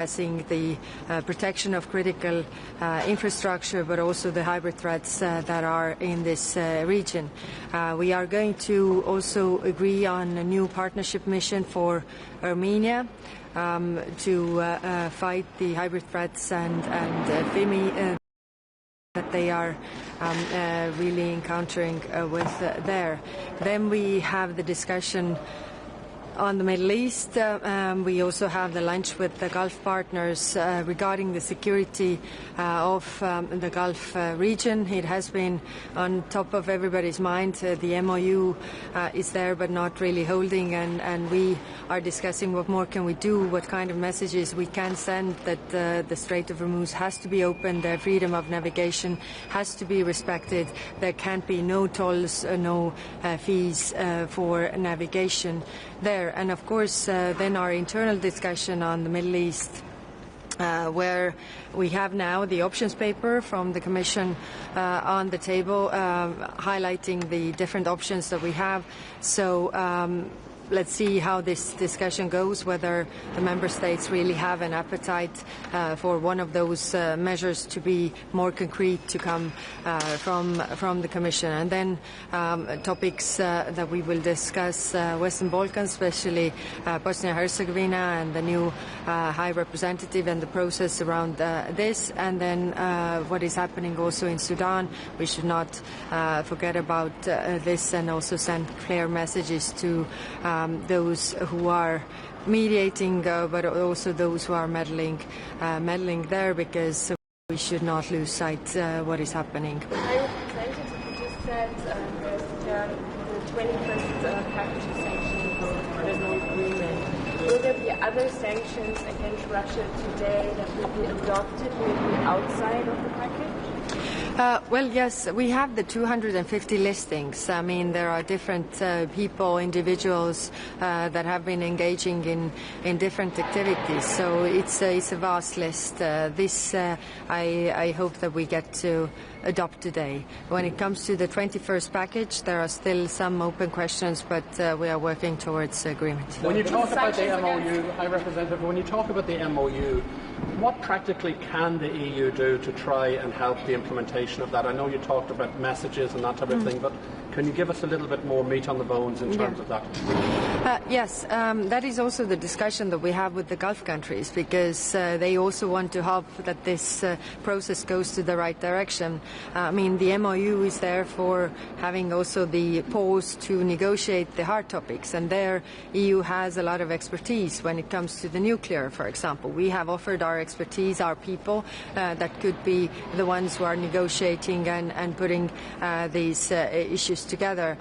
addressing the protection of critical infrastructure, but also the hybrid threats that are in this region. We are going to also agree on a new partnership mission for Armenia to fight the hybrid threats and FIMI that they are really encountering with there. Then we have the discussion on the Middle East. We also have the lunch with the Gulf partners regarding the security of the Gulf region. It has been on top of everybody's mind. The MOU is there but not really holding, and we are discussing what more can we do, what kind of messages we can send, that the Strait of Hormuz has to be open, their freedom of navigation has to be respected, there can't be no tolls, no fees for navigation there. And of course, then our internal discussion on the Middle East, where we have now the options paper from the Commission on the table, highlighting the different options that we have. So let's see how this discussion goes, whether the member states really have an appetite for one of those measures to be more concrete to come from the Commission. And then topics that we will discuss, Western Balkans, especially Bosnia-Herzegovina and the new High Representative and the process around this, and then what is happening also in Sudan. We should not forget about this, and also send clear messages to those who are mediating, but also those who are meddling there, because we should not lose sight what is happening. High Representative, you just said there's the 21st package of sanctions, there's no agreement. Will there be other sanctions against Russia today that will be adopted, maybe outside of the package? Well, yes, we have the 250 listings. I mean, there are different people, individuals that have been engaging in different activities. So it's a vast list. This I hope that we get to adopt today. When it comes to the 21st package, there are still some open questions, but we are working towards agreement. When you talk about the MOU, High Representative, when you talk about the MOU, what practically can the EU do to try and help the implementation of that? I know you talked about messages and that type of thing, but can you give us a little bit more meat on the bones in terms of that? Yes, that is also the discussion that we have with the Gulf countries, because they also want to help that this process goes to the right direction. I mean, the MOU is there for having also the pause to negotiate the hard topics, and there EU has a lot of expertise when it comes to the nuclear, for example. We have offered our expertise, our people, that could be the ones who are negotiating and putting these issues together.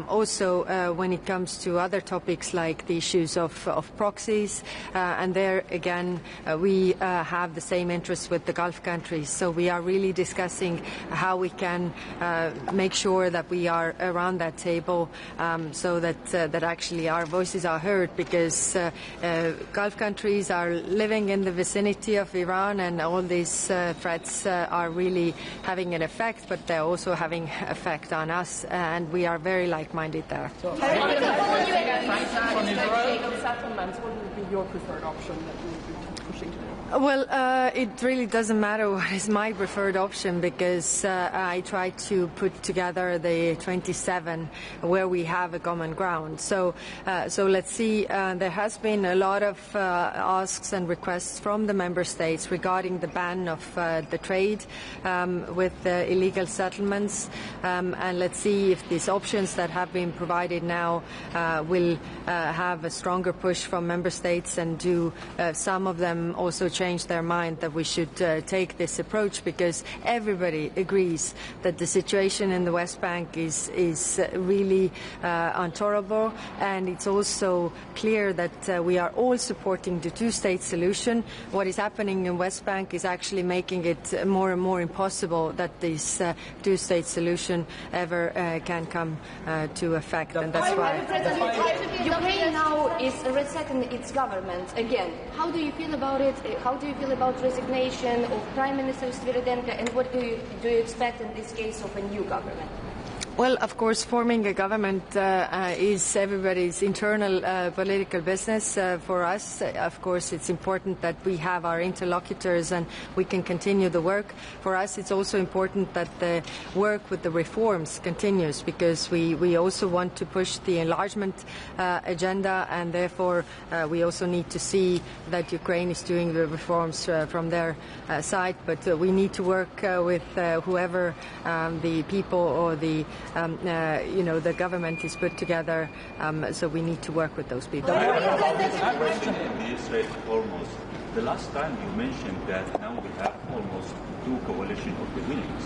Also, when it comes to other topics like the issues of proxies, and there again we have the same interests with the Gulf countries. So we are really discussing how we can make sure that we are around that table, so that actually our voices are heard, because Gulf countries are living in the vicinity of Iran, and all these threats are really having an effect, but they're also having effect on us, and we are very like-minded there. Settlements, what would be your preferred option that you would be pushing to? Well, it really doesn't matter what is my preferred option, because I try to put together the 27 where we have a common ground. So let's see. There has been a lot of asks and requests from the member states regarding the ban of the trade with illegal settlements, and let's see if these options that have been provided now will have a stronger push from member states, and do some of them also change their mind that we should take this approach, because everybody agrees that the situation in the West Bank is really intolerable, and it's also clear that we are all supporting the two-state solution. What is happening in West Bank is actually making it more and more impossible that this two-state solution ever can come to effect, and that's why. Ukraine now is resetting its government again. How do you feel about it? How do you feel about resignation of Prime Minister Sviridенko, and what do you expect in this case of a new government? Well, of course, forming a government is everybody's internal political business. For us, of course, it's important that we have our interlocutors and we can continue the work. For us, it's also important that the work with the reforms continues, because we also want to push the enlargement agenda, and therefore we also need to see that Ukraine is doing the reforms from their side. But we need to work with whoever the people or the the government is put together, so we need to work with those people. The last time you mentioned that now we have almost 2 coalition of the willing.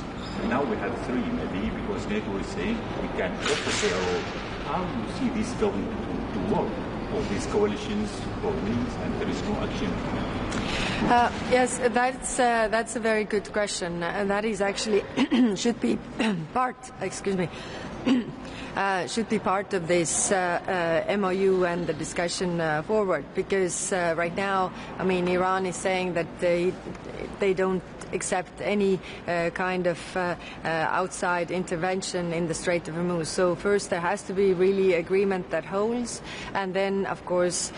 Now we have 3, maybe, because NATO is saying we can also play a role. How do you see this going to work? All these coalitions for wings, and there is no action. Yes, that's a very good question, and that is actually should be part. Excuse me. Should be part of this MOU and the discussion forward, because right now, I mean, Iran is saying that they don't accept any kind of outside intervention in the Strait of Hormuz. So first there has to be really agreement that holds, and then of course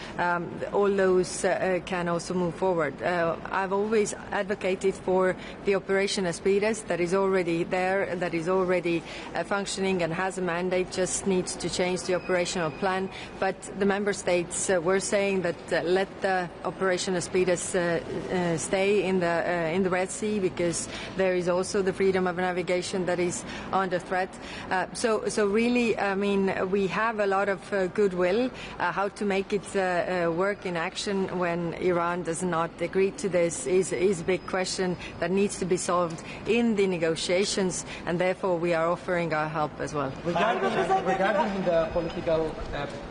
all those can also move forward. I've always advocated for the Operation Aspides that is already there, that is already functioning and has a mandate, just needs to change the operational plan. But the member states were saying that let the Operation Aspides stay in the Red Sea, because there is also the freedom of navigation that is under threat. So really, I mean, we have a lot of goodwill. How to make it work in action when Iran does not agree to this is a big question that needs to be solved in the negotiations, and therefore we are offering our help as well. Regarding the political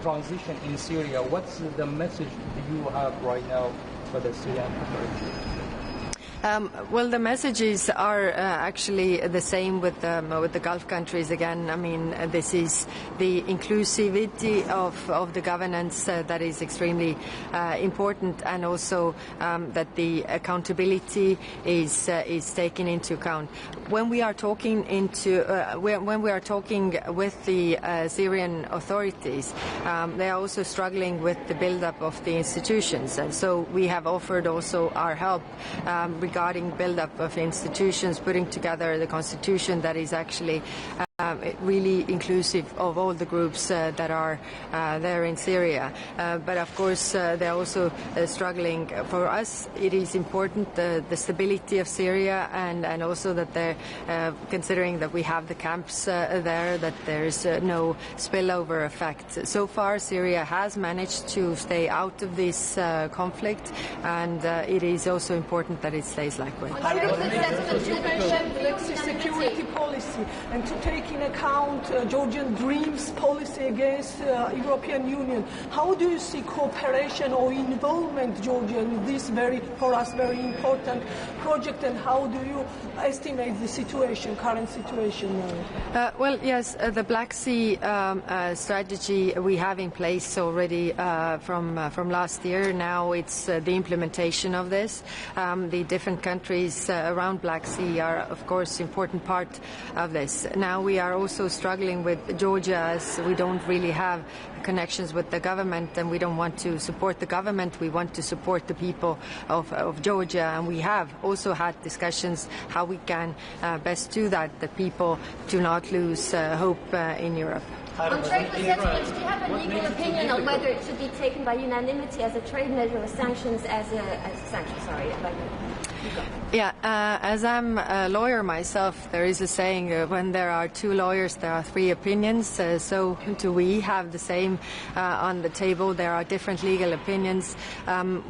transition in Syria, what's the message you have right now for the Syrian population? Well, the messages are actually the same with the Gulf countries. Again, I mean, this is the inclusivity of the governance that is extremely important, and also that the accountability is taken into account. When we are talking with the Syrian authorities, they are also struggling with the build-up of the institutions, and so we have offered also our help regarding build-up of institutions, putting together the constitution that is actually really inclusive of all the groups that are there in Syria. But of course, they're also struggling. For us, it is important the stability of Syria, and also that they're considering that we have the camps there, that there's no spillover effect. So far, Syria has managed to stay out of this conflict, and it is also important that it stays like that. Security policy, and to take in account Georgian Dream's policy against European Union. How do you see cooperation or involvement, Georgia, in this for us very important project, and how do you estimate the situation, current situation now? Well, yes, the Black Sea strategy we have in place already from last year. Now it's the implementation of this. The different countries around Black Sea are, of course, important part of this. Now we are also struggling with Georgia, as we don't really have connections with the government, and we don't want to support the government. We want to support the people of Georgia, and we have also had discussions how we can best do that, that people do not lose hope in Europe. On trade with settlements, do you have a legal opinion on whether it should be taken by unanimity as a trade measure or sanctions Yeah, as I'm a lawyer myself, there is a saying, when there are 2 lawyers, there are 3 opinions. So do we have the same on the table? There are different legal opinions.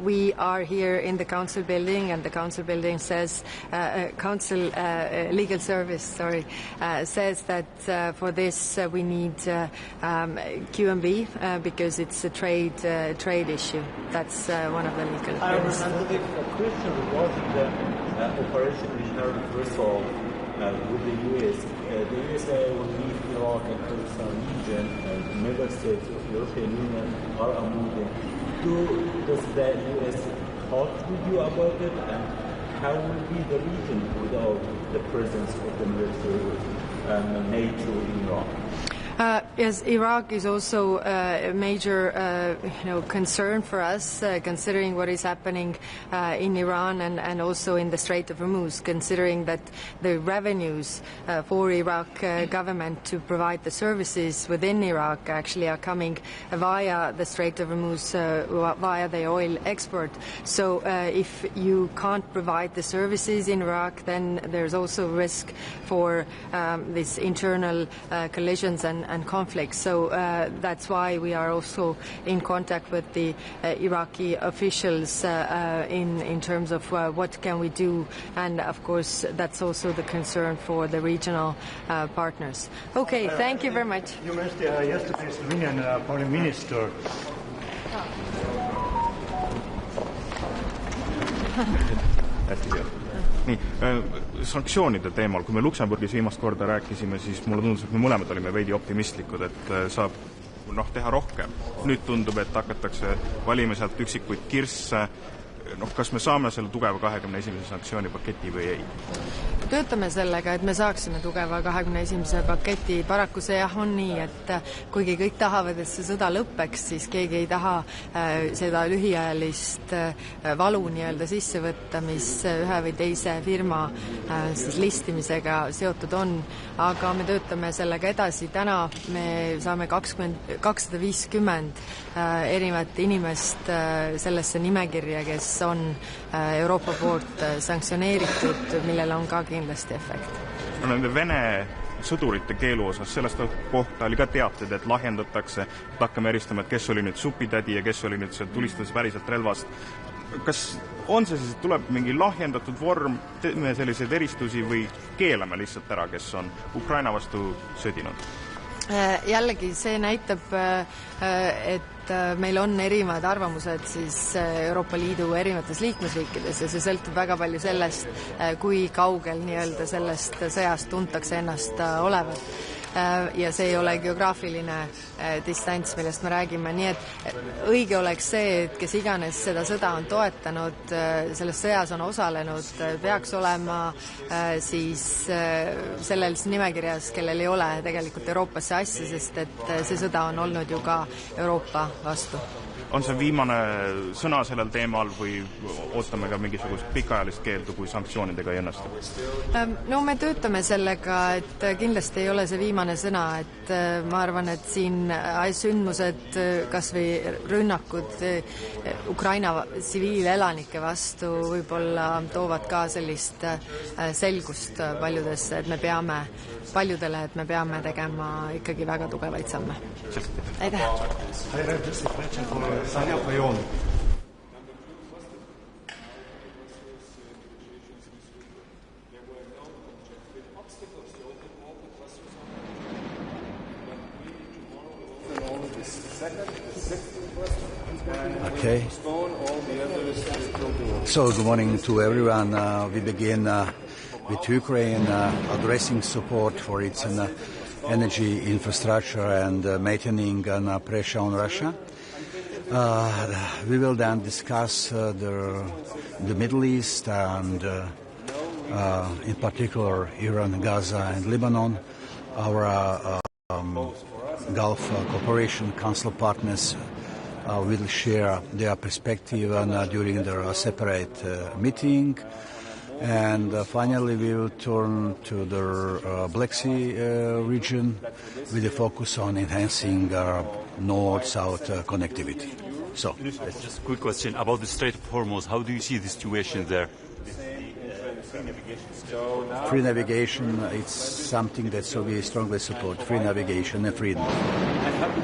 We are here in the council building, and the council building says, legal service, says that for this we need QMB because it's a trade issue. That's one of the legal opinions. The question regarding the Operation Regional Resolve with the U.S. The USA will leave Iraq and Kurdistan region, and member states of the European Union are among them. Does the U.S. talk with you about it, and how will be the region without the presence of the military? NATO in Iraq? Yes, Iraq is also a major concern for us, considering what is happening in Iran and also in the Strait of Hormuz, considering that the revenues for Iraq government to provide the services within Iraq actually are coming via the Strait of Hormuz, via the oil export. So if you can't provide the services in Iraq, then there's also risk for these internal collisions and conflicts. So that's why we are also in contact with the Iraqi officials in terms of what can we do, and of course that's also the concern for the regional partners. Okay, thank you very much. You mentioned yesterday Slovenian Foreign Minister. Nii, sanktsioonide teemal, kui me Luksemburgis viimast korda rääkisime, siis mulle tundus, et me mõlemad olime veidi optimistlikud, et saab teha rohkem. Nüüd tundub, et hakatakse valima sealt üksikuid kirsse. Kas me saame selle tugeva 21. sanktsioonipaketi või ei? Töötame sellega, et me saaksime tugeva 21. paketi. Paraku see on nii, et kuigi kõik tahavad, et see sõda lõppeks, siis keegi ei taha seda lühiajalist valu sisse võtta, mis ühe või teise firma listimisega seotud on. Aga me töötame sellega edasi. Täna me saame 250 erinevat inimest sellesse nimekirja, kes on Euroopa poolt sanktsioneeritud, millel on ka kindlasti efekt. Nende Vene sõdurite keelu osas, sellest kohta oli ka teated, et lahjendatakse, et hakkame eristama, et kes oli nüüd supitädi ja kes oli nüüd see tulistades päriselt relvast. Kas on see siis, et tuleb mingi lahjendatud vorm, teeme selliseid eristusi või keelame lihtsalt ära, kes on Ukraina vastu sõdinud? Jällegi see näitab, et meil on erinevad arvamused siis Euroopa Liidu erinevates liikmesriikides ja see sõltub väga palju sellest, kui kaugel sellest sõjast tuntakse ennast olevat. Ja see ei ole geograafiline distants, millest me räägime. Nii et õige oleks see, et kes iganes seda sõda on toetanud, selles sõjas on osalenud, peaks olema siis selles nimekirjas, kellel ei ole tegelikult Euroopasse asja, sest et see sõda on olnud ju ka Euroopa vastu. On see viimane sõna sellel teemal või ootame ka mingisugust pikaajalist keeldu, kui sanktsioonidega ei õnnestu? No me töötame sellega, et kindlasti ei ole see viimane sõna, et ma arvan, et siin sündmused, kas või rünnakud Ukraina tsiviilelanike vastu võib-olla toovad ka sellist selgust paljudesse, et me peame tegema ikkagi väga tugevaid samme. Aitäh! Okay. So good morning to everyone. We begin with Ukraine addressing support for its energy infrastructure and maintaining pressure on Russia. We will then discuss the Middle East and in particular Iran, Gaza and Lebanon. Our Gulf Cooperation Council partners will share their perspective during their separate meeting. And finally, we will turn to the Black Sea region with a focus on enhancing north-south connectivity. So, just a quick question about the Strait of Hormuz. How do you see the situation there? Free navigation, it's something that we strongly support, free navigation and freedom.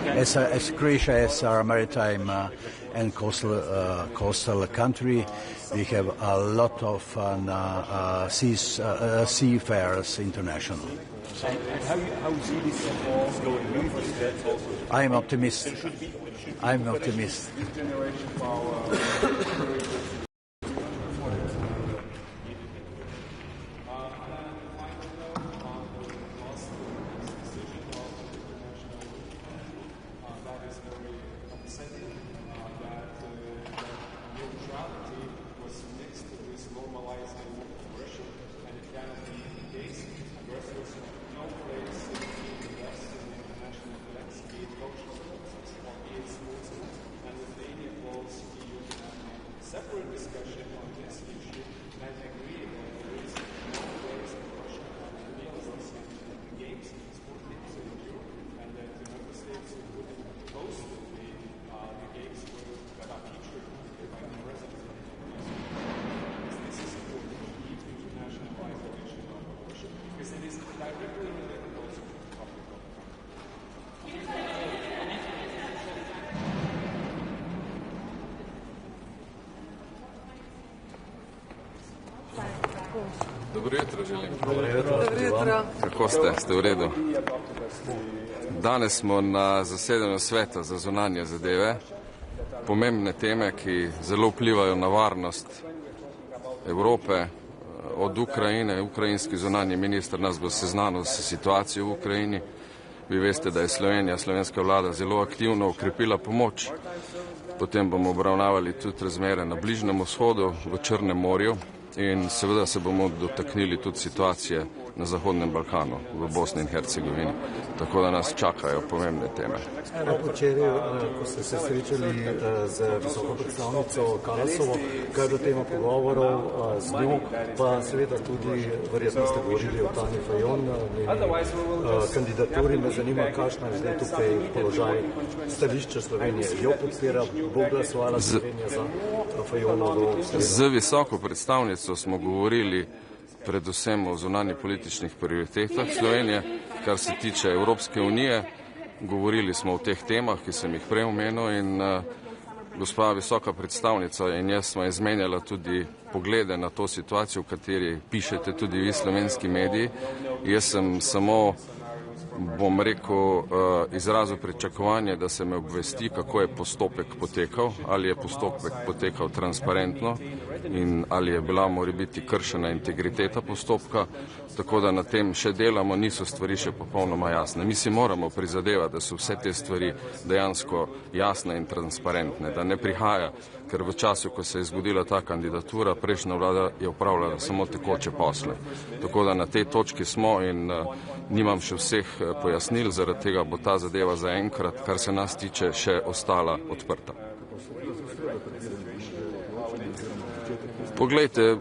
As Croatia, as our maritime and coastal country, we have a lot of seafarers internationally. And how you see this going? I'm optimistic. I'm optimistic. Dobro jutro želim. Dobro jutro. Kako ste? Ste v redu? Danes smo na zasedanju Sveta za zunanje zadeve. Pomembne teme, ki zelo vplivajo na varnost Evrope, od Ukrajine. Ukrajinski zunanji minister nas bo seznanil s situacijo v Ukrajini. Vi veste, da je Slovenija, slovenska vlada zelo aktivno ukrepila pomoč. Potem bomo obravnavali tudi razmere na Bližnjem vzhodu, v Črnem morju. In seveda se bomo dotaknili tudi situacije na Zahodnem Balkanu, v Bosni in Hercegovini. Tako da nas čakajo pomembne teme. Včeraj, ko ste se srečali z visoko predstavnico Kalasovo, kaj je do tema pogovorov z njo, pa seveda tudi verjetno ste govorili o Tanji Fajon, kandidaturi. Me zanima, kakšna je zdaj tukaj položaj stališča Slovenije. Jo podpira, bo glasovala Slovenija za Fajonovo? Z visoko predstavnico smo govorili predvsem o zunanji političnih prioritetah Slovenije, kar se tiče Evropske unije. Govorili smo o teh temah, ki sem jih prej omenil, in gospa visoka predstavnica in jaz smo izmenjala tudi poglede na to situacijo, v kateri pišete tudi vi, slovenski mediji. Jaz sem samo, bom rekel, izrazil pričakovanje, da se me obvesti, kako je postopek potekal, ali je postopek potekal transparentno in ali je bila morebiti kršena integriteta postopka, tako da na tem še delamo, niso stvari še popolnoma jasne. Mi si moramo prizadevati, da so vse te stvari dejansko jasne in transparentne, da ne prihaja, ker v času, ko se je zgodila ta kandidatura, prejšnja vlada je upravljala samo tekoče posle. Tako da na tej točki smo in nimam še vseh pojasnil, zaradi tega bo ta zadeva zaenkrat, kar se nas tiče, še ostala odprta. Poglejte,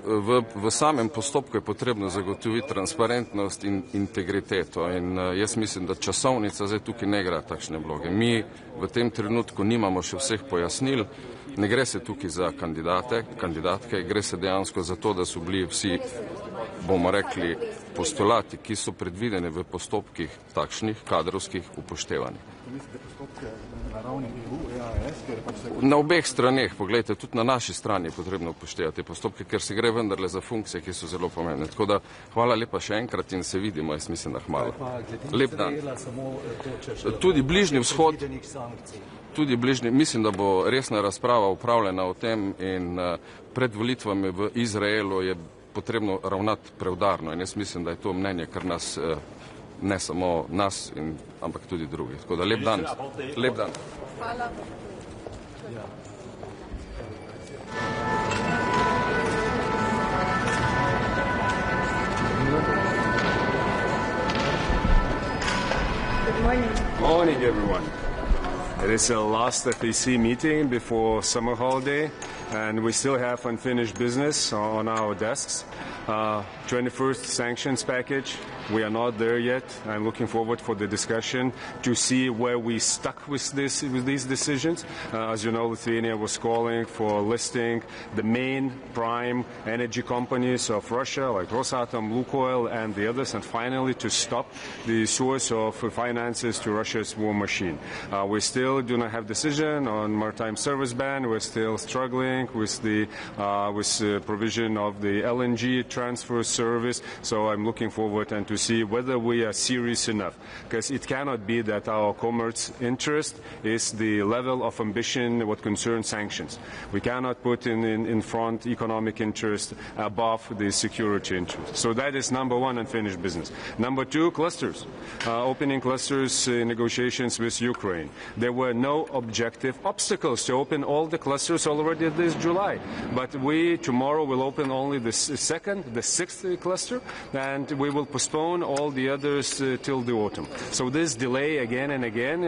v samem postopku je potrebno zagotoviti transparentnost in integriteto in jaz mislim, da časovnica zdaj tukaj ne igra takšne vloge. Mi v tem trenutku nimamo še vseh pojasnil, ne gre se tukaj za kandidatke, gre se dejansko za to, da so bili vsi, bomo rekli, postulati, ki so predvideni v postopkih takšnih kadrovskih upoštevani. Na obeh straneh, pogledajte, tudi na naši strani je potrebno upoštevati postopke, ker se gre vendarle za funkcije, ki so zelo pomembne. Tako da hvala lepa še enkrat in se vidimo, jaz mislim, da hvala. Lep dan. Tudi Bližnji vzhod, mislim, da bo resna razprava upravljena o tem in pred volitvami v Izraelu je potrebno ravnati preudarno in jaz mislim, da je to mnenje, kar nas, ne samo nas, ampak tudi drugih. Tako da lep dan. Lep dan. Hvala. Good morning. Morning, everyone. It is the last FAC meeting before summer holiday, and we still have unfinished business on our desks. 21st sanctions package. We are not there yet. I'm looking forward for the discussion to see where we stuck with these decisions. As you know, Lithuania was calling for listing the main prime energy companies of Russia, like Rosatom, Lukoil, and the others, and finally to stop the source of finances to Russia's war machine. We still do not have decision on maritime service ban. We're still struggling with the provision of the LNG transfer service. So I'm looking forward and to see whether we are serious enough, because it cannot be that our commerce interest is the level of ambition what concerns sanctions. We cannot put in front economic interest above the security interest. So that is number one, unfinished business. Number two, clusters. Opening clusters negotiations with Ukraine. There were no objective obstacles to open all the clusters already this July. But we tomorrow will open only the sixth cluster, and we will postpone all the others till the autumn. So this delay again and again,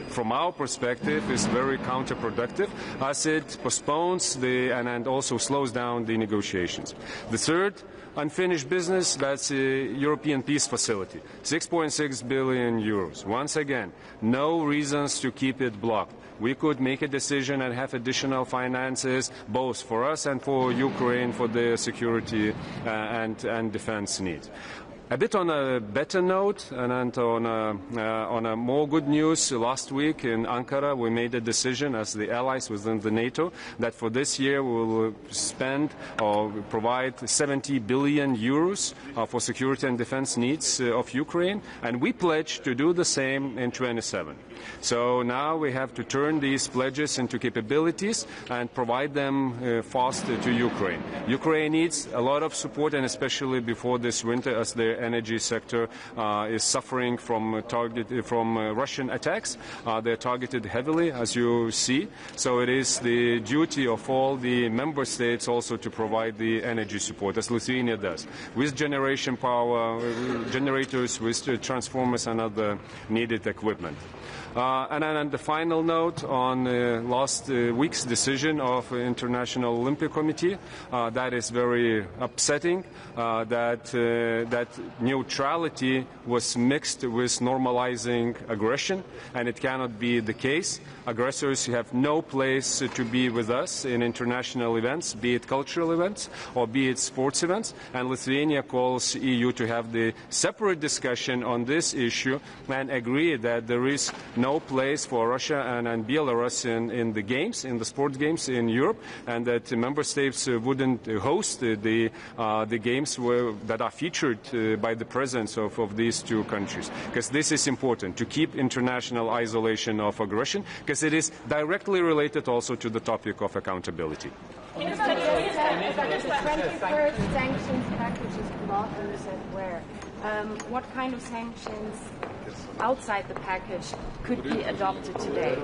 from our perspective, is very counterproductive, as it postpones and also slows down the negotiations. The third unfinished business, that's a European peace facility, 6.6 billion euros. Once again, no reasons to keep it blocked. We could make a decision and have additional finances, both for us and for Ukraine, for their security and defense needs. A bit on a better note and on a more good news, last week in Ankara we made a decision as the allies within the NATO that for this year we will spend or provide 70 billion euros for security and defense needs of Ukraine, and we pledge to do the same in 27. So now we have to turn these pledges into capabilities and provide them fast to Ukraine. Ukraine needs a lot of support, and especially before this winter, as the energy sector is suffering from Russian attacks. They're targeted heavily, as you see. So it is the duty of all the member states also to provide the energy support, as Lithuania does, with generation power, generators, with transformers and other needed equipment. And then the final note on last week's decision of the International Olympic Committee, that is very upsetting, that neutrality was mixed with normalizing aggression, and it cannot be the case. Aggressors have no place to be with us in international events, be it cultural events or be it sports events, and Lithuania calls EU to have the separate discussion on this issue and agree that there is no place for Russia and Belarus in the games, in the sport games in Europe, and that member states wouldn't host the games that are featured by the presence of these two countries. Because this is important, to keep international isolation of aggression, because it is directly related also to the topic of accountability. The 21st sanctions package is blocked, and you said where? What kind of sanctions outside the package could be adopted today?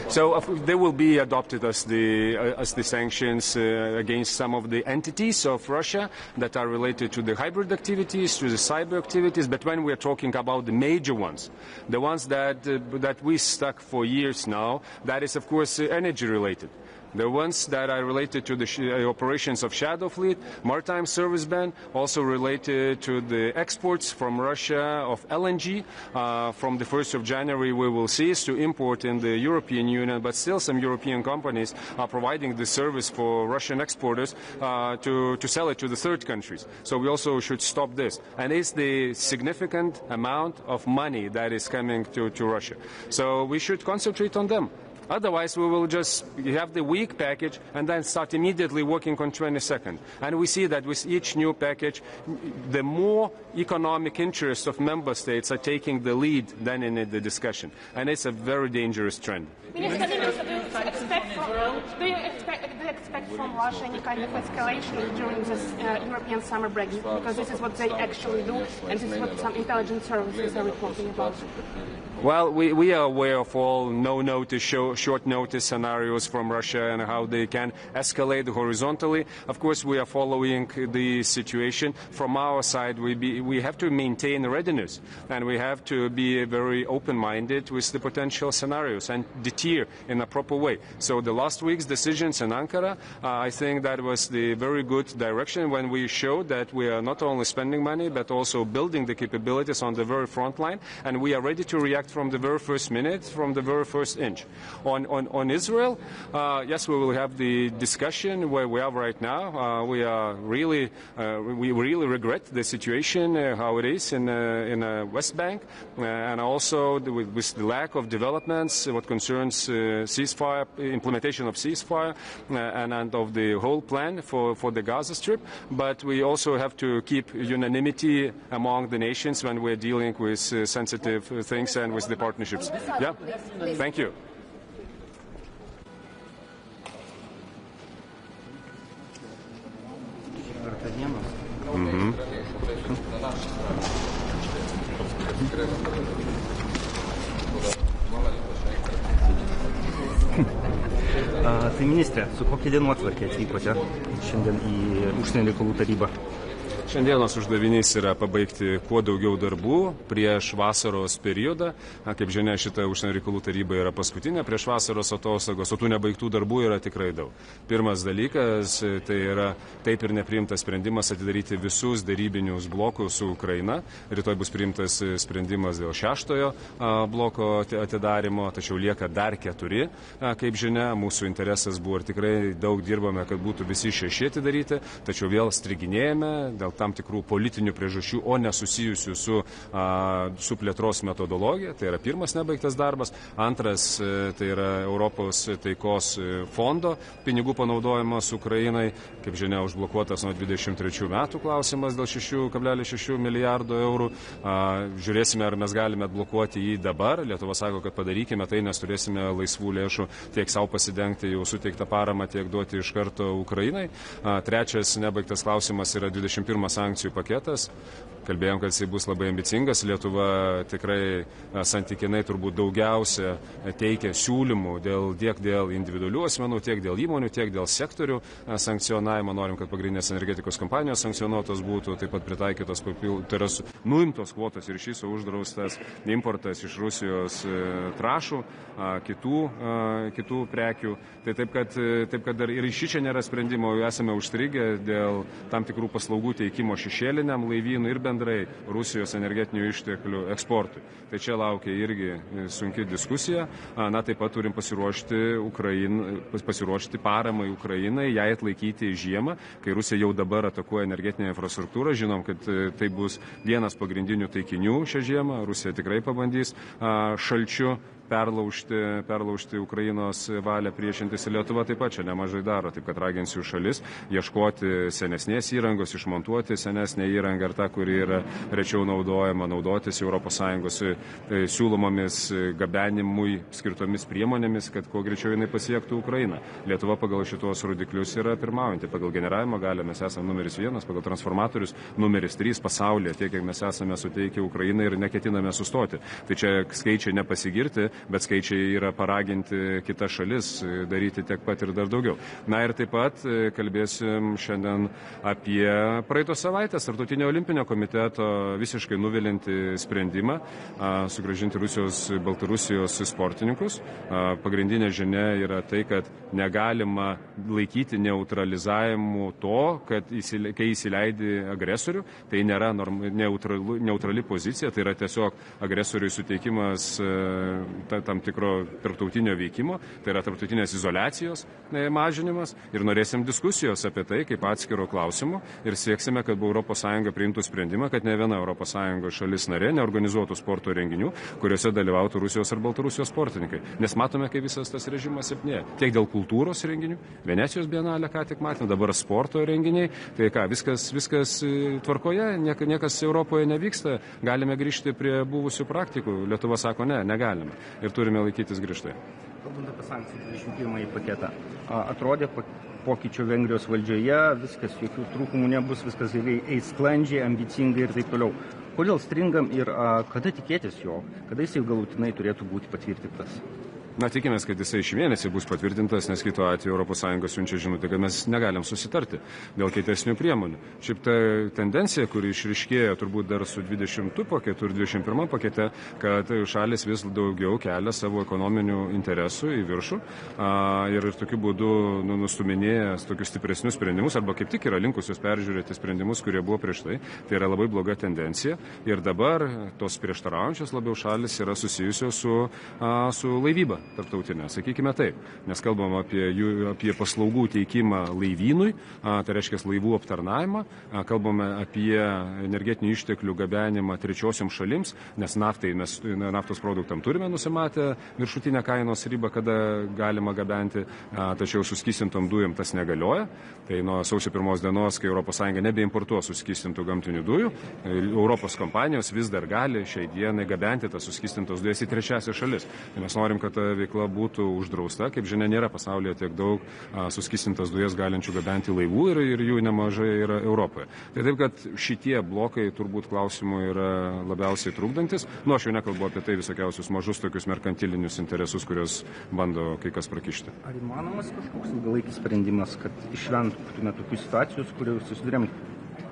So they will be adopted as the sanctions against some of the entities of Russia that are related to the hybrid activities, to the cyber activities. But when we are talking about the major ones, the ones that we stuck for years now, that is of course energy related. The ones that are related to the operations of Shadow Fleet, maritime service ban, also related to the exports from Russia of LNG. From the 1st of January we will cease to import in the European Union, but still some European companies are providing the service for Russian exporters to sell it to the third countries. So we also should stop this. And it's the significant amount of money that is coming to Russia. So we should concentrate on them. Otherwise, we will just have the weak package and then start immediately working on 22nd. And we see that with each new package, the more economic interests of member states are taking the lead than in the discussion. And it's a very dangerous trend. Do you expect from Russia any kind of escalation during this European summer break? Because this is what they actually do, and this is what some intelligence services are reporting about. Well, we are aware of all no-notice, short-notice scenarios from Russia and how they can escalate horizontally. Of course, we are following the situation. From our side, we have to maintain readiness, and we have to be very open-minded with the potential scenarios and deter in a proper way. So the last week's decisions in Ankara, I think that was the very good direction when we showed that we are not only spending money, but also building the capabilities on the very front line, and we are ready to react from the very first minute, from the very first inch. On Israel, yes, we will have the discussion where we are right now. We really regret the situation, how it is in West Bank, and also with the lack of developments, what concerns ceasefire, implementation of ceasefire, and of the whole plan for the Gaza Strip. But we also have to keep unanimity among the nations when we're dealing with sensitive things and with the partnerships. Yeah, thank you. Tai ministrė, su kokia dienotvarke atvykote šiandien į užsienio reikalų tarybą? Šiandienos uždavinys yra pabaigti kuo daugiau darbų prieš vasaros periodą. Kaip žinia, šita užsienio reikalų taryba yra paskutinė prieš vasaros atostogos, o tų nebaigtų darbų yra tikrai daug. Pirmas dalykas, tai yra taip ir nepriimtas sprendimas atidaryti visus darybinius blokus su Ukraina. Rytoj bus priimtas sprendimas dėl 6-ojo bloko atidarimo, tačiau lieka dar 4. Kaip žinia, mūsų interesas buvo ir tikrai daug dirbame, kad būtų visi 6 atidaryti, tačiau vėl striginėjame dėl tam tikrų politinių priežasčių, o nesusijusių su plėtros metodologija. Tai yra pirmas nebaigtas darbas. Antras, tai yra Europos taikos fondo pinigų panaudojimas Ukrainai. Kaip žinia, užblokuotas nuo 23 metų klausimas dėl 6,6 milijardo eurų. Žiūrėsime, ar mes galime atblokuoti jį dabar. Lietuva sako, kad padarykime tai, nes turėsime laisvų lėšų tiek savo pasidengti jau suteiktą paramą, tiek duoti iš karto Ukrainai. Trečias nebaigtas klausimas yra 21 sankcijų paketas. Kalbėjom, kad jisai bus labai ambicingas. Lietuva tikrai santykinai turbūt daugiausia teikia siūlymų tiek dėl individualių asmenų, tiek dėl įmonių, tiek dėl sektorių sankcionavimo. Norim, kad pagrindinės energetikos kompanijos sankcionuotos būtų, taip pat pritaikytos, tai yra nuimtos kvotos ir iš viso uždraustas importas iš Rusijos trąšų, kitų prekių. Tai taip, kad dar ir iš čia nėra sprendimo, esame užstrigę dėl tam tikrų paslaugų teikimo šešėliniam laivynui ir bendrai Rusijos energetinių išteklių eksportui. Tai čia laukia irgi sunki diskusija. Taip pat turim pasiruošti paramai Ukrainai, jai atlaikyti žiemą, kai Rusija jau dabar atakuoja energetinę infrastruktūrą. Žinom, kad tai bus vienas pagrindinių taikinių šią žiemą. Rusija tikrai pabandys šalčiu perlaužti Ukrainos valią priešintis, ir Lietuva taip pat čia nemažai daro, taip kad raginsiu šalis ieškoti senesnės įrangos, išmontuoti senesnę įrangą ar tą, kuri yra rečiau naudojama, naudotis ES siūlomomis gabenimui skirtomis priemonėmis, kad kuo greičiau jinai pasiektų Ukrainą. Lietuva pagal šitos rodiklius yra pirmaujanti, pagal generavimo galią mes esame numeris 1, pagal transformatorius numeris 3 pasaulyje, tiek kiek mes esame suteikę Ukrainai ir neketiname sustoti. Tai čia skaičiai nepasigirti, bet skaičiai yra paraginti kitas šalis daryti tiek pat ir dar daugiau. Ir taip pat kalbėsim šiandien apie praeitos savaitės Tarptautinio olimpinio komiteto visiškai nuvilinti sprendimą sugrąžinti Baltarusijos sportininkus. Pagrindinė žinia yra tai, kad negalima laikyti neutralizavimu to, kad kai įsileidi agresorių, tai nėra neutrali pozicija, tai yra tiesiog agresoriui suteikimas tam tikro tarptautinio veikimo, tai yra tarptautinės izoliacijos mažinimas, ir norėsim diskusijos apie tai kaip atskiro klausimų ir sieksime, kad ES priimtų sprendimą, kad ne viena ES šalis narė neorganizuotų sporto renginių, kuriuose dalyvautų Rusijos ar Baltarusijos sportininkai. Nes matome, kaip visas tas režimas silpnėja. Tiek dėl kultūros renginių, Venecijos bienalė, ką tik matėm, dabar sporto renginiai, tai viskas tvarkoje, niekas Europoje nevyksta, galime grįžti prie buvusių praktikų. Lietuva sako, negalime. Ir turime laikytis griežtai. Kalbant apie sankcijų 21 paketą, atrodė pokyčio Vengrijos valdžioje, viskas, jokių trūkumų nebus, viskas eis sklandžiai, ambicingai ir taip toliau. Kodėl stringam ir kada tikėtis jo, kada jis jau galutinai turėtų būti patvirtintas? Tikimės, kad jisai šį mėnesį bus patvirtintas, nes kitu atveju ES siunčia žinutę, kad mes negalim susitarti dėl keitesnių priemonių. Šiaip ta tendencija, kuri išryškėjo turbūt dar su 20 paketu ir 21 pakete, kad šalis vis daugiau kelia savo ekonominių interesų į viršų ir tokiu būdu nustuminėja tokius stipresnius sprendimus arba kaip tik yra linkusios peržiūrėti sprendimus, kurie buvo prieš tai. Tai yra labai bloga tendencija ir dabar tos prieštaraujančios labiau šalis yra susijusios su laivyba tarptautinė, sakykime taip, nes kalbam apie paslaugų teikimą laivynui, tai reiškia laivų aptarnavimą, kalbame apie energetinių išteklių gabenimą trečiosiam šalims, nes naftos produktam turime nusimatę viršutinę kainos ribą, kada galima gabenti, tačiau suskystintom dujom tas negalioja. Tai nuo sausio 1 dienos, kai ES nebeimportuos suskystintų gamtinių dujų, Europos kompanijos vis dar gali šiai dienai gabenti tas suskystintos dujas į trečiasias šalis. Tai mes norim, kad veikla būtų uždrausta. Kaip žinia, nėra pasaulyje tiek daug suskystintas dujas galinčių gabenti laivų ir jų nemažai yra Europoje. Tai taip, kad šitie blokai turbūt klausimų yra labiausiai trukdantis. Aš jau nekalbu apie tai visokiausius mažus tokius merkantilinius interesus, kurios bando kai kas prakišti. Ar įmanomas kažkoks ilgalaikis sprendimas, kad išvengtume tokių situacijų, kurių susidurėm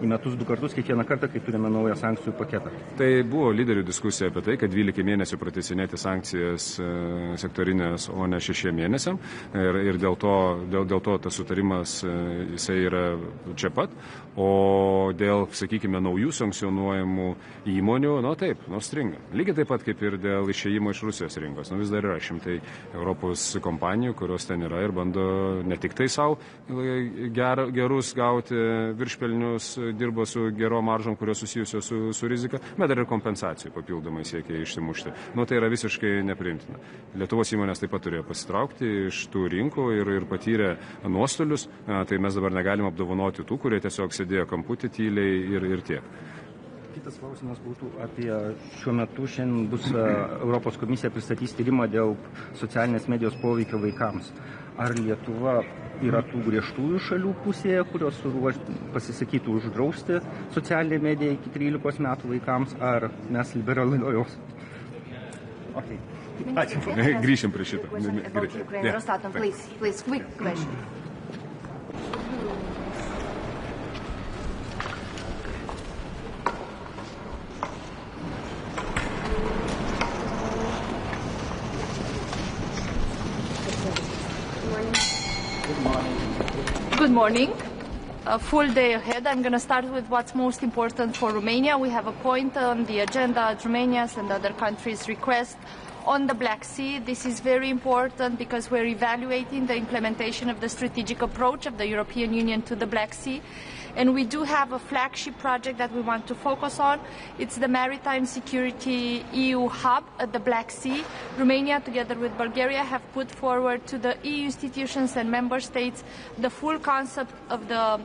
į metus 2 kartus kiekvieną kartą, kai turime naują sankcijų paketą? Tai buvo lyderių diskusija apie tai, kad 12 mėnesių pratęsinėti sankcijas sektorinės, o ne 6 mėnesiam. Ir dėl to tas sutarimas jisai yra čia pat. O dėl, sakykime, naujų sankcionuojamų įmonių, stringa. Lygiai taip pat kaip ir dėl išėjimo iš Rusijos rinkos. Vis dar yra šimtai Europos kompanijų, kurios ten yra ir bando ne tik tai savo gerus gauti viršpelnius dirba su gerom maržom, kurios susijusios su rizika, bet dar ir kompensacijų papildomai siekia išsimušti. Tai yra visiškai nepriimtina. Lietuvos įmonės taip pat turėjo pasitraukti iš tų rinkų ir patyrė nuostolius, tai mes dabar negalim apdovanoti tų, kurie tiesiog sėdėjo kamputį tyliai ir tiek. Kitas klausimas būtų apie šiuo metu šiandien bus Europos komisija pristatys tyrimą dėl socialinės medijos poveikio vaikams. Ar Lietuva yra tų griežtųjų šalių pusėje, kurios pasisakytų uždrausti socialinę mediją iki 13 metų vaikams, ar mes liberalios? Okay. Ačiū. Grįšim prie šito. Please, quick question. Good morning. A full day ahead. I'm going to start with what's most important for Romania. We have a point on the agenda at Romania's and other countries' request on the Black Sea. This is very important because we're evaluating the implementation of the strategic approach of the European Union to the Black Sea. And we do have a flagship project that we want to focus on. It's the Maritime Security EU Hub at the Black Sea. Romania, together with Bulgaria, have put forward to the EU institutions and member states the full concept of the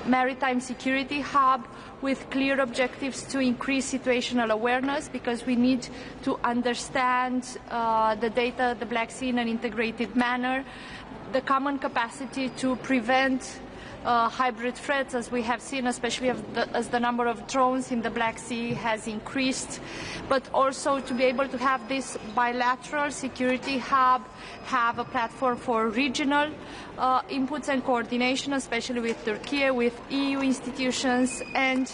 Maritime Security Hub with clear objectives to increase situational awareness, because we need to understand the data of the Black Sea in an integrated manner, the common capacity to prevent hybrid threats, as we have seen, especially as the number of drones in the Black Sea has increased, but also to be able to have this bilateral security hub, have a platform for regional inputs and coordination, especially with Turkey, with EU institutions, and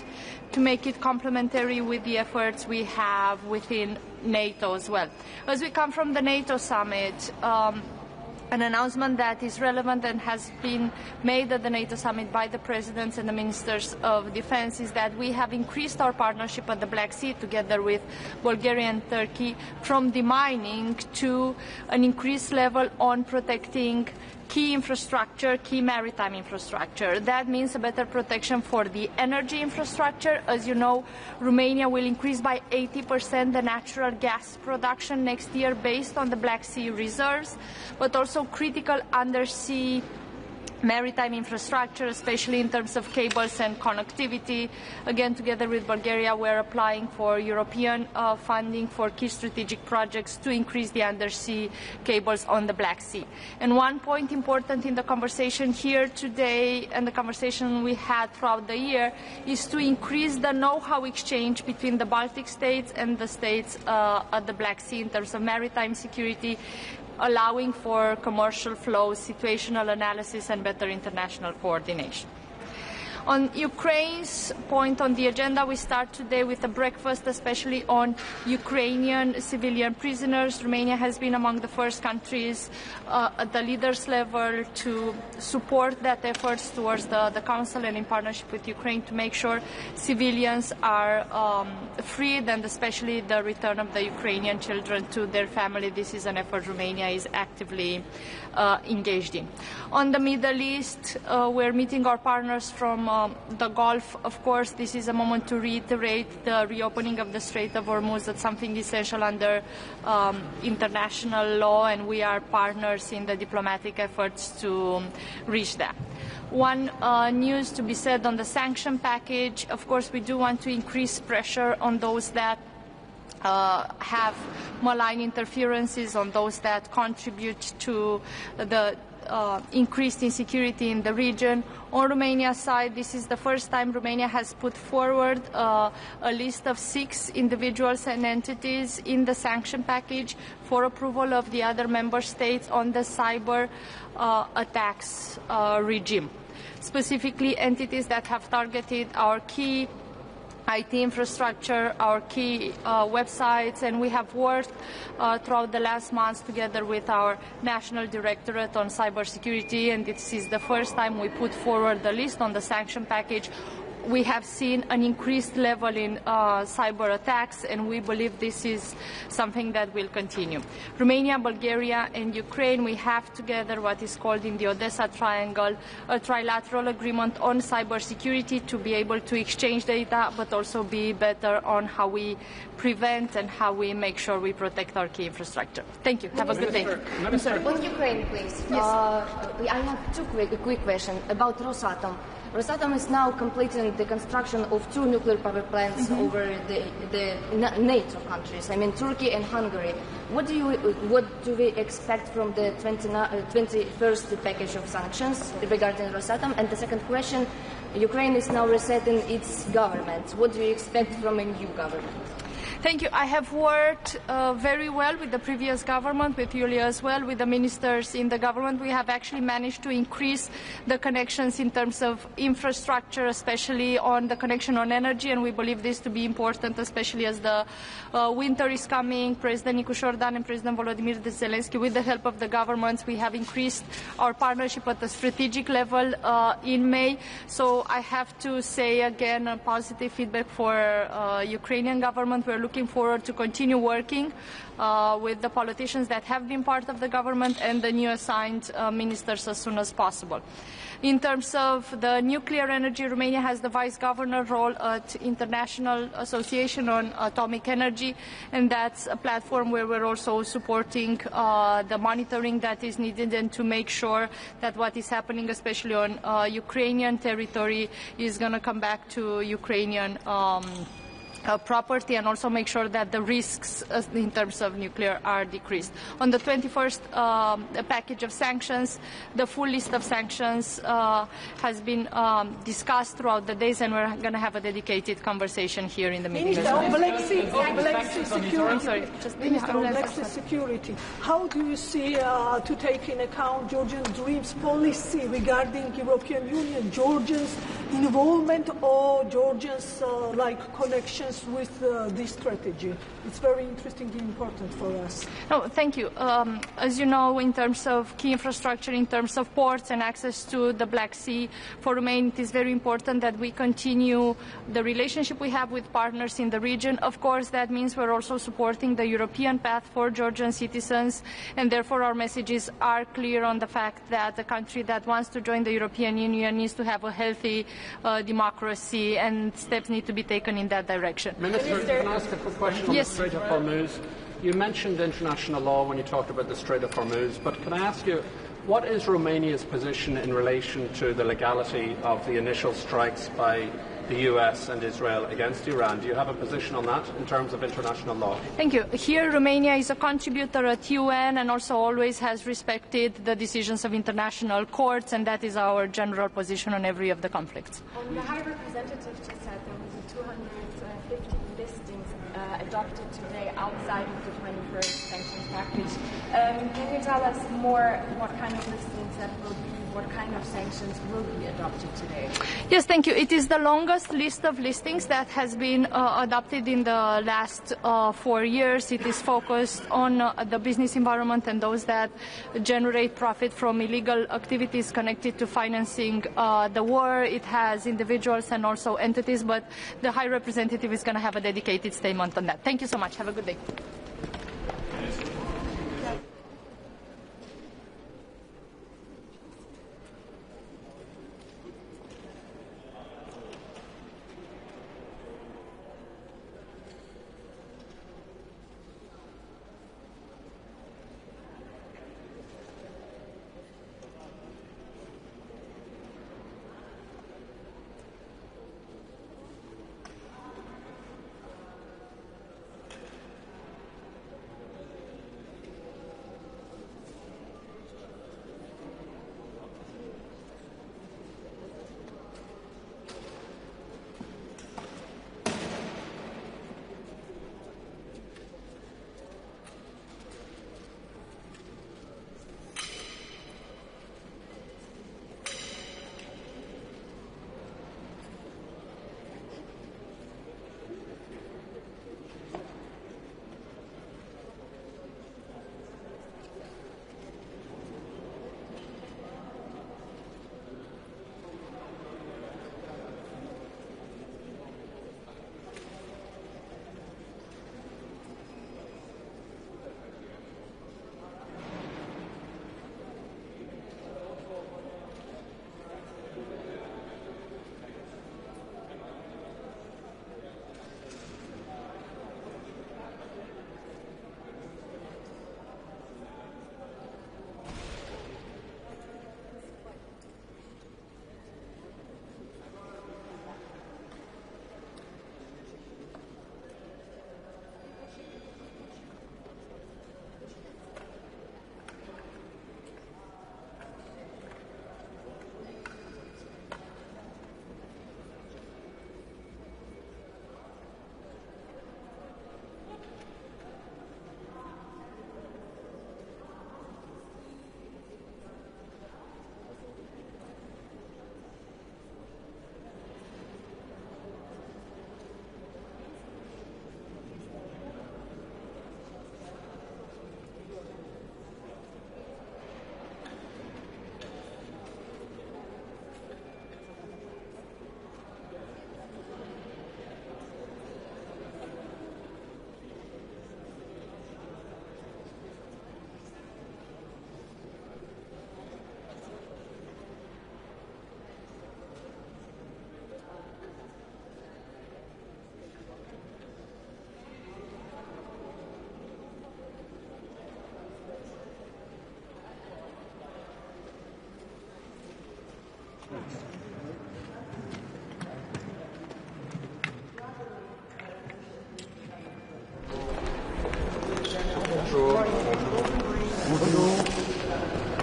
to make it complementary with the efforts we have within NATO as well. As we come from the NATO summit, an announcement that is relevant and has been made at the NATO summit by the presidents and the ministers of defense is that we have increased our partnership at the Black Sea together with Bulgaria and Turkey from demining to an increased level on protecting key infrastructure, key maritime infrastructure. That means a better protection for the energy infrastructure. As you know, Romania will increase by 80% the natural gas production next year based on the Black Sea reserves, but also critical undersea maritime infrastructure, especially in terms of cables and connectivity. Again, together with Bulgaria, we're applying for European funding for key strategic projects to increase the undersea cables on the Black Sea. And one point important in the conversation here today and the conversation we had throughout the year is to increase the know-how exchange between the Baltic states and the states at the Black Sea in terms of maritime security, allowing for commercial flows, situational analysis, and better international coordination. On Ukraine's point on the agenda, we start today with a breakfast, especially on Ukrainian civilian prisoners. Romania has been among the first countries at the leaders' level to support that efforts towards the Council and in partnership with Ukraine to make sure civilians are freed, and especially the return of the Ukrainian children to their family. This is an effort Romania is actively engaged in. On the Middle East, we're meeting our partners from the Gulf. Of course, this is a moment to reiterate the reopening of the Strait of Hormuz. That's something essential under international law, and we are partners in the diplomatic efforts to reach that. One news to be said on the sanction package. Of course, we do want to increase pressure on those that have malign interferences, on those that contribute to the increased insecurity in the region. On Romania's side, this is the first time Romania has put forward a list of 6 individuals and entities in the sanction package for approval of the other member states on the cyber attacks regime. Specifically, entities that have targeted our key IT infrastructure, our key websites, and we have worked throughout the last months together with our National Directorate on Cybersecurity, and this is the first time we put forward the list on the sanction package. we have seen an increased level in cyber attacks, and we believe this is something that will continue. Romania, Bulgaria, and Ukraine, we have together what is called in the Odessa Triangle a trilateral agreement on cybersecurity to be able to exchange data, but also be better on how we prevent and how we make sure we protect our key infrastructure. Thank you. Have a good day. On Ukraine, please. Yes. I have two quick questions about Rosatom. Rosatom is now completing the construction of 2 nuclear power plants over the NATO countries, I mean Turkey and Hungary. What do we expect from the 21st package of sanctions regarding Rosatom? And the second question, Ukraine is now resetting its government. What do you expect from a new government? Thank you. I have worked very well with the previous government, with Yulia as well, with the ministers in the government. We have actually managed to increase the connections in terms of infrastructure, especially on the connection on energy, and we believe this to be important, especially as the winter is coming. President Nicu Șordan and President Volodymyr Zelensky, with the help of the governments, we have increased our partnership at the strategic level in May. So I have to say again a positive feedback for Ukrainian government. We're looking forward to continue working with the politicians that have been part of the government and the new assigned ministers as soon as possible. In terms of the nuclear energy, Romania has the vice governor role at International Association on Atomic Energy, and that's a platform where we're also supporting the monitoring that is needed and to make sure that what is happening, especially on Ukrainian territory, is going to come back to Ukrainian property, and also make sure that the risks in terms of nuclear are decreased. On the 21st package of sanctions, the full list of sanctions has been discussed throughout the days, and we're going to have a dedicated conversation here in the meeting. Minister, on Black Sea security. I'm sorry, just Minister, on Black Sea security, how do you see to take in account Georgian Dreams policy regarding European Union, Georgians' involvement or Georgians' connections with this strategy? It's very interesting and important for us. No, thank you. As you know, in terms of key infrastructure, in terms of ports and access to the Black Sea, for Romania it is very important that we continue the relationship we have with partners in the region. Of course, that means we're also supporting the European path for Georgian citizens, and therefore our messages are clear on the fact that a country that wants to join the European Union needs to have a healthy democracy, and steps need to be taken in that direction. Minister, can I ask a quick question on the Strait of Hormuz? You mentioned international law when you talked about the Strait of Hormuz, but can I ask you, what is Romania's position in relation to the legality of the initial strikes by the US and Israel against Iran? Do you have a position on that in terms of international law? Thank you. Here, Romania is a contributor at UN and also always has respected the decisions of international courts, and that is our general position on every of the conflicts. On the High Representative just said there was a 250 listings adopted today outside of the 21st sanctions package. Can you tell us more what kind of listings that will be? What kind of sanctions will be adopted today? Yes, thank you. It is the longest list of listings that has been adopted in the last 4 years. It is focused on the business environment and those that generate profit from illegal activities connected to financing the war. It has individuals and also entities, but the High Representative is going to have a dedicated statement on that. Thank you so much. Have a good day.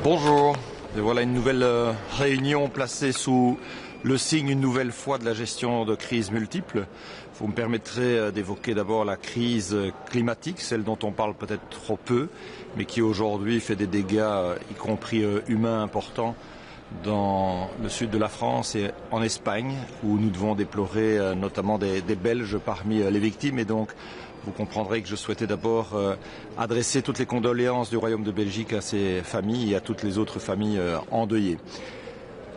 Bonjour, et voilà une nouvelle réunion placée sous le signe une nouvelle fois de la gestion de crises multiples. Vous me permettrez d'évoquer d'abord la crise climatique, celle dont on parle peut-être trop peu, mais qui aujourd'hui fait des dégâts, y compris humains importants, dans le sud de la France et en Espagne, où nous devons déplorer notamment des Belges parmi les victimes. Et donc, vous comprendrez que je souhaitais d'abord adresser toutes les condoléances du Royaume de Belgique à ces familles et à toutes les autres familles endeuillées.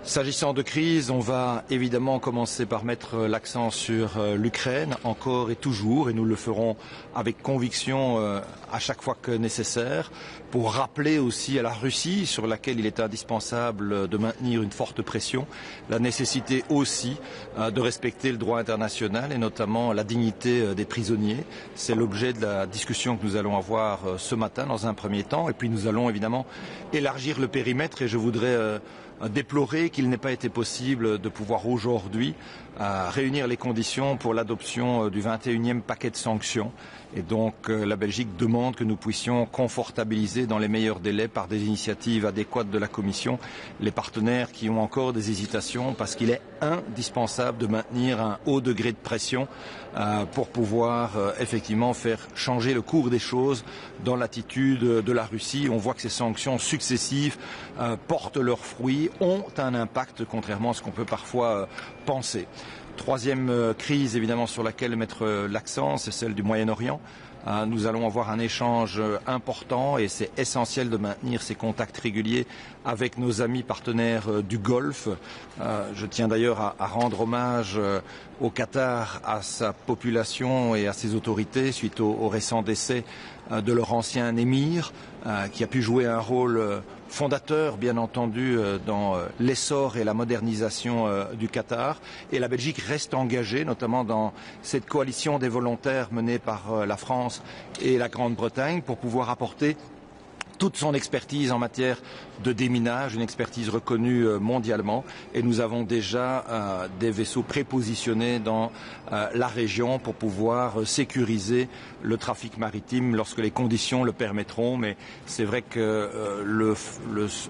S'agissant de crise, on va évidemment commencer par mettre l'accent sur l'Ukraine, encore et toujours, et nous le ferons avec conviction à chaque fois que nécessaire, pour rappeler aussi à la Russie, sur laquelle il est indispensable de maintenir une forte pression, la nécessité aussi de respecter le droit international et notamment la dignité des prisonniers. C'est l'objet de la discussion que nous allons avoir ce matin dans un premier temps, et puis nous allons évidemment élargir le périmètre, et je voudrais déplorer qu'il n'ait pas été possible de pouvoir aujourd'hui réunir les conditions pour l'adoption du 21e paquet de sanctions. Et donc la Belgique demande que nous puissions confortabiliser dans les meilleurs délais par des initiatives adéquates de la Commission les partenaires qui ont encore des hésitations, parce qu'il est indispensable de maintenir un haut degré de pression pour pouvoir effectivement faire changer le cours des choses dans l'attitude de la Russie. On voit que ces sanctions successives portent leurs fruits, ont un impact, contrairement à ce qu'on peut parfois penser. Troisième crise évidemment sur laquelle mettre l'accent, c'est celle du Moyen-Orient. Nous allons avoir un échange important et c'est essentiel de maintenir ces contacts réguliers avec nos amis partenaires du Golfe. Je tiens d'ailleurs à rendre hommage au Qatar, à sa population et à ses autorités suite au récent décès de leur ancien émir, qui a pu jouer un rôle fondateur, bien entendu, dans l'essor et la modernisation du Qatar. Et la Belgique reste engagée, notamment dans cette coalition des volontaires menée par la France et la Grande-Bretagne, pour pouvoir apporter toute son expertise en matière de déminage, une expertise reconnue mondialement. Et nous avons déjà des vaisseaux prépositionnés dans la région pour pouvoir sécuriser le trafic maritime lorsque les conditions le permettront. Mais c'est vrai que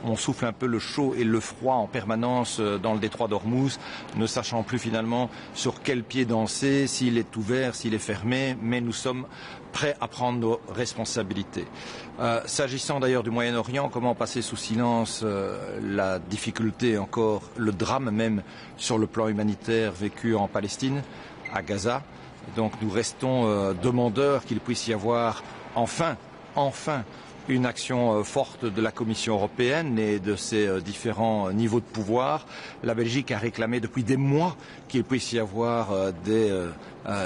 on souffle un peu le chaud et le froid en permanence dans le détroit d'Ormuz, ne sachant plus finalement sur quel pied danser, s'il est ouvert, s'il est fermé, mais nous sommes prêts à prendre nos responsabilités. S'agissant d'ailleurs du Moyen-Orient, comment passer sous silence la difficulté, encore le drame même sur le plan humanitaire vécu en Palestine, à Gaza. Donc nous restons demandeurs qu'il puisse y avoir enfin une action forte de la Commission européenne et de ses différents niveaux de pouvoir. La Belgique a réclamé depuis des mois qu'il puisse y avoir des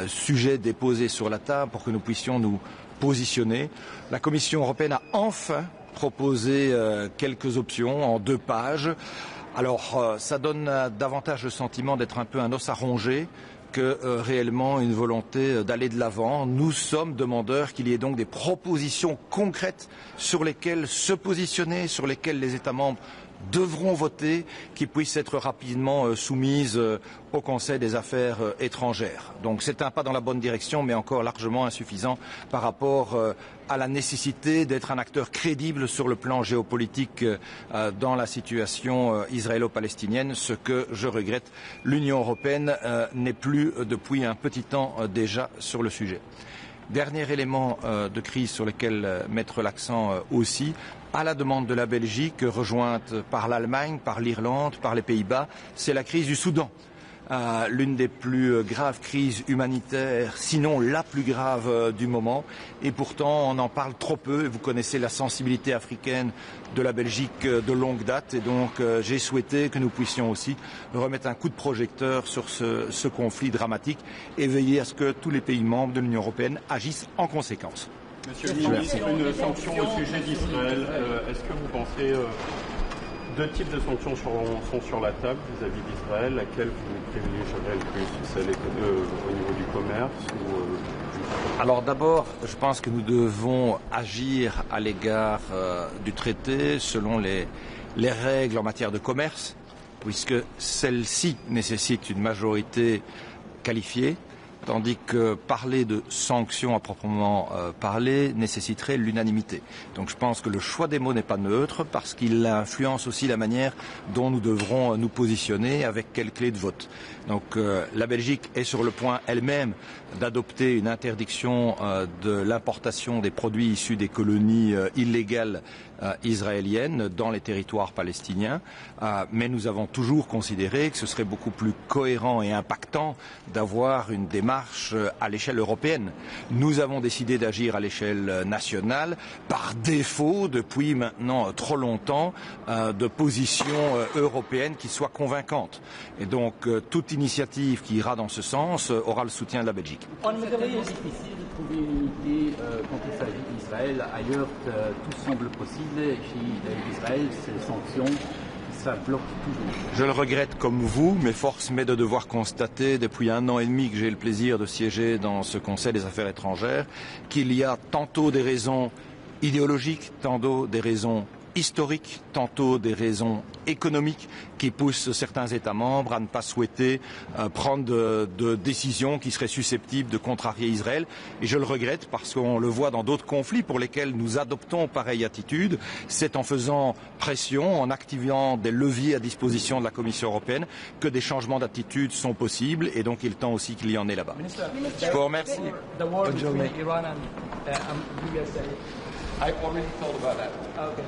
sujets déposés sur la table pour que nous puissions nous positionner. La Commission européenne a enfin proposé quelques options en 2 pages. Alors ça donne davantage le sentiment d'être un peu un os à ronger que réellement une volonté d'aller de l'avant. Nous sommes demandeurs qu'il y ait donc des propositions concrètes sur lesquelles se positionner, sur lesquelles les États membres devront voter, qui puissent être rapidement soumises au Conseil des affaires étrangères. Donc c'est un pas dans la bonne direction, mais encore largement insuffisant par rapport à la nécessité d'être un acteur crédible sur le plan géopolitique dans la situation israélo-palestinienne, ce que je regrette. L'Union européenne n'est plus depuis un petit temps déjà sur le sujet. Dernier élément de crise sur lequel mettre l'accent aussi, à la demande de la Belgique, rejointe par l'Allemagne, par l'Irlande, par les Pays-Bas, c'est la crise du Soudan. L'une des plus graves crises humanitaires, sinon la plus grave du moment. Et pourtant, on en parle trop peu. Vous connaissez la sensibilité africaine de la Belgique de longue date. Et donc, j'ai souhaité que nous puissions aussi remettre un coup de projecteur sur ce conflit dramatique et veiller à ce que tous les pays membres de l'Union européenne agissent en conséquence. Monsieur le ministre, une sanction au sujet d'Israël. Est-ce que vous pensez 2 types de sanctions sont sur la table vis-à-vis d'Israël? Laquelle vous privilégierez le plus? Celle au niveau du commerce ou Alors d'abord, je pense que nous devons agir à l'égard du traité selon les règles en matière de commerce, puisque celle-ci nécessite une majorité qualifiée. tandis que parler de sanctions à proprement parler nécessiterait l'unanimité. Donc je pense que le choix des mots n'est pas neutre parce qu'il influence aussi la manière dont nous devrons nous positionner, avec quelle clé de vote. Donc la Belgique est sur le point elle-même d'adopter une interdiction de l'importation des produits issus des colonies illégales israéliennes dans les territoires palestiniens, mais nous avons toujours considéré que ce serait beaucoup plus cohérent et impactant d'avoir une démarche à l'échelle européenne. Nous avons décidé d'agir à l'échelle nationale par défaut depuis maintenant trop longtemps de positions européennes qui soient convaincantes. Et donc toute initiative qui ira dans ce sens aura le soutien de la Belgique. C'est tellement difficile de trouver une unité quand il s'agit d'Israël. Ailleurs, tout semble possible. Et puis Israël, ces sanctions, ça bloque toujours. Je le regrette comme vous, mais force m'est de devoir constater, depuis 1 an et demi que j'ai le plaisir de siéger dans ce Conseil des affaires étrangères, qu'il y a tantôt des raisons idéologiques, tantôt des raisons historiques, tantôt des raisons économiques qui poussent certains États membres à ne pas souhaiter prendre de décisions qui seraient susceptibles de contrarier Israël. Et je le regrette parce qu'on le voit dans d'autres conflits pour lesquels nous adoptons pareille attitude. C'est en faisant pression, en activant des leviers à disposition de la Commission européenne que des changements d'attitude sont possibles et donc il est temps aussi qu'il y en ait là-bas. Je vous remercie. Bonne journée. I already thought about that. Okay.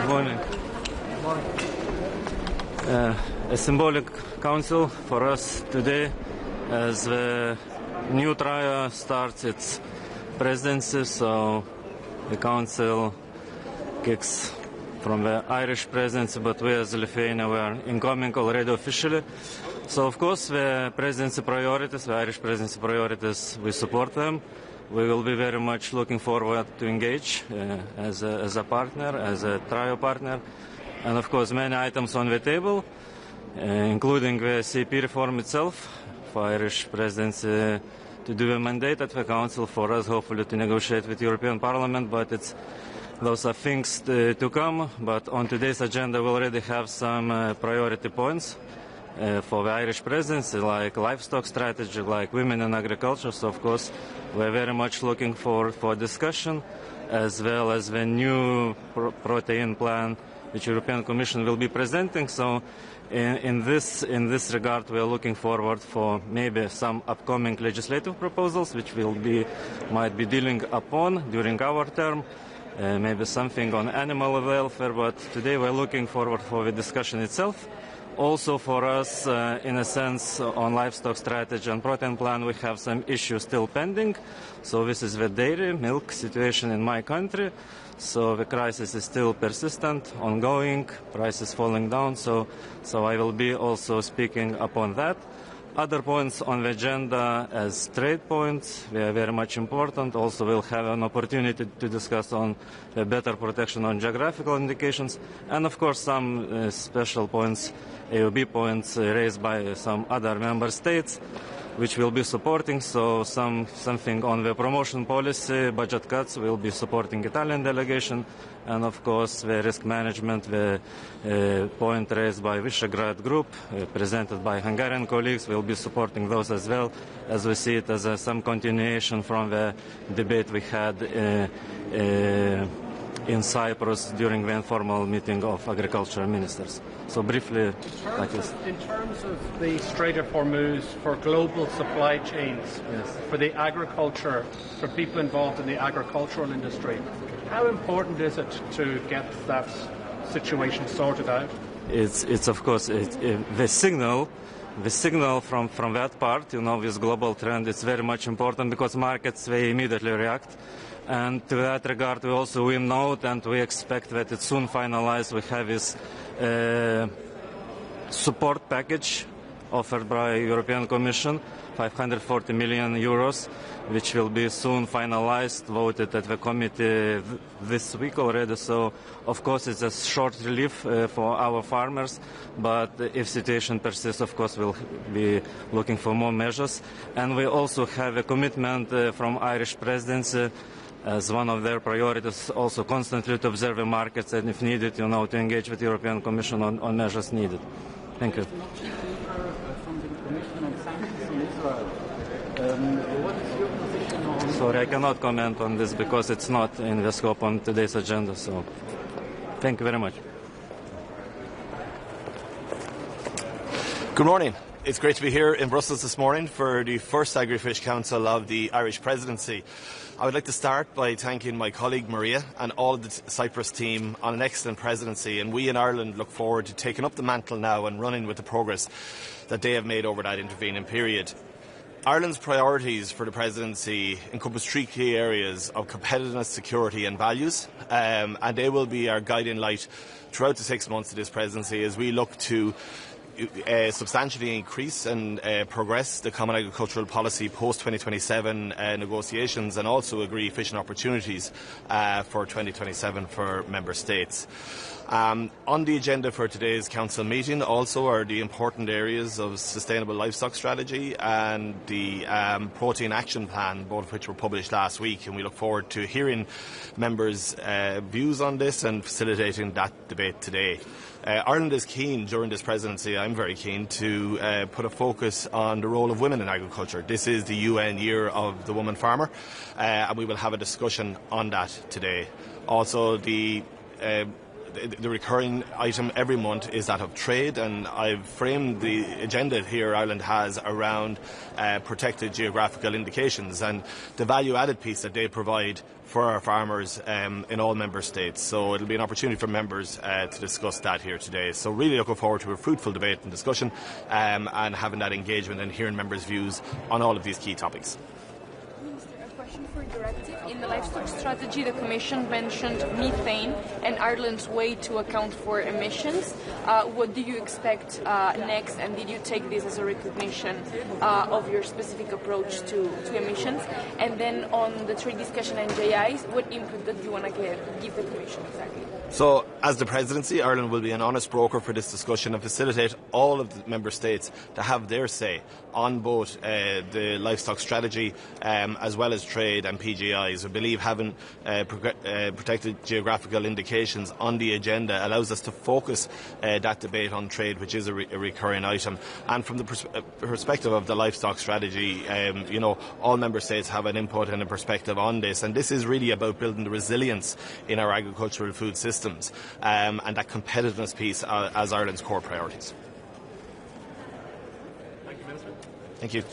Morning. A symbolic council for us today as the new trial starts its presidency, so the council kicks from the Irish presidency, but we as Lithuania were incoming already officially. So of course the presidency priorities, the Irish presidency priorities, we support them. We will be very much looking forward to engage as a partner, as a trio partner. And of course many items on the table, including the CP reform itself, for Irish presidency to do a mandate at the council, for us hopefully to negotiate with the European Parliament, but those are things to come. But on today's agenda we already have some priority points for the Irish presidency, like livestock strategy, like women in agriculture. So of course we're very much looking for discussion, as well as the new protein plan which European Commission will be presenting. So in this regard we are looking forward for maybe some upcoming legislative proposals which might be dealing upon during our term, maybe something on animal welfare, but today we're looking forward for the discussion itself. Also for us, in a sense, on livestock strategy and protein plan, we have some issues still pending. So this is the dairy milk situation in my country. So the crisis is still persistent, ongoing, prices falling down. So I will be also speaking upon that. Other points on the agenda as trade points, they are very much important. Also we'll have an opportunity to discuss on the better protection on geographical indications, and of course some special points, AOB points raised by some other member states which will be supporting. So something on the promotion policy, budget cuts, will be supporting Italian delegation, and of course the risk management, the point raised by Visegrad Group, presented by Hungarian colleagues, will be supporting those as well, as we see it as some continuation from the debate we had in Cyprus during the informal meeting of agricultural ministers. So briefly, like this. In terms of the Strait of Hormuz, for global supply chains, for the agriculture, for people involved in the agricultural industry, how important is it to get that situation sorted out? It's of course the signal from that part, this global trend, is very much important because markets, they immediately react. And to that regard, we note and we expect that it's soon finalized. We have this support package offered by European Commission, 540 million euros, which will be soon finalized, voted at the committee this week already. So, of course, it's a short relief for our farmers, but if situation persists, of course, we'll be looking for more measures. And we also have a commitment from Irish presidency as one of their priorities, also constantly to observe the markets and, if needed, to engage with the European Commission on measures needed. Thank you. Sorry, I cannot comment on this because it's not in the scope on today's agenda. So, thank you very much. Good morning. It's great to be here in Brussels this morning for the first Agri-Fish Council of the Irish Presidency. I would like to start by thanking my colleague Maria and all of the Cyprus team on an excellent presidency, and we in Ireland look forward to taking up the mantle now and running with the progress that they have made over that intervening period. Ireland's priorities for the presidency encompass three key areas of competitiveness, security and values, and they will be our guiding light throughout the 6 months of this presidency as we look to substantially increase and progress the Common Agricultural Policy post-2027 negotiations, and also agree fishing opportunities for 2027 for Member States. On the agenda for today's Council meeting also are the important areas of sustainable livestock strategy and the protein action plan, both of which were published last week, and we look forward to hearing members' views on this and facilitating that debate today. Ireland is keen during this presidency, I'm very keen, to put a focus on the role of women in agriculture. This is the UN Year of the Woman Farmer, and we will have a discussion on that today. Also, the the recurring item every month is that of trade, and I've framed the agenda here Ireland has around protected geographical indications and the value-added piece that they provide for our farmers in all member states. So it'll be an opportunity for members to discuss that here today. So really looking forward to a fruitful debate and discussion and having that engagement and hearing members' views on all of these key topics. For directive. In the livestock strategy, the Commission mentioned methane and Ireland's way to account for emissions. What do you expect next, and did you take this as a recognition of your specific approach to emissions? And then on the trade discussion and JIs, what input do you want to give the Commission exactly? So, as the Presidency, Ireland will be an honest broker for this discussion and facilitate all of the Member States to have their say on both the livestock strategy as well as trade and PGIs. We believe having protected geographical indications on the agenda allows us to focus that debate on trade, which is a recurring item. And from the perspective of the livestock strategy, all Member States have an input and a perspective on this. And this is really about building the resilience in our agricultural food systems and that competitiveness piece as Ireland's core priorities. Thank you, Minister. Thank you.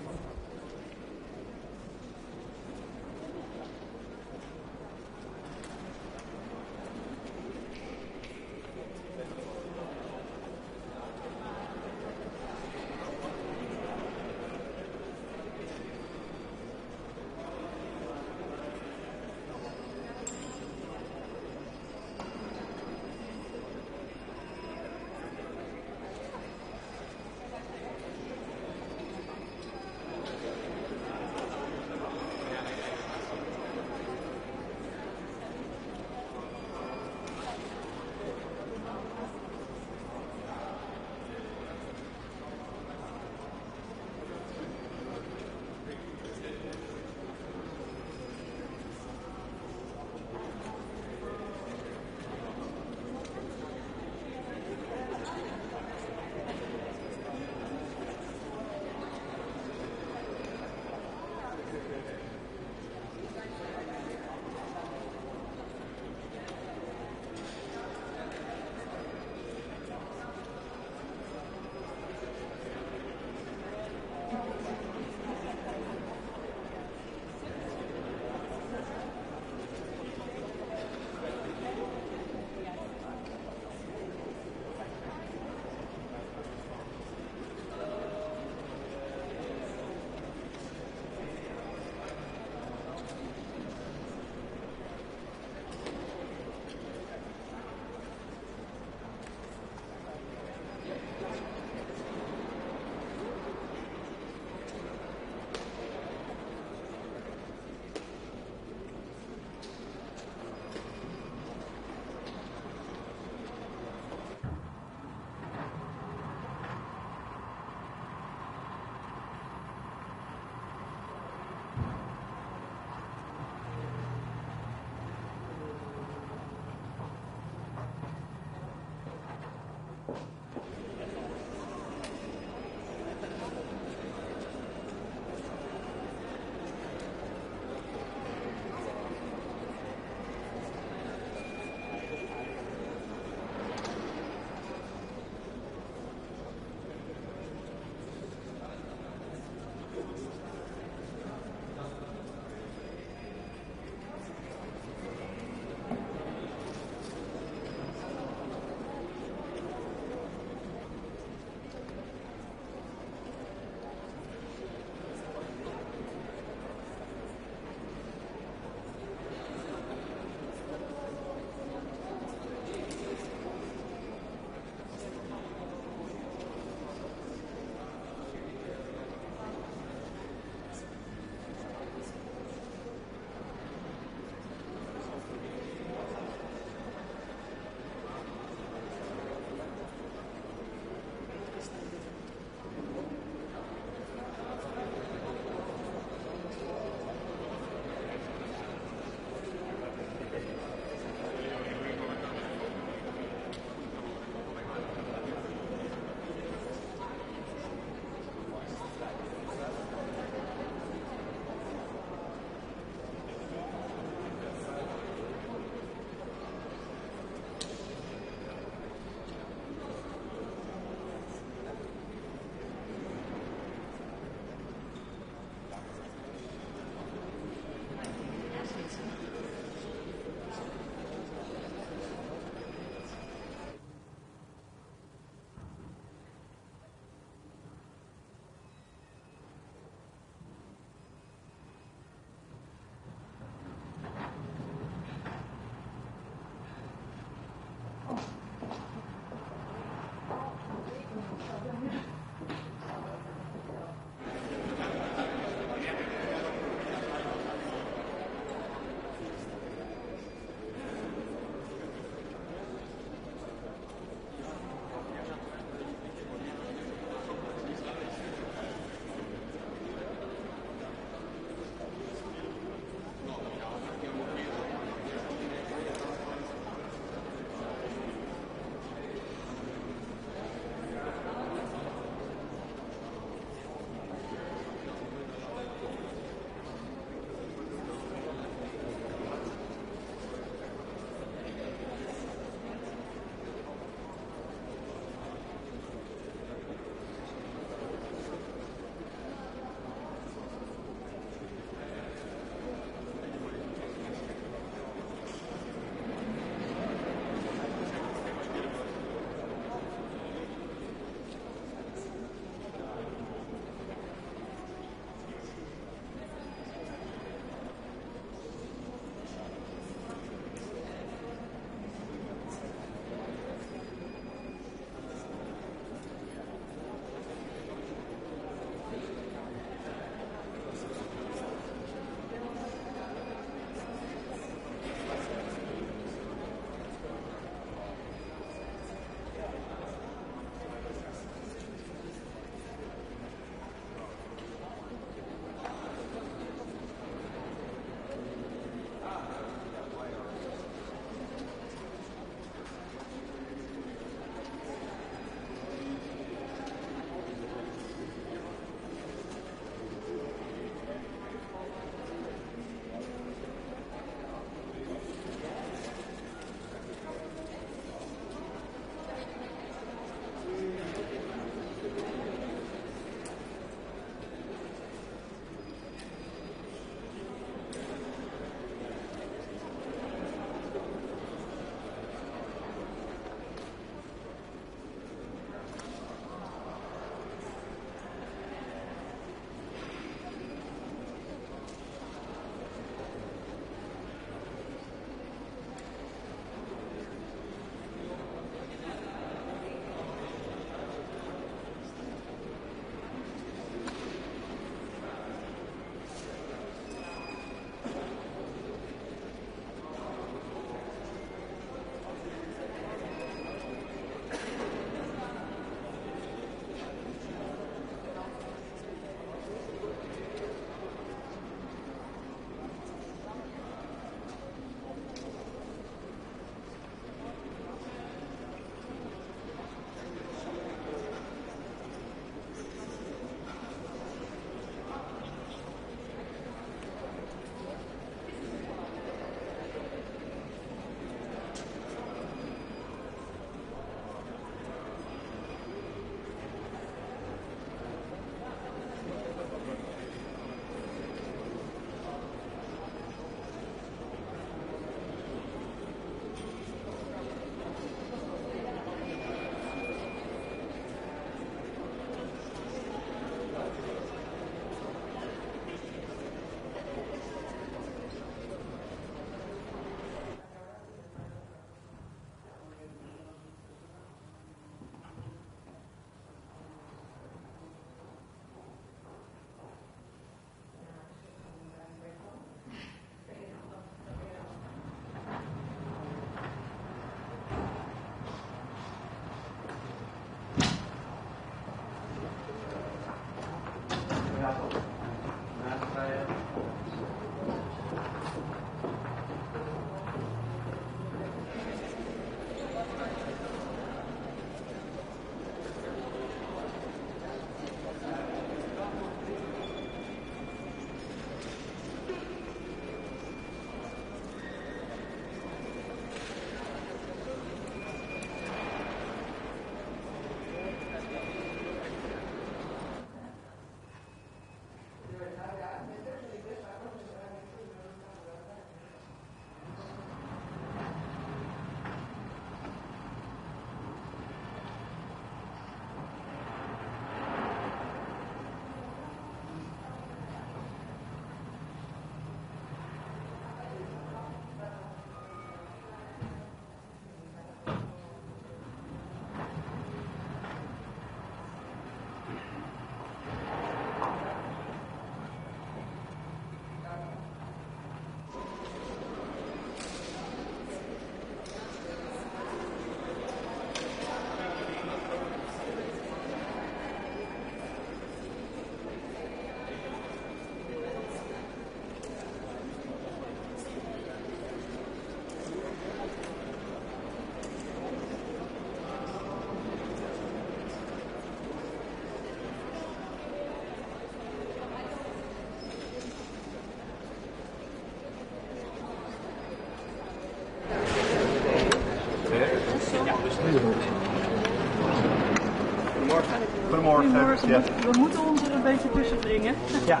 Goedemorgen, we moeten ons er een beetje tussen wringen. Ja,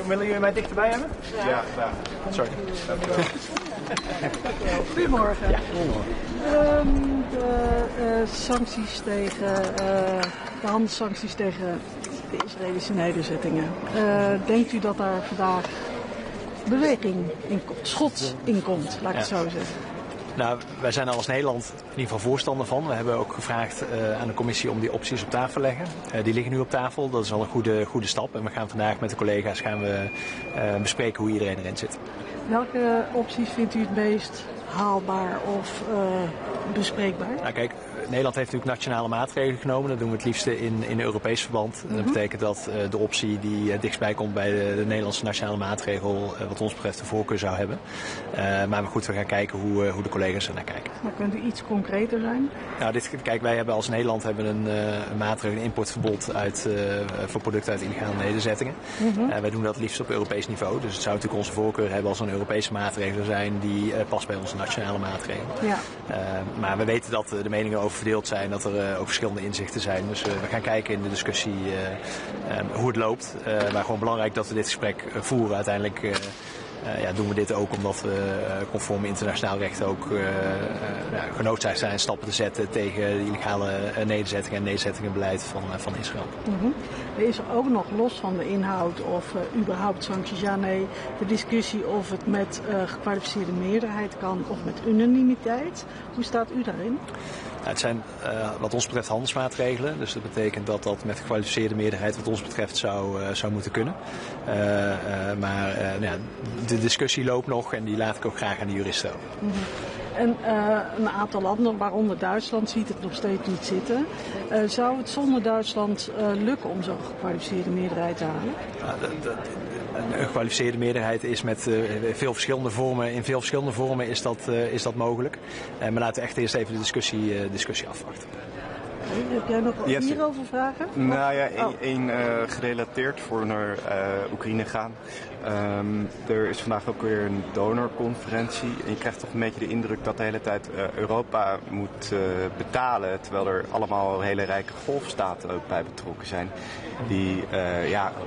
willen jullie mij dichterbij hebben? Ja, graag. Sorry. Goedemorgen. Ja. De sancties tegen, de handelssancties tegen de Israëlische nederzettingen. Denkt u dat daar vandaag beweging in komt, schots in komt, laat ik het zo zeggen? Nou, wij zijn er als Nederland in ieder geval voorstander van. We hebben ook gevraagd aan de commissie om die opties op tafel te leggen. Die liggen nu op tafel, dat is al een goede stap. En we gaan vandaag met de collega's bespreken hoe iedereen erin zit. Welke opties vindt u het meest haalbaar of bespreekbaar? Nou kijk, Nederland heeft natuurlijk nationale maatregelen genomen. Dat doen we het liefste in Europees verband. En dat betekent dat de optie die dichtstbij komt bij de Nederlandse nationale maatregel wat ons betreft de voorkeur zou hebben. Maar goed, we gaan kijken hoe de collega's er naar kijken. Maar kunt u iets concreter zijn? Nou, kijk, wij hebben als Nederland een maatregel, een importverbod voor producten uit illegale nederzettingen. Wij doen dat liefst op Europees niveau. Dus het zou natuurlijk onze voorkeur hebben als een Europese maatregel zijn die past bij onze nationale maatregelen. Ja. Maar we weten dat de meningen over verdeeld zijn, dat er ook verschillende inzichten zijn. Dus we gaan kijken in de discussie hoe het loopt. Maar gewoon belangrijk dat we dit gesprek voeren. Uiteindelijk doen we dit ook omdat we conform internationaal recht ook genoodzaakt zijn stappen te zetten tegen de illegale nederzettingen en nederzettingenbeleid van Israël. Er is ook nog los van de inhoud of überhaupt sancties, ja nee, de discussie of het met gekwalificeerde meerderheid kan of met unanimiteit. Hoe staat u daarin? Het zijn wat ons betreft handelsmaatregelen, dus dat betekent dat dat met gekwalificeerde meerderheid wat ons betreft zou moeten kunnen. Maar de discussie loopt nog en die laat ik ook graag aan de juristen over. En een aantal landen, waaronder Duitsland, ziet het nog steeds niet zitten. Zou het zonder Duitsland lukken om zo'n gekwalificeerde meerderheid te halen? Een gekwalificeerde meerderheid is met veel verschillende vormen. In veel verschillende vormen is dat mogelijk. Maar laten we echt eerst even de discussie afwachten. Heb jij nog hierover vragen? Nou ja, één gerelateerd voor naar Oekraïne gaan. Er is vandaag ook weer een donorconferentie. En je krijgt toch een beetje de indruk dat de hele tijd Europa moet betalen. Terwijl er allemaal hele rijke golfstaten ook bij betrokken zijn. Die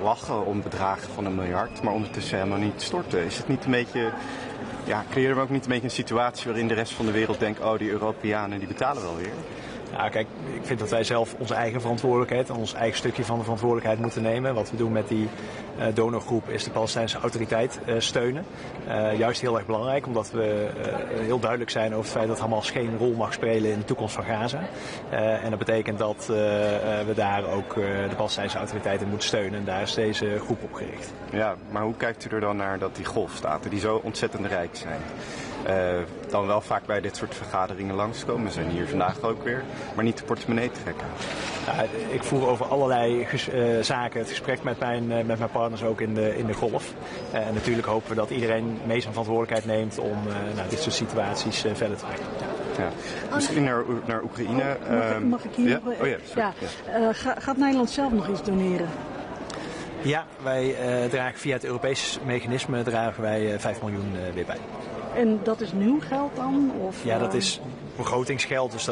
lachen om bedragen van $1 miljard, maar ondertussen helemaal niet storten. Is het niet een beetje... Ja, creëren we ook niet een beetje een situatie waarin de rest van de wereld denkt, oh die Europeanen die betalen wel weer? Ja, kijk, ik vind dat wij zelf onze eigen verantwoordelijkheid, ons eigen stukje van de verantwoordelijkheid moeten nemen. Wat we doen met die donorgroep is de Palestijnse autoriteit steunen. Juist heel erg belangrijk, omdat we heel duidelijk zijn over het feit dat Hamas geen rol mag spelen in de toekomst van Gaza. En dat betekent dat we daar ook de Palestijnse autoriteiten moeten steunen. En daar is deze groep op gericht. Ja, maar hoe kijkt u er dan naar dat die golfstaten, die zo ontzettend rijk zijn, dan wel vaak bij dit soort vergaderingen langskomen? We zijn hier vandaag ook weer, maar niet de portemonnee trekken. Ja, ik voer over allerlei zaken het gesprek met mijn partners ook in de golf. En natuurlijk hopen we dat iedereen mee zijn verantwoordelijkheid neemt om dit soort situaties verder te brengen. Ja. Misschien naar Oekraïne. Mag ik hier? Ja? Gaat Nederland zelf nog iets doneren? Ja, wij dragen via het Europees mechanisme $5 miljoen weer bij. En dat is nieuw geld dan? Of, ja, dat is begrotingsgeld. Dus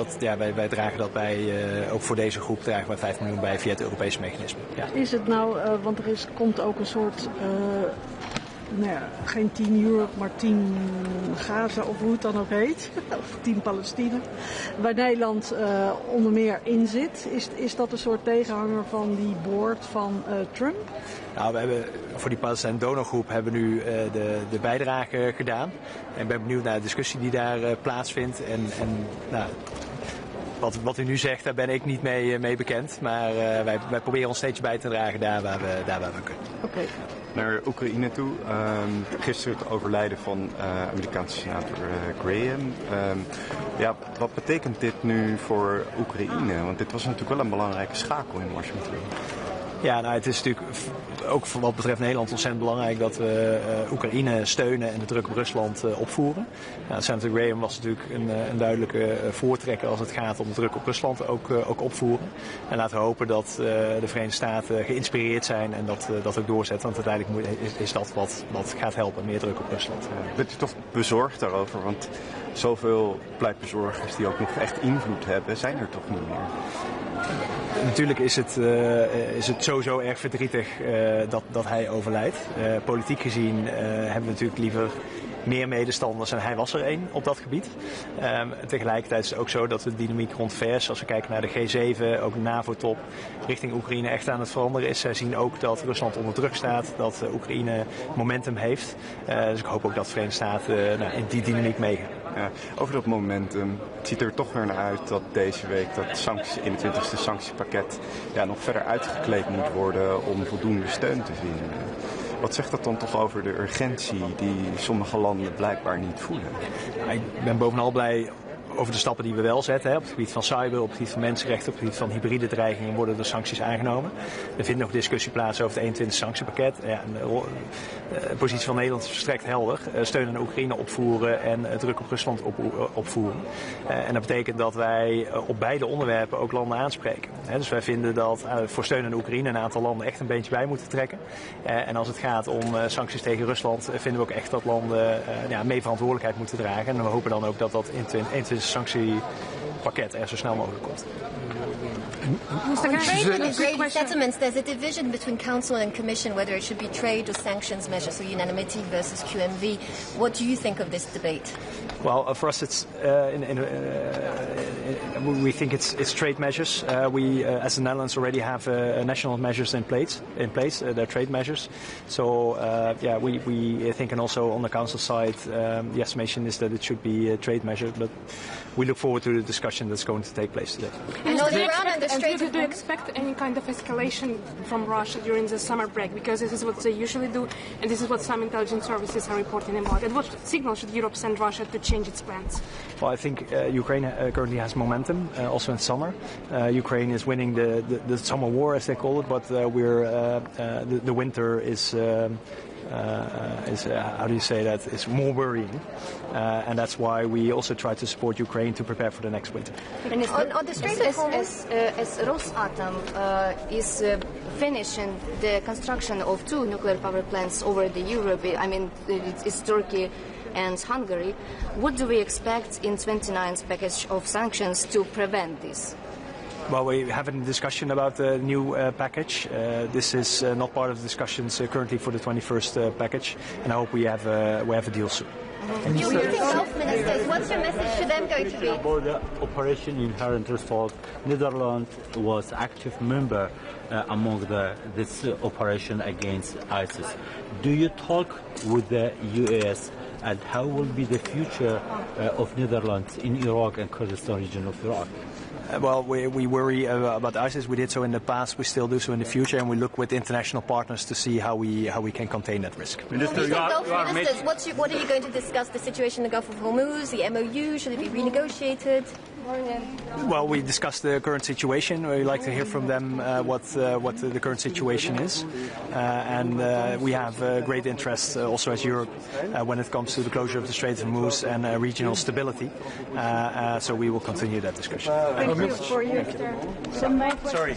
wij dragen dat bij, ook voor deze groep dragen wij $5 miljoen bij via het Europees mechanisme. Ja. Is het nou, want komt ook een soort, geen 10 Europe, maar 10 Gaza of hoe het dan ook heet. Of 10 Palestina. Waar Nederland onder meer in zit. Is dat een soort tegenhanger van die board van Trump? Nou, we hebben voor die Palestijnse donorgroep hebben we nu de bijdrage gedaan. En ik ben benieuwd naar de discussie die daar plaatsvindt. En wat u nu zegt, daar ben ik niet mee bekend. Maar wij proberen ons steeds bij te dragen daar waar we kunnen. Okay. Naar Oekraïne toe. Gisteren het overlijden van Amerikaanse senator Graham. Wat betekent dit nu voor Oekraïne? Want dit was natuurlijk wel een belangrijke schakel in Washington. Ja, het is natuurlijk ook voor wat betreft Nederland ontzettend belangrijk dat we Oekraïne steunen en de druk op Rusland opvoeren. Senator Graham was natuurlijk een duidelijke voortrekker als het gaat om de druk op Rusland ook opvoeren. En laten we hopen dat de Verenigde Staten geïnspireerd zijn en dat ook doorzetten. Want uiteindelijk is dat wat gaat helpen, meer druk op Rusland. Bent u toch bezorgd daarover? Want zoveel pleitbezorgers die ook nog echt invloed hebben, zijn er toch niet meer? Natuurlijk is het sowieso erg verdrietig dat hij overlijdt. Politiek gezien hebben we natuurlijk liever meer medestanders en hij was er één op dat gebied. Tegelijkertijd is het ook zo dat de dynamiek rond VS, als we kijken naar de G7, ook de NAVO-top, richting Oekraïne echt aan het veranderen is. Zij zien ook dat Rusland onder druk staat, dat Oekraïne momentum heeft. Dus ik hoop ook dat de Verenigde Staten in die dynamiek meegaan. Ja, over dat momentum, het ziet er toch weer naar uit dat deze week dat 21e sanctiepakket nog verder uitgekleed moet worden om voldoende steun te vinden. Wat zegt dat dan toch over de urgentie die sommige landen blijkbaar niet voelen? Ik ben bovenal blij over de stappen die we wel zetten. Op het gebied van cyber, op het gebied van mensenrechten, op het gebied van hybride dreigingen worden er sancties aangenomen. Er vindt nog discussie plaats over het 21e sanctiepakket. De positie van Nederland is verstrekt helder. Steun aan Oekraïne opvoeren en druk op Rusland opvoeren. En dat betekent dat wij op beide onderwerpen ook landen aanspreken. Dus wij vinden dat voor steun aan Oekraïne een aantal landen echt een beentje bij moeten trekken. En als het gaat om sancties tegen Rusland vinden we ook echt dat landen mee verantwoordelijkheid moeten dragen. En we hopen dan ook dat dat in 21e sanctiepakket er zo snel mogelijk komt. On trade and trade settlements, there's a division between Council and Commission whether it should be trade or sanctions measures, so unanimity versus QMV. What do you think of this debate? Well, for us, it's we think it's trade measures. We, as the Netherlands, already have national measures in place. They're trade measures. So we think, and also on the Council side, the estimation is that it should be a trade measure. But we look forward to the discussion that's going to take place today. Do you expect any kind of escalation from Russia during the summer break? Because this is what they usually do, and this is what some intelligence services are reporting about. And what signal should Europe send Russia to change its plans? Well, I think Ukraine currently has momentum, also in summer. Ukraine is winning the summer war, as they call it, but the winter is how do you say that? It's more worrying, and that's why we also try to support Ukraine to prepare for the next winter. On the Strait of Hormuz, as Rosatom is finishing the construction of 2 nuclear power plants over the Europe, I mean, it's Turkey and Hungary. What do we expect in 29th package of sanctions to prevent this? Well, we have a discussion about the new package. This is not part of the discussions currently for the 21st package, and I hope we have a deal soon. Health ministers, what's your message to them going to be? About the Operation Inherent Resolve, Netherlands was active member among this operation against ISIS. Do you talk with the US, and how will be the future of Netherlands in Iraq and Kurdistan region of Iraq? Well, we worry about ISIS. We did so in the past. We still do so in the future, and we look with international partners to see how we can contain that risk. Minister, what are you going to discuss? The situation in the Gulf of Hormuz, the MOU, should it be renegotiated? Well, we discussed the current situation. We like to hear from them what the current situation is, and we have great interest also as Europe when it comes to the closure of the Strait of Hormuz and regional stability. So we will continue that discussion. Thank you for your Sorry.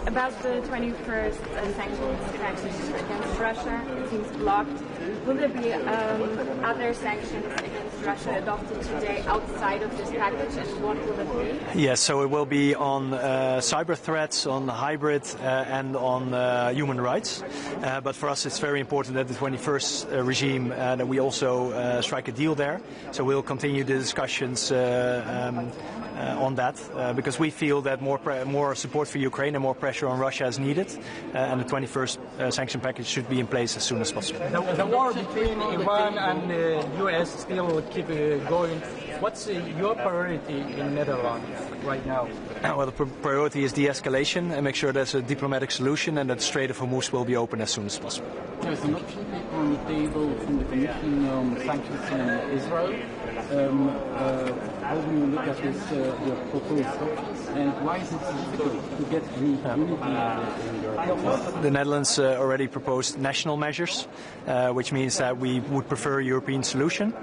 About the 21st sanctions package against Russia, it seems blocked. Will there be other sanctions against Russia adopted today outside of this package, and what will it be? Yes, so it will be on cyber threats, on hybrid, and on human rights. But for us, it's very important that the 21st regime that we also strike a deal there. So we'll continue the discussions on that because we feel that more support for Ukraine and more pressure on Russia is needed, and the 21st sanction package should be in place as soon as possible. The war between Iran and the US still keep going. What's your priority in Netherlands right now? Well, the priority is de-escalation and make sure there's a diplomatic solution and that the Strait of Hormuz will be open as soon as possible. There's an option on the table from the Commission on sanctions in Israel. How do you look at this proposal, and why is it so difficult to get any unity in Europe? The Netherlands already proposed national measures, which means that we would prefer a European solution.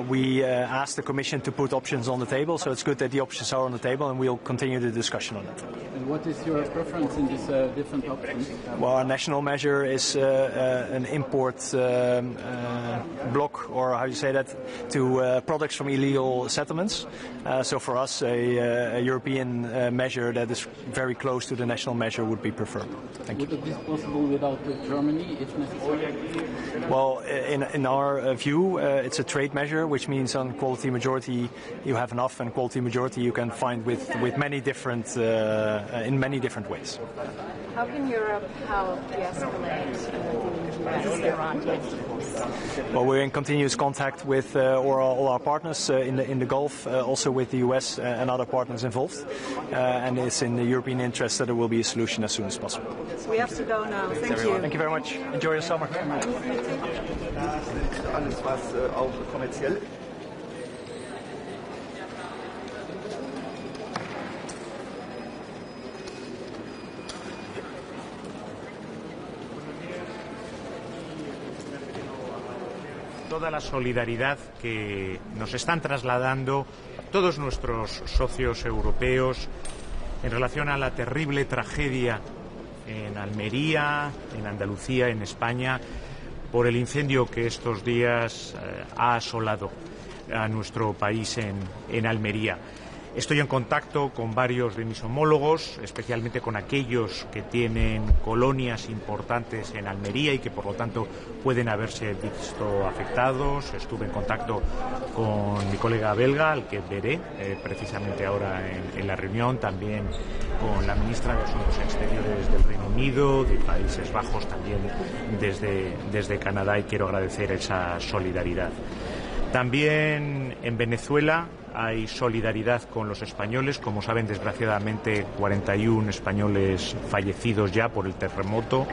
We asked the Commission to put options on the table, so it's good that the options are on the table, and we'll continue the discussion on it. And what is your preference in these different options? Well, our national measure is an import block, or how you say that, to products from illegal settlements. So for us, a European measure that is very close to the national measure would be preferable. Thank you. Would it be possible without Germany, if necessary? Well, in our view, it's a trade measure, which means on quality majority you have enough, and quality majority you can find with many different in many different ways. How can Europe help de-escalate the US-Iran tensions? Well, we're in continuous contact with all our partners in the Gulf, also with the US and other partners involved, and it's in the European interest that there will be a solution as soon as possible. We have to go now. Thank you. Thank you very much. Enjoy your summer. Alles was auch kommerziell. Toda la solidaridad que nos están trasladando todos nuestros socios europeos en relación a la terrible tragedia en Almería, en Andalucía, en España, por el incendio que estos días ha asolado a nuestro país en Almería. Estoy en contacto con varios de mis homólogos, especialmente con aquellos que tienen colonias importantes en Almería y que por lo tanto pueden haberse visto afectados. Estuve en contacto con mi colega belga, al que veré precisamente ahora en la reunión, también con la ministra de Asuntos Exteriores del Reino Unido, de Países Bajos, también desde Canadá, y quiero agradecer esa solidaridad. También en Venezuela hay solidaridad con los españoles. Como saben, desgraciadamente 41 españoles fallecidos ya por el terremoto,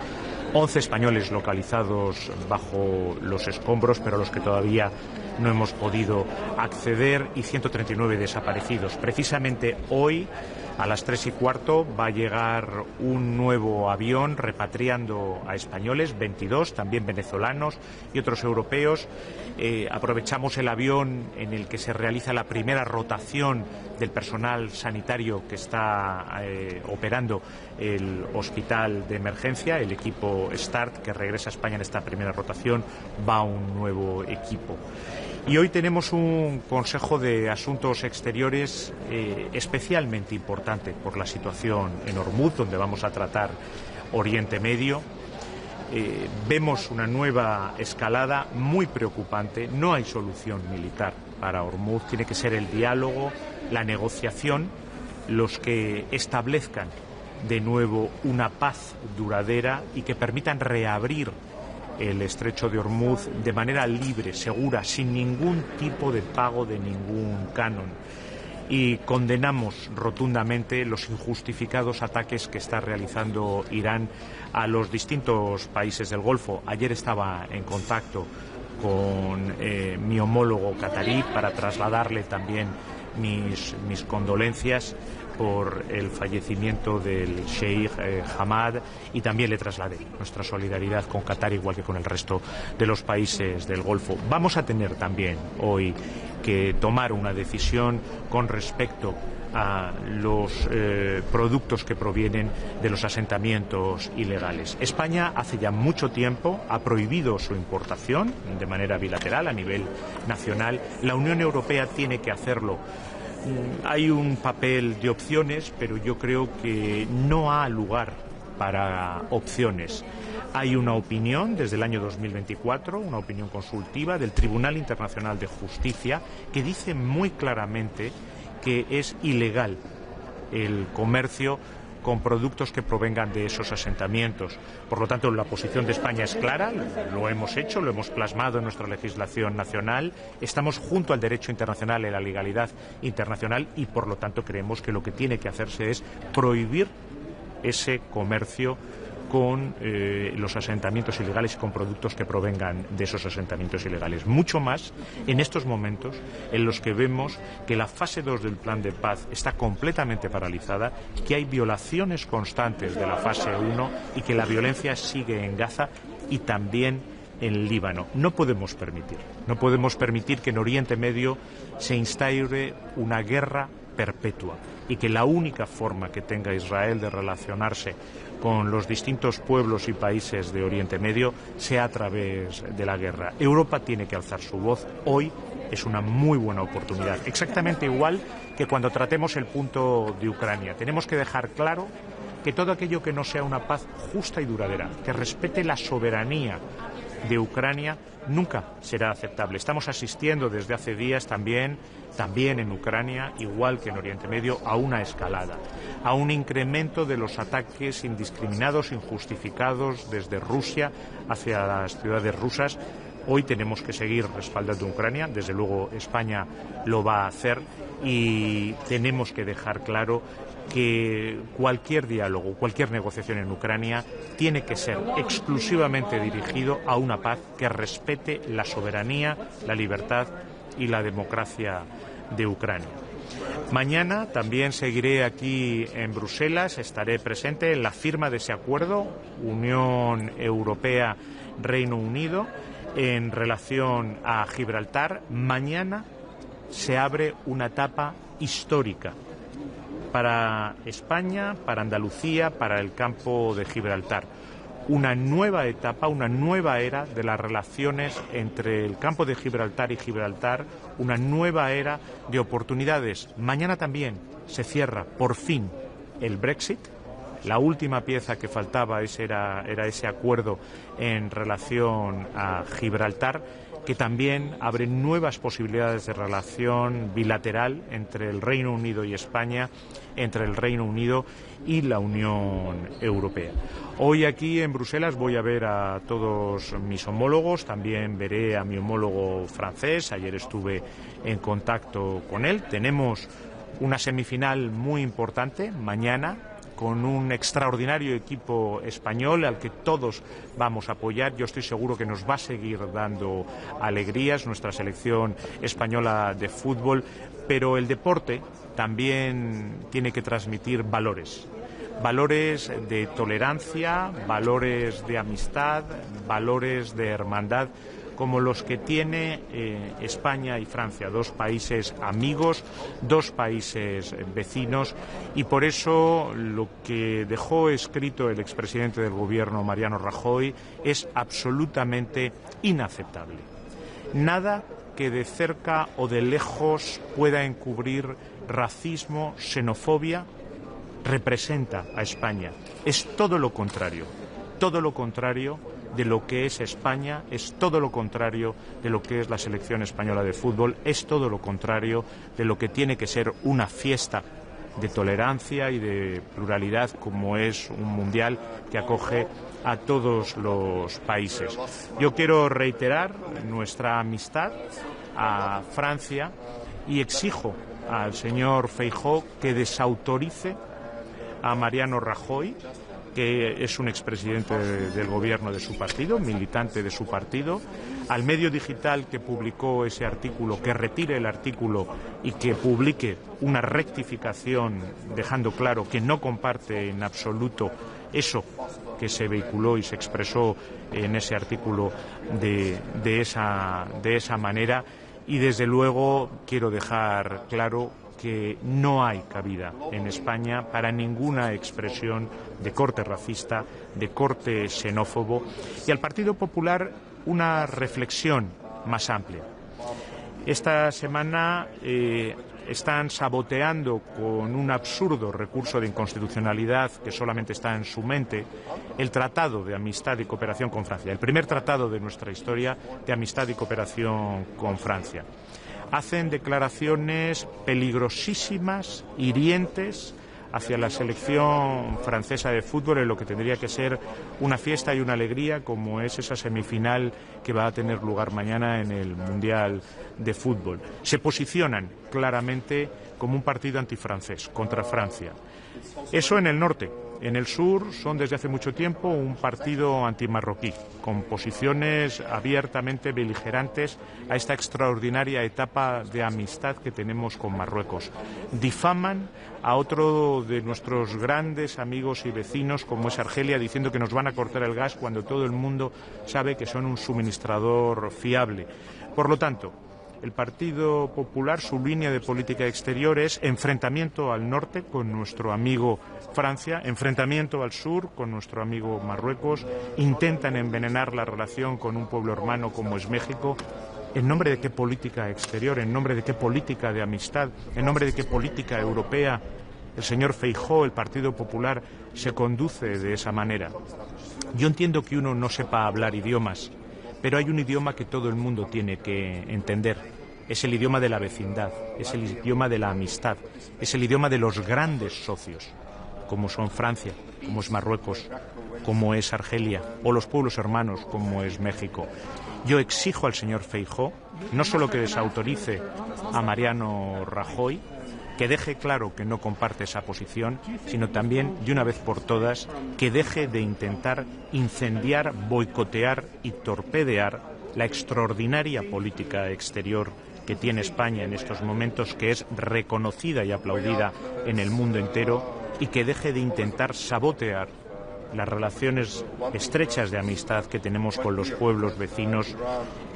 11 españoles localizados bajo los escombros, pero a los que todavía no hemos podido acceder, y 139 desaparecidos. Precisamente hoy, a las 3:15, va a llegar un nuevo avión repatriando a españoles, 22, también venezolanos y otros europeos. Aprovechamos el avión en el que se realiza la primera rotación del personal sanitario que está operando el hospital de emergencia, el equipo START, que regresa a España en esta primera rotación. Va un nuevo equipo. Y hoy tenemos un Consejo de Asuntos Exteriores especialmente importante por la situación en Ormuz, donde vamos a tratar Oriente Medio. Vemos una nueva escalada muy preocupante. No hay solución militar para Ormuz. Tiene que ser el diálogo, la negociación, los que establezcan de nuevo una paz duradera y que permitan reabrir el estrecho de Ormuz de manera libre, segura, sin ningún tipo de pago de ningún canon. Y condenamos rotundamente los injustificados ataques que está realizando Irán a los distintos países del Golfo. Ayer estaba en contacto con mi homólogo catarí para trasladarle también mis condolencias por el fallecimiento del Sheikh Hamad, y también le trasladé nuestra solidaridad con Qatar, igual que con el resto de los países del Golfo. Vamos a tener también hoy que tomar una decisión con respecto a los productos que provienen de los asentamientos ilegales. España hace ya mucho tiempo ha prohibido su importación de manera bilateral a nivel nacional. La Unión Europea tiene que hacerlo. Hay un papel de opciones, pero yo creo que no ha lugar para opciones. Hay una opinión desde el año 2024, una opinión consultiva del Tribunal Internacional de Justicia, que dice muy claramente que es ilegal el comercio con productos que provengan de esos asentamientos. Por lo tanto, la posición de España es clara, lo hemos hecho, lo hemos plasmado en nuestra legislación nacional, estamos junto al derecho internacional y la legalidad internacional, y por lo tanto creemos que lo que tiene que hacerse es prohibir ese comercio con los asentamientos ilegales y con productos que provengan de esos asentamientos ilegales. Mucho más en estos momentos en los que vemos que la fase 2 del plan de paz está completamente paralizada, que hay violaciones constantes de la fase 1 y que la violencia sigue en Gaza y también en Líbano. No podemos permitir que en Oriente Medio se instaure una guerra perpetua y que la única forma que tenga Israel de relacionarse con los distintos pueblos y países de Oriente Medio sea a través de la guerra. Europa tiene que alzar su voz. Hoy es una muy buena oportunidad, exactamente igual que cuando tratemos el punto de Ucrania. Tenemos que dejar claro que todo aquello que no sea una paz justa y duradera, que respete la soberanía de Ucrania, nunca será aceptable. Estamos asistiendo desde hace días también en Ucrania, igual que en Oriente Medio, a una escalada, a un incremento de los ataques indiscriminados, injustificados desde Rusia hacia las ciudades rusas. Hoy tenemos que seguir respaldando a Ucrania, desde luego España lo va a hacer, y tenemos que dejar claro que cualquier diálogo, cualquier negociación en Ucrania tiene que ser exclusivamente dirigido a una paz que respete la soberanía, la libertad y la democracia de Ucrania. Mañana también seguiré aquí en Bruselas, estaré presente en la firma de ese acuerdo Unión Europea-Reino Unido en relación a Gibraltar. Mañana se abre una etapa histórica para España, para Andalucía, para el campo de Gibraltar. Una nueva etapa, una nueva era de las relaciones entre el campo de Gibraltar y Gibraltar, una nueva era de oportunidades. Mañana también se cierra, por fin, el Brexit. La última pieza que faltaba era ese acuerdo en relación a Gibraltar, que también abre nuevas posibilidades de relación bilateral entre el Reino Unido y España, entre el Reino Unido y la Unión Europea. Hoy aquí en Bruselas voy a ver a todos mis homólogos, también veré a mi homólogo francés, ayer estuve en contacto con él. Tenemos una semifinal muy importante mañana, con un extraordinario equipo español al que todos vamos a apoyar. Yo estoy seguro que nos va a seguir dando alegrías nuestra selección española de fútbol, pero el deporte también tiene que transmitir valores. Valores de tolerancia, valores de amistad, valores de hermandad, como los que tiene España y Francia, dos países amigos, dos países vecinos, y por eso lo que dejó escrito el expresidente del Gobierno, Mariano Rajoy, es absolutamente inaceptable. Nada que de cerca o de lejos pueda encubrir racismo, xenofobia, representa a España. Es todo lo contrario de lo que es España, es todo lo contrario de lo que es la selección española de fútbol, es todo lo contrario de lo que tiene que ser una fiesta de tolerancia y de pluralidad como es un mundial que acoge a todos los países. Yo quiero reiterar nuestra amistad a Francia y exijo al señor Feijóo que desautorice a Mariano Rajoy, que es un expresidente del gobierno de su partido, militante de su partido, al medio digital que publicó ese artículo, que retire el artículo y que publique una rectificación dejando claro que no comparte en absoluto eso que se vehiculó y se expresó en ese artículo de esa manera. Y desde luego quiero dejar claro que no hay cabida en España para ninguna expresión de corte racista, de corte xenófobo, y al Partido Popular una reflexión más amplia. Esta semana están saboteando con un absurdo recurso de inconstitucionalidad que solamente está en su mente el Tratado de Amistad y Cooperación con Francia, el primer tratado de nuestra historia de amistad y cooperación con Francia. Hacen declaraciones peligrosísimas, hirientes, hacia la selección francesa de fútbol en lo que tendría que ser una fiesta y una alegría como es esa semifinal que va a tener lugar mañana en el Mundial de Fútbol. Se posicionan claramente como un partido antifrancés contra Francia. Eso en el norte. En el sur son desde hace mucho tiempo un partido antimarroquí, con posiciones abiertamente beligerantes a esta extraordinaria etapa de amistad que tenemos con Marruecos. Difaman a otro de nuestros grandes amigos y vecinos, como es Argelia, diciendo que nos van a cortar el gas, cuando todo el mundo sabe que son un suministrador fiable. Por lo tanto, El Partido Popular, su línea de política exterior es enfrentamiento al norte con nuestro amigo Francia, enfrentamiento al sur con nuestro amigo Marruecos, intentan envenenar la relación con un pueblo hermano como es México. ¿En nombre de qué política exterior? ¿En nombre de qué política de amistad? ¿En nombre de qué política europea el señor Feijóo, el Partido Popular, se conduce de esa manera? Yo entiendo que uno no sepa hablar idiomas, pero hay un idioma que todo el mundo tiene que entender. Es el idioma de la vecindad, es el idioma de la amistad, es el idioma de los grandes socios, como son Francia, como es Marruecos, como es Argelia, o los pueblos hermanos, como es México. Yo exijo al señor Feijóo no solo que desautorice a Mariano Rajoy, que deje claro que no comparte esa posición, sino también, de una vez por todas, que deje de intentar incendiar, boicotear y torpedear la extraordinaria política exterior que tiene España en estos momentos, que es reconocida y aplaudida en el mundo entero, y que deje de intentar sabotear las relaciones estrechas de amistad que tenemos con los pueblos vecinos,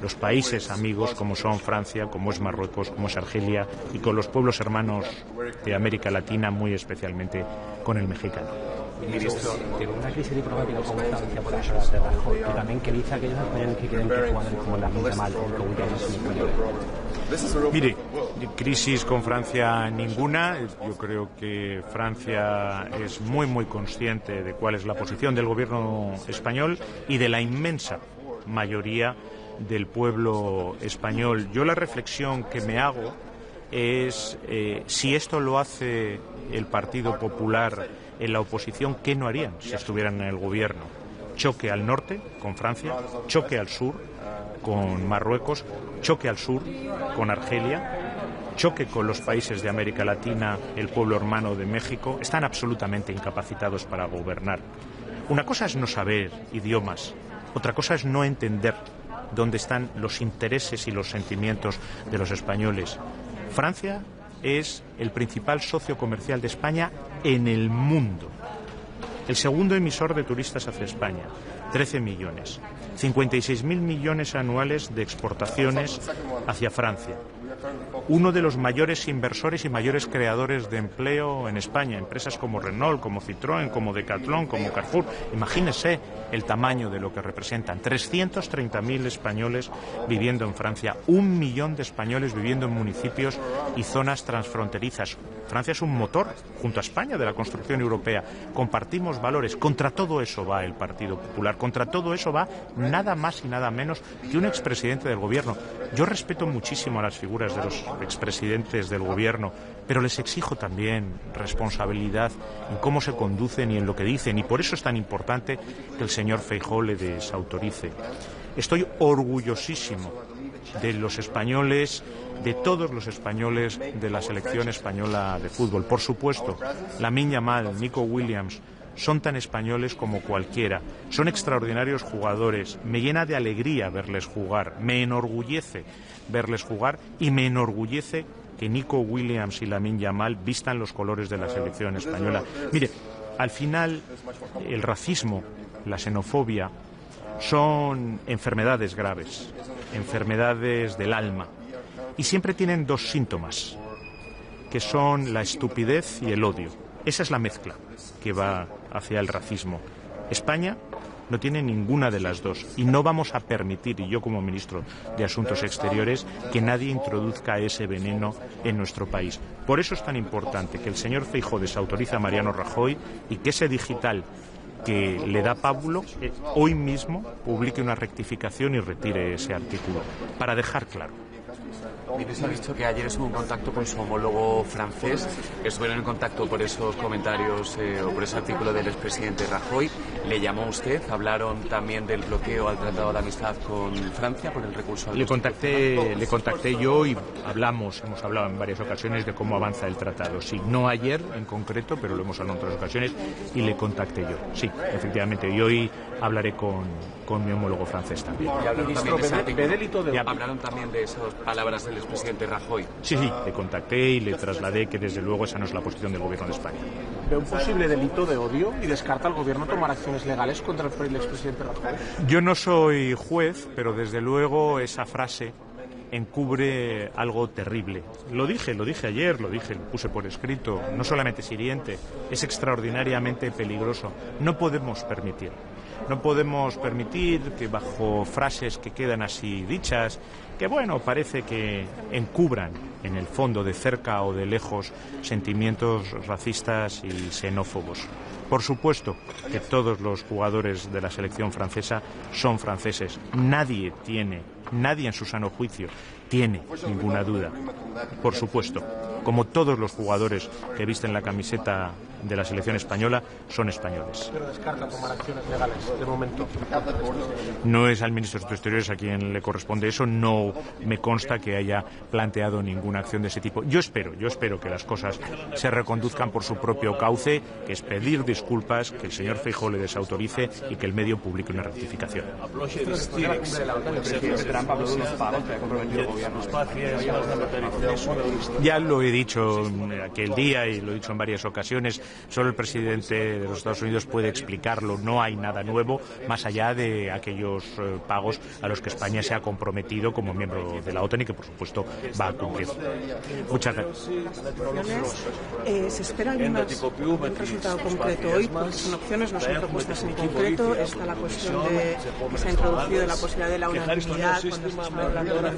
los países amigos como son Francia, como es Marruecos, como es Argelia, y con los pueblos hermanos de América Latina, muy especialmente con el mexicano. Ministro, tiene una crisis diplomática con Francia por eso de Rajoy, y también que dice a aquellos españoles que quieren que jueguen como la misma mal con Mire, crisis con Francia ninguna. Yo creo que Francia es muy consciente de cuál es la posición del gobierno español y de la inmensa mayoría del pueblo español. Yo la reflexión que me hago es si esto lo hace el Partido Popular en la oposición, ¿qué no harían si estuvieran en el gobierno? Choque al norte con Francia, choque al sur con Marruecos, choque al sur con Argelia, choque con los países de América Latina, el pueblo hermano de México. Están absolutamente incapacitados para gobernar. Una cosa es no saber idiomas, otra cosa es no entender dónde están los intereses y los sentimientos de los españoles. Francia es el principal socio comercial de España en el mundo. El segundo emisor de turistas hacia España, 13 millones. 56.000 millones anuales de exportaciones hacia Francia. Uno de los mayores inversores y mayores creadores de empleo en España, empresas como Renault, como Citroën, como Decathlon, como Carrefour. Imagínese el tamaño de lo que representan. 330.000 españoles viviendo en Francia, 1 millón de españoles viviendo en municipios y zonas transfronterizas. Francia es un motor, junto a España, de la construcción europea. Compartimos valores. Contra todo eso va el Partido Popular. Contra todo eso va nada más y nada menos que un expresidente del gobierno. Yo respeto muchísimo a las figuras de los expresidentes del gobierno, pero les exijo también responsabilidad en cómo se conducen y en lo que dicen, y por eso es tan importante que el señor Feijóo le desautorice. Estoy orgullosísimo de los españoles, de todos los españoles de la selección española de fútbol. Por supuesto, Lamine Yamal, Nico Williams, son tan españoles como cualquiera. Son extraordinarios jugadores. Me llena de alegría verles jugar. Me enorgullece verles jugar y me enorgullece que Nico Williams y Lamine Yamal vistan los colores de la selección española. Mire, al final el racismo, la xenofobia, son enfermedades graves, enfermedades del alma, y siempre tienen dos síntomas, que son la estupidez y el odio. Esa es la mezcla que va hacia el racismo. España no tiene ninguna de las dos y no vamos a permitir, y yo como ministro de Asuntos Exteriores, que nadie introduzca ese veneno en nuestro país. Por eso es tan importante que el señor Feijóo desautorice a Mariano Rajoy y que ese digital que le da pábulo hoy mismo publique una rectificación y retire ese artículo, para dejar claro. Ministro, ha dicho que ayer estuvo en contacto con su homólogo francés. Estuvieron en contacto por esos comentarios o por ese artículo del expresidente Rajoy. ¿Le llamó usted? ¿Hablaron también del bloqueo al Tratado de Amistad con Francia por el recurso al Le contacté yo y hemos hablado en varias ocasiones de cómo avanza el tratado. Sí, no ayer en concreto, pero lo hemos hablado en otras ocasiones y le contacté yo. Sí, efectivamente. Y hoy hablaré con mi homólogo francés también. ¿Y hablaron también de esas palabras del expresidente Rajoy? Sí, le contacté y le trasladé que desde luego esa no es la posición del gobierno de España. ¿Ve un posible delito de odio y descarta al gobierno tomar acciones legales contra el expresidente Rajoy? Yo no soy juez, pero desde luego esa frase encubre algo terrible. Lo dije ayer, lo puse por escrito. No solamente es hiriente, es extraordinariamente peligroso. No podemos permitir que bajo frases que quedan así dichas, que bueno, parece que encubran en el fondo, de cerca o de lejos, sentimientos racistas y xenófobos. Por supuesto que todos los jugadores de la selección francesa son franceses. Nadie en su sano juicio tiene ninguna duda. Por supuesto, como todos los jugadores que visten la camiseta de la selección española son españoles. Pero descarta tomar acciones legales de momento. No es al ministro de Exteriores a quien le corresponde eso, no me consta que haya planteado ninguna acción de ese tipo. Yo espero que las cosas se reconduzcan por su propio cauce, que es pedir disculpas, que el señor Feijóo le desautorice y que el medio publique una rectificación. Ya lo he dicho aquel día y lo he dicho en varias ocasiones, solo el presidente de los Estados Unidos puede explicarlo, no hay nada nuevo más allá de aquellos pagos a los que España se ha comprometido como miembro de la OTAN y que por supuesto va a cumplir. Muchas gracias. ¿Se espera algún resultado concreto hoy? Porque son opciones, no son propuestas en concreto. Está la cuestión de que se ha introducido la posibilidad de la unanimidad cuando se está hablando de la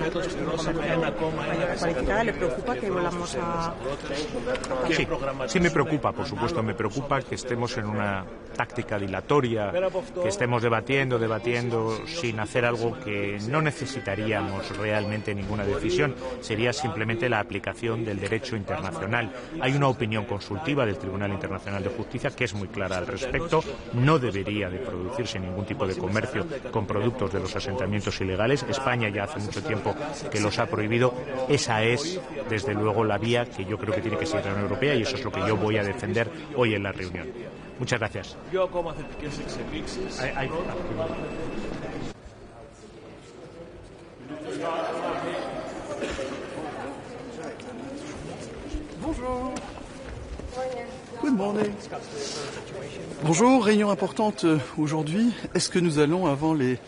NATO mayor cualificada. ¿Le preocupa que volvamos a...? Sí me preocupa, por supuesto me preocupa que estemos en una táctica dilatoria, que estemos debatiendo sin hacer algo que no necesitaríamos realmente ninguna decisión, sería simplemente la aplicación del derecho internacional. Hay una opinión consultiva del Tribunal Internacional de Justicia que es muy clara al respecto, no debería de producirse ningún tipo de comercio con productos de los asentamientos ilegales, España ya hace mucho tiempo que los ha prohibido, esa es desde luego la vía que yo creo que tiene que seguir la Unión Europea y eso es lo que yo voy a defender hoy en la reunión. Muchas gracias. Good morning. Bonjour, réunion importante aujourd'hui. Est-ce que nous allons, avant les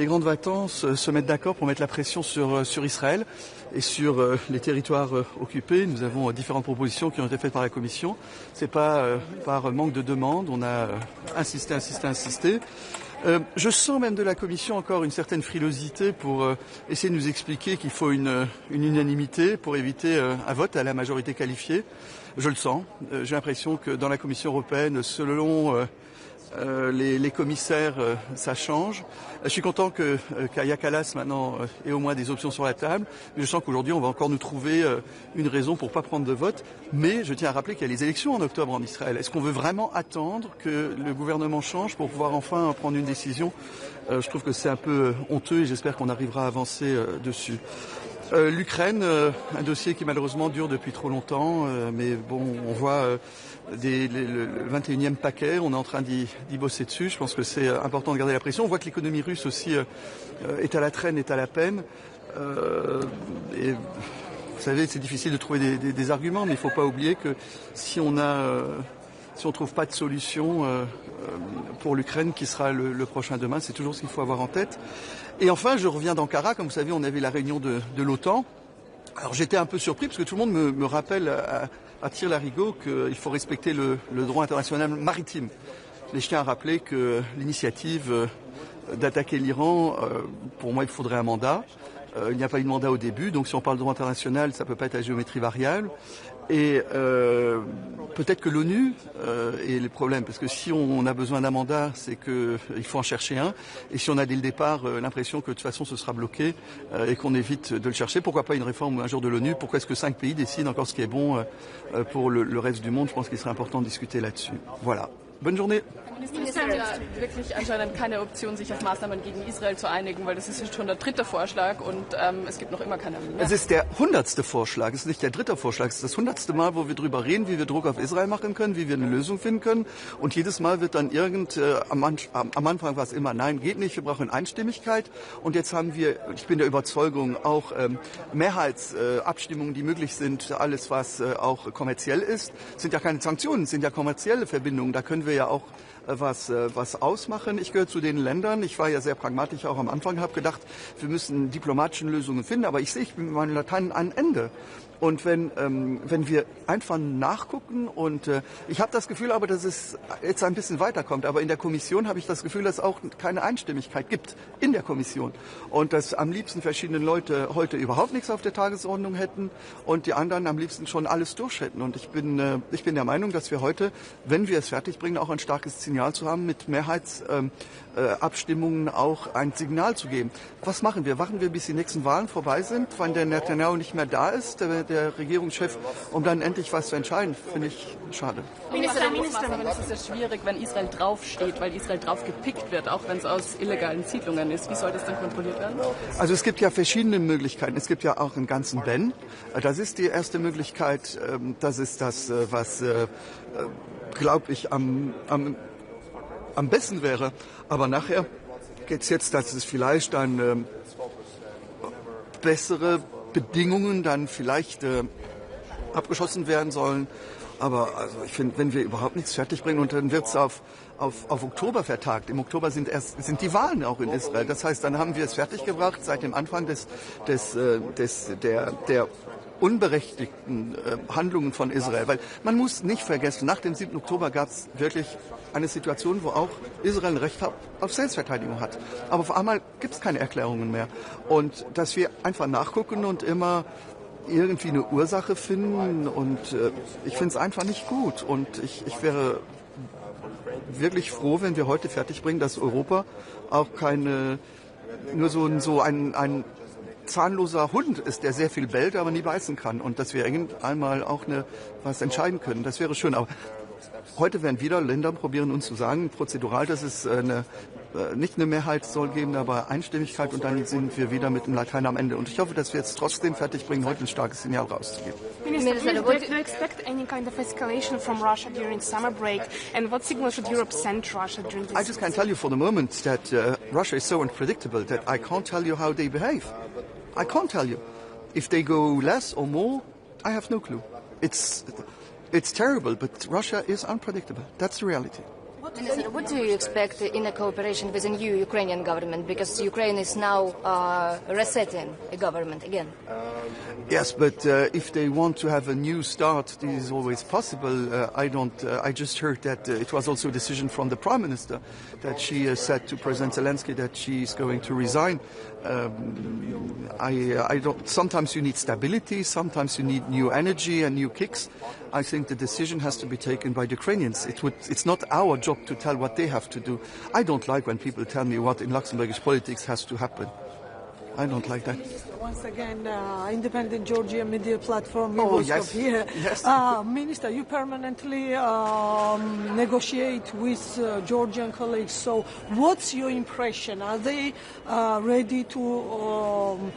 grandes vacances, se mettre d'accord pour mettre la pression sur Israël et sur les territoires occupés? Nous avons différentes propositions qui ont été faites par la Commission. C'est pas par manque de demande, on a insisté. Je sens même de la Commission encore une certaine frilosité pour essayer de nous expliquer qu'il faut une unanimité pour éviter un vote à la majorité qualifiée. Je le sens. J'ai l'impression que dans la Commission européenne, selon les commissaires, ça change. Je suis content que Kaja Kallas maintenant ait au moins des options sur la table. Mais je sens qu'aujourd'hui, on va encore nous trouver une raison pour pas prendre de vote. Mais je tiens à rappeler qu'il y a les élections en octobre en Israël. Est-ce qu'on veut vraiment attendre que le gouvernement change pour pouvoir enfin prendre une décision? Je trouve que c'est un peu honteux et j'espère qu'on arrivera à avancer dessus. L'Ukraine, un dossier qui malheureusement dure depuis trop longtemps, mais bon, on voit le 21e paquet, on est en train d'y bosser dessus, je pense que c'est important de garder la pression. On voit que l'économie russe aussi est à la traîne, est à la peine. Et vous savez, c'est difficile de trouver des arguments, mais il ne faut pas oublier que si on trouve pas de solution pour l'Ukraine, qui sera le prochain demain, c'est toujours ce qu'il faut avoir en tête. Et enfin, je reviens d'Ankara. Comme vous savez, on avait la réunion de l'OTAN. Alors j'étais un peu surpris parce que tout le monde me rappelle à tire-larigot qu'il faut respecter le droit international maritime. Mais je tiens à rappeler que l'initiative d'attaquer l'Iran, pour moi, il faudrait un mandat. Il n'y a pas eu de mandat au début, donc si on parle de droit international, ça ne peut pas être à géométrie variable. Et peut-être que l'ONU est le problème, parce que si on a besoin d'un mandat, c'est qu'il faut en chercher un. Et si on a dès le départ l'impression que de toute façon ce sera bloqué et qu'on évite de le chercher, pourquoi pas une réforme un jour de l'ONU? Pourquoi est-ce que 5 pays décident encore ce qui est bon pour le reste du monde? Je pense qu'il serait important de discuter là-dessus. Voilà. Bonne journée. Es ist ja wirklich anscheinend keine Option, sich auf Maßnahmen gegen Israel zu einigen, weil das ist jetzt schon der 3. Vorschlag und es gibt noch immer keine. Es ist der 100. Vorschlag, es ist nicht der 3. Vorschlag. Es ist das 100. Mal, wo wir darüber reden, wie wir Druck auf Israel machen können, wie wir eine Lösung finden können. Und jedes Mal wird dann am Anfang war es immer, nein, geht nicht, wir brauchen Einstimmigkeit. Und jetzt haben wir, ich bin der Überzeugung, auch Mehrheitsabstimmungen, die möglich sind, alles was auch kommerziell ist. Es sind ja keine Sanktionen, es sind ja kommerzielle Verbindungen. Da können wir ja auch was ausmachen. Ich gehöre zu den Ländern, ich war ja sehr pragmatisch auch am Anfang, habe gedacht, wir müssen diplomatische Lösungen finden, aber ich sehe, ich bin mit meinen Latein an Ende. Und wenn wir einfach nachgucken und ich habe das Gefühl aber, dass es jetzt ein bisschen weiterkommt, aber in der Kommission habe ich das Gefühl, dass es auch keine Einstimmigkeit gibt in der Kommission und dass am liebsten verschiedene Leute heute überhaupt nichts auf der Tagesordnung hätten und die anderen am liebsten schon alles durch hätten. Und ich bin der Meinung, dass wir heute, wenn wir es fertigbringen, auch ein starkes Signal zu haben, mit Mehrheitsabstimmungen auch ein Signal zu geben. Was machen wir? Warten wir, bis die nächsten Wahlen vorbei sind, wenn der Netanyahu nicht mehr da ist, der Regierungschef, um dann endlich was zu entscheiden? Finde ich schade. Minister, es ist ja schwierig, wenn Israel draufsteht, weil Israel drauf gepickt wird, auch wenn es aus illegalen Siedlungen ist. Wie soll das dann kontrolliert werden? Also es gibt ja verschiedene Möglichkeiten. Es gibt ja auch einen ganzen Ban. Das ist die erste Möglichkeit. Das ist das, was, glaube ich, am besten wäre. Aber nachher geht es jetzt, dass es vielleicht dann bessere Bedingungen dann vielleicht abgeschossen werden sollen. Aber also ich finde, wenn wir überhaupt nichts fertigbringen und dann wird es auf Oktober vertagt. Im Oktober sind die Wahlen auch in Israel. Das heißt, dann haben wir es fertiggebracht seit dem Anfang der unberechtigten Handlungen von Israel. Weil man muss nicht vergessen, nach dem 7. Oktober gab es wirklich eine Situation, wo auch Israel ein Recht auf Selbstverteidigung hat. Aber auf einmal gibt es keine Erklärungen mehr. Und dass wir einfach nachgucken und immer irgendwie eine Ursache finden und ich finde es einfach nicht gut. Und ich wäre wirklich froh, wenn wir heute fertigbringen, dass Europa auch nur so ein zahnloser Hund ist, der sehr viel bellt, aber nie beißen kann. Und dass wir einmal auch was entscheiden können. Das wäre schön. Aber heute werden wieder Länder probieren, uns zu sagen, prozedural, dass es nicht eine Mehrheit soll geben, aber Einstimmigkeit und dann sind wir wieder mit dem Latein am Ende. Und ich hoffe, dass wir jetzt trotzdem fertigbringen, heute ein starkes Signal rauszugeben. Minister, do you expect any kind of escalation from Russia during summer break? And what signal should Europe send Russia during this? I just can't tell you for the moment that Russia is so unpredictable that I can't tell you how they behave. I can't tell you. If they go less or more, I have no clue. It's terrible, but Russia is unpredictable. That's the reality. Minister, what do you expect in a cooperation with the new Ukrainian government? Because Ukraine is now resetting a government again. Yes, but if they want to have a new start, this is always possible. I just heard that it was also a decision from the Prime Minister that she said to President Zelensky that she is going to resign. Sometimes you need stability, sometimes you need new energy and new kicks. I think the decision has to be taken by the Ukrainians. It's not our job to tell what they have to do. I don't like when people tell me what in Luxembourgish politics has to happen. I don't like that. Once again, Independent Georgia Media Platform. Yes. Here. Yes. Minister, you permanently negotiate with Georgian colleagues. So what's your impression? Are they ready to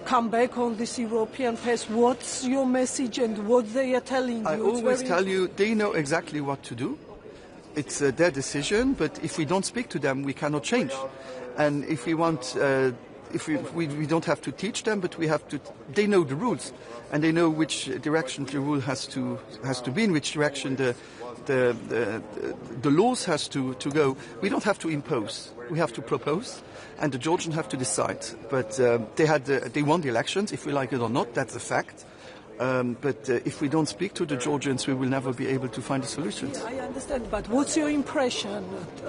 come back on this European path? What's your message and what they are telling you? I always tell you, they know exactly what to do. It's their decision, but if we don't speak to them, we cannot change. And if we want... we don't have to teach them, but they know the rules, and they know which direction the rule has to be, in which direction the laws has to go. We don't have to impose. We have to propose, and the Georgians have to decide. But they won the elections, if we like it or not, that's a fact. But if we don't speak to the Georgians, we will never be able to find a solution. I understand, but what's your impression?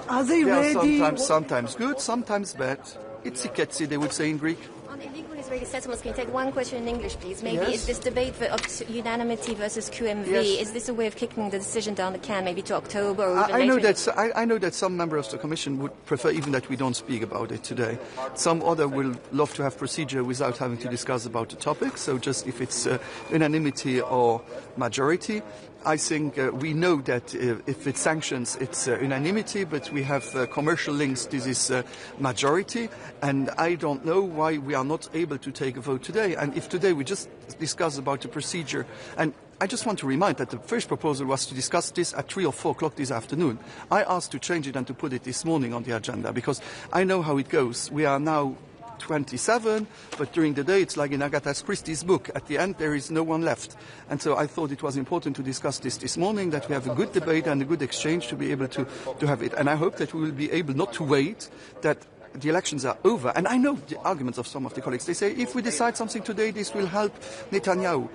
Are they ready? Sometimes good, sometimes bad. Itsiketsi, they would say in Greek. On illegal Israeli settlements, can you take one question in English, please? Maybe Yes. Is this debate of unanimity versus QMV, Yes. is this a way of kicking the decision down the can, maybe to October or even I know later? I know that some members of the Commission would prefer even that we don't speak about it today. Some other will love to have procedure without having to discuss about the topic, so just if it's unanimity or majority. I think we know that if it's sanctions, it's unanimity, but we have commercial links, this is majority, and I don't know why we are not able to take a vote today. And if today we just discuss about the procedure, and I just want to remind that the first proposal was to discuss this at 3 or 4 o'clock this afternoon. I asked to change it and to put it this morning on the agenda, because I know how it goes. We are now 27, but during the day it's like in Agatha Christie's book. At the end there is no one left. And so I thought it was important to discuss this morning, that we have a good debate and a good exchange to be able to have it. And I hope that we will be able not to wait, that the elections are over. And I know the arguments of some of the colleagues. They say if we decide something today, this will help Netanyahu.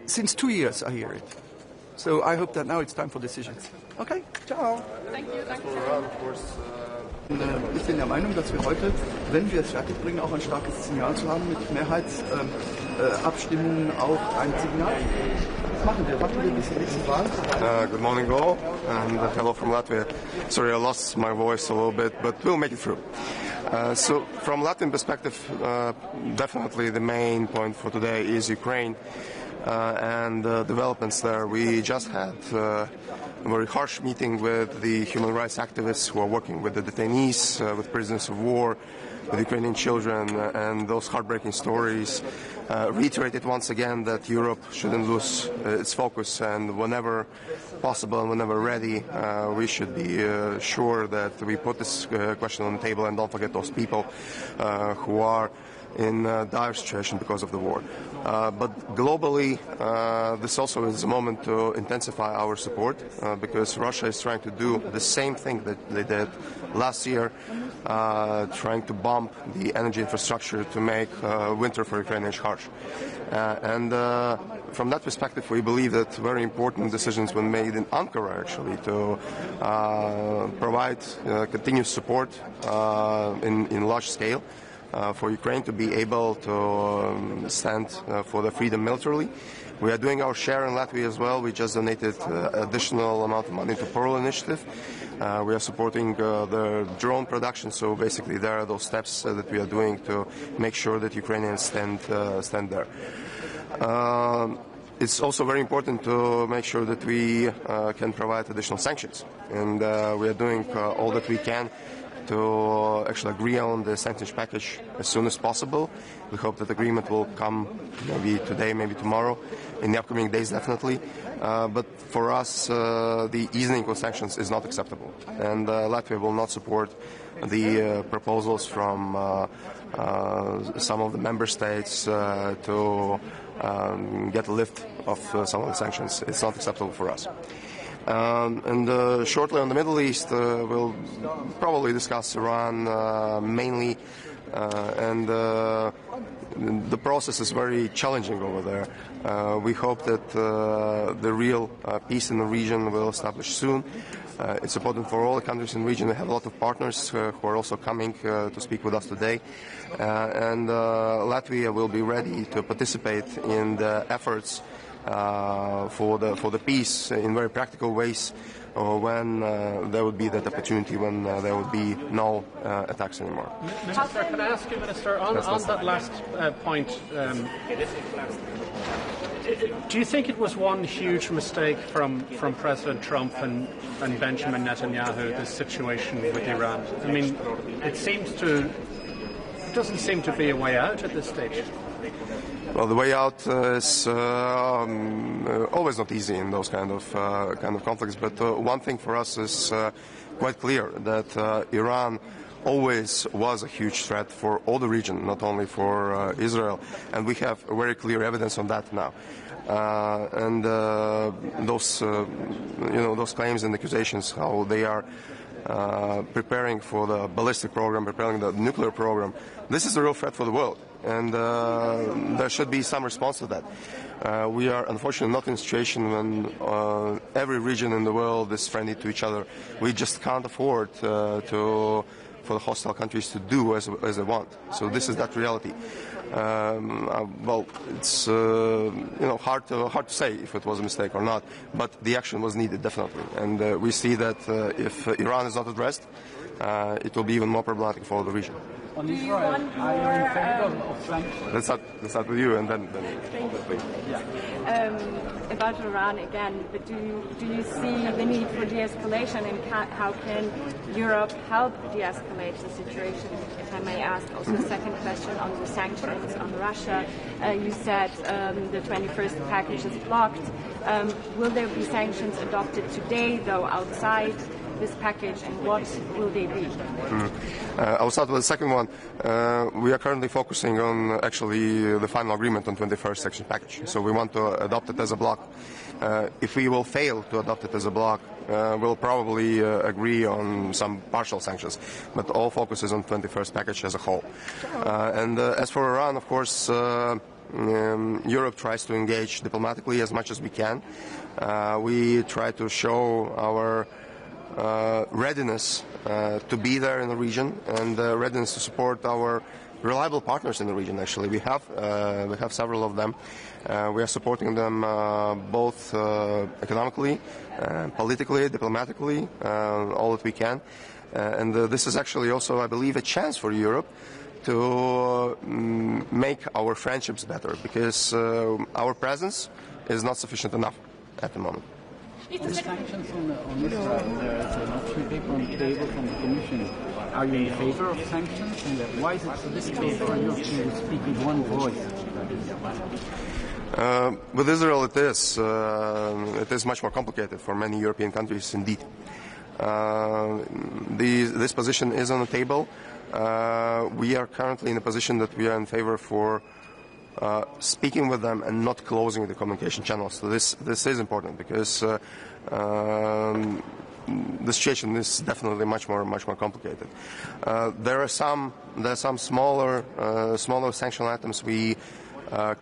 Since 2 years I hear it. So I hope that now it's time for decisions. Okay, ciao. Thank you. Ich bin der Meinung, dass wir heute, wenn wir es fertigbringen, auch ein starkes Signal zu haben, mit Mehrheitsabstimmungen auch ein Signal. Was machen wir? Warten wir bis die nächste Wahl? Good morning all, and hello from Latvia. Sorry, I lost my voice a little bit, but we'll make it through. So from Latvian perspective, definitely the main point for today is Ukraine. And developments there. We just had a very harsh meeting with the human rights activists who are working with the detainees, with prisoners of war, with Ukrainian children, and those heartbreaking stories reiterated once again that Europe shouldn't lose its focus, and whenever possible and whenever ready, we should be sure that we put this question on the table and don't forget those people who are in a dire situation because of the war. But globally, this also is a moment to intensify our support because Russia is trying to do the same thing that they did last year, trying to bomb the energy infrastructure to make winter for Ukrainians harsh. And from that perspective, we believe that very important decisions were made in Ankara, actually, to provide continuous support in large scale for Ukraine to be able to stand for the freedom militarily. We are doing our share in Latvia as well. We just donated additional amount of money to Pearl Initiative. We are supporting the drone production, so basically there are those steps that we are doing to make sure that Ukrainians stand there. It's also very important to make sure that we can provide additional sanctions, and we are doing all that we can to actually agree on the sanctions package as soon as possible. We hope that agreement will come maybe today, maybe tomorrow, in the upcoming days definitely. But for us, the easing of sanctions is not acceptable. And Latvia will not support the proposals from some of the member states to get a lift of some of the sanctions. It's not acceptable for us. And shortly on the Middle East, we'll probably discuss Iran mainly, and the process is very challenging over there. We hope that the real peace in the region will establish soon. It's important for all the countries in the region. We have a lot of partners who are also coming to speak with us today. And Latvia will be ready to participate in the efforts for the peace in very practical ways when there would be that opportunity, when there would be no attacks anymore. Minister, can I ask you, Minister, on that last point, do you think it was one huge mistake from President Trump and Benjamin Netanyahu, this situation with Iran? I mean, it doesn't seem to be a way out at this stage. Well, the way out is always not easy in those kind of conflicts. But one thing for us is quite clear, that Iran always was a huge threat for all the region, not only for Israel, and we have very clear evidence on that now. And those claims and accusations, how they are preparing for the ballistic program, preparing the nuclear program, this is a real threat for the world. And there should be some response to that. We are unfortunately not in a situation when every region in the world is friendly to each other. We just can't afford for the hostile countries to do as they want. So this is that reality. Well, it's hard to say if it was a mistake or not, but the action was needed definitely. And we see that if Iran is not addressed, it will be even more problematic for the region. On Israel, are you in favor of sanctions? Let's start with you, and then please. About Iran again, but do you see the need for de-escalation, and how can Europe help de-escalate the situation? If I may ask also a second question on the sanctions on Russia. You said the 21st package is blocked. Will there be sanctions adopted today, though, outside this package, and what will they be? I'll start with the second one. We are currently focusing on actually the final agreement on 21st section package. So we want to adopt it as a block. If we will fail to adopt it as a block, we'll probably agree on some partial sanctions, but all focus is on 21st package as a whole. And as for Iran, of course, Europe tries to engage diplomatically as much as we can. We try to show our readiness to be there in the region and readiness to support our reliable partners in the region. Actually, we have several of them. We are supporting them both economically, politically, diplomatically, all that we can. And this is actually also, I believe, a chance for Europe to make our friendships better, because our presence is not sufficient enough at the moment. The sanctions on Israel, there's an option paper on the table from the Commission. Are you in favor of sanctions? And why is it so difficult for Europe to speak with one voice? With Israel, it is much more complicated for many European countries indeed. This position is on the table. We are currently in a position that we are in favor for speaking with them and not closing the communication channels. So this is important, because the situation is definitely much more complicated. There are some smaller sanction items we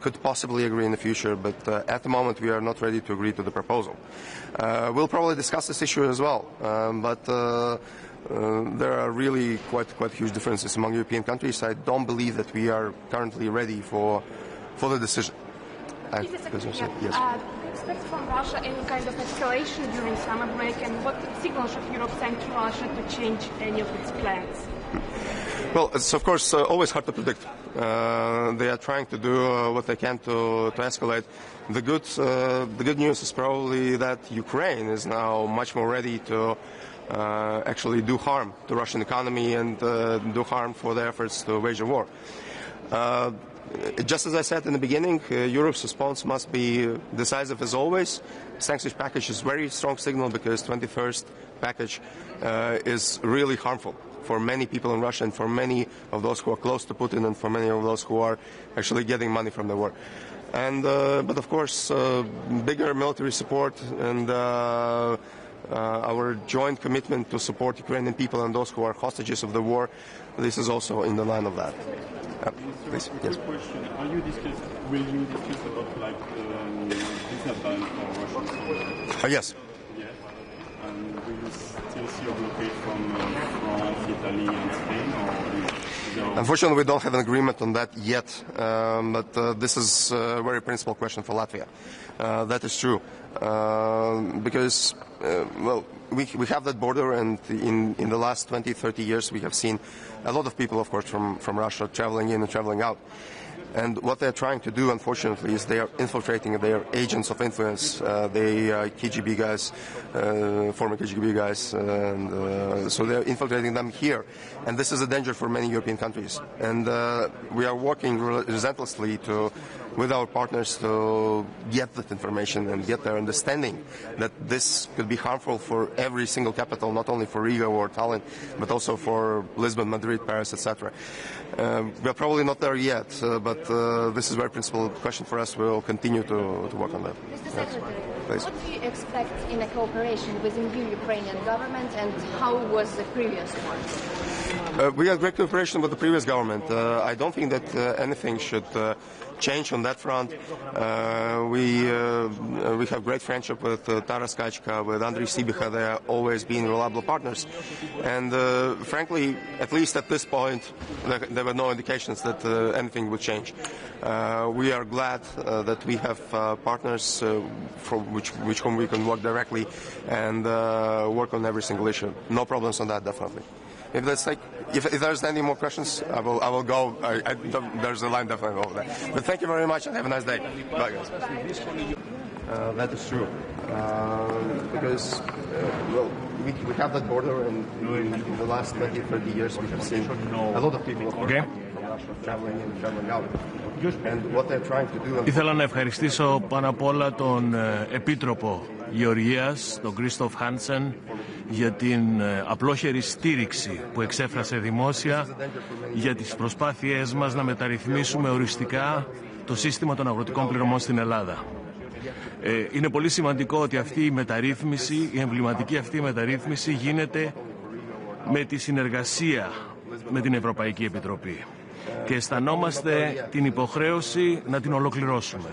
could possibly agree in the future, but at the moment we are not ready to agree to the proposal. We'll probably discuss this issue as well, but there are really quite huge differences among European countries. I don't believe that we are currently ready for the decision. Do you expect from Russia any kind of escalation during summer break, and what signal should Europe send to Russia to change any of its plans? Well, it's of course always hard to predict. They are trying to do what they can to escalate. The good news is probably that Ukraine is now much more ready to actually do harm to the Russian economy and do harm for their efforts to wage a war. Just as I said in the beginning, Europe's response must be decisive as always. Sanctions package is a very strong signal, because 21st package is really harmful for many people in Russia and for many of those who are close to Putin and for many of those who are actually getting money from the war. And but of course, bigger military support and our joint commitment to support Ukrainian people and those who are hostages of the war, this is also in the line of that. Please, yes. Question: will you discuss about visa ban for Russian? Yes. Yes. And will you still see a blockade from France, Italy, and Spain, or? Unfortunately, we don't have an agreement on that yet, but this is a very principal question for Latvia. That is true, because we have that border, and in the last 20-30 years we have seen a lot of people, of course, from Russia traveling in and traveling out. And what they're trying to do, unfortunately, is they are infiltrating. They are agents of influence. They are KGB guys, former KGB guys, and so they're infiltrating them here. And this is a danger for many European countries. And we are working relentlessly with our partners to get that information and get their understanding that this could be harmful for every single capital, not only for Riga or Tallinn, but also for Lisbon, Madrid, Paris, etc. We are probably not there yet, but this is a very principal question for us. We will continue to work on that. Mr. Secretary, Please. what do you expect in a cooperation with the new Ukrainian government, and how was the previous one? We had great cooperation with the previous government. I don't think that anything should change on that front. We have great friendship with Taras Kachka, with Andriy Sibiha. They are always been reliable partners. And frankly, at least at this point, there were no indications that anything would change. We are glad that we have partners from which whom we can work directly and work on every single issue. No problems on that, definitely. If there's any more questions, I will go. There's a line definitely over there. But thank you very much and have a nice day. Bye, guys. That is true. Because, we have that border, and in the last 20-30 years we have seen a lot of people from Russia traveling in, traveling out. And what they're trying to do... Ήθελα να ευχαριστήσω πάνω απ' όλα τον Επίτροπο Γεωργίας, τον Κρίστοφ Χάνσεν, για την απλόχερη στήριξη που εξέφρασε δημόσια για τις προσπάθειές μας να μεταρρυθμίσουμε οριστικά το σύστημα των αγροτικών πληρωμών στην Ελλάδα. Είναι πολύ σημαντικό ότι αυτή η μεταρρύθμιση, η εμβληματική αυτή μεταρρύθμιση γίνεται με τη συνεργασία με την Ευρωπαϊκή Επιτροπή και αισθανόμαστε την υποχρέωση να την ολοκληρώσουμε.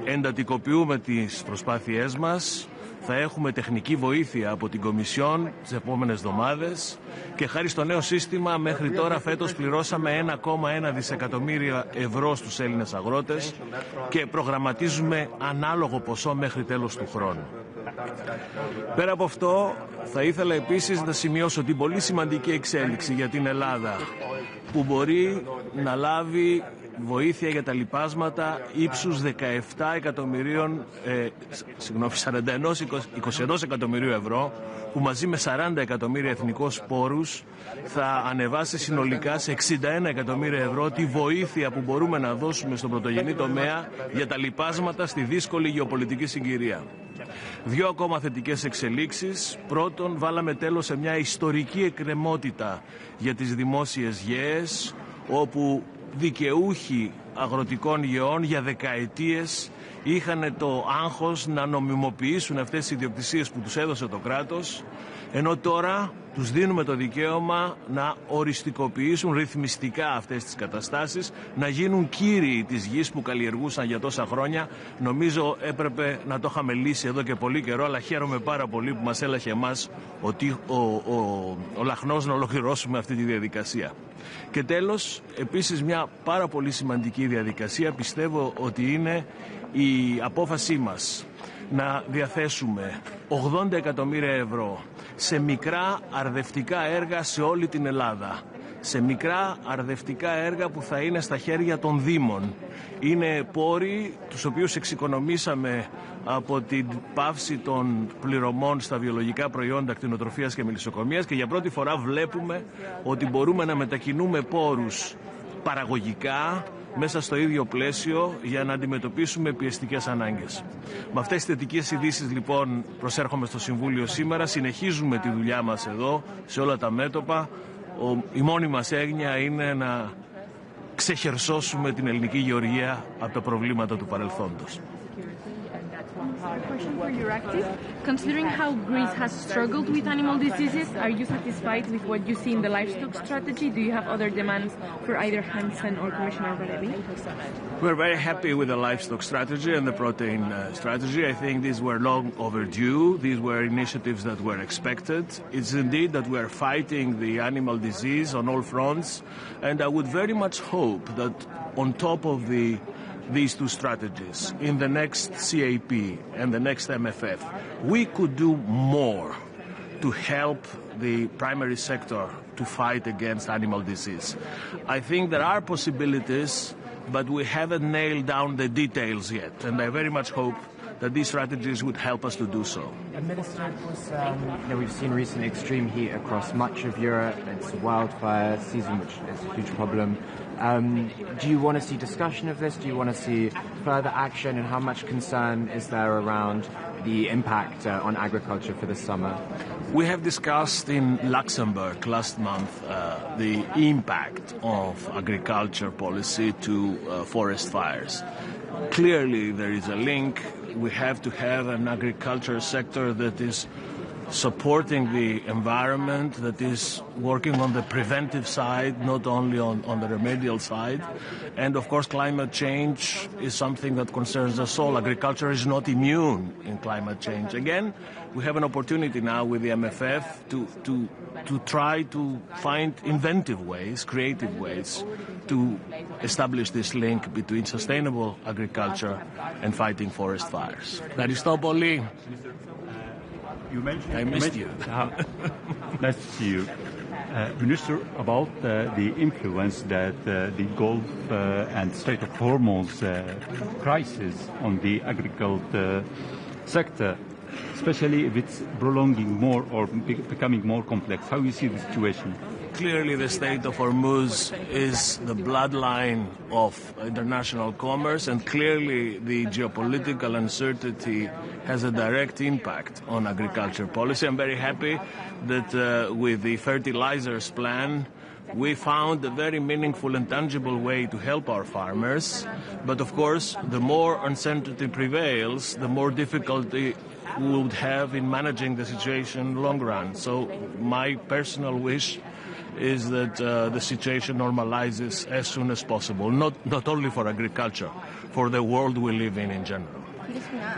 Εντατικοποιούμε τις προσπάθειές μας, θα έχουμε τεχνική βοήθεια από την Κομισιόν τις επόμενες εβδομάδες και χάρη στο νέο σύστημα μέχρι τώρα φέτος πληρώσαμε 1,1 δισεκατομμύρια ευρώ στους Έλληνες αγρότες και προγραμματίζουμε ανάλογο ποσό μέχρι τέλος του χρόνου. Πέρα από αυτό, θα ήθελα επίσης να σημειώσω την πολύ σημαντική εξέλιξη για την Ελλάδα που μπορεί να λάβει βοήθεια για τα λιπάσματα ύψους 21 εκατομμυρίου ευρώ που μαζί με 40 εκατομμύρια εθνικούς πόρους θα ανεβάσει συνολικά σε 61 εκατομμύρια ευρώ τη βοήθεια που μπορούμε να δώσουμε στον πρωτογενή τομέα για τα λιπάσματα στη δύσκολη γεωπολιτική συγκυρία. Δύο ακόμα θετικές εξελίξεις. Πρώτον, βάλαμε τέλος σε μια ιστορική εκκρεμότητα για τις δημόσιες γέες, όπου δικαιούχοι αγροτικών γεών για δεκαετίες είχαν το άγχος να νομιμοποιήσουν αυτές τις ιδιοκτησίες που τους έδωσε το κράτος, ενώ τώρα τους δίνουμε το δικαίωμα να οριστικοποιήσουν ρυθμιστικά αυτές τις καταστάσεις, να γίνουν κύριοι της γης που καλλιεργούσαν για τόσα χρόνια. Νομίζω έπρεπε να το είχαμε λύσει εδώ και πολύ καιρό, αλλά χαίρομαι πάρα πολύ που μας έλαχε εμάς ο λαχνός να ολοκληρώσουμε αυτή τη διαδικασία. Και τέλος, επίσης μια πάρα πολύ σημαντική διαδικασία, πιστεύω ότι είναι η απόφασή μας να διαθέσουμε 80 εκατομμύρια ευρώ σε μικρά αρδευτικά έργα σε όλη την Ελλάδα. Σε μικρά αρδευτικά έργα που θα είναι στα χέρια των Δήμων. Είναι πόροι τους οποίους εξοικονομήσαμε από την πάυση των πληρωμών στα βιολογικά προϊόντα κτηνοτροφίας και μελισσοκομείας και για πρώτη φορά βλέπουμε ότι μπορούμε να μετακινούμε πόρους παραγωγικά μέσα στο ίδιο πλαίσιο για να αντιμετωπίσουμε πιεστικές ανάγκες. Με αυτές τις θετικές ειδήσεις λοιπόν προσέρχομαι στο Συμβούλιο σήμερα, συνεχίζουμε τη δουλειά μας εδώ σε όλα τα μέτωπα. Η μόνη μας έγνοια είναι να ξεχερσώσουμε την ελληνική γεωργία από τα προβλήματα του παρελθόντος. Question for Euractiv. Considering how Greece has struggled with animal diseases, are you satisfied with what you see in the livestock strategy? Do you have other demands for either Hansen or Commissioner Valery? We're very happy with the livestock strategy and the protein strategy. I think these were long overdue. These were initiatives that were expected. It's indeed that we are fighting the animal disease on all fronts, and I would very much hope that on top of these two strategies, in the next CAP and the next MFF, we could do more to help the primary sector to fight against animal disease. I think there are possibilities, but we haven't nailed down the details yet, and I very much hope that these strategies would help us to do so. Minister, we've seen recent extreme heat across much of Europe. It's a wildfire season, which is a huge problem. Do you want to see discussion of this? Do you want to see further action? And how much concern is there around the impact on agriculture for this summer? We have discussed in Luxembourg last month the impact of agriculture policy to forest fires. Clearly, there is a link. We have to have an agriculture sector that is supporting the environment, that is working on the preventive side, not only on the remedial side. And of course, climate change is something that concerns us all. Agriculture is not immune in climate change. Again, we have an opportunity now with the MFF to try to find inventive ways, creative ways to establish this link between sustainable agriculture and fighting forest fires. Aristopoli. I missed you. Nice to see you. Minister, about the influence that the Gulf and Strait of Hormuz crisis on the agriculture sector, especially if it's prolonging more or becoming more complex, how you see the situation? clearly the Strait of Hormuz is the bloodline of international commerce, and clearly the geopolitical uncertainty has a direct impact on agriculture policy. I'm very happy that with the fertilizers plan, we found a very meaningful and tangible way to help our farmers. But of course, the more uncertainty prevails, the more difficulty we would have in managing the situation in the long run. So my personal wish is that the situation normalizes as soon as possible, not only for agriculture, for the world we live in general.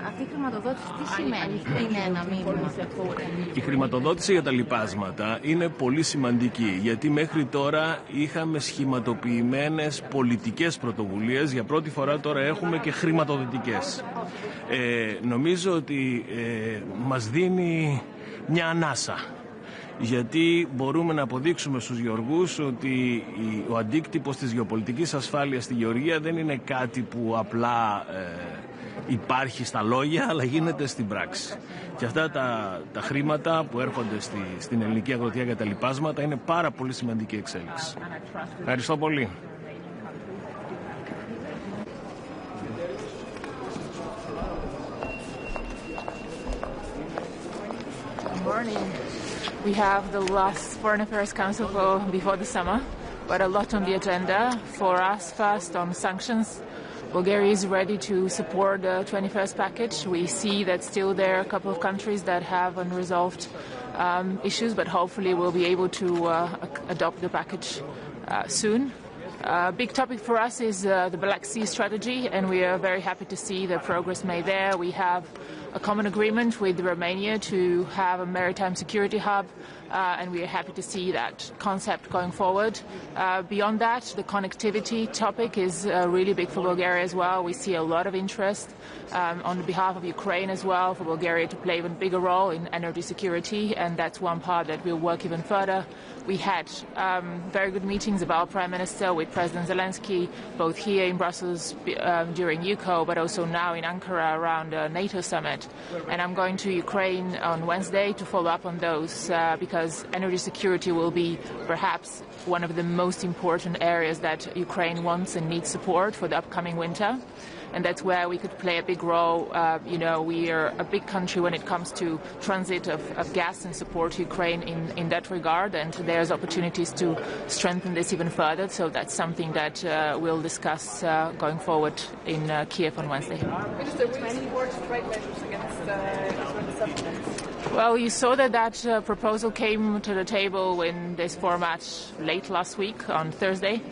Αυτή η χρηματοδότηση τι σημαίνει, είναι ένα μήνυμα? Η χρηματοδότηση για τα λοιπάσματα είναι πολύ σημαντική, γιατί μέχρι τώρα είχαμε σχηματοποιημένες πολιτικές πρωτοβουλίες, για πρώτη φορά τώρα έχουμε και χρηματοδοτικές. Νομίζω ότι μας δίνει μια ανάσα, γιατί μπορούμε να αποδείξουμε στους γεωργούς ότι ο αντίκτυπος της γεωπολιτικής ασφάλειας στη γεωργία δεν είναι κάτι που απλά υπάρχει στα λόγια, αλλά γίνεται στην πράξη. Και αυτά τα χρήματα που έρχονται στην ελληνική αγροτιά για τα λοιπάσματα είναι πάρα πολύ σημαντική εξέλιξη. Ευχαριστώ πολύ. Good morning. We have the last Foreign Affairs Council before the summer, but a lot on the agenda. For us, first on sanctions. Bulgaria is ready to support the 21st package. We see that still there are a couple of countries that have unresolved issues, but hopefully we'll be able to adopt the package soon. A big topic for us is the Black Sea strategy, and we are very happy to see the progress made there. We have a common agreement with Romania to have a maritime security hub, and we are happy to see that concept going forward. Beyond that, the connectivity topic is really big for Bulgaria as well. We see a lot of interest on behalf of Ukraine as well, for Bulgaria to play an even bigger role in energy security, and that's one part that we'll work even further. We had very good meetings of our Prime Minister with President Zelensky, both here in Brussels during UCO, but also now in Ankara around the NATO summit. And I'm going to Ukraine on Wednesday to follow up on those because energy security will be perhaps one of the most important areas that Ukraine wants and needs support for the upcoming winter. And that's where we could play a big role. We are a big country when it comes to transit of gas and support Ukraine in that regard. And there's opportunities to strengthen this even further. So that's something that we'll discuss going forward in Kiev on Wednesday. Well, you saw that proposal came to the table in this format late last week on Thursday.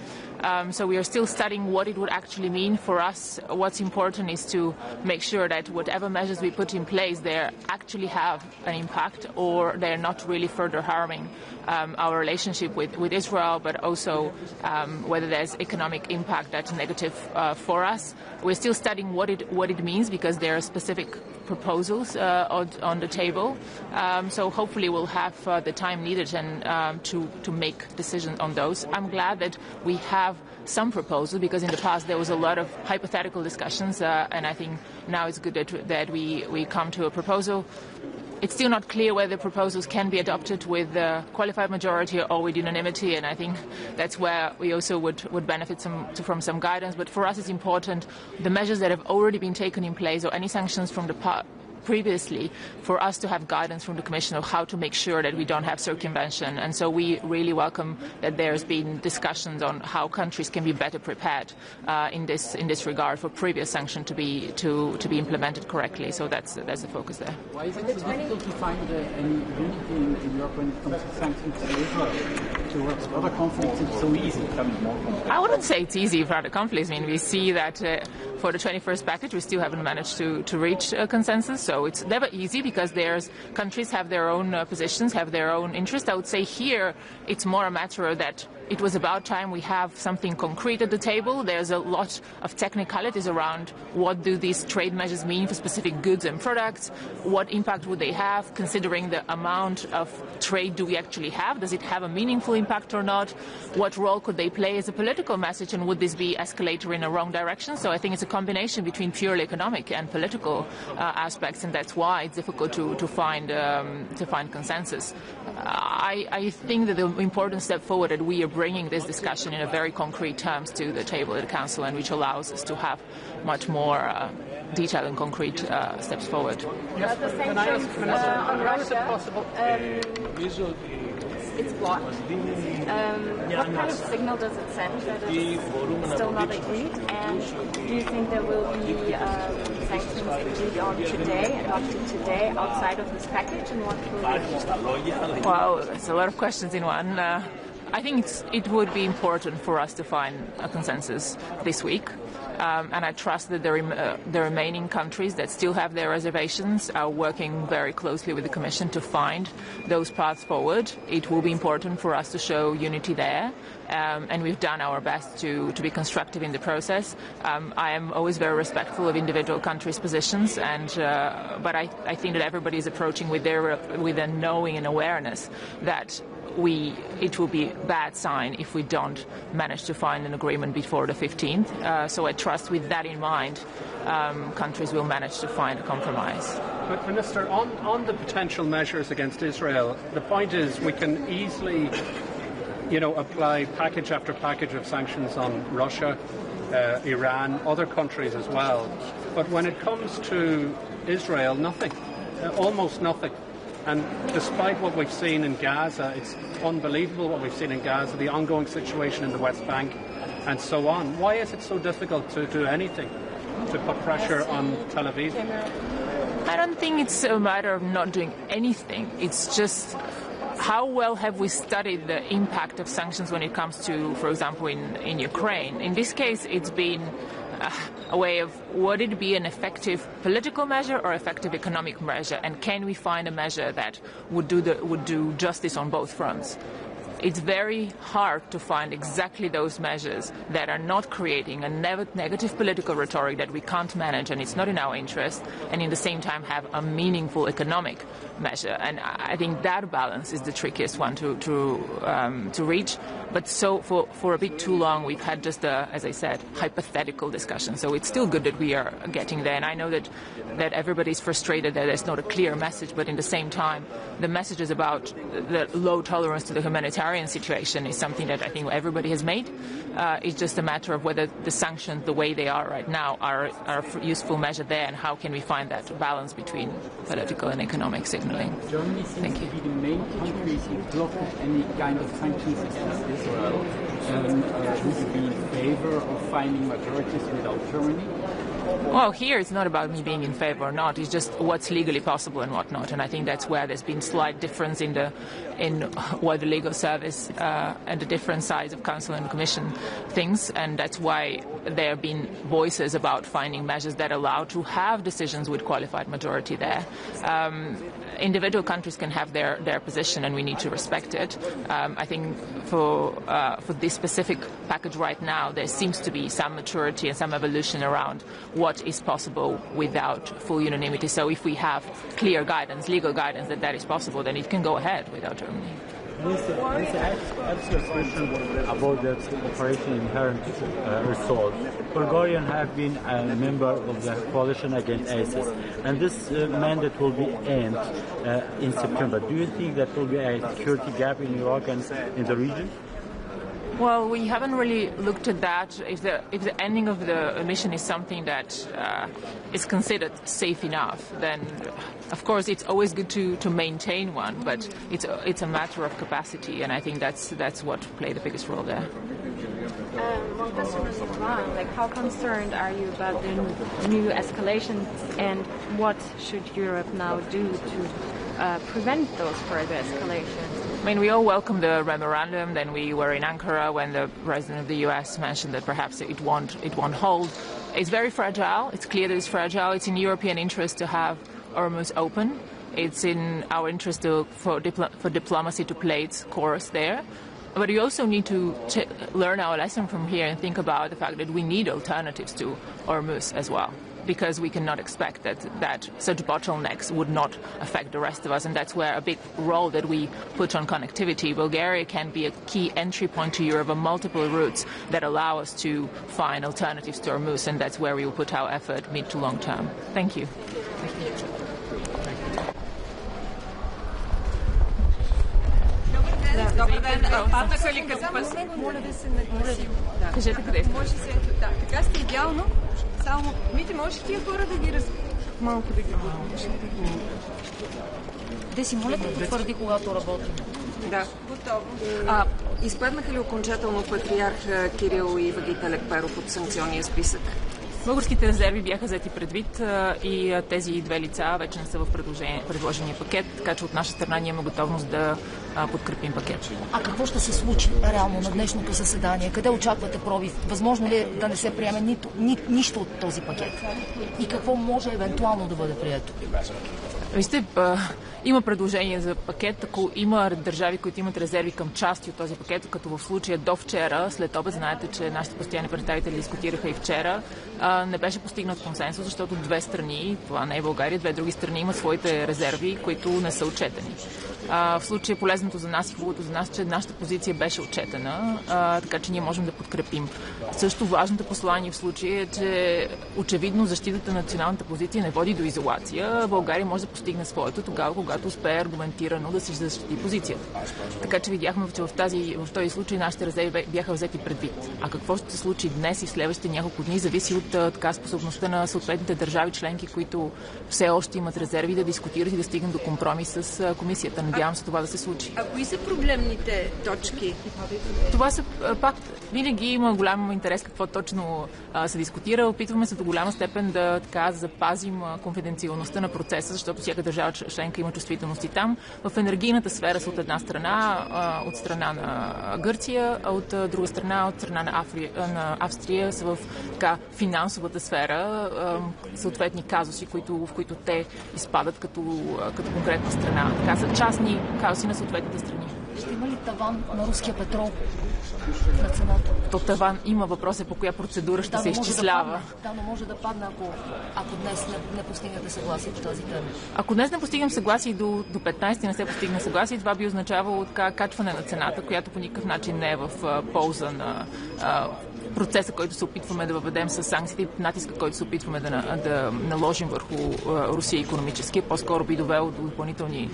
So we are still studying what it would actually mean for us. What's important is to make sure that whatever measures we put in place, they actually have an impact, or they're not really further harming our relationship with Israel, but also whether there's economic impact that's negative for us. We're still studying what it means, because there are specific proposals on the table. So hopefully we'll have the time needed and to make decisions on those. I'm glad that we have some proposals, because in the past there was a lot of hypothetical discussions, and I think now it's good that we come to a proposal. It's still not clear whether proposals can be adopted with a qualified majority or with unanimity, and I think that's where we also would benefit from some guidance. But for us it's important the measures that have already been taken in place, or any sanctions from the previously, for us to have guidance from the Commission of how to make sure that we don't have circumvention. And so we really welcome that there's been discussions on how countries can be better prepared in this regard for previous sanctions to be implemented correctly. So that's the focus there. Why is it so difficult to find any unity in Europe when it comes to sanctions to Israel? Towards other conflicts, it's so easy. I wouldn't say it's easy for other conflicts. I mean, we see that for the 21st package, we still haven't managed to reach a consensus. So it's never easy, because countries have their own positions, have their own interests. I would say here it's more a matter that it was about time we have something concrete at the table. There's a lot of technicalities around what do these trade measures mean for specific goods and products, what impact would they have, considering the amount of trade do we actually have, does it have a meaningful impact or not, what role could they play as a political message, and would this be escalatory in a wrong direction? So I think it's a combination between purely economic and political aspects, and that's why it's difficult to find consensus. I think that the important step forward that we are bringing this discussion in a very concrete terms to the table at the Council, and which allows us to have much more detailed and concrete steps forward. Yes, the sanctions on Russia, it's blocked. What kind of signal does it send that it's still not agreed? And do you think there will be sanctions agreed on today, adopted today, outside of this package? And what will be? Well, it's a lot of questions in one. I think it would be important for us to find a consensus this week. And I trust that the remaining countries that still have their reservations are working very closely with the Commission to find those paths forward. It will be important for us to show unity there, and we've done our best to be constructive in the process. I am always very respectful of individual countries' positions, but I think that everybody is approaching with a knowing and awareness that it will be a bad sign if we don't manage to find an agreement before the 15th. So I trust with that in mind, countries will manage to find a compromise. But Minister, on the potential measures against Israel, the point is we can easily, apply package after package of sanctions on Russia, Iran, other countries as well. But when it comes to Israel, nothing, almost nothing. And despite what we've seen in Gaza, it's unbelievable what we've seen in Gaza, the ongoing situation in the West Bank, and so on. Why is it so difficult to do anything, to put pressure on Tel Aviv? I don't think it's a matter of not doing anything. It's just how well have we studied the impact of sanctions when it comes to, for example, in Ukraine. In this case, it's been a way of would it be an effective political measure or effective economic measure, and can we find a measure that would do justice on both fronts? It's very hard to find exactly those measures that are not creating a negative political rhetoric that we can't manage and it's not in our interest, and in the same time have a meaningful economic measure. And I think that balance is the trickiest one to reach. But so for a bit too long, we've had just as I said, hypothetical discussion. So it's still good that we are getting there. And I know that everybody's frustrated that there's not a clear message, but in the same time, the messages about the low tolerance to the humanitarian situation is something that I think everybody has made. It's just a matter of whether the sanctions, the way they are right now, are a useful measure there, and how can we find that balance between political and economic signaling. Germany seems to be the main country to block any kind of sanctions against Israel. Would you be in favor of finding majorities without Germany? Well, here it's not about me being in favor or not. It's just what's legally possible and what not. And I think that's where there's been slight difference in what the legal service and the different sides of Council and Commission thinks. And that's why there have been voices about finding measures that allow to have decisions with qualified majority there. Individual countries can have their position, and we need to respect it. I think for this specific package right now, there seems to be some maturity and some evolution around what is possible without full unanimity. So if we have clear guidance, legal guidance that is possible, then it can go ahead without Germany. This question about the Operation Inherent Resolve. Bulgaria have been a member of the coalition against ISIS, and this mandate will be end in September. Do you think that will be a security gap in Iraq and in the region? Well, we haven't really looked at that. If the ending of the mission is something that is considered safe enough, then of course it's always good to maintain one. But it's a matter of capacity, and I think that's what played the biggest role there. One question was Iran. Like, how concerned are you about the new escalation, and what should Europe now do to prevent those further escalations? I mean, we all welcome the memorandum. Then we were in Ankara when the president of the US mentioned that perhaps it won't hold. It's very fragile. It's clear that it's fragile. It's in European interest to have Hormuz open. It's in our interest for diplomacy to play its course there. But we also need to learn our lesson from here and think about the fact that we need alternatives to Hormuz as well, because we cannot expect that such bottlenecks would not affect the rest of us. And that's where a big role that we put on connectivity. Bulgaria can be a key entry point to Europe on multiple routes that allow us to find alternatives to Hormuz, and that's where we will put our effort mid to long term. Thank you. Добър ден. Паднаха ли като пъс? Моля да се нагласи. Кажете къде сте. Може се, да, така сте идеално. Само, Мити, може тия хора да ги малко да ги бъдат. Де си, моля да потвърди, когато работим. Да, готово. Изпаднаха ли окончателно патриарх Кирил и Вагита Лекперов от санкционния списък? Българските резерви бяха взети предвид и тези две лица вече не са в предложения пакет, така че от наша страна ние имаме готовност да подкрепим пакет. А какво ще се случи реално на днешното заседание? Къде очаквате пробив? Възможно ли е да не се приеме нищо от този пакет? И какво може евентуално да бъде прието? Вижте, има предложение за пакет, ако има държави, които имат резерви към части от този пакет, като в случая до вчера, след обед, знаете, че нашите постоянни представители дискутираха и вчера, не беше постигнат консенсус, защото две страни, това не е България, две други страни имат своите резерви, които не са отчетени. В случая полезното за нас и хубавото за нас, че нашата позиция беше отчетена, така че ние можем да подкрепим. Също важното послание в случая е, че очевидно защитата на националната позиция не води до изолация. България може да постигне своето тогава, когато успее аргументирано да си защити позицията. Така че видяхме, че в този случай нашите резерви бяха взети предвид. А какво ще се случи днес и в следващите няколко дни, зависи от способността на съответните държави членки, които все още имат резерви, да дискутират и да стигнат до компромис с комисията. Надявам се това да се случи. А кои са проблемните точки? Това са пак винаги има голям интерес какво точно се дискутира. Опитваме се до голяма степен да запазим конфиденциалността на процеса, защото всяка държава членка има чувствителности там. В енергийната сфера са от една страна, от страна на Гърция, а от друга страна, от страна на Австрия са в финансовата сфера съответни казуси, в които те изпадат като конкретна страна. Така са частни казуси на съответните страни. Ще има ли таван на руския петрол на цената? То таван има, въпрос е по коя процедура ще се изчислява. Да, но може да падне, ако днес не постигнете съгласие по тази тема. Ако днес не постигнем съгласие до 15 не се постигне съгласие, това би означавало качване на цената, която по никакъв начин не е в полза на процеса, който се опитваме да въведем с санкциите и натиска, който се опитваме да наложим върху Русия икономически, по-скоро би довело до допълнителни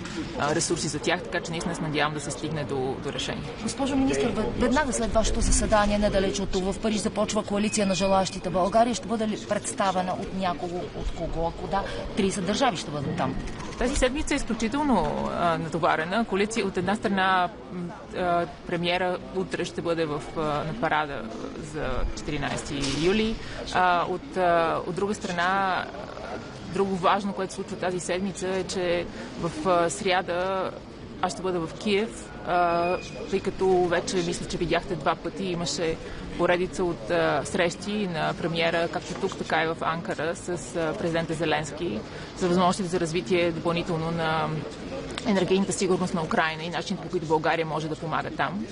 ресурси за тях, така че наистина се надявам да се стигне до решение. Госпожо министър, веднага след вашето заседание, недалеч от тук, в Париж започва коалиция на желаящите. България ще бъде ли представена от някого, от кого? Ако да, 30 държави ще бъдат там. Тази седмица е изключително натоварена. Коалиция от една страна премиера утре ще бъде на парада за 14 юли. От друга страна, друго важно, което се случва тази седмица е, че в сряда аз ще бъда в Киев, тъй като вече мисля, че видяхте 2 пъти. Имаше поредица от срещи на премиера, както тук, така и в Анкара, с президента Зеленски за възможности за развитие допълнително на енергийната сигурност на Украйна и начините, по които България може да помага там.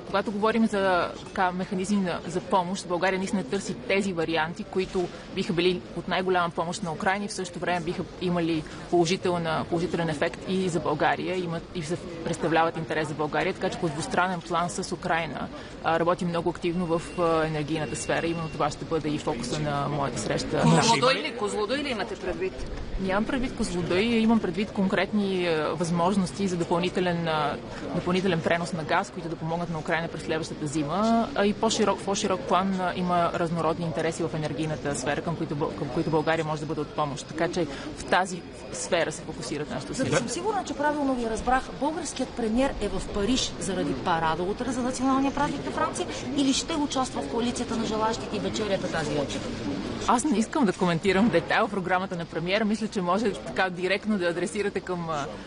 Когато говорим за механизми за помощ, България наистина търси тези варианти, които биха били от най-голяма помощ на Украйна и в същото време биха имали положителен ефект и за България, и представляват интерес за България, така че по двустранен план с Украйна работим много активно в енергийната сфера. Именно това ще бъде и фокуса на моята среща. Козлодой ли имате предвид? Нямам предвид Козлодой, имам предвид конкретни възможности за допълнителен пренос на газ, които да помогнат на Украйна през следващата зима. И по-широк план има разнородни интереси в енергийната сфера, към които България може да бъде от помощ. Така че в тази сфера се фокусират нашите усилия. За да съм сигурна, че правилно ви разбрах, българският премиер е в Париж заради парада утре за националния празник на Франция или ще участва в коалицията на желащите и вечерята тази вечер? Аз не искам да коментирам детайл програмата на премиера. Мисля, че може така директно да адресирате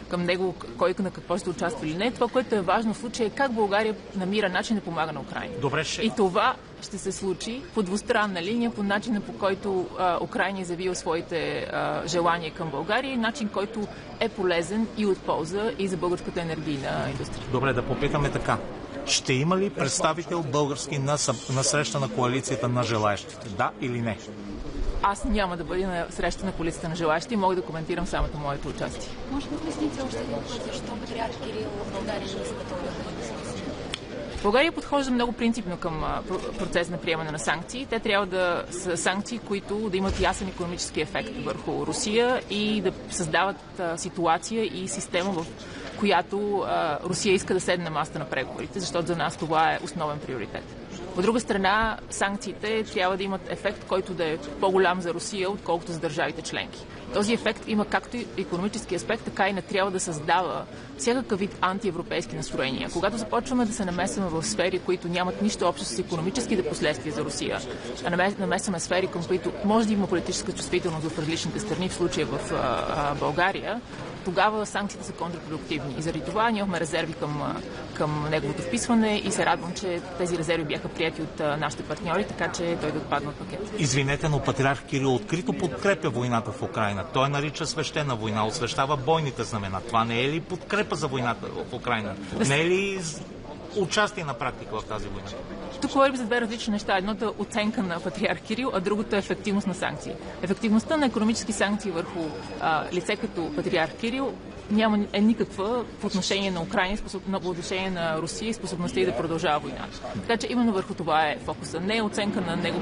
към него кой на какво ще участва или не. Това, което е важно в случая е как България намира начин да помага на Украйна. Добре, и това ще се случи по двустранна линия, по начина, по който Украйна е заявила своите желания към България и начин, който е полезен и от полза и за българската енергийна индустрия. Добре, да попитаме така. Ще има ли представител български на среща на коалицията на желаящите? Да или не? Аз няма да бъда на среща на коалицията на желаящи и мога да коментирам само моето участие. Може да обясните още един път защо патриарх Кирил в България не иска да бъде с Русия? България подхожда много принципно към процес на приемане на санкции. Те трябва да са санкции, които да имат ясен икономически ефект върху Русия и да създават ситуация и система, в която Русия иска да седне на масата на преговорите, защото за нас това е основен приоритет. От друга страна, санкциите трябва да имат ефект, който да е по-голям за Русия, отколкото за държавите членки. Този ефект има както и икономически аспект, така и не трябва да създава всякакъв вид антиевропейски настроения. Когато започваме да се намесваме в сфери, които нямат нищо общо с икономическите последствия за Русия, а намесваме сфери, към които може да има политическа чувствителност в различните страни, в случая в България, тогава санкциите са контрпродуктивни. И заради това ние имахме резерви към неговото вписване и се радвам, че тези резерви бяха прияти от нашите партньори, така че той да отпадне от пакет. Извинете, но патриарх Кирил открито подкрепя войната в Украйна. Той нарича свещена война, освещава бойните знамена. Това не е ли подкрепа за войната в Украйна? Не е ли участие на практика в тази война? Тук говорим за две различни неща. Едното е оценка на патриарх Кирил, а другото е ефективност на санкции. Ефективността на икономически санкции върху лице като патриарх Кирил няма никаква по отношение на Украйна, по отношение на Русия и способността и да продължава войната. Така че именно върху това е фокуса. Не е оценка на него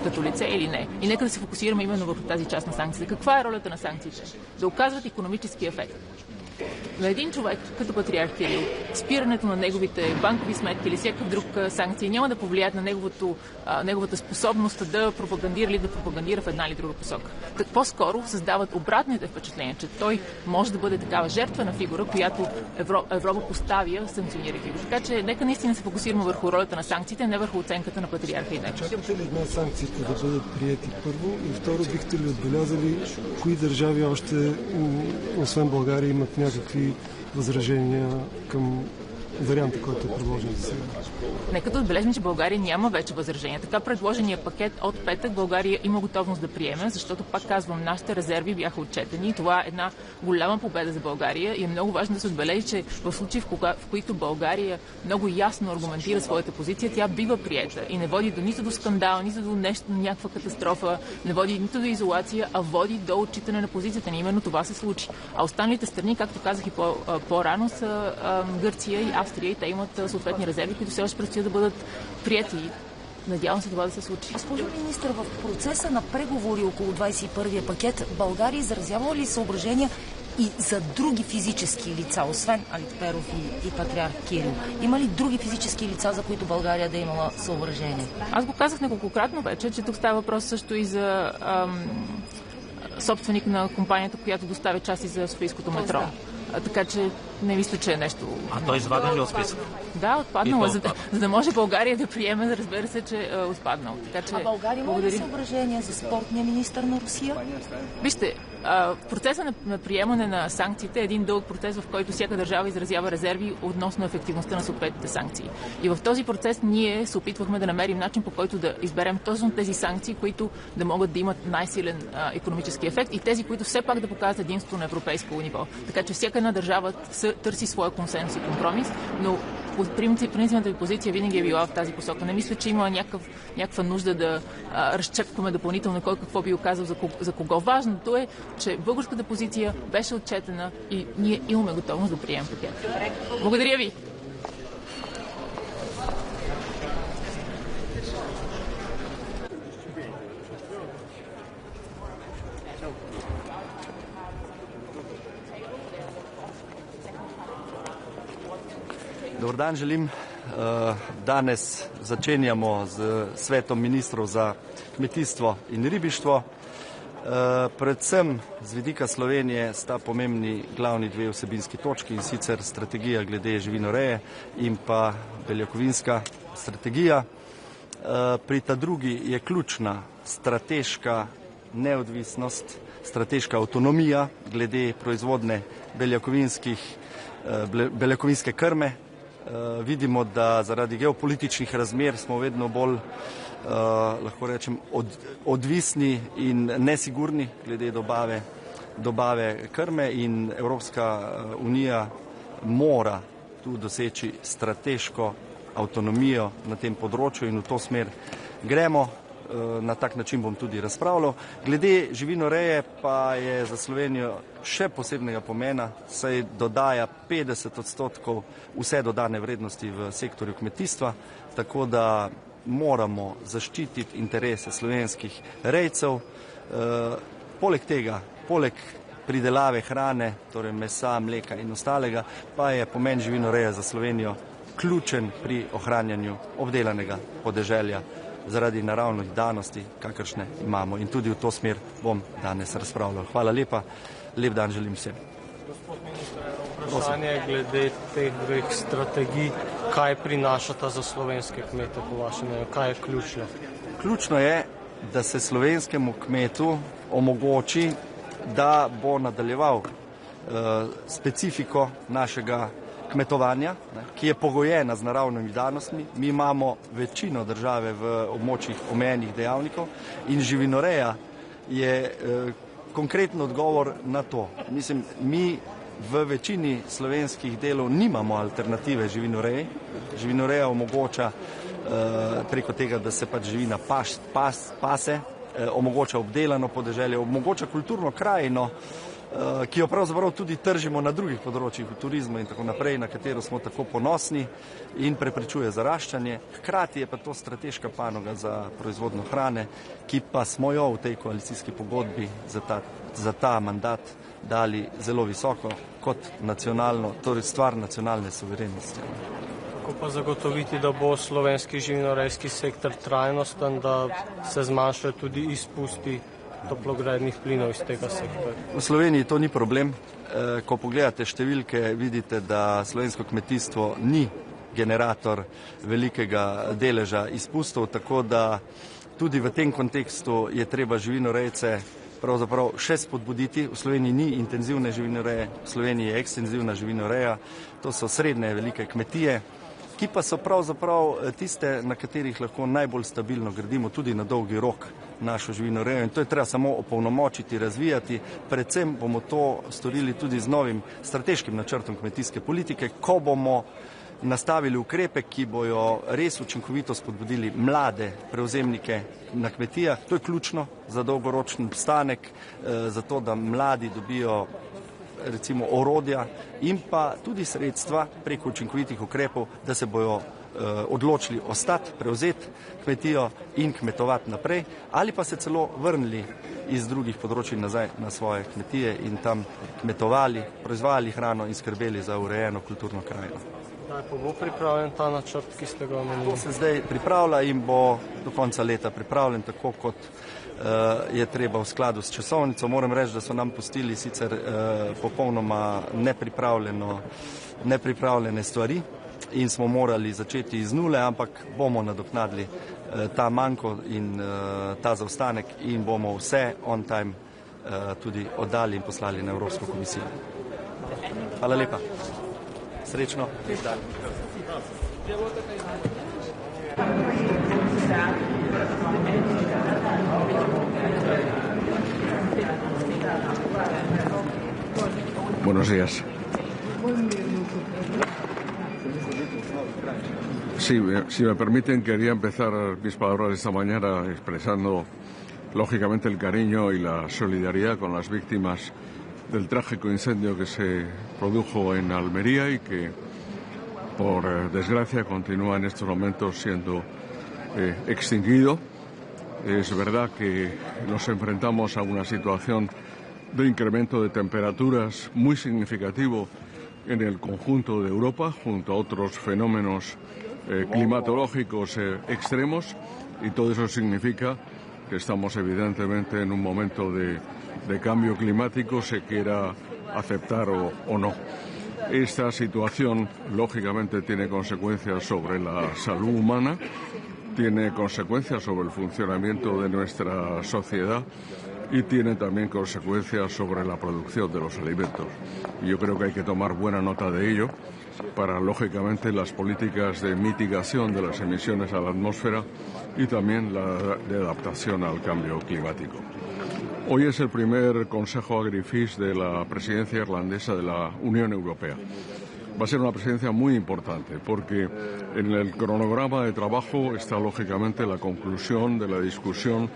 като лице или не. И нека да се фокусираме именно върху тази част на санкциите. Каква е ролята на санкциите? Да оказват икономически ефект. На един човек, като патриарх Кирил, спирането на неговите банкови сметки или всякакъв друг санкции няма да повлияят на неговата способност да пропагандира или да пропагандира в една или друга посока. Так по-скоро създават обратните впечатления, че той може да бъде такава жертвена фигура, която Европа поставя, санкционирайки го. Така че нека наистина се фокусираме върху ролята на санкциите, не върху оценката на патриарха и него. Чакате ли днес санкциите да бъдат приети първо и второ, бихте ли отбелязали кои държави още, освен България, имат някакви възражения към варианта, който е предложен за сега? Нека да отбележим, че България няма вече възражения. Така предложения пакет от петък България има готовност да приеме, защото, пак казвам, нашите резерви бяха отчетени. Това е една голяма победа за България и е много важно да се отбележи, че в случаи, в които България много ясно аргументира своята позиция, тя бива приета и не води нито до скандал, нито до нещо, някаква катастрофа, не води нито до изолация, а води до отчитане на позицията ни. Именно това се случи. А останалите страни, както казах и по-рано, са Гърция и Австрия и те имат съответни резерви, които все още предстоят да бъдат прияти. Надявам се това да се случи. Госпожо министър, в процеса на преговори около 21-я пакет България изразява ли съображения и за други физически лица, освен Алитперов и патриарх Кирил? Има ли други физически лица, за които България да имала съображения? Аз го казах неколкократно вече, че тук става въпрос също и за собственик на компанията, която доставя части за софийското метро. Така че не мисля, че е нещо... А той изваден ли от списък? Да, отпаднал, за да може България да приеме, разбира се, че е отпаднал. Така, че, а България има ли съображение за спортния министър на Русия? Вижте, процесът на приемане на санкциите е един дълъг процес, в който всяка държава изразява резерви относно ефективността на съответните санкции. И в този процес ние се опитвахме да намерим начин, по който да изберем точно тези санкции, които да могат да имат най-силен икономически ефект и тези, които все пак да показват единство на европейско ниво. Така че всяка една държава търси своя консенсус и компромис, но принципната ви позиция винаги е била в тази посока. Не мисля, че има някаква нужда да разчепкваме допълнително кой какво би оказал за кого. Важното е, че българската позиция беше отчетена и ние имаме готовност да приемем пакет. Благодаря ви! Dobar dan, želim. Danes začenjamo z svetom ministrov za kmetijstvo in ribištvo. Predvsem z vidika Slovenije sta pomembni glavni dve vsebinski točki, in sicer strategija glede živinoreje in pa beljakovinska strategija. Pri ta drugi je ključna strateška neodvisnost, strateška avtonomija glede proizvodne beljakovinske krme. Vidimo, da zaradi geopolitičnih razmer smo vedno bolj, lahko rečem, odvisni in nesigurni glede dobave krme in Evropska unija mora tu doseči strateško avtonomijo na tem področju in v to smer gremo. Na tak način bom tudi razpravljal. Glede živinoreje pa je za Slovenijo še posebnega pomena, saj dodaja 50% vse dodane vrednosti v sektorju kmetijstva, tako da moramo zaščititi interese slovenskih rejcev. Poleg tega, poleg pridelave hrane, torej mesa, mleka in ostalega, pa je pomen živinoreje za Slovenijo ključen pri ohranjanju obdelanega podeželja zaradi naravnih danosti, kakršne imamo. In tudi v to smer bom danes razpravljal. Hvala lepa, lep dan želim vsem. Gospod minister, vprašanje glede teh dveh strategij, kaj prinašata za slovenske kmete po vašem mnenju, kaj je ključno? Ključno je, da se slovenskemu kmetu omogoči, da bo nadaljeval specifiko našega kmetovanja, ki je pogojena z naravnimi danostmi. Mi imamo večino države v območjih omejenih dejavnikov in živinoreja je konkreten odgovor na to. Mislim, mi v večini slovenskih delov nimamo alternative živinoreji. Živinoreja omogoča preko tega, da se pač živina pase, omogoča obdelano podeželje, omogoča kulturno krajino, ki jo pravzaprav tudi tržimo na drugih področjih, v turizmu in tako naprej, na katero smo tako ponosni in preprečuje zaraščanje. Hkrati je pa to strateška panoga za proizvodnjo hrane, ki pa smo jo v tej koalicijski pogodbi za ta mandat dali zelo visoko kot nacionalno, torej stvar nacionalne suverenosti. Kako pa zagotoviti, da bo slovenski živinorejski sektor trajnosten, da se zmanjšajo tudi izpusti toplogrednih plinov iz tega sektorja? V Sloveniji to ni problem. Ko pogledate številke, vidite, da slovensko kmetijstvo ni generator velikega deleža izpustov, tako da tudi v tem kontekstu je treba živinorejce pravzaprav še spodbuditi. V Sloveniji ni intenzivne živinoreje, v Sloveniji je ekstenzivna živinoreja, to so srednje velike kmetije, ki pa so pravzaprav tiste, na katerih lahko najbolj stabilno gradimo tudi na dolgi rok našo živinorejo in to je treba samo opolnomočiti, razvijati. Predvsem bomo to storili tudi z novim strateškim načrtom kmetijske politike, ko bomo nastavili ukrepe, ki bojo res učinkovito spodbudili mlade prevzemnike na kmetijah. To je ključno za dolgoročen obstanek, zato da mladi dobijo recimo orodja in pa tudi sredstva preko učinkovitih ukrepov, da se bojo odločili ostati, prevzeti kmetijo in kmetovati naprej ali pa se celo vrnili iz drugih področij nazaj na svoje kmetije in tam kmetovali, proizvajali hrano in skrbeli za urejeno kulturno krajino. Kdaj pa bo pripravljen ta načrt, ki ste ga omenili? To se zdaj pripravlja in bo do konca leta pripravljen tako, kot je treba v skladu s časovnico. Moram reči, da so nam pustili sicer popolnoma nepripravljene stvari in smo morali začeti iz nule, ampak bomo nadoknadili ta manko in ta zaostanek in bomo vse on time tudi oddali in poslali na Evropsko komisijo. Hvala lepa. Srečno. Buenos días. Sí, si me permiten, quería empezar mis palabras esta mañana expresando lógicamente el cariño y la solidaridad con las víctimas del trágico incendio que se produjo en Almería y que, por desgracia, continúa en estos momentos siendo extinguido. Es verdad que nos enfrentamos a una situación de incremento de temperaturas muy significativo en el conjunto de Europa, junto a otros fenómenos climatológicos extremos, y todo eso significa que estamos evidentemente en un momento de cambio climático, se quiera aceptar o no. Esta situación, lógicamente, tiene consecuencias sobre la salud humana, tiene consecuencias sobre el funcionamiento de nuestra sociedad y tiene también consecuencias sobre la producción de los alimentos. Y yo creo que hay que tomar buena nota de ello para, lógicamente, las políticas de mitigación de las emisiones a la atmósfera y también la de adaptación al cambio climático. Hoy es el primer Consejo Agrifish de la presidencia irlandesa de la Unión Europea. Va a ser una presidencia muy importante porque en el cronograma de trabajo está lógicamente la conclusión de la discusión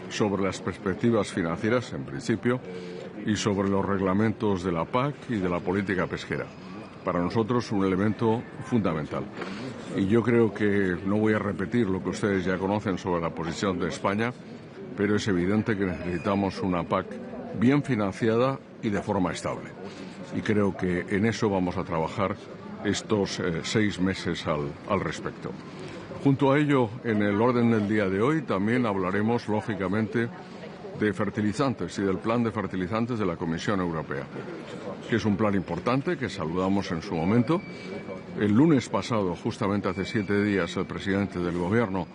sobre las perspectivas financieras, en principio, y sobre los reglamentos de la PAC y de la política pesquera. Para nosotros un elemento fundamental. Y yo creo que no voy a repetir lo que ustedes ya conocen sobre la posición de España, pero es evidente que necesitamos una PAC bien financiada y de forma estable. Y creo que en eso vamos a trabajar estos 6 meses al respecto. Junto a ello, en el orden del día de hoy también hablaremos, lógicamente, de fertilizantes y del plan de fertilizantes de la Comisión Europea, que es un plan importante que saludamos en su momento. El lunes pasado, justamente hace 7 días, el presidente del Gobierno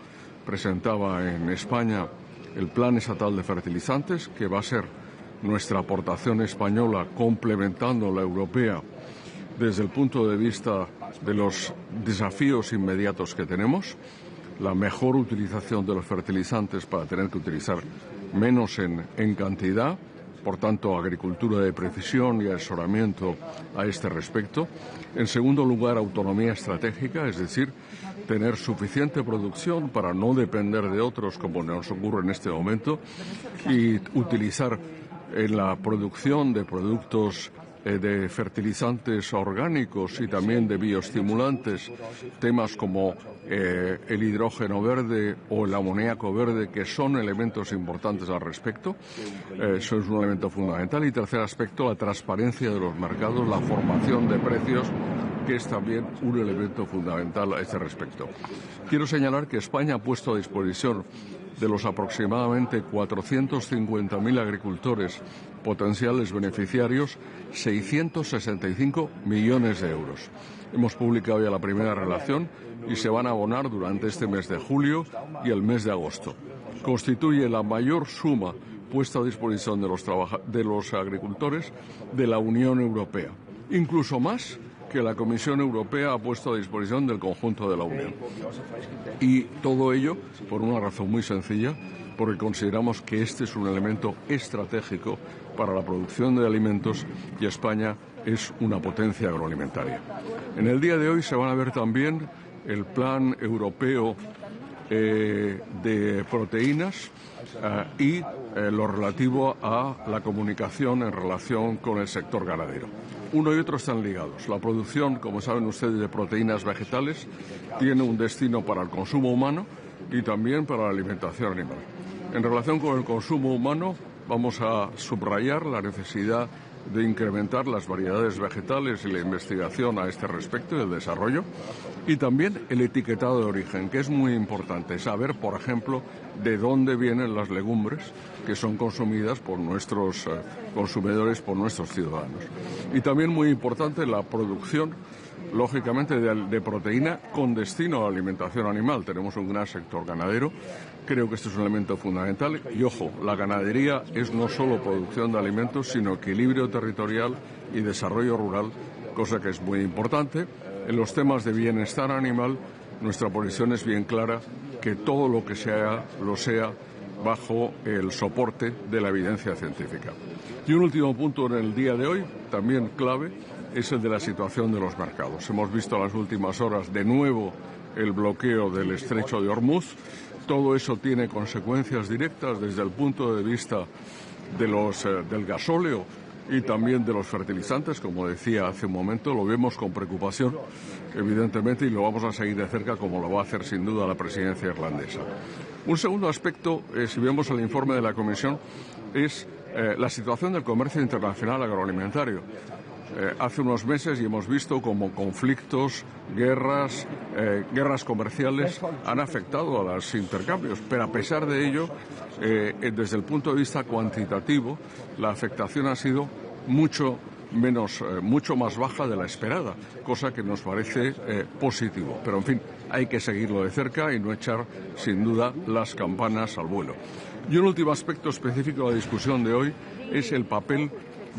presentaba en España el plan estatal de fertilizantes, que va a ser nuestra aportación española complementando la europea desde el punto de vista de los desafíos inmediatos que tenemos, la mejor utilización de los fertilizantes para tener que utilizar menos en cantidad, por tanto, agricultura de precisión y asesoramiento a este respecto. En segundo lugar, autonomía estratégica, es decir, tener suficiente producción para no depender de otros, como nos ocurre en este momento, y utilizar en la producción de productos de fertilizantes orgánicos y también de bioestimulantes, temas como el hidrógeno verde o el amoníaco verde, que son elementos importantes al respecto. Eso es un elemento fundamental. Y tercer aspecto, la transparencia de los mercados, la formación de precios, que es también un elemento fundamental a este respecto. Quiero señalar que España ha puesto a disposición de los aproximadamente 450.000 agricultores potenciales beneficiarios 665 millones de euros. Hemos publicado ya la primera relación y se van a abonar durante este mes de julio y el mes de agosto. Constituye la mayor suma puesta a disposición de los agricultores de la Unión Europea, incluso más que la Comisión Europea ha puesto a disposición del conjunto de la Unión. Y todo ello por una razón muy sencilla, porque consideramos que este es un elemento estratégico para la producción de alimentos y España es una potencia agroalimentaria. En el día de hoy se van a ver también el Plan Europeo de Proteínas y lo relativo a la comunicación en relación con el sector ganadero. Uno y otro están ligados. La producción, como saben ustedes, de proteínas vegetales tiene un destino para el consumo humano y también para la alimentación animal. En relación con el consumo humano, vamos a subrayar la necesidad de incrementar las variedades vegetales y la investigación a este respecto y el desarrollo, y también el etiquetado de origen, que es muy importante, saber, por ejemplo, de dónde vienen las legumbres que son consumidas por nuestros consumidores, por nuestros ciudadanos. Y también muy importante la producción, lógicamente, de proteína con destino a la alimentación animal. Tenemos un gran sector ganadero. Creo que este es un elemento fundamental. Y ojo, la ganadería es no solo producción de alimentos, sino equilibrio territorial y desarrollo rural, cosa que es muy importante. En los temas de bienestar animal, nuestra posición es bien clara, que todo lo que sea, lo sea bajo el soporte de la evidencia científica. Y un último punto en el día de hoy, también clave, es el de la situación de los mercados. Hemos visto en las últimas horas de nuevo el bloqueo del estrecho de Hormuz. Todo eso tiene consecuencias directas desde el punto de vista de del gasóleo y también de los fertilizantes, como decía hace un momento. Lo vemos con preocupación, evidentemente, y lo vamos a seguir de cerca, como lo va a hacer sin duda la presidencia irlandesa. Un segundo aspecto, si vemos el informe de la Comisión, es la situación del comercio internacional agroalimentario. Hace unos meses y hemos visto cómo conflictos, guerras comerciales han afectado a los intercambios, pero a pesar de ello, desde el punto de vista cuantitativo, la afectación ha sido mucho más baja de la esperada, cosa que nos parece positivo. Pero, en fin, hay que seguirlo de cerca y no echar, sin duda, las campanas al vuelo. Y un último aspecto específico de la discusión de hoy es el papel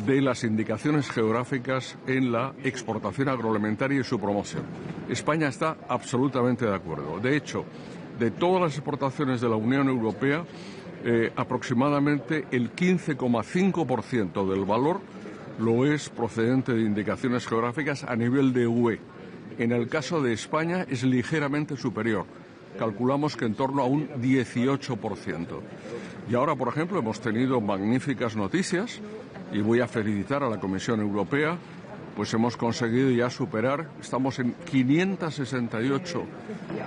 de las indicaciones geográficas en la exportación agroalimentaria y su promoción. España está absolutamente de acuerdo. De hecho, de todas las exportaciones de la Unión Europea, aproximadamente el 15,5% del valor lo es procedente de indicaciones geográficas a nivel de UE. En el caso de España es ligeramente superior. Calculamos que en torno a un 18%. Y ahora, por ejemplo, hemos tenido magníficas noticias y voy a felicitar a la Comisión Europea, pues hemos conseguido ya superar, estamos en 568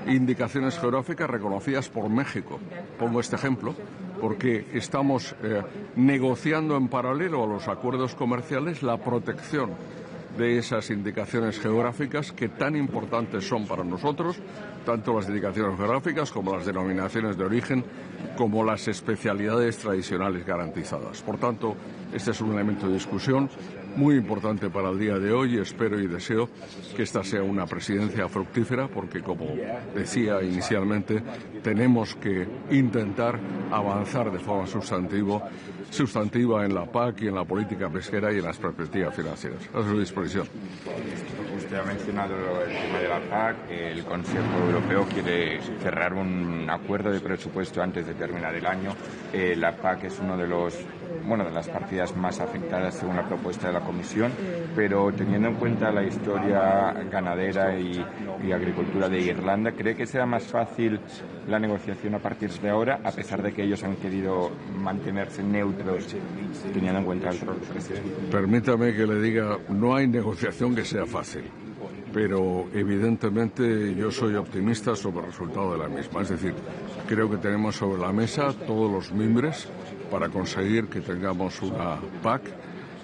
indicaciones geográficas reconocidas por México. Pongo este ejemplo porque estamos negociando en paralelo a los acuerdos comerciales la protección de esas indicaciones geográficas que tan importantes son para nosotros, tanto las indicaciones geográficas como las denominaciones de origen, como las especialidades tradicionales garantizadas. Por tanto, este es un elemento de discusión muy importante para el día de hoy y espero y deseo que esta sea una presidencia fructífera porque, como decía inicialmente, tenemos que intentar avanzar de forma sustantiva en la PAC y en la política pesquera y en las perspectivas financieras. A su disposición. Usted ha mencionado el tema de la PAC. El Consejo Europeo quiere cerrar un acuerdo de presupuesto antes de terminar el año. La PAC es uno de las partidas más afectadas según la propuesta de la Comisión, pero teniendo en cuenta la historia ganadera y agricultura de Irlanda, ¿cree que será más fácil la negociación a partir de ahora, a pesar de que ellos han querido mantenerse neutros teniendo en cuenta el rol de presidente? Permítame que le diga, no hay negociación que sea fácil, pero evidentemente yo soy optimista sobre el resultado de la misma. Es decir, creo que tenemos sobre la mesa todos los mimbres para conseguir que tengamos una PAC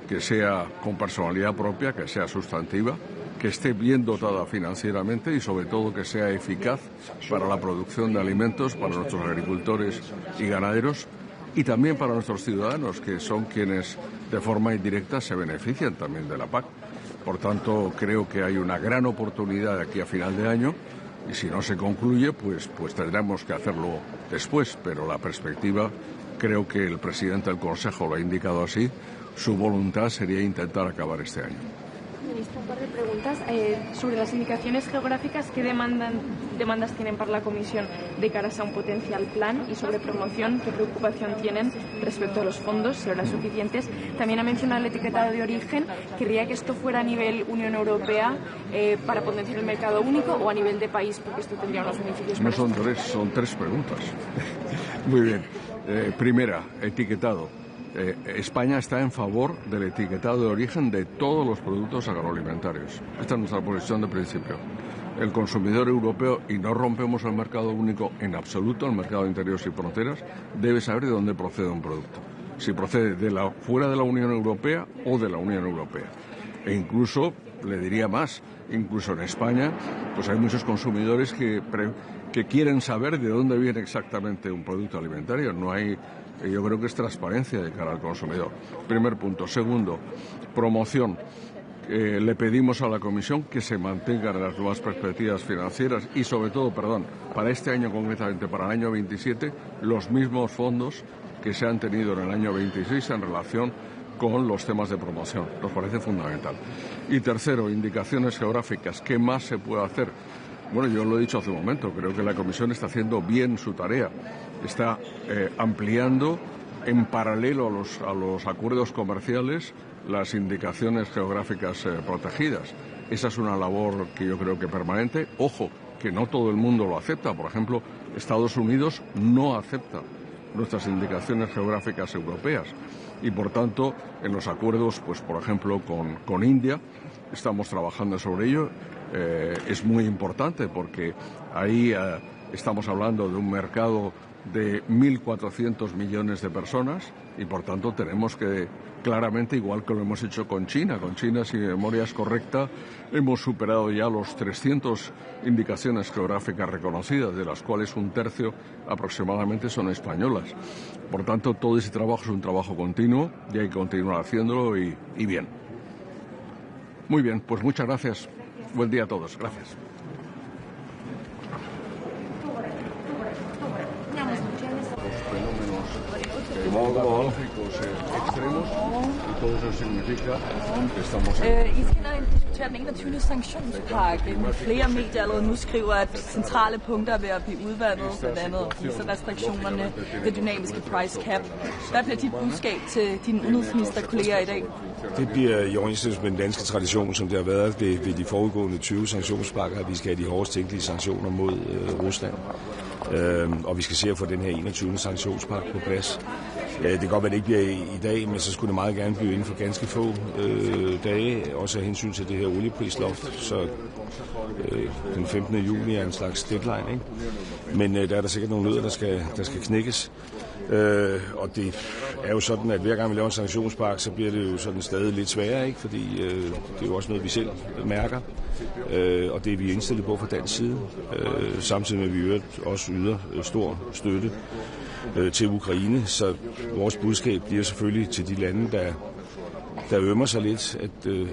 que sea con personalidad propia, que sea sustantiva, que esté bien dotada financieramente y sobre todo que sea eficaz para la producción de alimentos para nuestros agricultores y ganaderos y también para nuestros ciudadanos, que son quienes de forma indirecta se benefician también de la PAC. Por tanto, creo que hay una gran oportunidad de aquí a final de año y si no se concluye, pues tendremos que hacerlo después, pero la perspectiva, creo que el presidente del Consejo lo ha indicado así, su voluntad sería intentar acabar este año. Ministro, un par de preguntas sobre las indicaciones geográficas. ¿Qué demandas tienen para la Comisión de cara a un potencial plan? Y sobre promoción, ¿qué preocupación tienen respecto a los fondos, si habrá suficientes? También ha mencionado el etiquetado de origen. ¿Querría que esto fuera a nivel Unión Europea para potenciar el mercado único o a nivel de país, porque esto tendría unos beneficios? No son tres preguntas. Muy bien. Primera, etiquetado. España está en favor del etiquetado de origen de todos los productos agroalimentarios. Esta es nuestra posición de principio. El consumidor europeo, y no rompemos el mercado único en absoluto, el mercado de interiores y fronteras, debe saber de dónde procede un producto. Si procede fuera de la Unión Europea o de la Unión Europea. E incluso, le diría más, incluso en España, pues hay muchos consumidores que quieren saber de dónde viene exactamente un producto alimentario. No hay... Yo creo que es transparencia de cara al consumidor. Primer punto. Segundo, promoción. Le pedimos a la Comisión que se mantengan las nuevas perspectivas financieras y, sobre todo, para este año concretamente, para el año 27, los mismos fondos que se han tenido en el año 26 en relación con los temas de promoción. Nos parece fundamental. Y tercero, indicaciones geográficas. ¿Qué más se puede hacer? Bueno, yo lo he dicho hace un momento, creo que la Comisión está haciendo bien su tarea. Está ampliando en paralelo a los acuerdos comerciales las indicaciones geográficas protegidas. Esa es una labor que yo creo que permanente. Ojo, que no todo el mundo lo acepta. Por ejemplo, Estados Unidos no acepta nuestras indicaciones geográficas europeas. Y, por tanto, en los acuerdos, pues por ejemplo, con India, estamos trabajando sobre ello. Es muy importante porque ahí estamos hablando de un mercado de 1.400 millones de personas y, por tanto, tenemos que claramente, igual que lo hemos hecho con China, si mi memoria es correcta, hemos superado ya los 300 indicaciones geográficas reconocidas, de las cuales un tercio aproximadamente son españolas. Por tanto, todo ese trabajo es un trabajo continuo y hay que continuar haciéndolo y bien. Muy bien, pues muchas gracias. Buen día a todos. Gracias. Fenómenos meteorológicos extremos y todo eso significa que estamos diskutere den 21. sanktionspakke. Flere medier allerede nu skriver, at centrale punkter er ved at blive udvandet, blandt andet restriktionerne, det dynamiske price cap. Hvad bliver dit budskab til dine udenrigsministerkolleger i dag? Det bliver i overensstemmelse med den danske tradition, som det har været ved de foregående 20 sanktionspakker, at vi skal have de hårdest tænkelige sanktioner mod Rusland. Og vi skal se at få den her 21. sanktionspakke på plads. Det kan godt være, at det ikke bliver i dag, men så skulle det meget gerne blive inden for ganske få dage, også af hensyn til det her olieprisloft. Så den 15. juni er en slags deadline, ikke? Men der er der sikkert nogle nødder, der skal knækkes. Og det er jo sådan, at hver gang vi laver en sanktionspakke, så bliver det jo sådan stadig lidt sværere, ikke? Fordi det er jo også noget, vi selv mærker, og det er vi indstillet på fra dansk side, samtidig med, at vi også yder stor støtte til Ukraine. Så vores budskab bliver selvfølgelig til de lande, der ømmer sig lidt,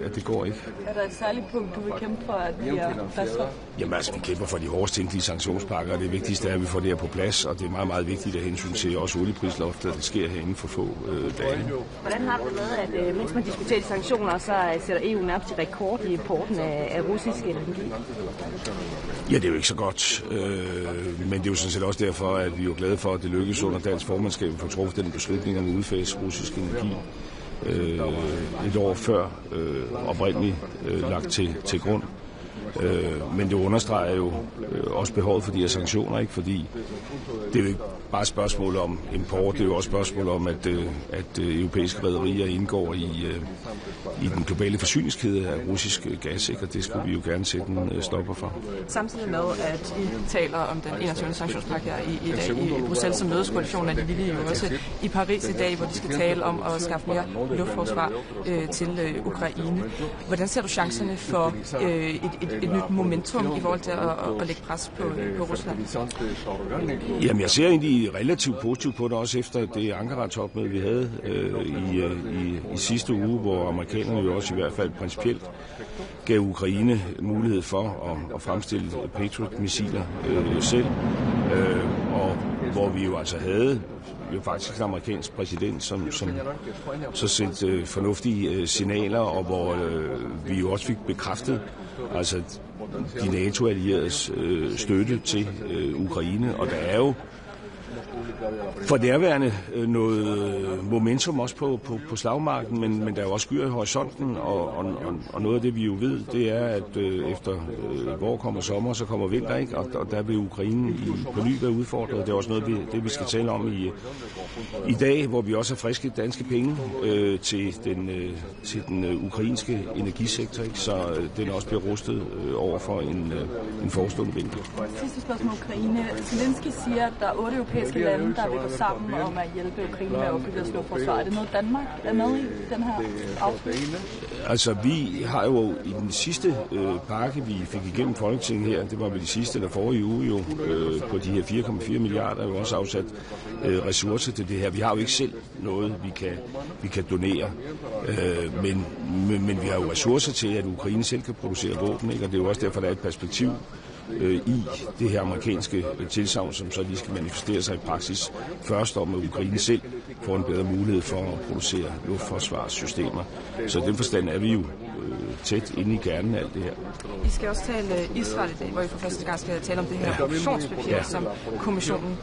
at det går ikke. Er der et særligt punkt, du vil kæmpe for, at vi er fastholdt? Jamen altså, vi kæmper for de hårdest tænkelige sanktionspakker, og det vigtigste er, at vi får det her på plads, og det er meget, meget vigtigt af hensyn til også olieprisloftet, at det sker her inden for få dage. Hvordan har du det med, at mens man diskuterer de sanktioner, så sætter EU nærmest rekord i importen af russisk energi? Ja, det er jo ikke så godt, men det er jo sådan set også derfor, at vi er glade for, at det lykkedes under dansk formandskab at få truffet den beslutning om at udfase russisk energi et år før oprindeligt lagt til grund. Men det understreger jo også behovet for de her sanktioner, ikke? Fordi det er jo ikke bare et spørgsmål om import, det er jo også et spørgsmål om, at europæiske rederier indgår i den globale forsyningskæde af russisk gas, ikke? Og det skulle vi jo gerne sætte en stopper for. Samtidig med, at I taler om den 21. sanktionspakke her i dag i Bruxelles, som mødes koalitionen af de villige jo også i Paris i dag, hvor de skal tale om at skaffe mere luftforsvar til Ukraine. Hvordan ser du chancerne for et nyt momentum i forhold til at lægge pres på Rusland? Jamen, jeg ser egentlig relativt positivt på det, også efter det Ankara-topmøde, vi havde i sidste uge, hvor amerikanerne jo også i hvert fald principielt gav Ukraine mulighed for at fremstille Patriot-missiler selv, og hvor vi jo altså havde faktisk en amerikansk præsident, som så sendte fornuftige signaler, og hvor vi jo også fik bekræftet altså de NATO-allieredes støtte til Ukraine, og der er jo for nærværende noget momentum også på slagmarken, men der er jo også skyer i horisonten, og noget af det, vi jo ved, det er, at efter hvor kommer sommer, så kommer vinter, ikke? Og der vil Ukraine på ny være udfordret. Det er også noget, vi skal tale om i dag, hvor vi også har friske danske penge til den ukrainske energisektor, ikke? Så den også bliver rustet over for en forestående vinter. Sidste spørgsmål om Ukraine. Zelensky siger, at der er 8 europæiske lande, der vil gå sammen om at hjælpe Ukraine med at opbygge deres luftforsvar. Er det noget, Danmark er med i den her aftale? Altså, vi har jo i den sidste pakke, vi fik igennem Folketinget her, det var vel de sidste eller forrige uge jo, på de her 4,4 milliarder, jo også afsat ressourcer til det her. Vi har jo ikke selv noget, vi kan donere, men vi har jo ressourcer til, at Ukraine selv kan producere våben, ikke? Og det er jo også derfor, der er et perspektiv i det her amerikanske tilsagn, som så lige skal manifestere sig i praksis først om, at Ukraine selv får en bedre mulighed for at producere luftforsvarssystemer. Så i den forstand er vi jo tæt inde i kernen af alt det her. Vi skal også tale Israel i dag, hvor vi for første gang skal tale om det her optionspapir, som kommissionen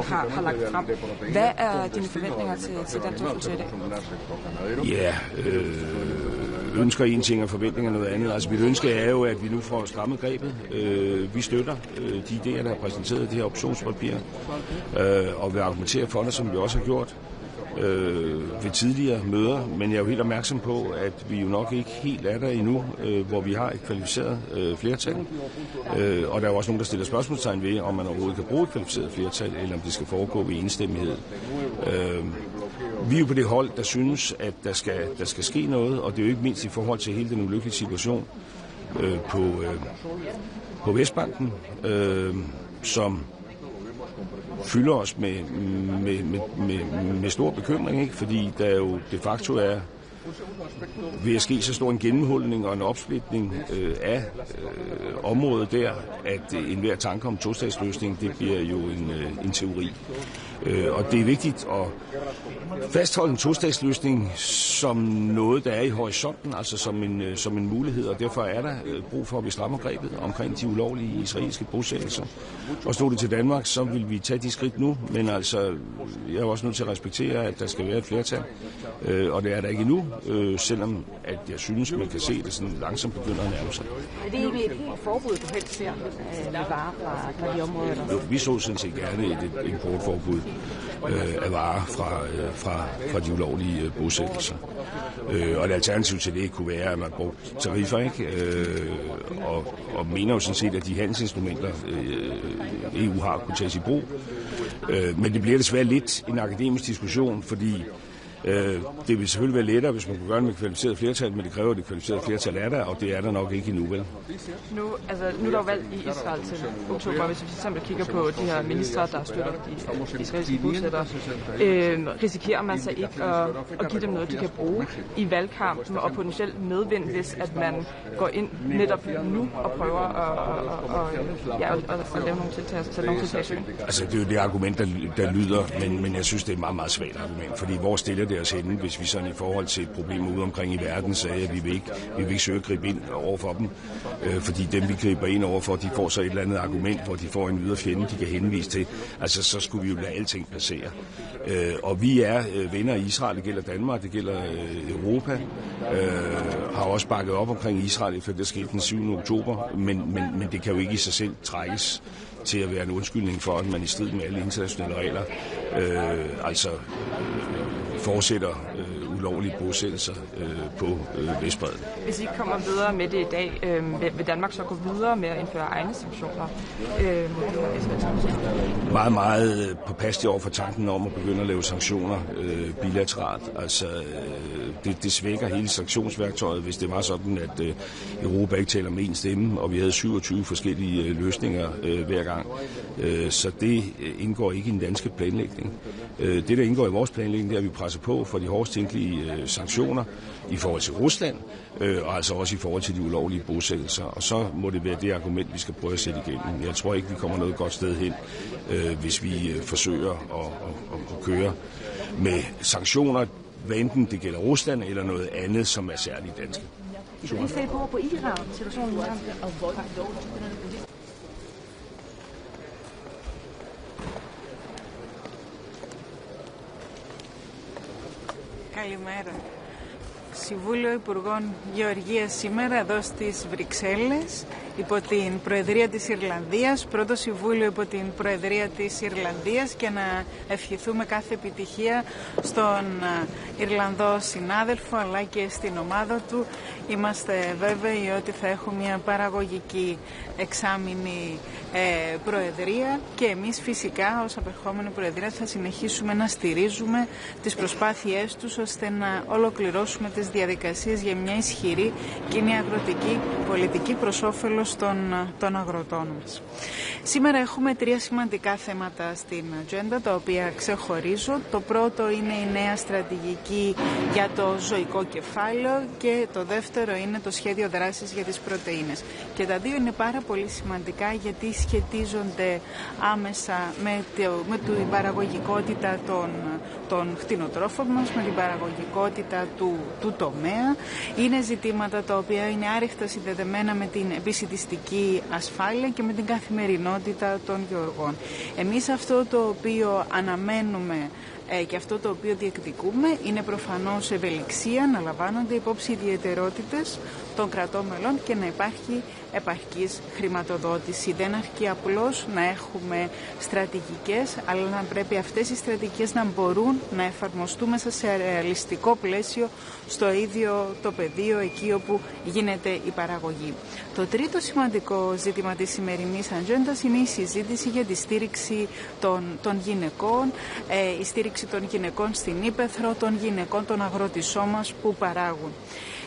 har lagt frem. Hvad er dine forventninger til den drøftelse i dag? Ja, ønsker en ting og forventninger noget andet. Altså mit ønske er jo, at vi nu får strammet grebet. Vi støtter de idéer, der er præsenteret i det her optionspapir, og vil argumentere for det, som vi også har gjort ved tidligere møder, men jeg er jo helt opmærksom på, at vi jo nok ikke helt er der endnu, hvor vi har et kvalificeret flertal. Og der er jo også nogen, der stiller spørgsmålstegn ved, om man overhovedet kan bruge et kvalificeret flertal, eller om det skal foregå ved enstemmighed. Vi er jo på det hold, der synes, at der skal ske noget, og det er jo ikke mindst i forhold til hele den ulykkelige situation på Vestbanken, som fylder os med stor bekymring, ikke? Fordi der jo de facto er ved at ske så stor en gennemhulning og en opsplitning af området der, at enhver tanke om tostatsløsning, det bliver jo en teori. Og det er vigtigt at fastholde en tostatsløsning som noget, der er i horisonten, altså som en mulighed, og derfor er der brug for, at vi strammer grebet omkring de ulovlige israelske bosættelser. Og stod det til Danmark, så vil vi tage de skridt nu, men altså, jeg er også nødt til at respektere, at der skal være et flertal, og det er der ikke endnu, selvom at jeg synes, man kan se det sådan langsomt begynder at nærme sig. Er det egentlig et helt forbud, du helst ser med varer fra de områder? Jo, vi så sådan set gerne et importforbud af varer fra de ulovlige bosættelser. Og et alternativ til det kunne være, at man brugte tariffer, ikke? Og mener jo sådan set, at de handelsinstrumenter, EU har, kunne tages i brug. Men det bliver desværre lidt en akademisk diskussion, fordi det vil selvfølgelig være lettere, hvis man kunne gøre det med kvalificeret flertal, men det kræver, at det kvalificerede flertal er der, og det er der nok ikke endnu, vel? Nu er der jo valg i Israel til oktober, hvis vi for eksempel kigger på de her ministre, der støtter de israelske bosættere. Risikerer man sig ikke at give dem noget, de kan bruge i valgkampen og potentielt medvind, hvis at man går ind netop nu og prøver at lave nogle tiltag, sætte nogle tiltag i søen? Altså, det er jo det argument, der lyder, men jeg synes, det er et meget, meget svagt argument, fordi hvor stiller det os henne, hvis vi sådan i forhold til et problem ude omkring i verden sagde, at vi vil ikke søge at gribe ind over for dem, fordi dem vi griber ind over for, de får så et eller andet argument, hvor de får en ydre fjende, de kan henvise til. Altså så skulle vi jo lade alting passere. Og vi er venner i Israel, det gælder Danmark, det gælder Europa, har også bakket op omkring Israel, efter det skete den 7. oktober, men det kan jo ikke i sig selv trækkes til at være en undskyldning for, at man i strid med alle internationale regler fortsætter ulovlige bosættelser på Vestbredden. Hvis I kommer videre med det i dag, vil Danmark så gå videre med at indføre egne sanktioner? Meget, meget påpasselig over for tanken om at begynde at lave sanktioner bilateralt. Altså, det svækker hele sanktionsværktøjet, hvis det var sådan, at Europa ikke taler med én stemme, og vi havde 27 forskellige løsninger hver gang. Så det indgår ikke i den danske planlægning. Det, der indgår i vores planlægning, det er, at vi presser på for de hårdest tænkelige sanktioner i forhold til Rusland, og altså også i forhold til de ulovlige bosættelser. Og så må det være det argument, vi skal prøve at sætte igennem. Jeg tror ikke, vi kommer noget godt sted hen, hvis vi forsøger at køre med sanktioner, hvad enten det gælder Rusland eller noget andet, som er særligt danske. Hvis vi ser på Iran, situationen i Iran. Καλημέρα. Συμβούλιο Υπουργών Γεωργίας σήμερα εδώ στις Βρυξέλλες υπό την Προεδρία της Ιρλανδίας, πρώτο Συμβούλιο υπό την Προεδρία της Ιρλανδίας, και να ευχηθούμε κάθε επιτυχία στον Ιρλανδό συνάδελφο αλλά και στην ομάδα του. Είμαστε βέβαιοι ότι θα έχουμε μια παραγωγική εξάμηνη Προεδρία και εμείς φυσικά ως απερχόμενη Προεδρία θα συνεχίσουμε να στηρίζουμε τις προσπάθειές τους ώστε να ολοκληρώσουμε τις διαδικασίες για μια ισχυρή κοινή αγροτική πολιτική προς όφελος των αγροτών μας. Σήμερα έχουμε τρία σημαντικά θέματα στην ατζέντα, τα οποία ξεχωρίζω. Το πρώτο είναι η νέα στρατηγική για το ζωικό κεφάλαιο και το δεύτερο είναι το σχέδιο δράσης για τις πρωτεΐνες. Και τα δύο είναι πάρα πολύ σημαντικά γιατί σχετίζονται άμεσα με την παραγωγικότητα των κτηνοτρόφων μας, με την παραγωγικότητα του τομέα. Είναι ζητήματα τα οποία είναι άρρηκτα συνδεδεμένα με την επισιτιστική ασφάλεια και με την καθημερινότητα των γεωργών. Εμείς αυτό το οποίο αναμένουμε και αυτό το οποίο διεκδικούμε είναι προφανώς ευελιξία, να λαμβάνονται υπόψη ιδιαιτερότητες των κρατών μελών και να υπάρχει επαρκής χρηματοδότηση. Δεν αρκεί απλώς να έχουμε στρατηγικές, αλλά να πρέπει αυτές οι στρατηγικές να μπορούν να εφαρμοστούν μέσα σε ρεαλιστικό πλαίσιο στο ίδιο το πεδίο εκεί όπου γίνεται η παραγωγή. Το τρίτο σημαντικό ζήτημα της σημερινής ατζέντας είναι η συζήτηση για τη στήριξη των γυναικών, η στήριξη στήριξη των γυναικών στην Ύπαιθρο, των γυναικών των αγροτησών μας που παράγουν.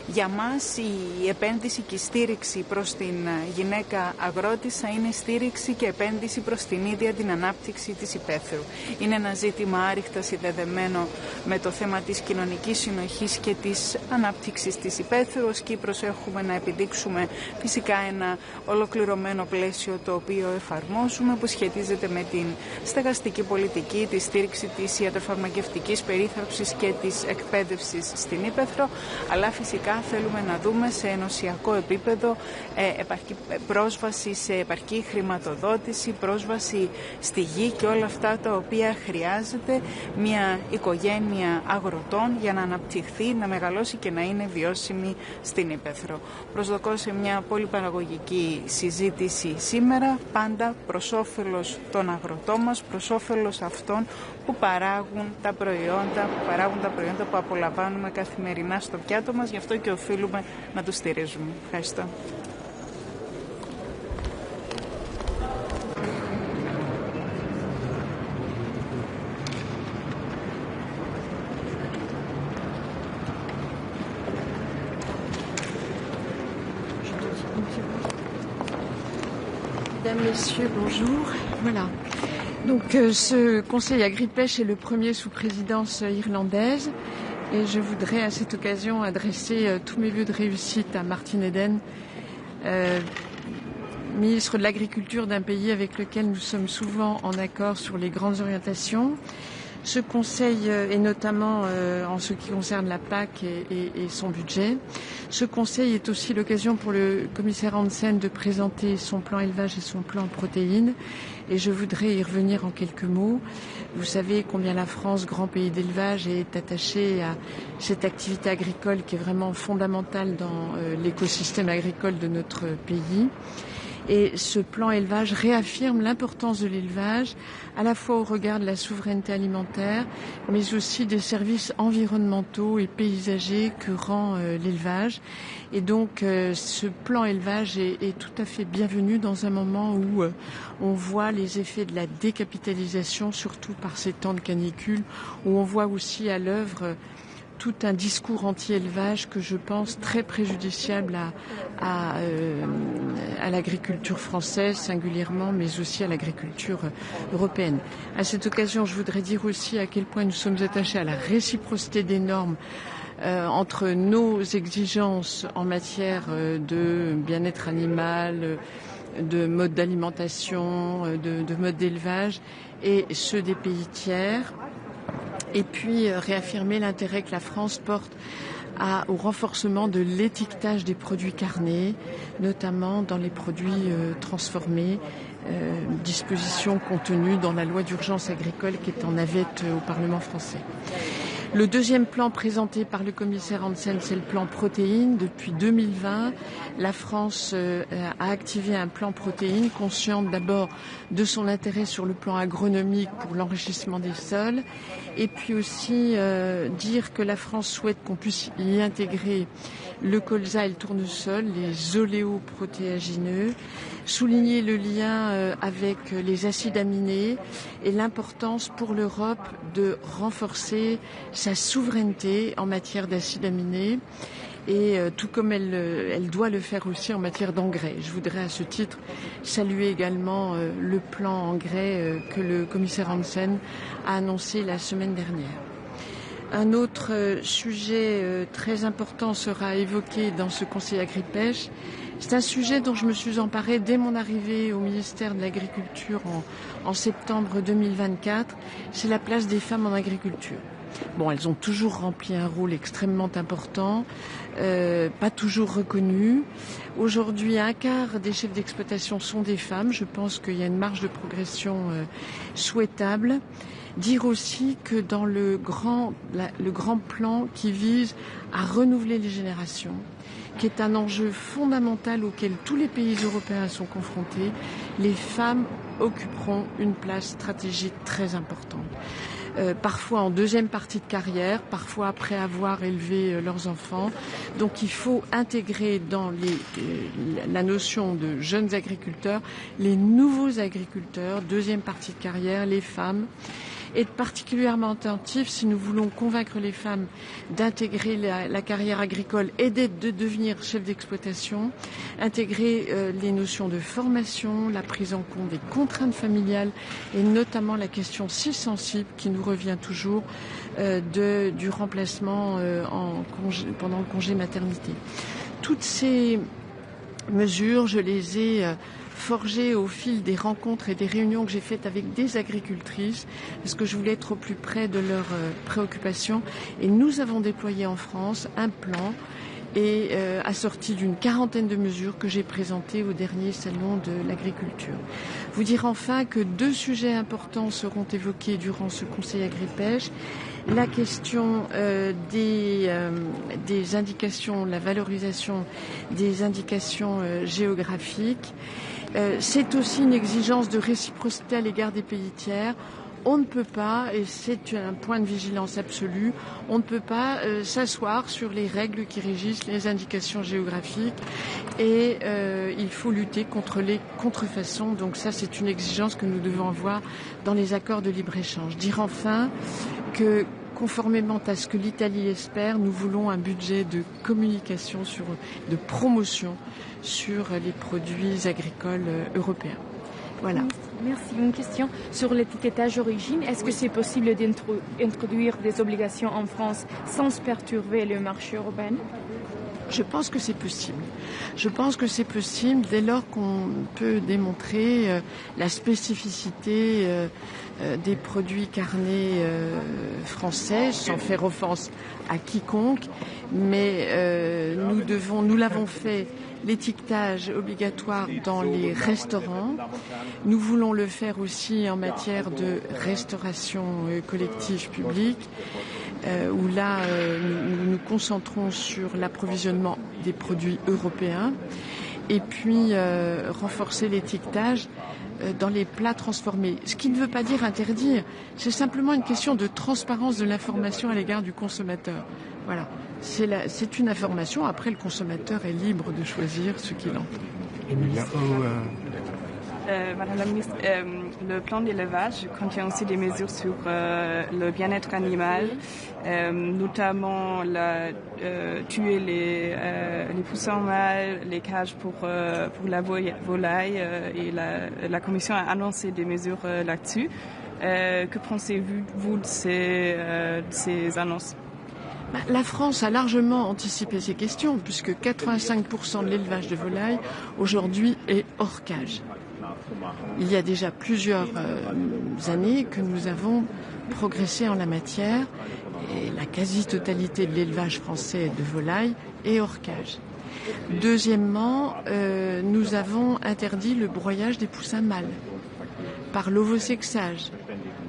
Για μας η επένδυση και η στήριξη προς την γυναίκα αγρότησα είναι στήριξη και επένδυση προς την ίδια την ανάπτυξη της υπαίθρου. Είναι ένα ζήτημα άρρηκτα συνδεδεμένο με το θέμα της κοινωνικής συνοχής και της ανάπτυξης της υπαίθρου. Ως Κύπρος έχουμε να επιδείξουμε φυσικά ένα ολοκληρωμένο πλαίσιο το οποίο εφαρμόζουμε που σχετίζεται με την στεγαστική πολιτική, τη στήριξη της ιατροφαρμακευτικής περίθαλψης και της εκπαίδευσης στην υπαίθρο, αλλά φυσικά θέλουμε να δούμε σε ενωσιακό επίπεδο πρόσβαση σε επαρκή χρηματοδότηση, πρόσβαση στη γη και όλα αυτά τα οποία χρειάζεται μια οικογένεια αγροτών για να αναπτυχθεί, να μεγαλώσει και να είναι βιώσιμη στην Ύπαιθρο. Προσδοκώ σε μια πολυπαραγωγική συζήτηση σήμερα, πάντα προς όφελος των αγροτών μας, προς όφελος αυτών που παράγουν τα προϊόντα, που απολαμβάνουμε καθημερινά στο πιάτο μας, γι' αυτό και οφείλουμε να τους στηρίζουμε. Ευχαριστώ. Mesdames, Messieurs, bonjour. Voilà. Donc ce Conseil Agri-Pêche est le premier sous présidence irlandaise et je voudrais à cette occasion adresser tous mes vœux de réussite à Martin Eden, ministre de l'Agriculture d'un pays avec lequel nous sommes souvent en accord sur les grandes orientations. Ce Conseil, et notamment en ce qui concerne la PAC et son budget, ce Conseil est aussi l'occasion pour le commissaire Hansen de présenter son plan élevage et son plan protéines. Et je voudrais y revenir en quelques mots. Vous savez combien la France, grand pays d'élevage, est attachée à cette activité agricole qui est vraiment fondamentale dans l'écosystème agricole de notre pays. Et ce plan élevage réaffirme l'importance de l'élevage, à la fois au regard de la souveraineté alimentaire, mais aussi des services environnementaux et paysagers que rend l'élevage. Et donc ce plan élevage est tout à fait bienvenu dans un moment où on voit les effets de la décapitalisation, surtout par ces temps de canicule, où on voit aussi à l'œuvre tout un discours anti-élevage que je pense très préjudiciable à l'agriculture française singulièrement, mais aussi à l'agriculture européenne. À cette occasion, je voudrais dire aussi à quel point nous sommes attachés à la réciprocité des normes entre nos exigences en matière de bien-être animal, de mode d'alimentation, de mode d'élevage et ceux des pays tiers. Et puis réaffirmer l'intérêt que la France porte au renforcement de l'étiquetage des produits carnés, notamment dans les produits transformés, disposition contenue dans la loi d'urgence agricole qui est en navette au Parlement français. Le deuxième plan présenté par le commissaire Hansen, c'est le plan protéines. Depuis 2020, la France a activé un plan protéines, consciente d'abord de son intérêt sur le plan agronomique pour l'enrichissement des sols, et puis aussi dire que la France souhaite qu'on puisse y intégrer le colza et le tournesol, les oléoprotéagineux, souligner le lien avec les acides aminés et l'importance pour l'Europe de renforcer sa souveraineté en matière d'acides aminés et tout comme elle doit le faire aussi en matière d'engrais. Je voudrais à ce titre saluer également le plan engrais que le commissaire Hansen a annoncé la semaine dernière. Un autre sujet très important sera évoqué dans ce Conseil Agri-Pêche. C'est un sujet dont je me suis emparée dès mon arrivée au ministère de l'Agriculture en septembre 2024. C'est la place des femmes en agriculture. Bon, elles ont toujours rempli un rôle extrêmement important, pas toujours reconnu. Aujourd'hui, un quart des chefs d'exploitation sont des femmes. Je pense qu'il y a une marge de progression souhaitable. Dire aussi que dans le grand plan qui vise à renouveler les générations, qui est un enjeu fondamental auquel tous les pays européens sont confrontés, les femmes occuperont une place stratégique très importante. Parfois en deuxième partie de carrière, parfois après avoir élevé leurs enfants. Donc il faut intégrer dans la notion de jeunes agriculteurs les nouveaux agriculteurs, deuxième partie de carrière, les femmes. être particulièrement attentif si nous voulons convaincre les femmes d'intégrer la carrière agricole et de devenir chef d'exploitation, intégrer les notions de formation, la prise en compte des contraintes familiales et notamment la question si sensible qui nous revient toujours du remplacement pendant le congé maternité. Toutes ces mesures, je les ai forgées au fil des rencontres et des réunions que j'ai faites avec des agricultrices, parce que je voulais être au plus près de leurs préoccupations. Et nous avons déployé en France un plan et assorti d'une 40aine de mesures que j'ai présentées au dernier salon de l'agriculture. Vous dire enfin que 2 sujets importants seront évoqués durant ce Conseil Agri-Pêche. La question des indications, la valorisation des indications géographiques. C'est aussi une exigence de réciprocité à l'égard des pays tiers. On ne peut pas, et c'est un point de vigilance absolu, on ne peut pas s'asseoir sur les règles qui régissent les indications géographiques et il faut lutter contre les contrefaçons. Donc ça, c'est une exigence que nous devons avoir dans les accords de libre-échange. Dire enfin que, conformément à ce que l'Italie espère, nous voulons un budget de communication, de promotion sur les produits agricoles européens. Voilà. Merci. Une question sur l'étiquetage d'origine. Est-ce que c'est possible d'introduire des obligations en France sans perturber le marché européen? Je pense que c'est possible. Je pense que c'est possible dès lors qu'on peut démontrer la spécificité des produits carnés français, sans faire offense à quiconque, mais nous l'avons fait, l'étiquetage obligatoire dans les restaurants. Nous voulons le faire aussi en matière de restauration collective publique, où là, nous nous concentrons sur l'approvisionnement des produits européens et puis renforcer l'étiquetage dans les plats transformés. Ce qui ne veut pas dire interdire, c'est simplement une question de transparence de l'information à l'égard du consommateur. Voilà, c'est une information. Après, le consommateur est libre de choisir ce qu'il entend. Madame la ministre, le plan d'élevage contient aussi des mesures sur le bien-être animal, notamment tuer les poussins mâles, les cages pour la volaille, et la Commission a annoncé des mesures là-dessus. Que pensez-vous de ces annonces? La France a largement anticipé ces questions, puisque 85% de l'élevage de volailles aujourd'hui est hors cage. Il y a déjà plusieurs années que nous avons progressé en la matière et la quasi-totalité de l'élevage français de volailles est hors cage. Deuxièmement, nous avons interdit le broyage des poussins mâles par l'ovosexage.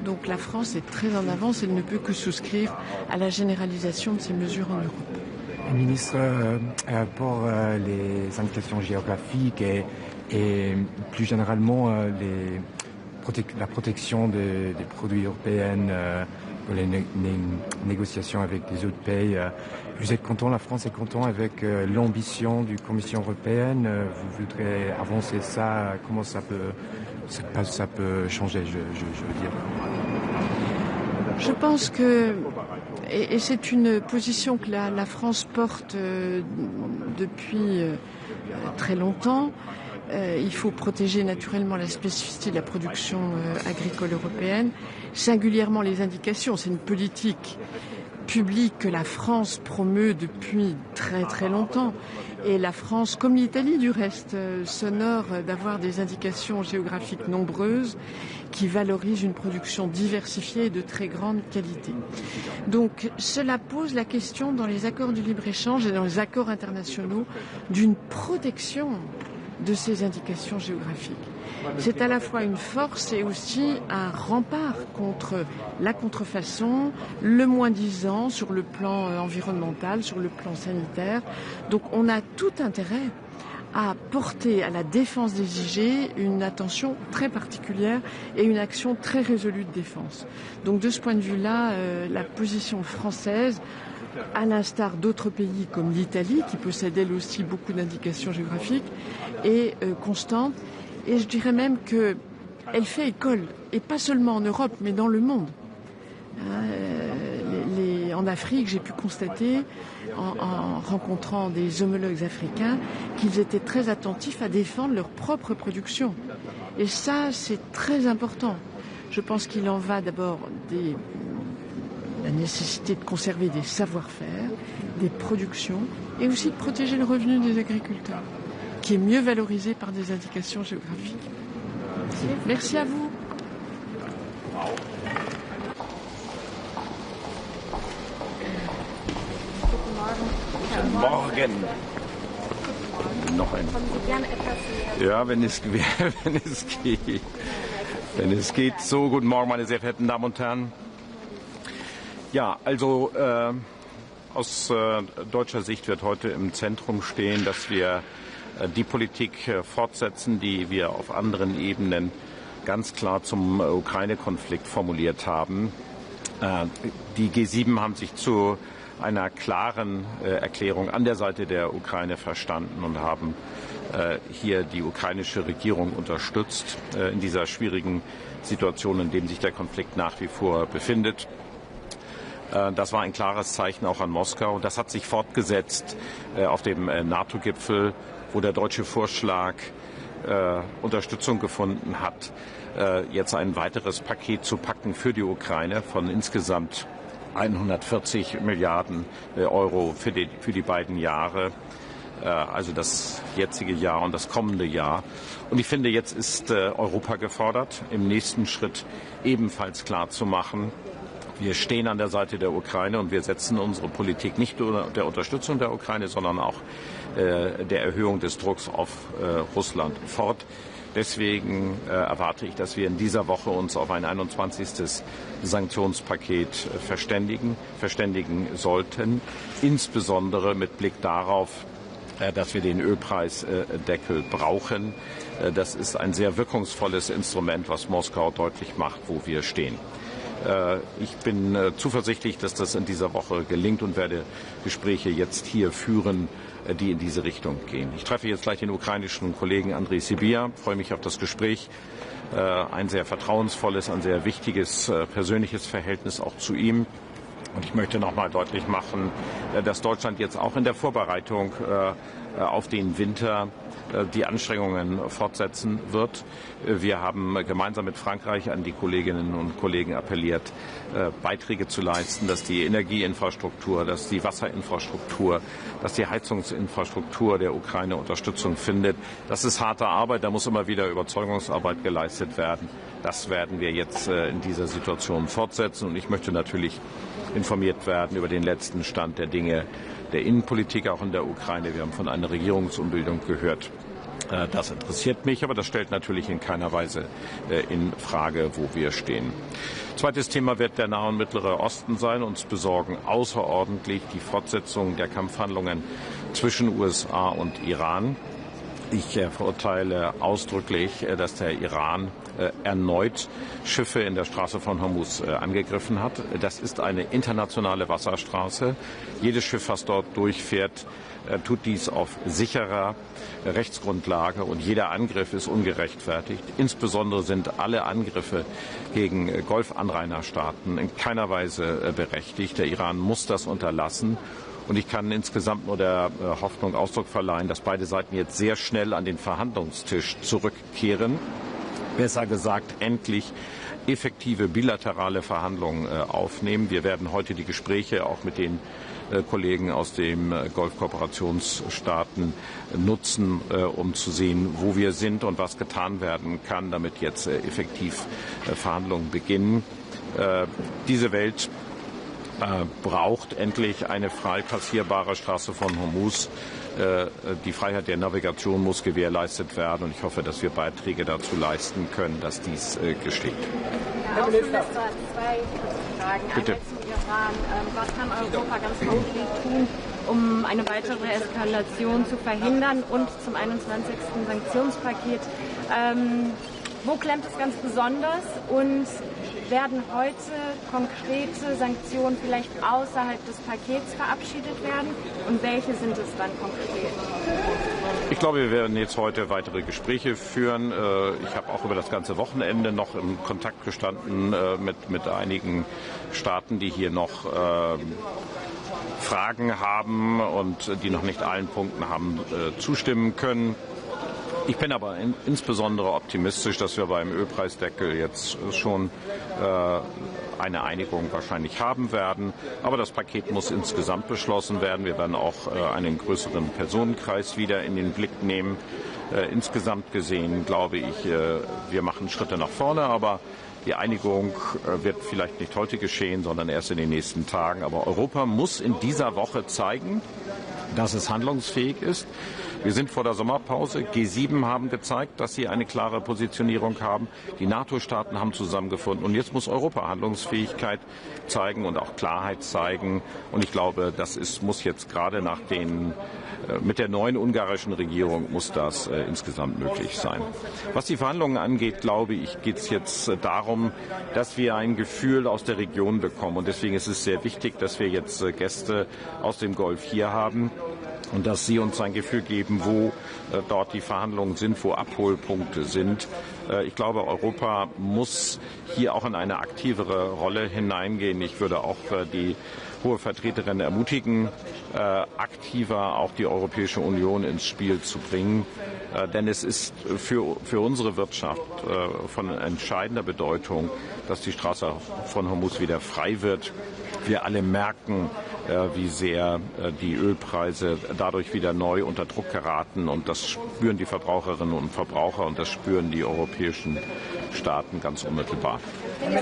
Donc la France est très en avance, elle ne peut que souscrire à la généralisation de ces mesures en Europe. Ministre, pour les indications géographiques et plus généralement la protection des produits européens pour les négociations avec les autres pays, vous êtes content, la France est content avec l'ambition du Commission européenne, vous voudrez avancer ça, comment ça peut changer, je veux dire? Je pense que, et c'est une position que la France porte depuis très longtemps, il faut protéger naturellement la spécificité de la production agricole européenne, singulièrement les indications. C'est une politique publique que la France promeut depuis très très longtemps. Et la France, comme l'Italie du reste, s'honore d'avoir des indications géographiques nombreuses qui valorisent une production diversifiée et de très grande qualité. Donc cela pose la question dans les accords du libre-échange et dans les accords internationaux d'une protection de ces indications géographiques. C'est à la fois une force et aussi un rempart contre la contrefaçon, le moins-disant sur le plan environnemental, sur le plan sanitaire. Donc on a tout intérêt à porter à la défense des IG une attention très particulière et une action très résolue de défense. Donc de ce point de vue-là, la position française, à l'instar d'autres pays comme l'Italie, qui possède elle aussi beaucoup d'indications géographiques, est constante. Et je dirais même qu'elle fait école, et pas seulement en Europe, mais dans le monde. En Afrique, j'ai pu constater, en rencontrant des homologues africains, qu'ils étaient très attentifs à défendre leur propre production. Et ça, c'est très important. Je pense qu'il en va d'abord de la nécessité de conserver des savoir-faire, des productions, et aussi de protéger le revenu des agriculteurs, qui est mieux valorisé par des indications géographiques. Merci à vous. Guten Morgen. Noch ein. Ja, wenn es geht. Wenn es geht. So, guten Morgen, meine sehr verehrten Damen und Herren. Ja, also aus deutscher Sicht wird heute im Zentrum stehen, dass wir die Politik fortsetzen, die wir auf anderen Ebenen ganz klar zum Ukraine-Konflikt formuliert haben. Die G7 haben sich zu einer klaren Erklärung an der Seite der Ukraine verstanden und haben hier die ukrainische Regierung unterstützt in dieser schwierigen Situation, in der sich der Konflikt nach wie vor befindet. Das war ein klares Zeichen auch an Moskau. Das hat sich fortgesetzt auf dem NATO-Gipfel, wo der deutsche Vorschlag Unterstützung gefunden hat, jetzt ein weiteres Paket zu packen für die Ukraine von insgesamt 140 Milliarden Euro für die beiden Jahre, also das jetzige Jahr und das kommende Jahr. Und ich finde, jetzt ist Europa gefordert, im nächsten Schritt ebenfalls klar zu machen, wir stehen an der Seite der Ukraine und wir setzen unsere Politik nicht nur der Unterstützung der Ukraine, sondern auch der Erhöhung des Drucks auf Russland fort. Deswegen erwarte ich, dass wir in dieser Woche uns auf ein 21. Sanktionspaket verständigen sollten, insbesondere mit Blick darauf, dass wir den Ölpreisdeckel brauchen. Das ist ein sehr wirkungsvolles Instrument, was Moskau deutlich macht, wo wir stehen. Ich bin zuversichtlich, dass das in dieser Woche gelingt und werde Gespräche jetzt hier führen, die in diese Richtung gehen. Ich treffe jetzt gleich den ukrainischen Kollegen Andrei Sibir, freue mich auf das Gespräch. Ein sehr vertrauensvolles, ein sehr wichtiges persönliches Verhältnis auch zu ihm. Und ich möchte noch mal deutlich machen, dass Deutschland jetzt auch in der Vorbereitung auf den Winter die Anstrengungen fortsetzen wird. Wir haben gemeinsam mit Frankreich an die Kolleginnen und Kollegen appelliert, Beiträge zu leisten, dass die Energieinfrastruktur, dass die Wasserinfrastruktur, dass die Heizungsinfrastruktur der Ukraine Unterstützung findet. Das ist harte Arbeit, da muss immer wieder Überzeugungsarbeit geleistet werden. Das werden wir jetzt in dieser Situation fortsetzen. Und ich möchte natürlich informiert werden über den letzten Stand der Dinge der Innenpolitik auch in der Ukraine. Wir haben von einer Regierungsumbildung gehört. Das interessiert mich, aber das stellt natürlich in keiner Weise in Frage, wo wir stehen. Zweites Thema wird der Nahe und Mittlere Osten sein. Uns besorgen außerordentlich die Fortsetzung der Kampfhandlungen zwischen USA und Iran. Ich verurteile ausdrücklich, dass der Iran erneut Schiffe in der Straße von Hormuz angegriffen hat. Das ist eine internationale Wasserstraße. Jedes Schiff, das dort durchfährt, tut dies auf sicherer Rechtsgrundlage und jeder Angriff ist ungerechtfertigt. Insbesondere sind alle Angriffe gegen Golfanrainerstaaten in keiner Weise berechtigt. Der Iran muss das unterlassen. Und ich kann insgesamt nur der Hoffnung Ausdruck verleihen, dass beide Seiten jetzt sehr schnell an den Verhandlungstisch zurückkehren. Besser gesagt, endlich effektive bilaterale Verhandlungen aufnehmen. Wir werden heute die Gespräche auch mit den Kollegen aus den Golfkooperationsstaaten nutzen, um zu sehen, wo wir sind und was getan werden kann, damit jetzt effektiv Verhandlungen beginnen. Diese Welt braucht endlich eine frei passierbare Straße von Hormuz. Die Freiheit der Navigation muss gewährleistet werden und ich hoffe, dass wir Beiträge dazu leisten können, dass dies geschieht. Herr Außenminister, zwei Fragen. Bitte. Einmal zum Iran. Was kann Europa ganz konkret tun, um eine weitere Eskalation zu verhindern? Und zum 21. Sanktionspaket. Wo klemmt es ganz besonders? Und Werden heute konkrete Sanktionen vielleicht außerhalb des Pakets verabschiedet werden? Und welche sind es dann konkret? Ich glaube, wir werden jetzt heute weitere Gespräche führen. Ich habe auch über das ganze Wochenende noch im Kontakt gestanden mit einigen Staaten, die hier noch Fragen haben und die noch nicht allen Punkten haben zustimmen können. Ich bin aber insbesondere optimistisch, dass wir beim Ölpreisdeckel jetzt schon eine Einigung wahrscheinlich haben werden. Aber das Paket muss insgesamt beschlossen werden. Wir werden auch einen größeren Personenkreis wieder in den Blick nehmen. Insgesamt gesehen glaube ich, wir machen Schritte nach vorne, aber die Einigung wird vielleicht nicht heute geschehen, sondern erst in den nächsten Tagen. Aber Europa muss in dieser Woche zeigen, dass es handlungsfähig ist. Wir sind vor der Sommerpause. G7 haben gezeigt, dass sie eine klare Positionierung haben. Die NATO-Staaten haben zusammengefunden. Und jetzt muss Europa Handlungsfähigkeit zeigen und auch Klarheit zeigen. Und ich glaube, muss jetzt gerade mit der neuen ungarischen Regierung muss das insgesamt möglich sein. Was die Verhandlungen angeht, glaube ich, geht es jetzt darum, dass wir ein Gefühl aus der Region bekommen. Und deswegen ist es sehr wichtig, dass wir jetzt Gäste aus dem Golf hier haben. Und dass Sie uns ein Gefühl geben, wo dort die Verhandlungen sind, wo Abholpunkte sind. Ich glaube, Europa muss hier auch in eine aktivere Rolle hineingehen. Ich würde auch die hohe Vertreterin ermutigen, aktiver auch die Europäische Union ins Spiel zu bringen. Denn es ist für unsere Wirtschaft von entscheidender Bedeutung, dass die Straße von Hormuz wieder frei wird. Wir alle merken, wie sehr die Ölpreise dadurch wieder neu unter Druck geraten. Und das spüren die Verbraucherinnen und Verbraucher und das spüren die europäischen Staaten ganz unmittelbar. Herr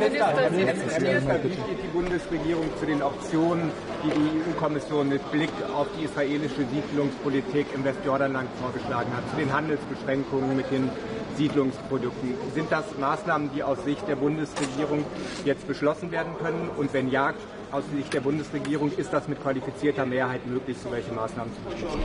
Minister, wie steht die Bundesregierung zu den Optionen, die die EU-Kommission mit Blick auf die israelische Siedlungspolitik im Westjordanland vorgeschlagen hat, zu den Handelsbeschränkungen mit den Siedlungsprodukten? Sind das Maßnahmen, die aus Sicht der Bundesregierung jetzt beschlossen werden können? Und wenn ja, aus Sicht der Bundesregierung, ist das mit qualifizierter Mehrheit möglich, so welche Maßnahmen zu beschließen?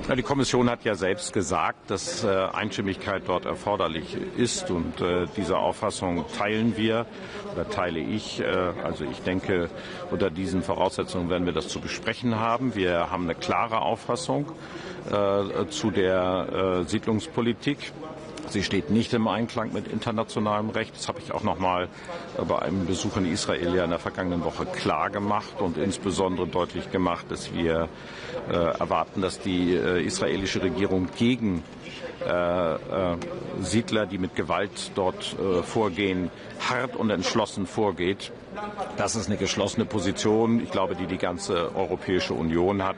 Ja, die Kommission hat ja selbst gesagt, dass Einstimmigkeit dort erforderlich ist und diese Auffassung teilen wir oder teile ich. Also ich denke, unter diesen Voraussetzungen werden wir das zu besprechen haben. Wir haben eine klare Auffassung zu der Siedlungspolitik. Sie steht nicht im Einklang mit internationalem Recht. Das habe ich auch noch mal bei einem Besuch in Israel in der vergangenen Woche klar gemacht und insbesondere deutlich gemacht, dass wir erwarten, dass die israelische Regierung gegen Siedler, die mit Gewalt dort vorgehen, hart und entschlossen vorgeht. Das ist eine geschlossene Position, ich glaube, die ganze Europäische Union hat.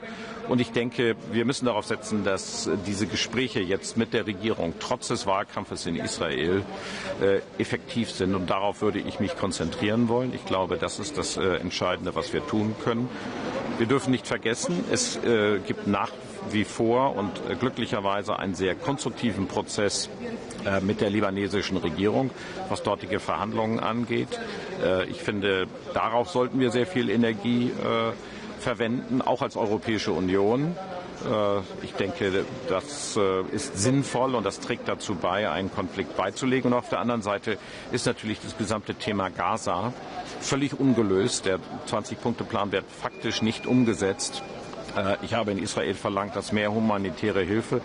Und ich denke, wir müssen darauf setzen, dass diese Gespräche jetzt mit der Regierung trotz des Wahlkampfes in Israel effektiv sind. Und darauf würde ich mich konzentrieren wollen. Ich glaube, das ist das Entscheidende, was wir tun können. Wir dürfen nicht vergessen, es gibt nach wie vor und glücklicherweise einen sehr konstruktiven Prozess mit der libanesischen Regierung, was dortige Verhandlungen angeht. Ich finde, darauf sollten wir sehr viel Energie verwenden, auch als Europäische Union. Ich denke, das ist sinnvoll und das trägt dazu bei, einen Konflikt beizulegen. Und auf der anderen Seite ist natürlich das gesamte Thema Gaza völlig ungelöst. Der 20-Punkte-Plan wird faktisch nicht umgesetzt. Ich habe in Israel verlangt, dass mehr humanitäre Hilfe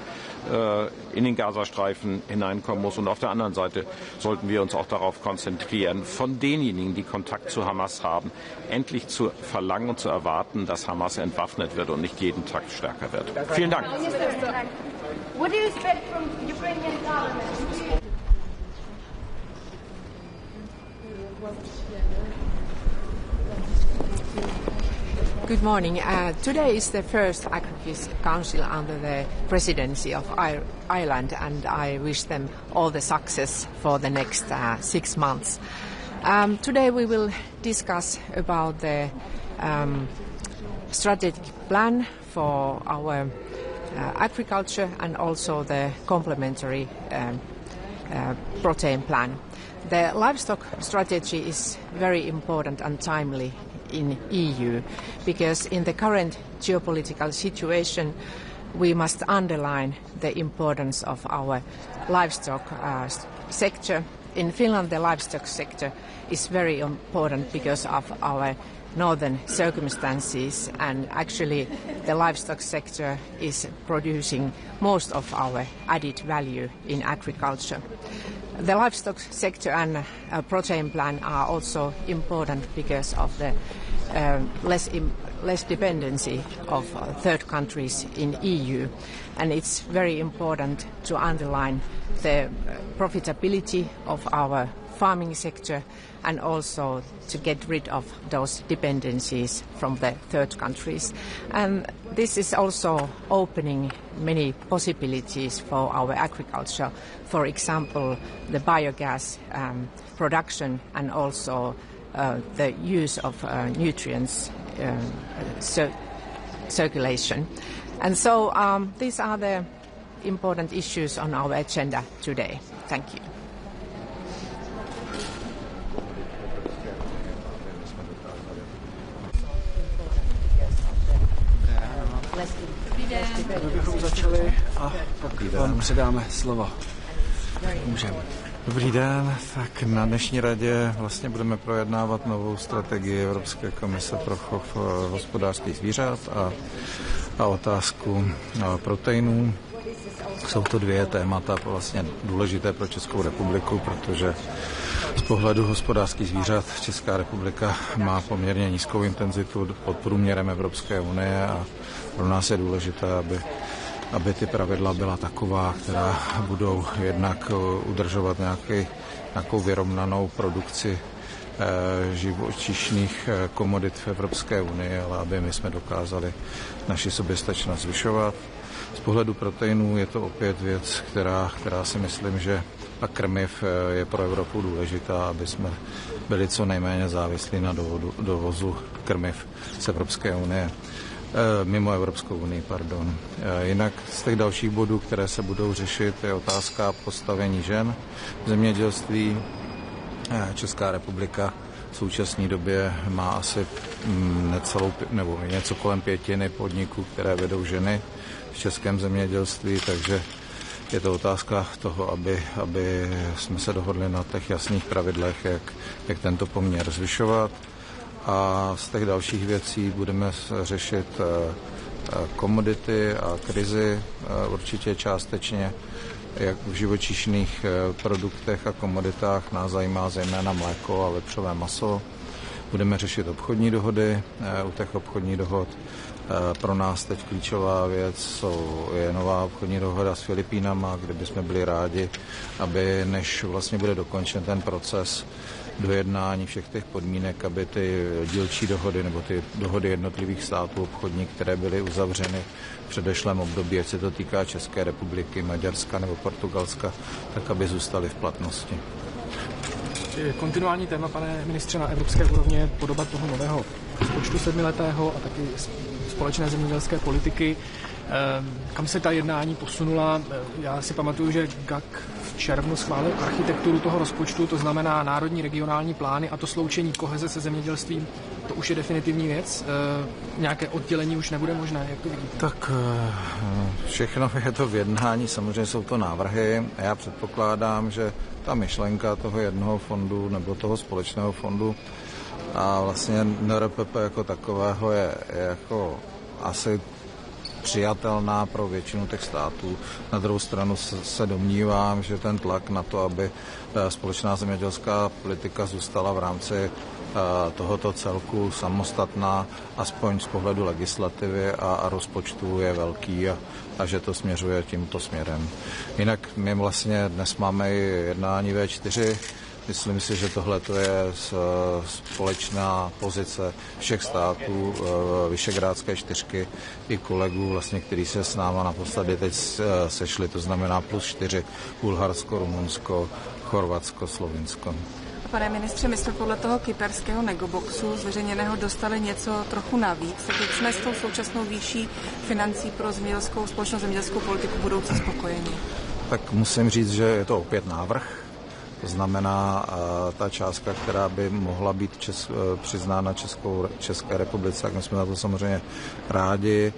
in den Gazastreifen hineinkommen muss. Und auf der anderen Seite sollten wir uns auch darauf konzentrieren, von denjenigen, die Kontakt zu Hamas haben, endlich zu verlangen und zu erwarten, dass Hamas entwaffnet wird und nicht jeden Tag stärker wird. Vielen Dank. What do you expect from the Ukrainian government? Good morning. Today is the first Agriculture Council under the presidency of Ireland, and I wish them all the success for the next 6 months. Today we will discuss about the strategic plan for our agriculture and also the complementary protein plan. The livestock strategy is very important and timely in EU because in the current geopolitical situation we must underline the importance of our livestock sector in Finland, the livestock sector is very important because of our northern circumstances, and actually the livestock sector is producing most of our added value in agriculture. The livestock sector and protein plan are also important because of the less dependency of third countries in EU, and it's very important to underline the profitability of our farming sector and also to get rid of those dependencies from the third countries. And this is also opening many possibilities for our agriculture. For example, the biogas production and also the use of nutrients circulation. And so these are the important issues on our agenda today. Thank you. Bychom začali a pak vám předáme slovo. Můžeme. Dobrý den, tak na dnešní radě vlastně budeme projednávat novou strategii Evropské komise pro chov hospodářských zvířat a otázku proteinů. Jsou to dvě témata vlastně důležité pro Českou republiku, protože z pohledu hospodářských zvířat Česká republika má poměrně nízkou intenzitu pod průměrem Evropské unie a pro nás je důležité, aby ty pravidla byla taková, která budou jednak udržovat nějakou vyrovnanou produkci živočišných komodit v Evropské unii, ale aby my jsme dokázali naši soběstačnost zvyšovat. Z pohledu proteinů je to opět věc, která si myslím, že a krmiv je pro Evropu důležitá, aby jsme byli co nejméně závislí na dovozu krmiv z Evropské unie. Mimo Evropskou unii, pardon. Jinak z těch dalších bodů, které se budou řešit, je otázka postavení žen v zemědělství. Česká republika v současné době má asi něco kolem 5 podniků, které vedou ženy v českém zemědělství, takže je to otázka toho, aby jsme se dohodli na těch jasných pravidlech, jak tento poměr zvyšovat. A z těch dalších věcí budeme řešit komodity a krizi, určitě částečně, jak v živočišných produktech a komoditách nás zajímá zejména mléko a vepřové maso. Budeme řešit obchodní dohody. U těch obchodních dohod pro nás teď klíčová věc je nová obchodní dohoda s Filipínama, kde bychom byli rádi, aby než vlastně bude dokončen ten proces dojednání všech těch podmínek, aby ty dílčí dohody nebo ty dohody jednotlivých států obchodních, které byly uzavřeny v předešlém období, ať se to týká České republiky, Maďarska nebo Portugalska, tak aby zůstaly v platnosti. Kontinuální téma, pane ministře, na evropské úrovni je podoba toho nového rozpočtu 7letého a taky společné zemědělské politiky. Kam se ta jednání posunula? Já si pamatuju, že GAC v červnu schválil architekturu toho rozpočtu, to znamená národní regionální plány a to sloučení koheze se zemědělstvím. To už je definitivní věc? Nějaké oddělení už nebude možné? Jak to vidíte? Tak všechno je to v jednání, samozřejmě jsou to návrhy a já předpokládám, že ta myšlenka toho jednoho fondu nebo toho společného fondu a vlastně NRPP jako takového je jako asi přijatelná pro většinu těch států. Na druhou stranu se domnívám, že ten tlak na to, aby společná zemědělská politika zůstala v rámci tohoto celku samostatná, aspoň z pohledu legislativy a rozpočtu je velký a že to směřuje tímto směrem. Jinak my vlastně dnes máme i jednání V4. Myslím si, že tohle je společná pozice všech států Visegrádské čtyřky i kolegů, vlastně, kteří se s náma naposledy teď sešli, to znamená +4, Bulharsko, Rumunsko, Chorvatsko, Slovinsko. Pane ministře, my jsme podle toho kyperského negoboxu zveřejněného dostali něco trochu navíc. Tak jak jsme s tou současnou výší financí pro společnou zemědělskou politiku budoucí spokojeni? Tak musím říct, že je to opět návrh. To znamená, ta částka, která by mohla být přiznána České republice, tak my jsme na to samozřejmě rádi.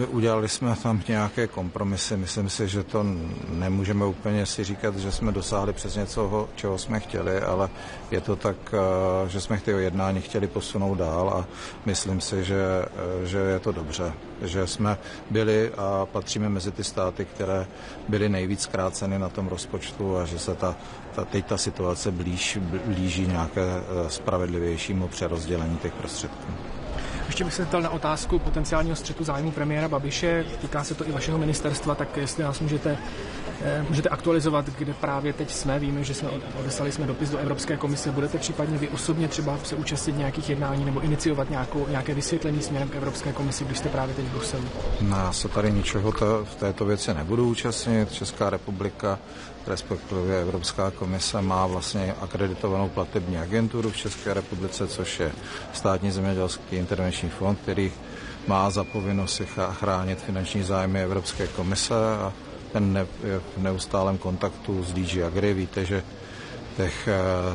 Udělali jsme tam nějaké kompromisy. Myslím si, že to nemůžeme úplně si říkat, že jsme dosáhli přes něco, čeho jsme chtěli, ale je to tak, že jsme ty jednání chtěli posunout dál a myslím si, že je to dobře. Že jsme byli a patříme mezi ty státy, které byly nejvíc zkráceny na tom rozpočtu a že se teď ta situace blíží nějaké spravedlivějšímu přerozdělení těch prostředků. Ještě bych se zeptal na otázku potenciálního střetu zájmu premiéra Babiše. Týká se to i vašeho ministerstva, tak jestli nás můžete aktualizovat, kde právě teď jsme. Víme, že odeslali jsme dopis do Evropské komise. Budete případně vy osobně třeba se účastnit nějakých jednání nebo iniciovat nějaké vysvětlení směrem k Evropské komisi, když jste právě teď v Bruselu? Já se tady ničeho v této věci nebudu účastnit. Česká republika, respektive Evropská komise, má vlastně akreditovanou platební agenturu v České republice, což je Státní zemědělský intervenční fond, který má za povinnost chránit finanční zájmy Evropské komise a ten je v neustálém kontaktu s DG Agri. Víte, že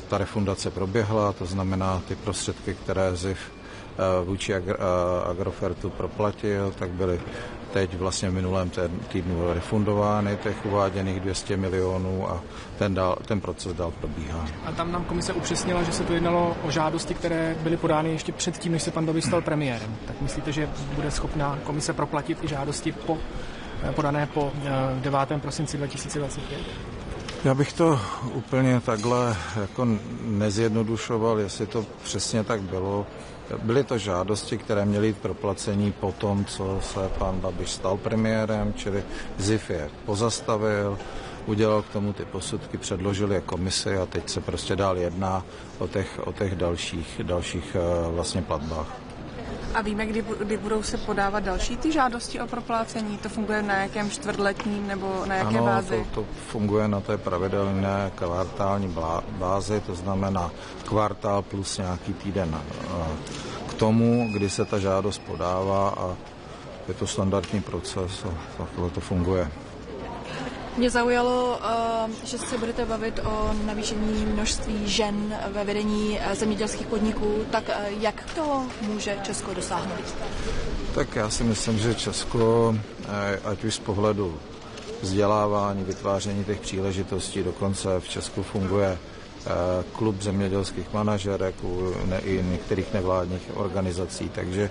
ta refundace proběhla, to znamená ty prostředky, které ZIF vůči Agrofertu proplatil, tak byly teď vlastně v minulém týdnu refundovány těch uváděných 200 milionů a ten proces dál probíhá. A tam nám komise upřesnila, že se to jednalo o žádosti, které byly podány ještě předtím, než se pan Babiš stal premiérem. Tak myslíte, že bude schopná komise proplatit i žádosti podané po 9. prosinci 2025? Já bych to úplně takhle jako nezjednodušoval, jestli to přesně tak bylo. Byly to žádosti, které měly jít proplacení po tom, co se pan Babiš stal premiérem, čili ZIF je pozastavil, udělal k tomu ty posudky, předložil je komisi a teď se prostě dál jedná o těch dalších vlastně platbách. A víme, kdy budou se podávat další ty žádosti o proplácení? To funguje na jakém čtvrtletním nebo na jaké bázi? To funguje na té pravidelné kvartální bázi, to znamená kvartál plus nějaký týden k tomu, kdy se ta žádost podává a je to standardní proces a takhle to funguje. Mě zaujalo, že se budete bavit o navýšení množství žen ve vedení zemědělských podniků. Tak jak toho může Česko dosáhnout? Tak já si myslím, že Česko, ať už z pohledu vzdělávání, vytváření těch příležitostí, dokonce v Česku funguje klub zemědělských manažerek i některých nevládních organizací, takže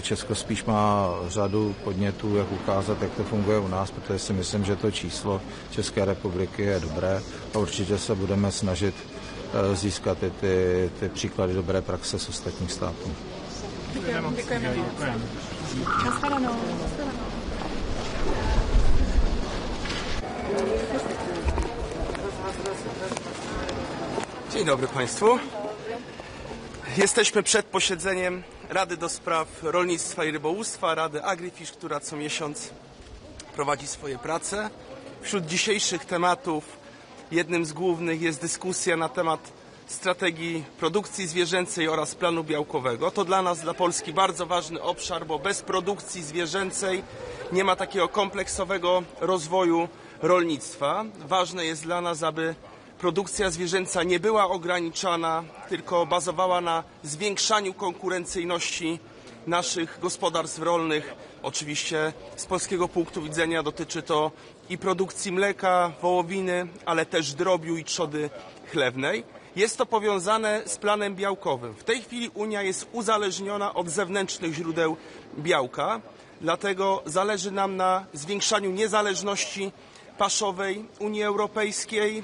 Česko spíš má řadu podnětů, jak ukázat, jak to funguje u nás, protože si myslím, že to číslo České republiky je dobré a určitě se budeme snažit získat i ty příklady dobré praxe z ostatních států. Děkujeme. Dzień dobry Państwu. Jesteśmy przed posiedzeniem Rady do Spraw Rolnictwa i Rybołówstwa, Rady AgriFish, która co miesiąc prowadzi swoje prace. Wśród dzisiejszych tematów jednym z głównych jest dyskusja na temat strategii produkcji zwierzęcej oraz planu białkowego. To dla nas, dla Polski, bardzo ważny obszar, bo bez produkcji zwierzęcej nie ma takiego kompleksowego rozwoju rolnictwa. Ważne jest dla nas, aby produkcja zwierzęca nie była ograniczana, tylko bazowała na zwiększaniu konkurencyjności naszych gospodarstw rolnych. Oczywiście z polskiego punktu widzenia dotyczy to i produkcji mleka, wołowiny, ale też drobiu i trzody chlewnej. Jest to powiązane z planem białkowym. W tej chwili Unia jest uzależniona od zewnętrznych źródeł białka, dlatego zależy nam na zwiększaniu niezależności paszowej Unii Europejskiej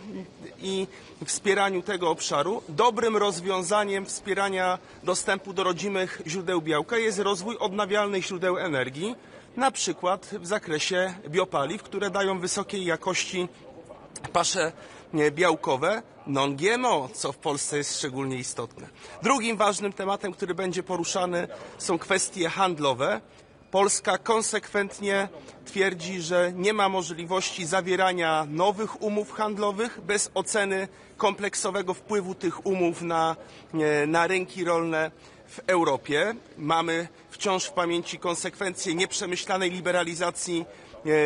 i wspieraniu tego obszaru. Dobrym rozwiązaniem wspierania dostępu do rodzimych źródeł białka jest rozwój odnawialnych źródeł energii, na przykład w zakresie biopaliw, które dają wysokiej jakości pasze białkowe non-GMO, co w Polsce jest szczególnie istotne. Drugim ważnym tematem, który będzie poruszany, są kwestie handlowe. Polska konsekwentnie twierdzi, że nie ma możliwości zawierania nowych umów handlowych bez oceny kompleksowego wpływu tych umów na rynki rolne w Europie. Mamy wciąż w pamięci konsekwencje nieprzemyślanej liberalizacji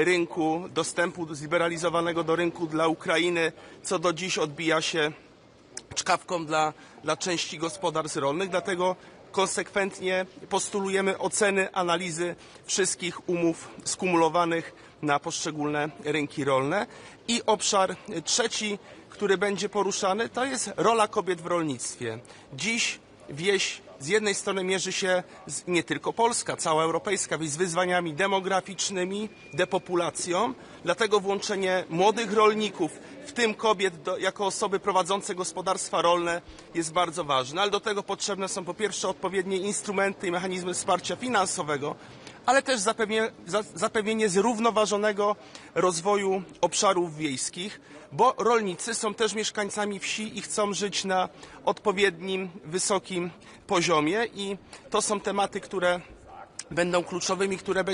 rynku, dostępu zliberalizowanego do rynku dla Ukrainy, co do dziś odbija się czkawką dla części gospodarstw rolnych. Dlatego konsekwentnie postulujemy oceny, analizy wszystkich umów skumulowanych na poszczególne rynki rolne. I obszar trzeci, który będzie poruszany, to jest rola kobiet w rolnictwie. Dziś wieś z jednej strony mierzy się, nie tylko Polska, cała europejska wieś, z wyzwaniami demograficznymi, depopulacją, dlatego włączenie młodych rolników, w tym kobiet jako osoby prowadzące gospodarstwa rolne jest bardzo ważne, ale do tego potrzebne są po pierwsze odpowiednie instrumenty i mechanizmy wsparcia finansowego, ale też zapewnienie zrównoważonego rozwoju obszarów wiejskich, bo rolnicy są też mieszkańcami wsi i chcą żyć na odpowiednim, wysokim poziomie i to są tematy, które będą kluczowymi, które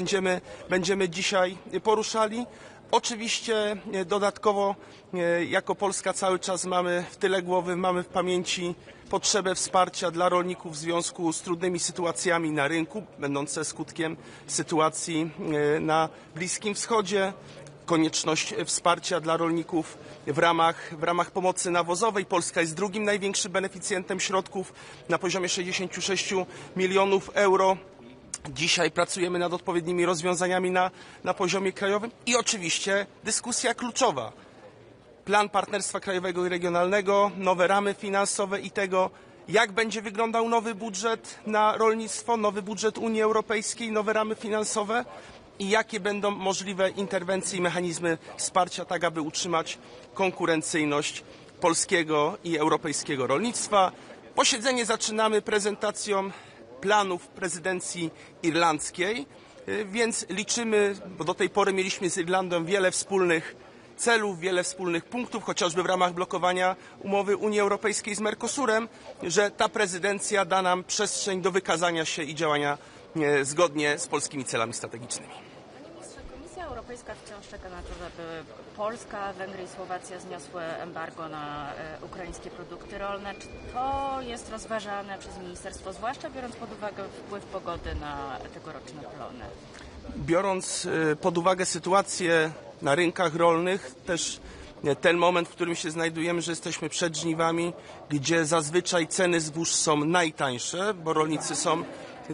będziemy dzisiaj poruszali. Oczywiście dodatkowo jako Polska cały czas mamy w tyle głowy, mamy w pamięci potrzebę wsparcia dla rolników w związku z trudnymi sytuacjami na rynku, będące skutkiem sytuacji na Bliskim Wschodzie, konieczność wsparcia dla rolników w ramach pomocy nawozowej. Polska jest drugim największym beneficjentem środków na poziomie 66 milionów euro. Dzisiaj pracujemy nad odpowiednimi rozwiązaniami na poziomie krajowym i oczywiście dyskusja kluczowa. Plan partnerstwa krajowego i regionalnego, nowe ramy finansowe i tego, jak będzie wyglądał nowy budżet na rolnictwo, nowy budżet Unii Europejskiej, nowe ramy finansowe i jakie będą możliwe interwencje i mechanizmy wsparcia, tak aby utrzymać konkurencyjność polskiego i europejskiego rolnictwa. Posiedzenie zaczynamy prezentacją planów prezydencji irlandzkiej, więc liczymy, bo do tej pory mieliśmy z Irlandią wiele wspólnych celów, wiele wspólnych punktów, chociażby w ramach blokowania umowy Unii Europejskiej z Mercosurem, że ta prezydencja da nam przestrzeń do wykazania się i działania zgodnie z polskimi celami strategicznymi. Panie ministrze, Komisja Europejska wciąż czeka na to, żeby Polska, Węgry i Słowacja zniosły embargo na ukraińskie produkty rolne. Czy to jest rozważane przez ministerstwo, zwłaszcza biorąc pod uwagę wpływ pogody na tegoroczne plony? Biorąc pod uwagę sytuację na rynkach rolnych, też ten moment, w którym się znajdujemy, że jesteśmy przed żniwami, gdzie zazwyczaj ceny zbóż są najtańsze, bo rolnicy są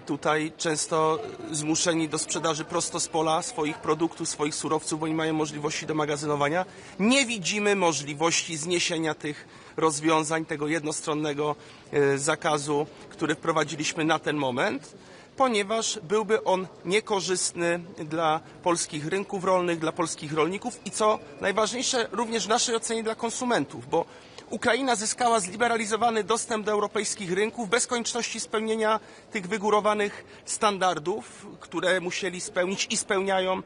tutaj często zmuszeni do sprzedaży prosto z pola swoich produktów, swoich surowców, bo nie mają możliwości do magazynowania. Nie widzimy możliwości zniesienia tych rozwiązań, tego jednostronnego zakazu, który wprowadziliśmy na ten moment, ponieważ byłby on niekorzystny dla polskich rynków rolnych, dla polskich rolników i co najważniejsze również w naszej ocenie dla konsumentów, bo Ukraina zyskała zliberalizowany dostęp do europejskich rynków bez konieczności spełnienia tych wygórowanych standardów, które musieli spełnić i spełniają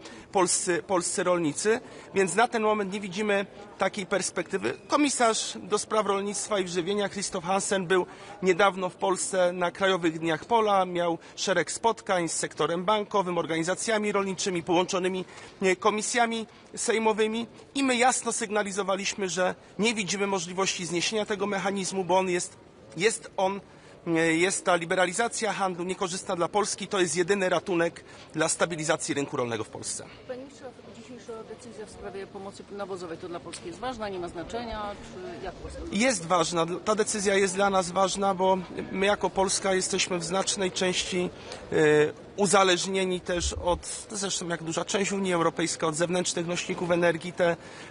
polscy rolnicy, więc na ten moment nie widzimy takiej perspektywy. Komisarz do spraw rolnictwa i żywienia Christoph Hansen był niedawno w Polsce na Krajowych Dniach Pola, miał szereg spotkań z sektorem bankowym, organizacjami rolniczymi, połączonymi komisjami sejmowymi i my jasno sygnalizowaliśmy, że nie widzimy możliwości zniesienia tego mechanizmu, bo jest ta liberalizacja handlu niekorzystna dla Polski, to jest jedyny ratunek dla stabilizacji rynku rolnego w Polsce. Panie ministrze, dzisiejsza decyzja w sprawie pomocy nawozowej to dla Polski jest ważna, nie ma znaczenia, czy jak postąpić? Jest ważna, ta decyzja jest dla nas ważna, bo my jako Polska jesteśmy w znacznej części uzależnieni też od, zresztą jak duża część Unii Europejskiej, od zewnętrznych nośników energii.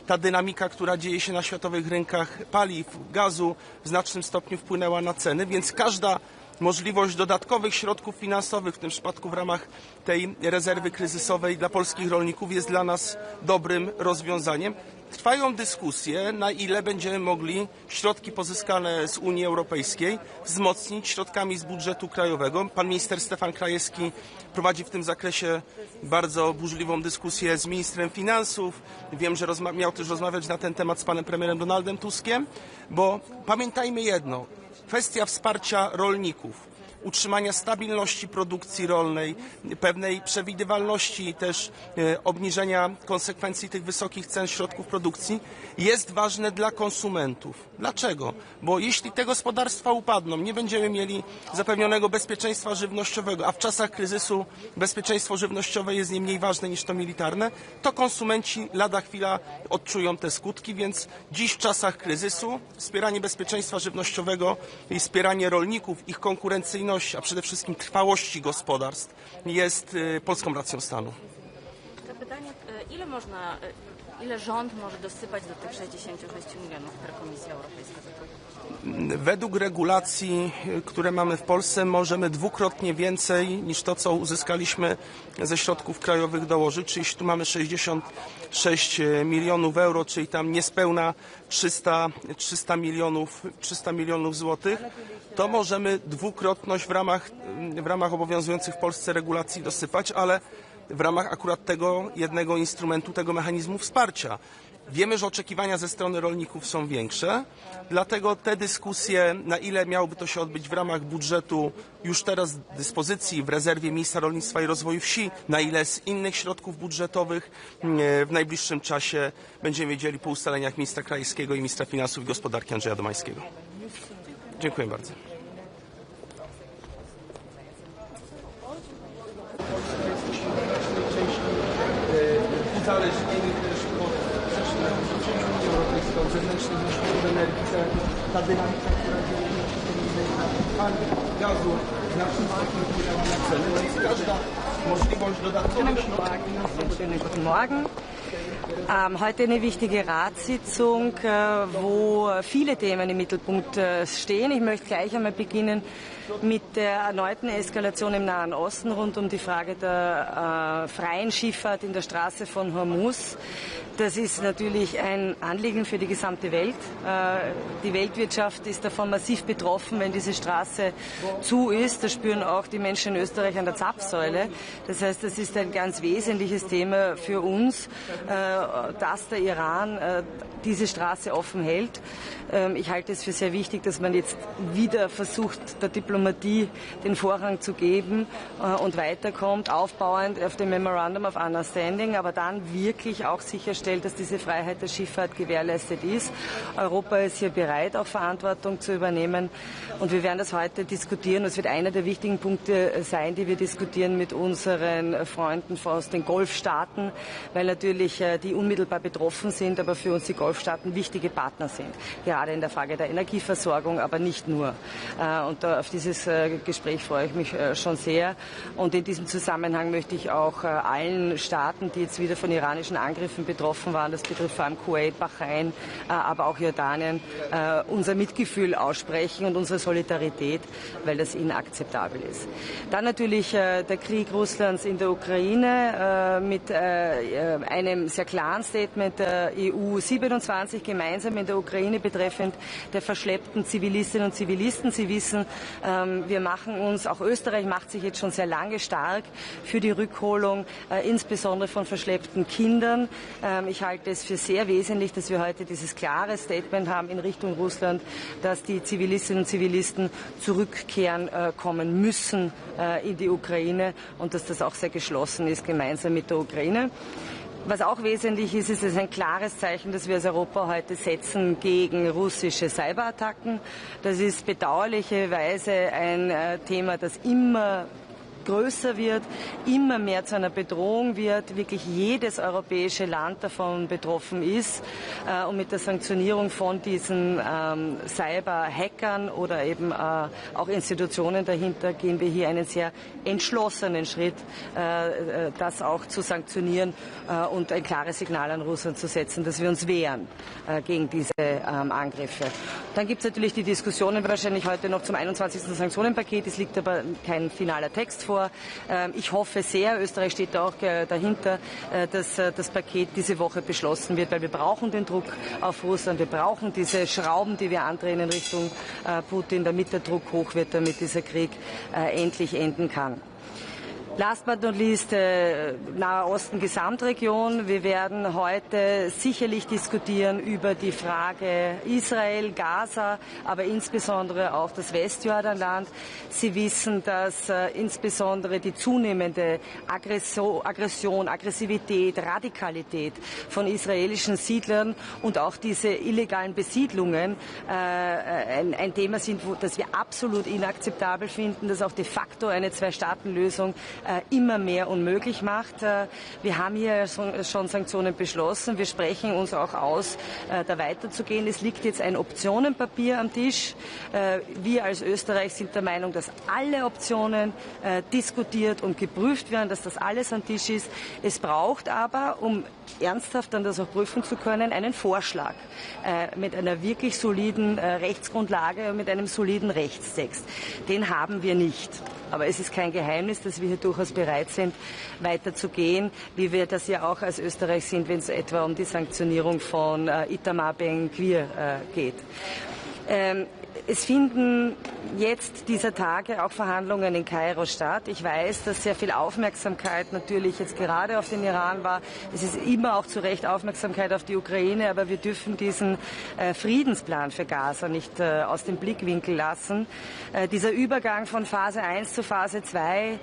Ta dynamika, która dzieje się na światowych rynkach paliw, gazu w znacznym stopniu wpłynęła na ceny, więc każda możliwość dodatkowych środków finansowych, w tym przypadku w ramach tej rezerwy kryzysowej dla polskich rolników jest dla nas dobrym rozwiązaniem. Trwają dyskusje, na ile będziemy mogli środki pozyskane z Unii Europejskiej wzmocnić środkami z budżetu krajowego. Pan minister Stefan Krajewski prowadzi w tym zakresie bardzo burzliwą dyskusję z ministrem finansów. Wiem, że miał też rozmawiać na ten temat z panem premierem Donaldem Tuskiem, bo pamiętajmy jedno, kwestia wsparcia rolników, utrzymania stabilności produkcji rolnej, pewnej przewidywalności i też obniżenia konsekwencji tych wysokich cen środków produkcji jest ważne dla konsumentów. Dlaczego? Bo jeśli te gospodarstwa upadną, nie będziemy mieli zapewnionego bezpieczeństwa żywnościowego, a w czasach kryzysu bezpieczeństwo żywnościowe jest nie mniej ważne niż to militarne, to konsumenci lada chwila odczują te skutki, więc dziś w czasach kryzysu wspieranie bezpieczeństwa żywnościowego i wspieranie rolników, ich konkurencyjności konkurencyjność, a przede wszystkim trwałości gospodarstw jest polską racją stanu. To pytanie, ile rząd może dosypać do tych 66 milionów, które Komisja Europejska zaproponowała? Według regulacji, które mamy w Polsce, możemy dwukrotnie więcej niż to, co uzyskaliśmy ze środków krajowych dołożyć, czyli jeśli tu mamy 66 milionów euro, czyli tam niespełna 300 milionów złotych, to możemy dwukrotność w ramach obowiązujących w Polsce regulacji dosypać, ale w ramach akurat tego jednego instrumentu, tego mechanizmu wsparcia. Wiemy, że oczekiwania ze strony rolników są większe, dlatego te dyskusje, na ile miałoby to się odbyć w ramach budżetu już teraz dyspozycji w rezerwie Ministra Rolnictwa i Rozwoju Wsi, na ile z innych środków budżetowych w najbliższym czasie będziemy wiedzieli po ustaleniach ministra Krajewskiego i ministra finansów i gospodarki Andrzeja Domańskiego. Dziękuję bardzo. Uzależnieni też od Unii Europejskiej, od zewnętrznych źródeł energii, ta dynamika, która dzieje się na gazu, znacznie wpływa na ceny, więc każda możliwość dodatkowych Schönen guten Morgen. Heute eine wichtige Ratssitzung, wo viele Themen im Mittelpunkt stehen. Ich möchte gleich einmal beginnen mit der erneuten Eskalation im Nahen Osten rund um die Frage der freien Schifffahrt in der Straße von Hormuz. Das ist natürlich ein Anliegen für die gesamte Welt. Die Weltwirtschaft ist davon massiv betroffen, wenn diese Straße zu ist. Das spüren auch die Menschen in Österreich an der Zapfsäule. Das heißt, das ist ein ganz wesentliches Thema für uns, dass der Iran diese Straße offen hält. Ich halte es für sehr wichtig, dass man jetzt wieder versucht, der Diplomatie den Vorrang zu geben und weiterkommt, aufbauend auf dem Memorandum of Understanding, aber dann wirklich auch sicherstellt, dass diese Freiheit der Schifffahrt gewährleistet ist. Europa ist hier bereit, auch Verantwortung zu übernehmen, und wir werden das heute diskutieren. Es wird einer der wichtigen Punkte sein, die wir diskutieren mit unseren Freunden aus den Golfstaaten, weil natürlich die unmittelbar betroffen sind, aber für uns die Golfstaaten wichtige Partner sind, gerade in der Frage der Energieversorgung, aber nicht nur. Und auf dieses Gespräch freue ich mich schon sehr. Und in diesem Zusammenhang möchte ich auch allen Staaten, die jetzt wieder von iranischen Angriffen betroffen waren, das betrifft vor allem Kuwait, Bahrain, aber auch Jordanien, unser Mitgefühl aussprechen und unsere Solidarität, weil das inakzeptabel ist. Dann natürlich der Krieg Russlands in der Ukraine mit einem sehr klaren Statement der EU 27 gemeinsam in der Ukraine betreffend der verschleppten Zivilistinnen und Zivilisten. Sie wissen, wir machen uns, auch Österreich macht sich jetzt schon sehr lange stark für die Rückholung, insbesondere von verschleppten Kindern. Ich halte es für sehr wesentlich, dass wir heute dieses klare Statement haben in Richtung Russland, dass die Zivilistinnen und Zivilisten zurückkehren kommen müssen in die Ukraine, und dass das auch sehr geschlossen ist, gemeinsam mit der Ukraine. Was auch wesentlich ist, ist es ein klares Zeichen, das wir als Europa heute setzen gegen russische Cyberattacken. Das ist bedauerlicherweise ein Thema, das immer größer wird, immer mehr zu einer Bedrohung wird, wirklich jedes europäische Land davon betroffen ist, und mit der Sanktionierung von diesen Cyber-Hackern oder eben auch Institutionen dahinter gehen wir hier einen sehr entschlossenen Schritt, das auch zu sanktionieren und ein klares Signal an Russland zu setzen, dass wir uns wehren gegen diese Angriffe. Dann gibt es natürlich die Diskussionen wahrscheinlich heute noch zum 21. Sanktionenpaket. Es liegt aber kein finaler Text vor. Ich hoffe sehr, Österreich steht auch dahinter, dass das Paket diese Woche beschlossen wird, weil wir brauchen den Druck auf Russland, wir brauchen diese Schrauben, die wir andrehen in Richtung Putin, damit der Druck hoch wird, damit dieser Krieg endlich enden kann. Last but not least, Nahe Osten Gesamtregion. Wir werden heute sicherlich diskutieren über die Frage Israel, Gaza, aber insbesondere auch das Westjordanland. Sie wissen, dass insbesondere die zunehmende Aggression, Aggressivität, Radikalität von israelischen Siedlern und auch diese illegalen Besiedlungen ein Thema sind, das wir absolut inakzeptabel finden, dass auch de facto eine Zwei-Staaten-Lösung immer mehr unmöglich macht. Wir haben hier schon Sanktionen beschlossen. Wir sprechen uns auch aus, da weiterzugehen. Es liegt jetzt ein Optionenpapier am Tisch. Wir als Österreich sind der Meinung, dass alle Optionen diskutiert und geprüft werden, dass das alles am Tisch ist. Es braucht aber, um ernsthaft dann das auch prüfen zu können, einen Vorschlag mit einer wirklich soliden Rechtsgrundlage und mit einem soliden Rechtstext. Den haben wir nicht. Aber es ist kein Geheimnis, dass wir hier durchaus bereit sind, weiterzugehen, wie wir das ja auch als Österreich sind, wenn es etwa um die Sanktionierung von Itamar Ben-Gvir geht. Es finden jetzt dieser Tage auch Verhandlungen in Kairo statt. Ich weiß, dass sehr viel Aufmerksamkeit natürlich jetzt gerade auf den Iran war. Es ist immer auch zu Recht Aufmerksamkeit auf die Ukraine, aber wir dürfen diesen Friedensplan für Gaza nicht aus dem Blickwinkel lassen. Dieser Übergang von Phase 1 zu Phase 2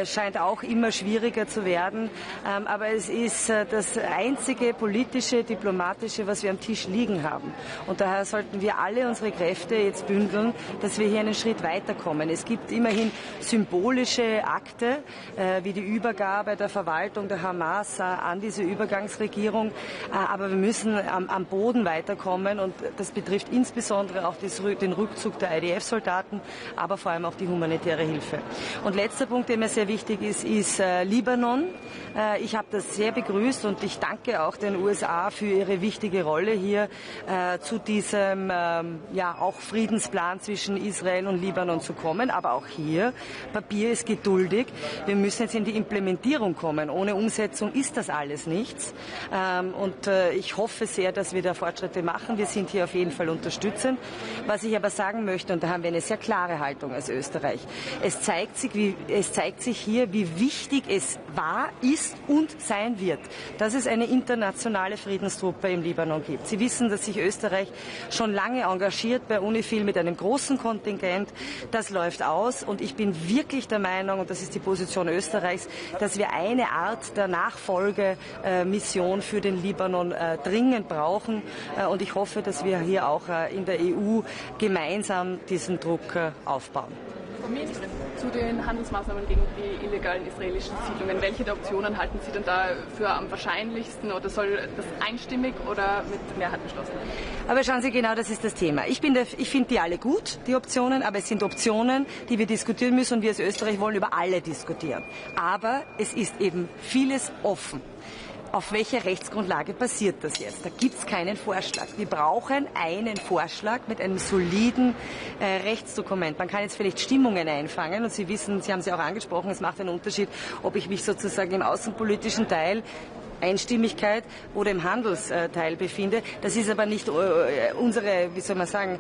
scheint auch immer schwieriger zu werden. Aber es ist das einzige politische, diplomatische, was wir am Tisch liegen haben. Und daher sollten wir alle unsere Kräfte jetzt bündeln, dass wir hier einen Schritt weiterkommen. Es gibt immerhin symbolische Akte, wie die Übergabe der Verwaltung der Hamas an diese Übergangsregierung. Aber wir müssen am Boden weiterkommen und das betrifft insbesondere auch den Rückzug der IDF-Soldaten, aber vor allem auch die humanitäre Hilfe. Und letzter Punkt, der mir sehr wichtig ist, ist Libanon. Ich habe das sehr begrüßt und ich danke auch den USA für ihre wichtige Rolle hier zu diesem auch Friedensplan zwischen Israel und Libanon zu kommen. Aber auch hier, Papier ist geduldig. Wir müssen jetzt in die Implementierung kommen. Ohne Umsetzung ist das alles nichts. Und ich hoffe sehr, dass wir da Fortschritte machen. Wir sind hier auf jeden Fall unterstützend. Was ich aber sagen möchte, und da haben wir eine sehr klare Haltung als Österreich, es zeigt sich hier, wie wichtig es war, ist und sein wird, dass es eine internationale Friedenstruppe im Libanon gibt. Sie wissen, dass sich Österreich schon lange engagiert bei UNIFIL mit einem großen Kontingent. Das läuft aus und ich bin wirklich der Meinung, und das ist die Position Österreichs, dass wir eine Art der Nachfolgemission für den Libanon dringend brauchen. Und ich hoffe, dass wir hier auch in der EU gemeinsam diesen Druck aufbauen. Frau Ministerin, zu den Handelsmaßnahmen gegen die illegalen israelischen Siedlungen. Welche der Optionen halten Sie denn da für am wahrscheinlichsten oder soll das einstimmig oder mit Mehrheit beschlossen werden? Aber schauen Sie, genau das ist das Thema. Ich finde die alle gut, die Optionen, aber es sind Optionen, die wir diskutieren müssen und wir als Österreich wollen über alle diskutieren. Aber es ist eben vieles offen. Auf welcher Rechtsgrundlage passiert das jetzt? Da gibt es keinen Vorschlag. Wir brauchen einen Vorschlag mit einem soliden Rechtsdokument. Man kann jetzt vielleicht Stimmungen einfangen und Sie wissen, Sie haben es ja auch angesprochen, es macht einen Unterschied, ob ich mich sozusagen im außenpolitischen Teil Einstimmigkeit oder im Handelsteil befinde. Das ist aber nicht unsere, wie soll man sagen,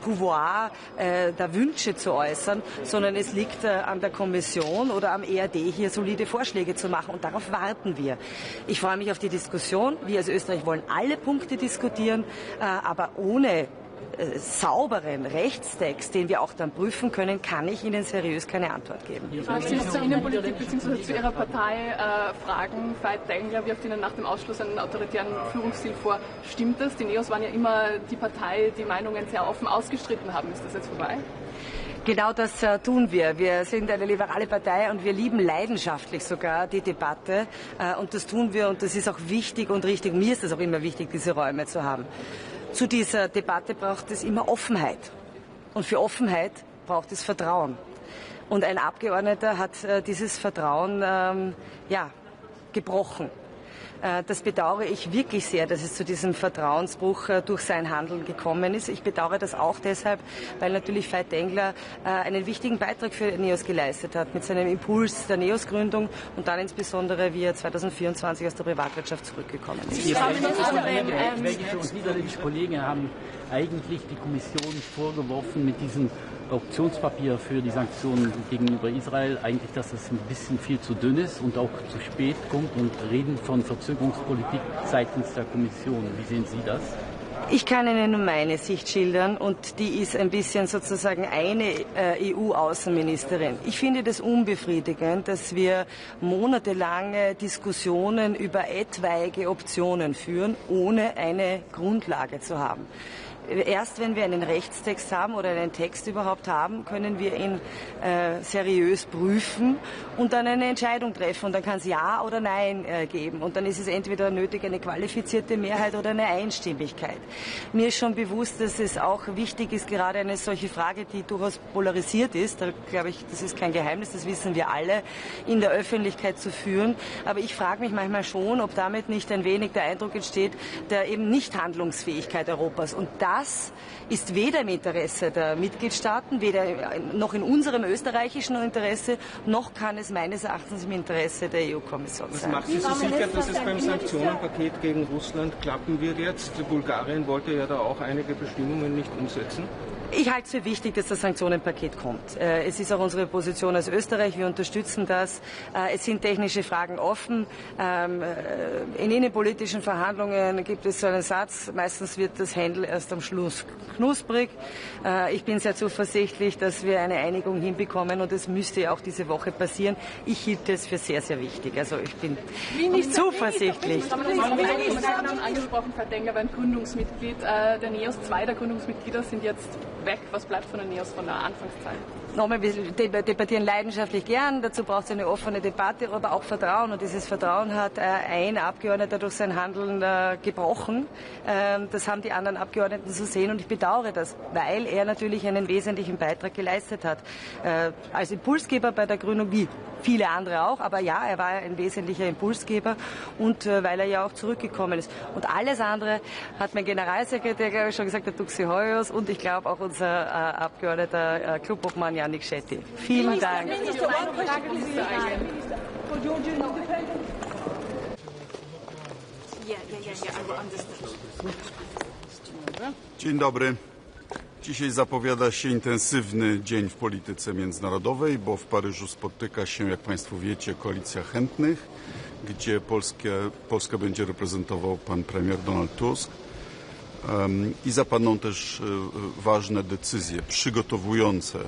Pouvoir der Wünsche zu äußern, sondern es liegt an der Kommission oder am EAD, hier solide Vorschläge zu machen. Und darauf warten wir. Ich freue mich auf die Diskussion. Wir als Österreich wollen alle Punkte diskutieren, aber ohne sauberen Rechtstext, den wir auch dann prüfen können, kann ich Ihnen seriös keine Antwort geben. Falls Sie zur Innenpolitik bzw. zu Ihrer Partei fragen, Veit Dengler wirft Ihnen nach dem Ausschluss einen autoritären Führungsstil vor. Stimmt das? Die Neos waren ja immer die Partei, die Meinungen sehr offen ausgestritten haben. Ist das jetzt vorbei? Genau das tun wir. Wir sind eine liberale Partei und wir lieben leidenschaftlich sogar die Debatte. Und das tun wir und das ist auch wichtig und richtig. Mir ist es auch immer wichtig, diese Räume zu haben. Zu dieser Debatte braucht es immer Offenheit. Und für Offenheit braucht es Vertrauen. Und ein Abgeordneter hat dieses Vertrauen gebrochen. Das bedauere ich wirklich sehr, dass es zu diesem Vertrauensbruch durch sein Handeln gekommen ist. Ich bedauere das auch deshalb, weil natürlich Veit Dengler einen wichtigen Beitrag für NEOS geleistet hat mit seinem Impuls der NEOS-Gründung und dann insbesondere, wie er 2024 aus der Privatwirtschaft zurückgekommen ist. Belgische und niederländische Kollegen haben eigentlich die Kommission vorgeworfen mit diesem Optionspapier für die Sanktionen gegenüber Israel eigentlich, dass das ein bisschen viel zu dünn ist und auch zu spät kommt und reden von Verzögerungspolitik seitens der Kommission. Wie sehen Sie das? Ich kann Ihnen nur meine Sicht schildern und die ist ein bisschen sozusagen eine EU-Außenministerin. Ich finde das unbefriedigend, dass wir monatelange Diskussionen über etwaige Optionen führen, ohne eine Grundlage zu haben. erst wenn wir einen Rechtstext haben oder einen Text überhaupt haben, können wir ihn seriös prüfen und dann eine Entscheidung treffen. Und dann kann es Ja oder Nein geben. Und dann ist es entweder nötig eine qualifizierte Mehrheit oder eine Einstimmigkeit. Mir ist schon bewusst, dass es auch wichtig ist, gerade eine solche Frage, die durchaus polarisiert ist, da glaube ich, das ist kein Geheimnis, das wissen wir alle, in der Öffentlichkeit zu führen. Aber ich frage mich manchmal schon, ob damit nicht ein wenig der Eindruck entsteht, der eben Nichthandlungsfähigkeit Europas. Und das ist weder im Interesse der Mitgliedstaaten, weder noch in unserem österreichischen Interesse, noch kann es meines Erachtens im Interesse der EU-Kommission sein. Was macht Sie so sicher, dass es beim Sanktionenpaket gegen Russland klappen wird jetzt? Bulgarien wollte ja da auch einige Bestimmungen nicht umsetzen. Ich halte es für wichtig, dass das Sanktionenpaket kommt. Es ist auch unsere Position als Österreich. Wir unterstützen das. Es sind technische Fragen offen. In innenpolitischen Verhandlungen gibt es so einen Satz, meistens wird das Händel erst am Schluss knusprig. Ich bin sehr zuversichtlich, dass wir eine Einigung hinbekommen und es müsste auch diese Woche passieren. Ich hielt es für sehr, sehr wichtig. Also ich bin zuversichtlich. Sie haben angesprochen, Verdenker war ein Gründungsmitglied der NEOS. 2 der Gründungsmitglieder sind jetzt weg. Was bleibt von der NEOS von der Anfangszeit? Nochmal, wir debattieren leidenschaftlich gern. Dazu braucht es eine offene Debatte, aber auch Vertrauen. Und dieses Vertrauen hat ein Abgeordneter durch sein Handeln gebrochen. Das haben die anderen Abgeordneten so sehen und ich bedauere das, weil er natürlich einen wesentlichen Beitrag geleistet hat. Als Impulsgeber bei der Gründung, wie viele andere auch, aber ja, er war ein wesentlicher Impulsgeber und weil er ja auch zurückgekommen ist. Und alles andere hat mein Generalsekretär, glaube ich, schon gesagt, der Duxi Hoyos und ich glaube auch unser Abgeordneter Clubobmann Janik Schetti. Vielen Dank. Dzień dobry. Dzisiaj zapowiada się intensywny dzień w polityce międzynarodowej, bo w Paryżu spotyka się, jak Państwo wiecie, koalicja chętnych, gdzie Polskę będzie reprezentował pan premier Donald Tusk. I zapadną też ważne decyzje przygotowujące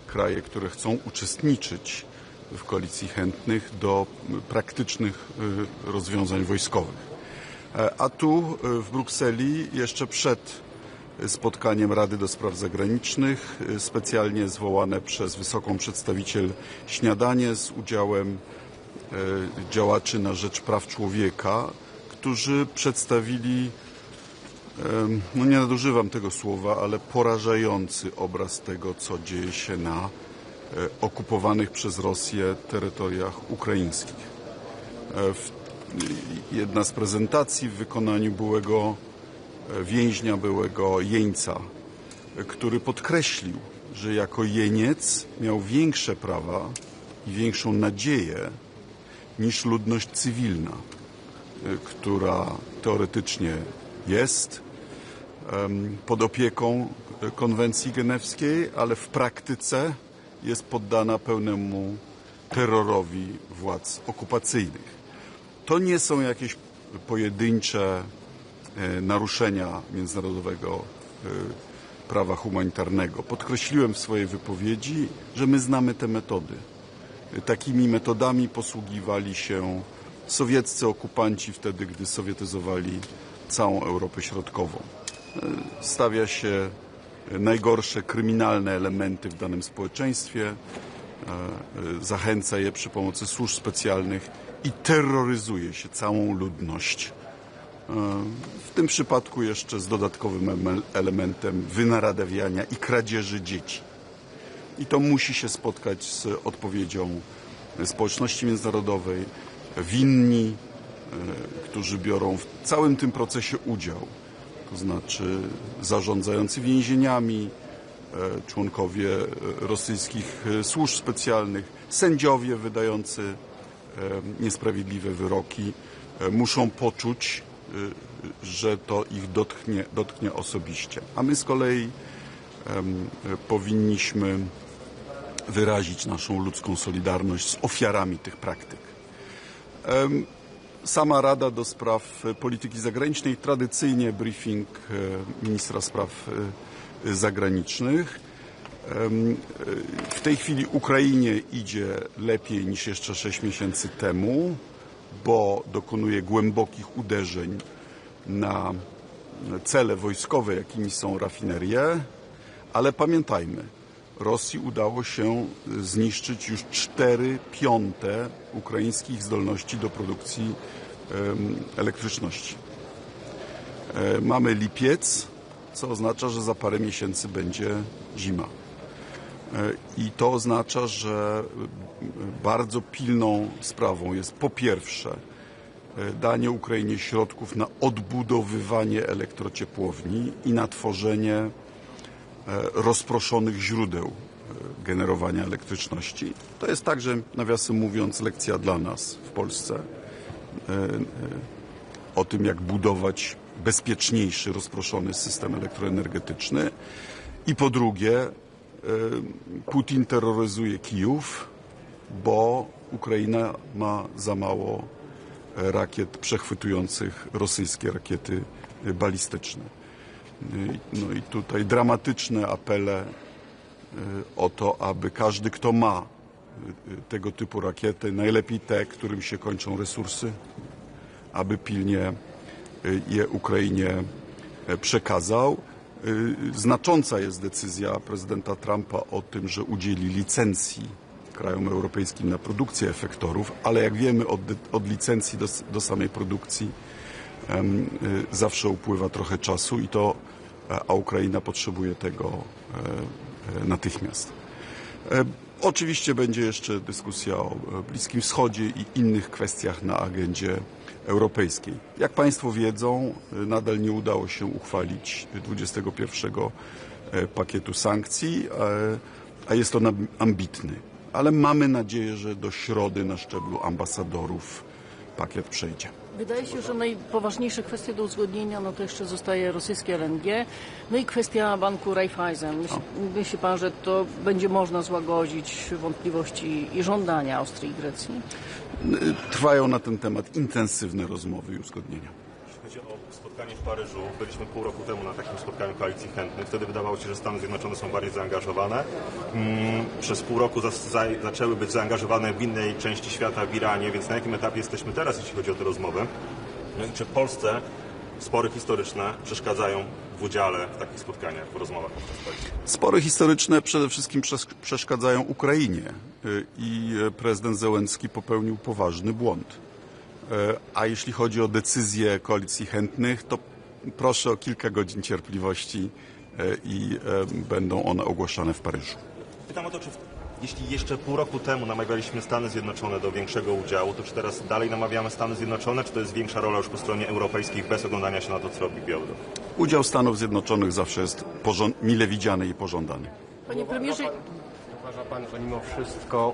kraje, które chcą uczestniczyć w koalicji chętnych do praktycznych rozwiązań wojskowych. A tu w Brukseli jeszcze przed spotkaniem Rady do Spraw Zagranicznych specjalnie zwołane przez wysoką przedstawiciel śniadanie z udziałem działaczy na rzecz praw człowieka, którzy przedstawili, no nie nadużywam tego słowa, ale porażający obraz tego, co dzieje się na okupowanych przez Rosję terytoriach ukraińskich. Jedna z prezentacji w wykonaniu byłego więźnia, byłego jeńca, który podkreślił, że jako jeniec miał większe prawa i większą nadzieję niż ludność cywilna, która teoretycznie jest pod opieką konwencji genewskiej, ale w praktyce jest poddana pełnemu terrorowi władz okupacyjnych. To nie są jakieś pojedyncze naruszenia międzynarodowego prawa humanitarnego. Podkreśliłem w swojej wypowiedzi, że my znamy te metody. Takimi metodami posługiwali się sowieccy okupanci wtedy, gdy sowietyzowali całą Europę Środkową. Stawia się najgorsze kryminalne elementy w danym społeczeństwie, zachęca je przy pomocy służb specjalnych i terroryzuje się całą ludność. W tym przypadku jeszcze z dodatkowym elementem wynaradawiania i kradzieży dzieci. I to musi się spotkać z odpowiedzią społeczności międzynarodowej. Winni, którzy biorą w całym tym procesie udział, to znaczy zarządzający więzieniami, członkowie rosyjskich służb specjalnych, sędziowie wydający niesprawiedliwe wyroki, muszą poczuć, że to ich dotknie osobiście. A my z kolei powinniśmy wyrazić naszą ludzką solidarność z ofiarami tych praktyk. Sama Rada do Spraw Polityki Zagranicznej, tradycyjnie briefing ministra spraw zagranicznych. W tej chwili Ukrainie idzie lepiej niż jeszcze 6 miesięcy temu, bo dokonuje głębokich uderzeń na cele wojskowe, jakimi są rafinerie, ale pamiętajmy, Rosji udało się zniszczyć już 4/5 ukraińskich zdolności do produkcji elektryczności. Mamy lipiec, co oznacza, że za parę miesięcy będzie zima. I to oznacza, że bardzo pilną sprawą jest po pierwsze danie Ukrainie środków na odbudowywanie elektrociepłowni i na tworzenie rozproszonych źródeł generowania elektryczności. To jest także, nawiasem mówiąc, lekcja dla nas w Polsce o tym, jak budować bezpieczniejszy, rozproszony system elektroenergetyczny. I po drugie, Putin terroryzuje Kijów, bo Ukraina ma za mało rakiet przechwytujących rosyjskie rakiety balistyczne. No i tutaj dramatyczne apele o to, aby każdy, kto ma tego typu rakiety, najlepiej te, którym się kończą resursy, aby pilnie je Ukrainie przekazał. Znacząca jest decyzja prezydenta Trumpa o tym, że udzieli licencji krajom europejskim na produkcję efektorów, ale jak wiemy, od licencji do samej produkcji zawsze upływa trochę czasu a Ukraina potrzebuje tego natychmiast. Oczywiście będzie jeszcze dyskusja o Bliskim Wschodzie i innych kwestiach na agendzie europejskiej. Jak Państwo wiedzą, nadal nie udało się uchwalić 21 pakietu sankcji, a jest on ambitny. Ale mamy nadzieję, że do środy na szczeblu ambasadorów pakiet przejdzie. Wydaje się, że najpoważniejsze kwestie do uzgodnienia, no to jeszcze zostaje rosyjskie LNG, no i kwestia banku Raiffeisen. Myśli Pan, że to będzie można złagodzić wątpliwości i żądania Austrii i Grecji? Trwają na ten temat intensywne rozmowy i uzgodnienia. Jeśli chodzi o spotkanie w Paryżu, byliśmy pół roku temu na takim spotkaniu koalicji chętnych. Wtedy wydawało się, że Stany Zjednoczone są bardziej zaangażowane. Przez pół roku zaczęły być zaangażowane w innej części świata, w Iranie, więc na jakim etapie jesteśmy teraz, jeśli chodzi o te rozmowy? No i czy w Polsce spory historyczne przeszkadzają w udziale w takich spotkaniach, w rozmowach podczas koalicji? Spory historyczne przede wszystkim przeszkadzają Ukrainie i prezydent Zełenski popełnił poważny błąd. A jeśli chodzi o decyzje koalicji chętnych, to proszę o kilka godzin cierpliwości i będą one ogłaszane w Paryżu. Pytam o to, czy jeśli jeszcze pół roku temu namawialiśmy Stany Zjednoczone do większego udziału, to czy teraz dalej namawiamy Stany Zjednoczone, czy to jest większa rola już po stronie europejskiej bez oglądania się na to, co robi Białoruś? Udział Stanów Zjednoczonych zawsze jest mile widziany i pożądany. Panie premierze, uważa Pan, że mimo wszystko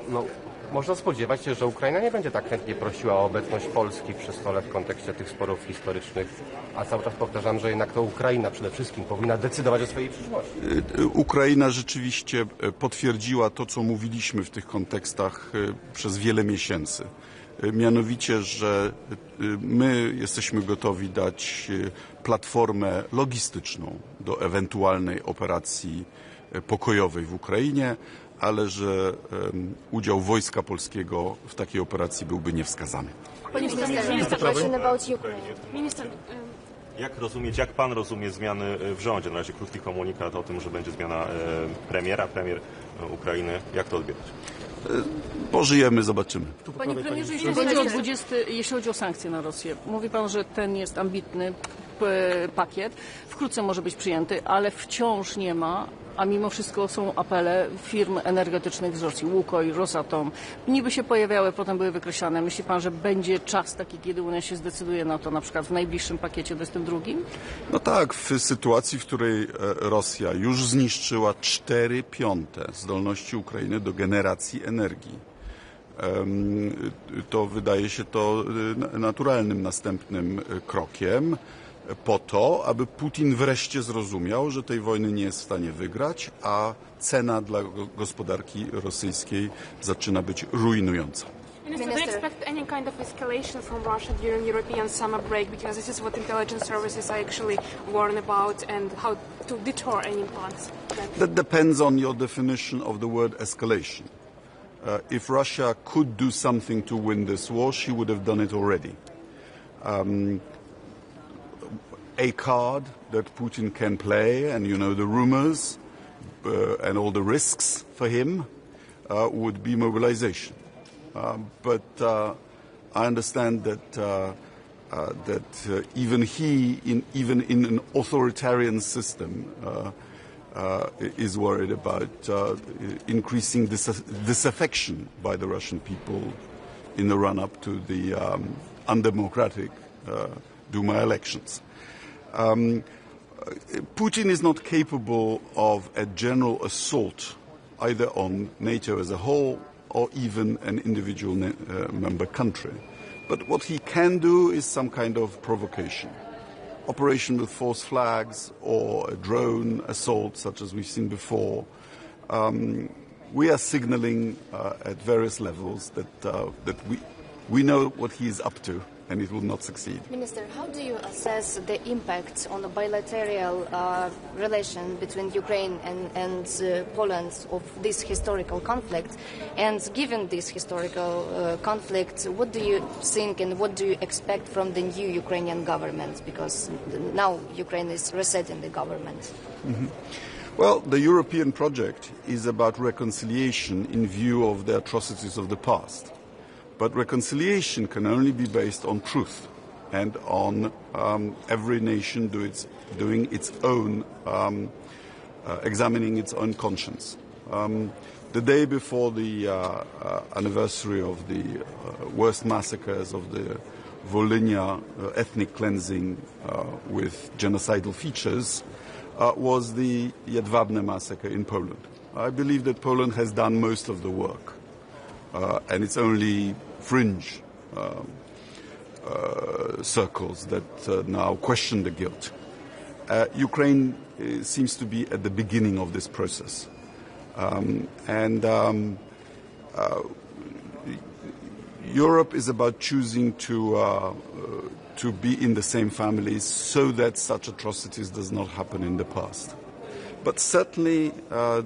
można spodziewać się, że Ukraina nie będzie tak chętnie prosiła o obecność Polski przy stole w kontekście tych sporów historycznych, a cały czas powtarzam, że jednak to Ukraina przede wszystkim powinna decydować o swojej przyszłości. Ukraina rzeczywiście potwierdziła to, co mówiliśmy w tych kontekstach przez wiele miesięcy. Mianowicie, że my jesteśmy gotowi dać platformę logistyczną do ewentualnej operacji pokojowej w Ukrainie, ale że udział Wojska Polskiego w takiej operacji byłby niewskazany. Jak Pan rozumie zmiany w rządzie? Na razie krótki komunikat o tym, że będzie zmiana premier Ukrainy. Jak to odbierać? Pożyjemy, zobaczymy. Panie premierze, jeśli chodzi o sankcje na Rosję, mówi Pan, że ten jest ambitny pakiet, wkrótce może być przyjęty, ale wciąż nie ma, a mimo wszystko są apele firm energetycznych z Rosji, Łukoil, Rosatom. Niby się pojawiały, potem były wykreślane. Myśli Pan, że będzie czas taki, kiedy Unia się zdecyduje na to, na przykład w najbliższym pakiecie 22? No tak, w sytuacji, w której Rosja już zniszczyła 4/5 zdolności Ukrainy do generacji energii, to wydaje się to naturalnym następnym krokiem po to, aby Putin wreszcie zrozumiał, że tej wojny nie jest w stanie wygrać, a cena dla gospodarki rosyjskiej zaczyna być rujnująca. Minister, do you expect any kind of escalation from Russia during European summer break? Because this is what intelligence services are actually warned about, and how to deter any plans. That depends on your definition of the word escalation. If Russia could do something to win this war, she would have done it already. a card that Putin can play, and you know the rumors and all the risks for him would be mobilization. But I understand that even even in an authoritarian system, is worried about increasing disaffection by the Russian people in the run-up to the undemocratic Duma elections. Putin is not capable of a general assault either on NATO as a whole or even an individual member country. But what he can do is some kind of provocation. Operation with false flags or a drone assault such as we've seen before. We are signaling at various levels that we know what he is up to, and it will not succeed. Minister, how do you assess the impact on the bilateral relation between Ukraine and Poland of this historical conflict? And given this historical conflict, what do you think and what do you expect from the new Ukrainian government? Because now Ukraine is resetting the government. Mm-hmm. Well, the European project is about reconciliation in view of the atrocities of the past. But reconciliation can only be based on truth and on every nation doing its own, examining its own conscience. The day before the anniversary of the worst massacres of the Volhynia ethnic cleansing with genocidal features was the Jedwabne massacre in Poland. I believe that Poland has done most of the work. And it's only fringe circles that now question the guilt. Ukraine seems to be at the beginning of this process. Europe is about choosing to be in the same families so that such atrocities does not happen in the past. But certainly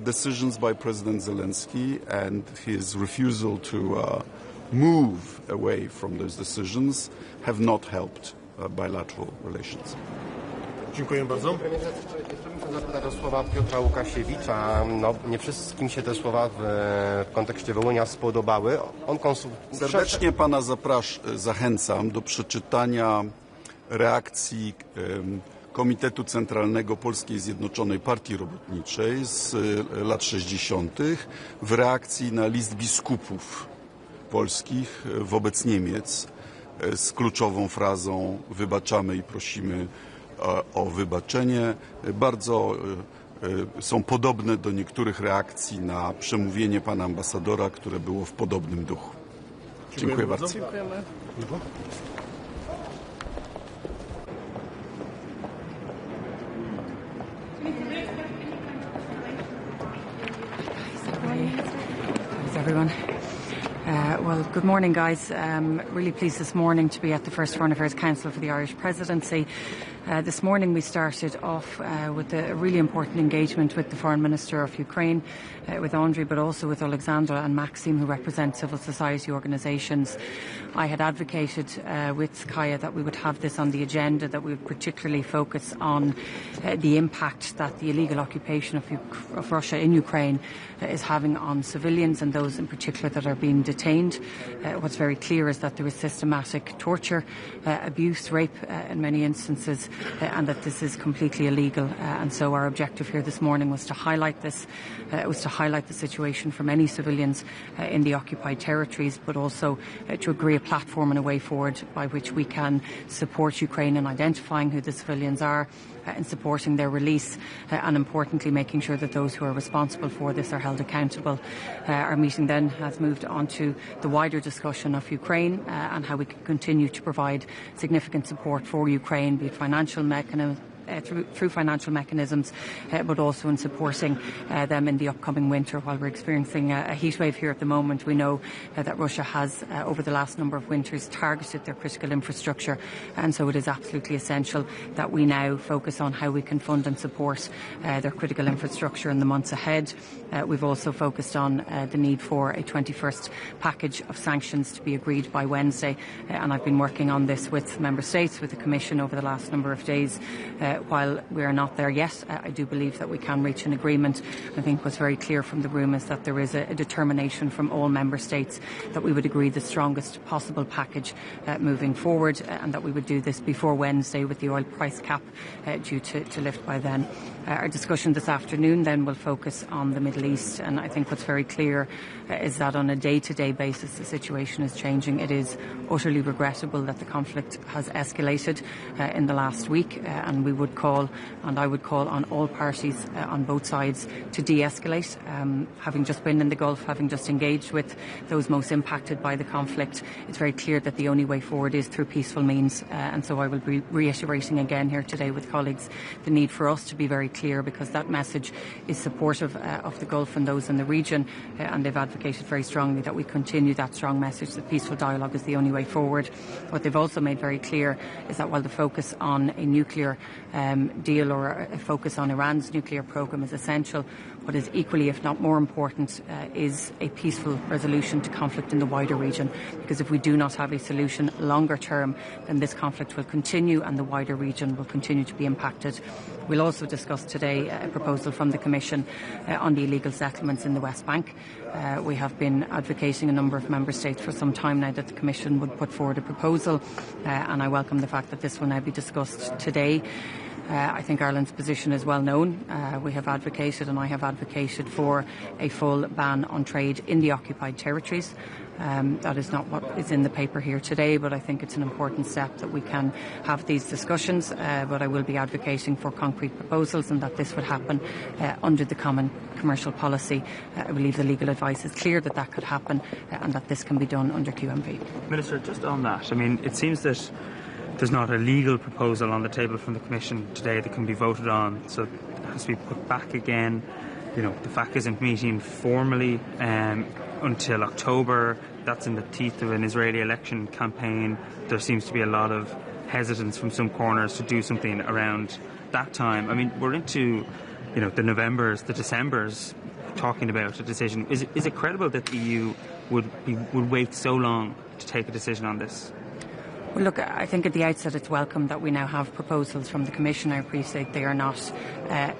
decisions by President Zelensky and his refusal to move away from those decisions have not helped bilateral relations. Dziękuję bardzo. Jeszcze zapytać o słowa Piotra Łukasiewicza. No, nie wszystkim się te słowa w kontekście Wołynia spodobały. Serdecznie pana zachęcam do przeczytania reakcji Komitetu Centralnego Polskiej Zjednoczonej Partii Robotniczej z lat 60. w reakcji na list biskupów polskich wobec Niemiec z kluczową frazą wybaczamy i prosimy o wybaczenie. Bardzo są podobne do niektórych reakcji na przemówienie pana ambasadora, które było w podobnym duchu. Dziękuję bardzo. Dziękujemy. Everyone. Well, good morning, guys. Really pleased this morning to be at the first Foreign Affairs Council for the Irish Presidency. This morning we started off with a really important engagement with the Foreign Minister of Ukraine, with Andriy, but also with Alexandra and Maxim, who represent civil society organisations. I had advocated with Kaya that we would have this on the agenda, that we would particularly focus on the impact that the illegal occupation of Russia in Ukraine is having on civilians and those in particular that are being detained. What's very clear is that there is systematic torture, abuse, rape in many instances, and that this is completely illegal. And so our objective here this morning was to highlight this, was to highlight the situation for many civilians in the occupied territories, but also to agree a platform and a way forward by which we can support Ukraine in identifying who the civilians are, in supporting their release, and importantly making sure that those who are responsible for this are held accountable. Our meeting then has moved on to the wider discussion of Ukraine and how we can continue to provide significant support for Ukraine, be it financial through financial mechanisms, but also in supporting them in the upcoming winter. While we're experiencing a heatwave here at the moment, we know that Russia has, over the last number of winters, targeted their critical infrastructure, and so it is absolutely essential that we now focus on how we can fund and support their critical infrastructure in the months ahead. We've also focused on the need for a 21st package of sanctions to be agreed by Wednesday, and I've been working on this with Member States, with the Commission over the last number of days. While we are not there yet, I do believe that we can reach an agreement. I think what's very clear from the room is that there is a determination from all Member States that we would agree the strongest possible package moving forward, and that we would do this before Wednesday with the oil price cap due to lift by then. Our discussion this afternoon then will focus on the Middle East, and I think what's very clear is that on a day-to-day basis the situation is changing. It is utterly regrettable that the conflict has escalated in the last week, and we would call, and I would call on all parties on both sides to de-escalate. Having just been in the Gulf, having just engaged with those most impacted by the conflict, it's very clear that the only way forward is through peaceful means, and so I will be reiterating again here today with colleagues the need for us to be very clear, because that message is supportive of the Gulf and those in the region, and they've advocated very strongly that we continue that strong message that peaceful dialogue is the only way forward. What they've also made very clear is that while the focus on a nuclear deal or a focus on Iran's nuclear program is essential, what is equally, if not more important, is a peaceful resolution to conflict in the wider region. Because if we do not have a solution longer term, then this conflict will continue and the wider region will continue to be impacted. We'll also discuss today a proposal from the Commission on the illegal settlements in the West Bank. We have been advocating, a number of Member States, for some time now that the Commission would put forward a proposal, and I welcome the fact that this will now be discussed today. I think Ireland's position is well known. We have advocated, and I have advocated, for a full ban on trade in the occupied territories. That is not what is in the paper here today, but I think it's an important step that we can have these discussions. But I will be advocating for concrete proposals, and that this would happen under the Common Commercial Policy. I believe the legal advice is clear that that could happen, and that this can be done under QMV. Minister, just on that, I mean, it seems that there's not a legal proposal on the table from the Commission today that can be voted on, so it has to be put back again. You know, the FAC isn't meeting formally until October. That's in the teeth of an Israeli election campaign. There seems to be a lot of hesitance from some corners to do something around that time. I mean, we're into, you know, the Novembers, the Decembers, talking about a decision. Is it credible that the EU would wait so long to take a decision on this? Well, look, I think at the outset it's welcome that we now have proposals from the Commission. I appreciate they are not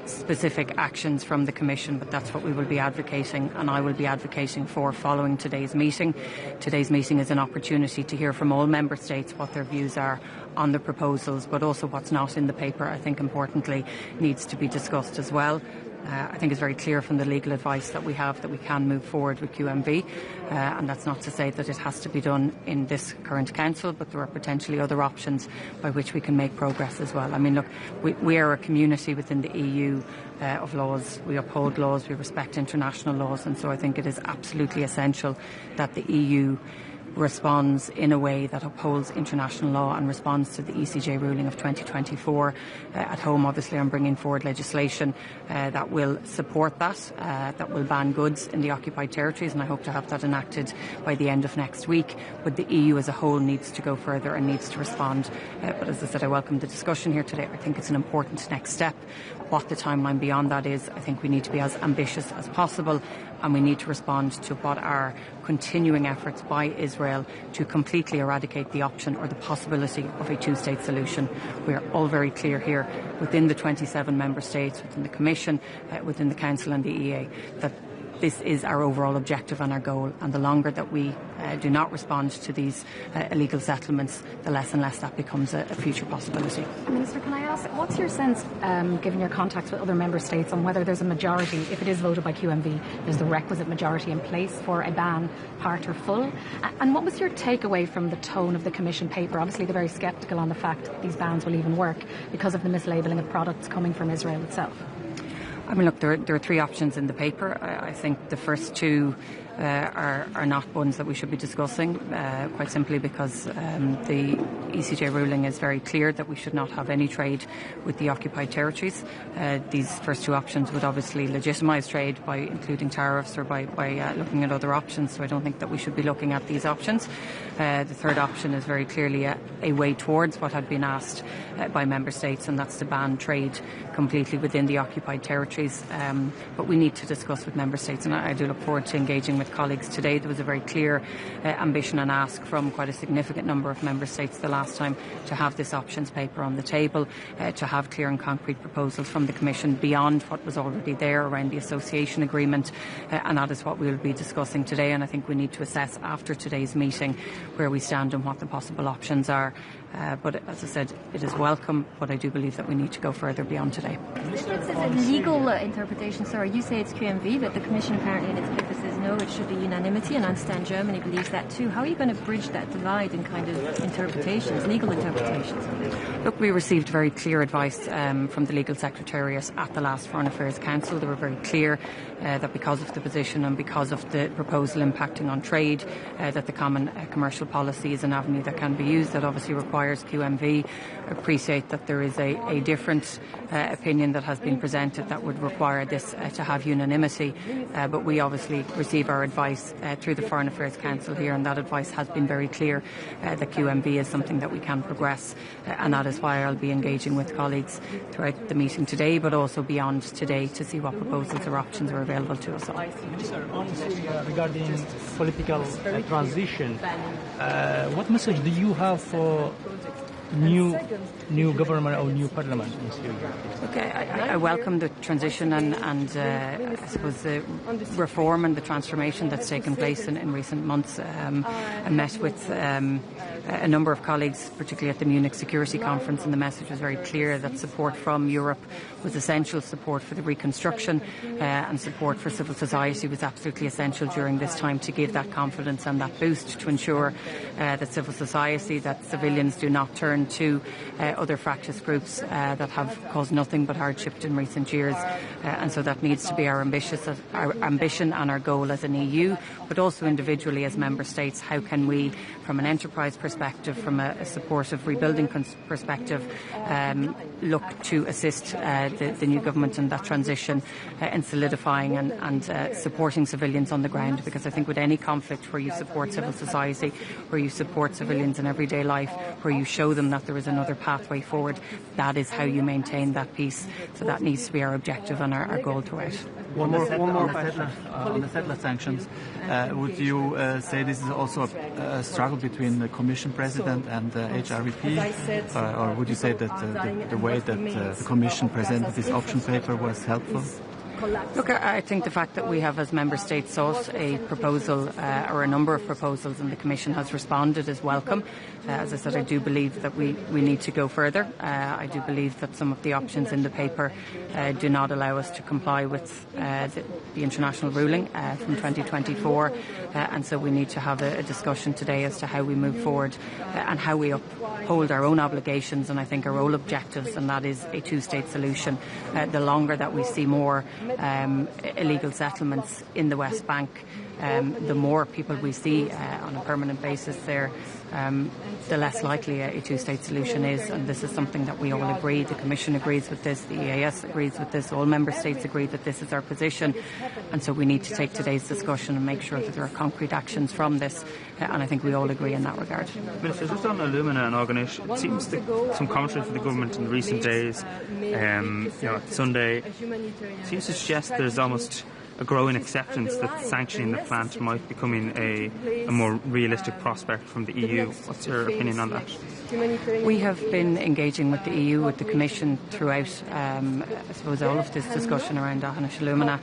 specific actions from the Commission, but that's what we will be advocating, and I will be advocating for following today's meeting. Today's meeting is an opportunity to hear from all Member States what their views are on the proposals, but also what's not in the paper, I think importantly, needs to be discussed as well. I think it's very clear from the legal advice that we have that we can move forward with QMV, and that's not to say that it has to be done in this current Council, but there are potentially other options by which we can make progress as well. I mean, look, we are a community within the EU of laws. We uphold laws, we respect international laws, and so I think it is absolutely essential that the EU responds in a way that upholds international law and responds to the ECJ ruling of 2024. At home, obviously, I'm bringing forward legislation that will support that, that will ban goods in the occupied territories, and I hope to have that enacted by the end of next week. But the EU as a whole needs to go further and needs to respond. But as I said, I welcome the discussion here today. I think it's an important next step. What the timeline beyond that is, I think we need to be as ambitious as possible, and we need to respond to what are continuing efforts by Israel to completely eradicate the option or the possibility of a two-state solution. We are all very clear here within the 27 Member States, within the Commission, within the Council and the EA, that this is our overall objective and our goal, and the longer that we do not respond to these illegal settlements, the less and less that becomes a future possibility. Minister, can I ask, what's your sense, given your contacts with other Member States, on whether there's a majority, if it is voted by QMV, there's the requisite majority in place for a ban, part or full? And what was your takeaway from the tone of the Commission paper? Obviously, they're very sceptical on the fact that these bans will even work because of the mislabelling of products coming from Israel itself. I mean, look, there are three options in the paper. I think the first two are not ones that we should be discussing, quite simply because the ECJ ruling is very clear that we should not have any trade with the occupied territories. These first two options would obviously legitimise trade by including tariffs or by looking at other options, so I don't think that we should be looking at these options. The third option is very clearly a way towards what had been asked by Member States, and that's to ban trade completely within the occupied territories. But we need to discuss with Member States, and I do look forward to engaging with colleagues today. There was a very clear ambition and ask from quite a significant number of Member States the last time to have this options paper on the table, to have clear and concrete proposals from the Commission beyond what was already there around the association agreement, and that is what we will be discussing today. And I think we need to assess after today's meeting where we stand and what the possible options are. But as I said, it is welcome, but I do believe that we need to go further beyond today. This is a legal interpretation. Sorry, you say it's QMV, but the Commission apparently in its paper says no, it should be unanimity, and I understand Germany believes that too. How are you going to bridge that divide in kind of interpretations, legal interpretations? Look, we received very clear advice from the Legal Secretariat at the last Foreign Affairs Council. They were very clear that because of the position and because of the proposal impacting on trade, that the common commercial policy is an avenue that can be used. That obviously requires QMV. Appreciate that there is a different opinion that has been presented that would require this to have unanimity, but we obviously receive our advice through the Foreign Affairs Council here, and that advice has been very clear that QMV is something that we can progress, and that is why I'll be engaging with colleagues throughout the meeting today, but also beyond today, to see what proposals or options are available to us all. On Syria, regarding political transition, what message do you have for new government or new parliament in Syria? Okay, I welcome the transition and I suppose the reform and the transformation that's taken place in recent months. I met with a number of colleagues, particularly at the Munich Security Conference, and the message was very clear that support from Europe was essential. Support for the reconstruction and support for civil society was absolutely essential during this time to give that confidence and that boost to ensure that civil society, that civilians do not turn to other fractious groups that have caused nothing but hardship in recent years. And so that needs to be our ambition and our goal as an EU, but also individually as Member States. How can we, from an enterprise perspective, from a supportive rebuilding perspective, look to assist the new government in that transition in solidifying and supporting civilians on the ground? Because I think with any conflict where you support civil society, where you support civilians in everyday life, where you show them that there is another pathway forward, that is how you maintain that peace. So that needs to be our objective and our goal throughout. One more on the settler sanctions. Would you say this is also a struggle between the Commission President and HRVP, or would you say that the way that the Commission presented this option paper was helpful? Look, I think the fact that we have, as Member States, sought a proposal or a number of proposals and the Commission has responded is welcome. As I said, I do believe that we need to go further. I do believe that some of the options in the paper do not allow us to comply with the international ruling from 2024, and so we need to have a discussion today as to how we move forward and how we uphold our own obligations and I think our own objectives, and that is a two-state solution. The longer that we see more illegal settlements in the West Bank, the more people we see on a permanent basis there, the less likely a two-state solution is, and this is something that we all agree. The Commission agrees with this, the EAS agrees with this, all Member States agree that this is our position, and so we need to take today's discussion and make sure that there are concrete actions from this, and I think we all agree in that regard. Minister, just on alumina and Organish, it seems that some commentary from the government in recent days, Sunday, seems to suggest there's almost a growing acceptance that sanctioning the plant might be becoming a more realistic prospect from the EU. What's your opinion on that? We have been engaging with the EU, with the Commission throughout, I suppose, all of this discussion around Organish alumina.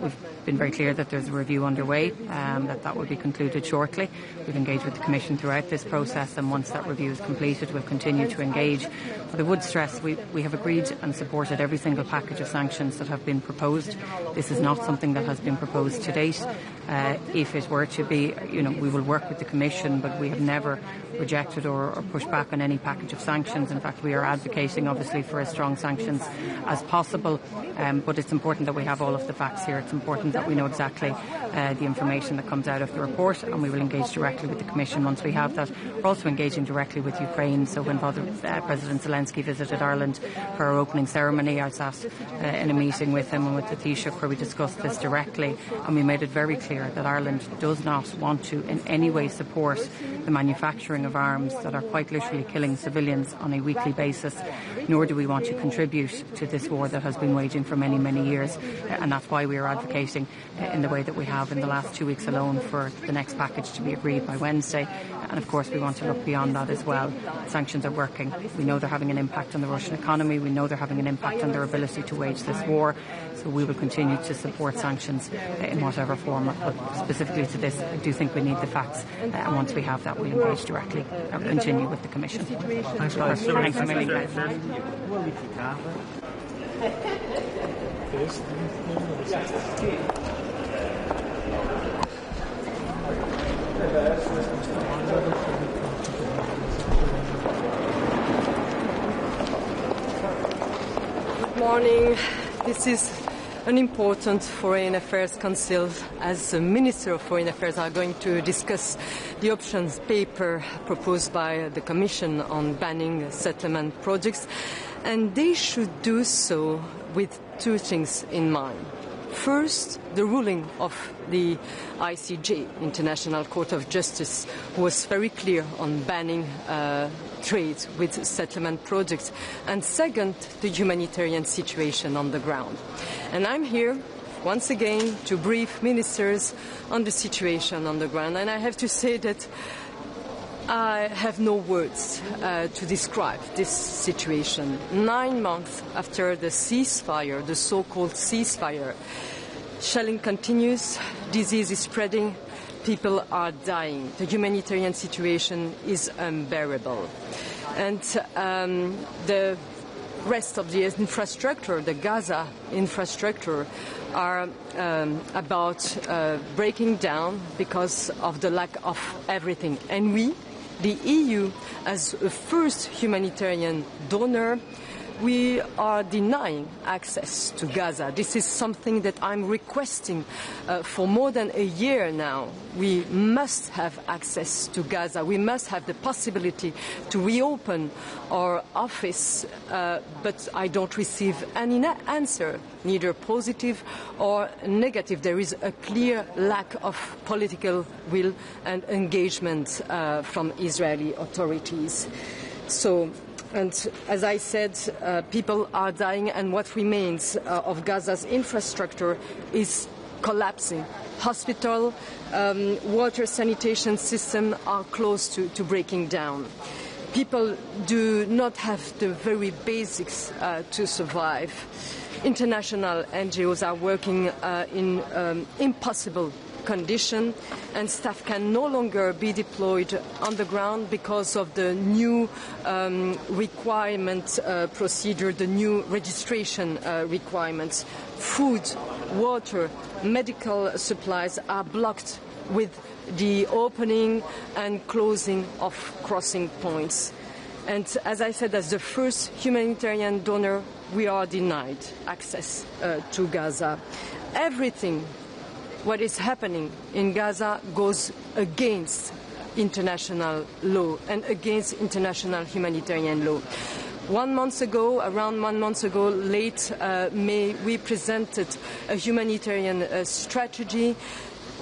We've been very clear that there's a review underway, that will be concluded shortly. We've engaged with the Commission throughout this process, and once that review is completed, we'll continue to engage. But I would stress we have agreed and supported every single package of sanctions that have been proposed. This is not not something that has been proposed to date. If it were to be, we will work with the Commission, but we have never rejected or pushed back on any package of sanctions. In fact, we are advocating, obviously, for as strong sanctions as possible. But it's important that we have all of the facts here. It's important that we know exactly the information that comes out of the report, and we will engage directly with the Commission once we have that. We're also engaging directly with Ukraine. So when President Zelensky visited Ireland for our opening ceremony, I sat in a meeting with him and with the Taoiseach where we discussed this directly, and we made it very clear that Ireland does not want to in any way support the manufacturing of arms that are quite literally killing civilians on a weekly basis, nor do we want to contribute to this war that has been waging for many, many years. And that's why we are advocating in the way that we have in the last 2 weeks alone for the next package to be agreed by Wednesday. And of course we want to look beyond that as well. Sanctions are working. We know they're having an impact on the Russian economy. We know they're having an impact on their ability to wage this war. So we will continue to support sanctions in whatever form. But specifically to this, I do think we need the facts. And once we have that, we'll engage directly and continue with the Commission. Thanks a million, guys. Good morning. This is an important Foreign Affairs Council. As the Minister of Foreign Affairs are going to discuss the options paper proposed by the Commission on banning settlement projects, and they should do so with two things in mind. First, the ruling of the ICJ, International Court of Justice, was very clear on banning trade with settlement projects. And second, the humanitarian situation on the ground. And I'm here once again to brief ministers on the situation on the ground. And I have to say that I have no words to describe this situation. 9 months after the ceasefire, the so-called ceasefire, shelling continues, disease is spreading, people are dying. The humanitarian situation is unbearable. And the rest of the infrastructure, the Gaza infrastructure, are about breaking down because of the lack of everything. And we, the EU, as a first humanitarian donor, we are denying access to Gaza. This is something that I'm requesting for more than a year now. We must have access to Gaza. We must have the possibility to reopen our office, but I don't receive any answer, neither positive or negative. There is a clear lack of political will and engagement from Israeli authorities. And as I said, people are dying, and what remains of Gaza's infrastructure is collapsing. Hospital, water sanitation system are close to breaking down. People do not have the very basics to survive. International NGOs are working in impossible condition, and staff can no longer be deployed on the ground because of the new requirement procedure, the new registration requirements. Food, water, medical supplies are blocked with the opening and closing of crossing points. And as I said, as the first humanitarian donor, we are denied access to Gaza. Everything what is happening in Gaza goes against international law and against international humanitarian law. 1 month ago, around 1 month ago, late May, we presented a humanitarian strategy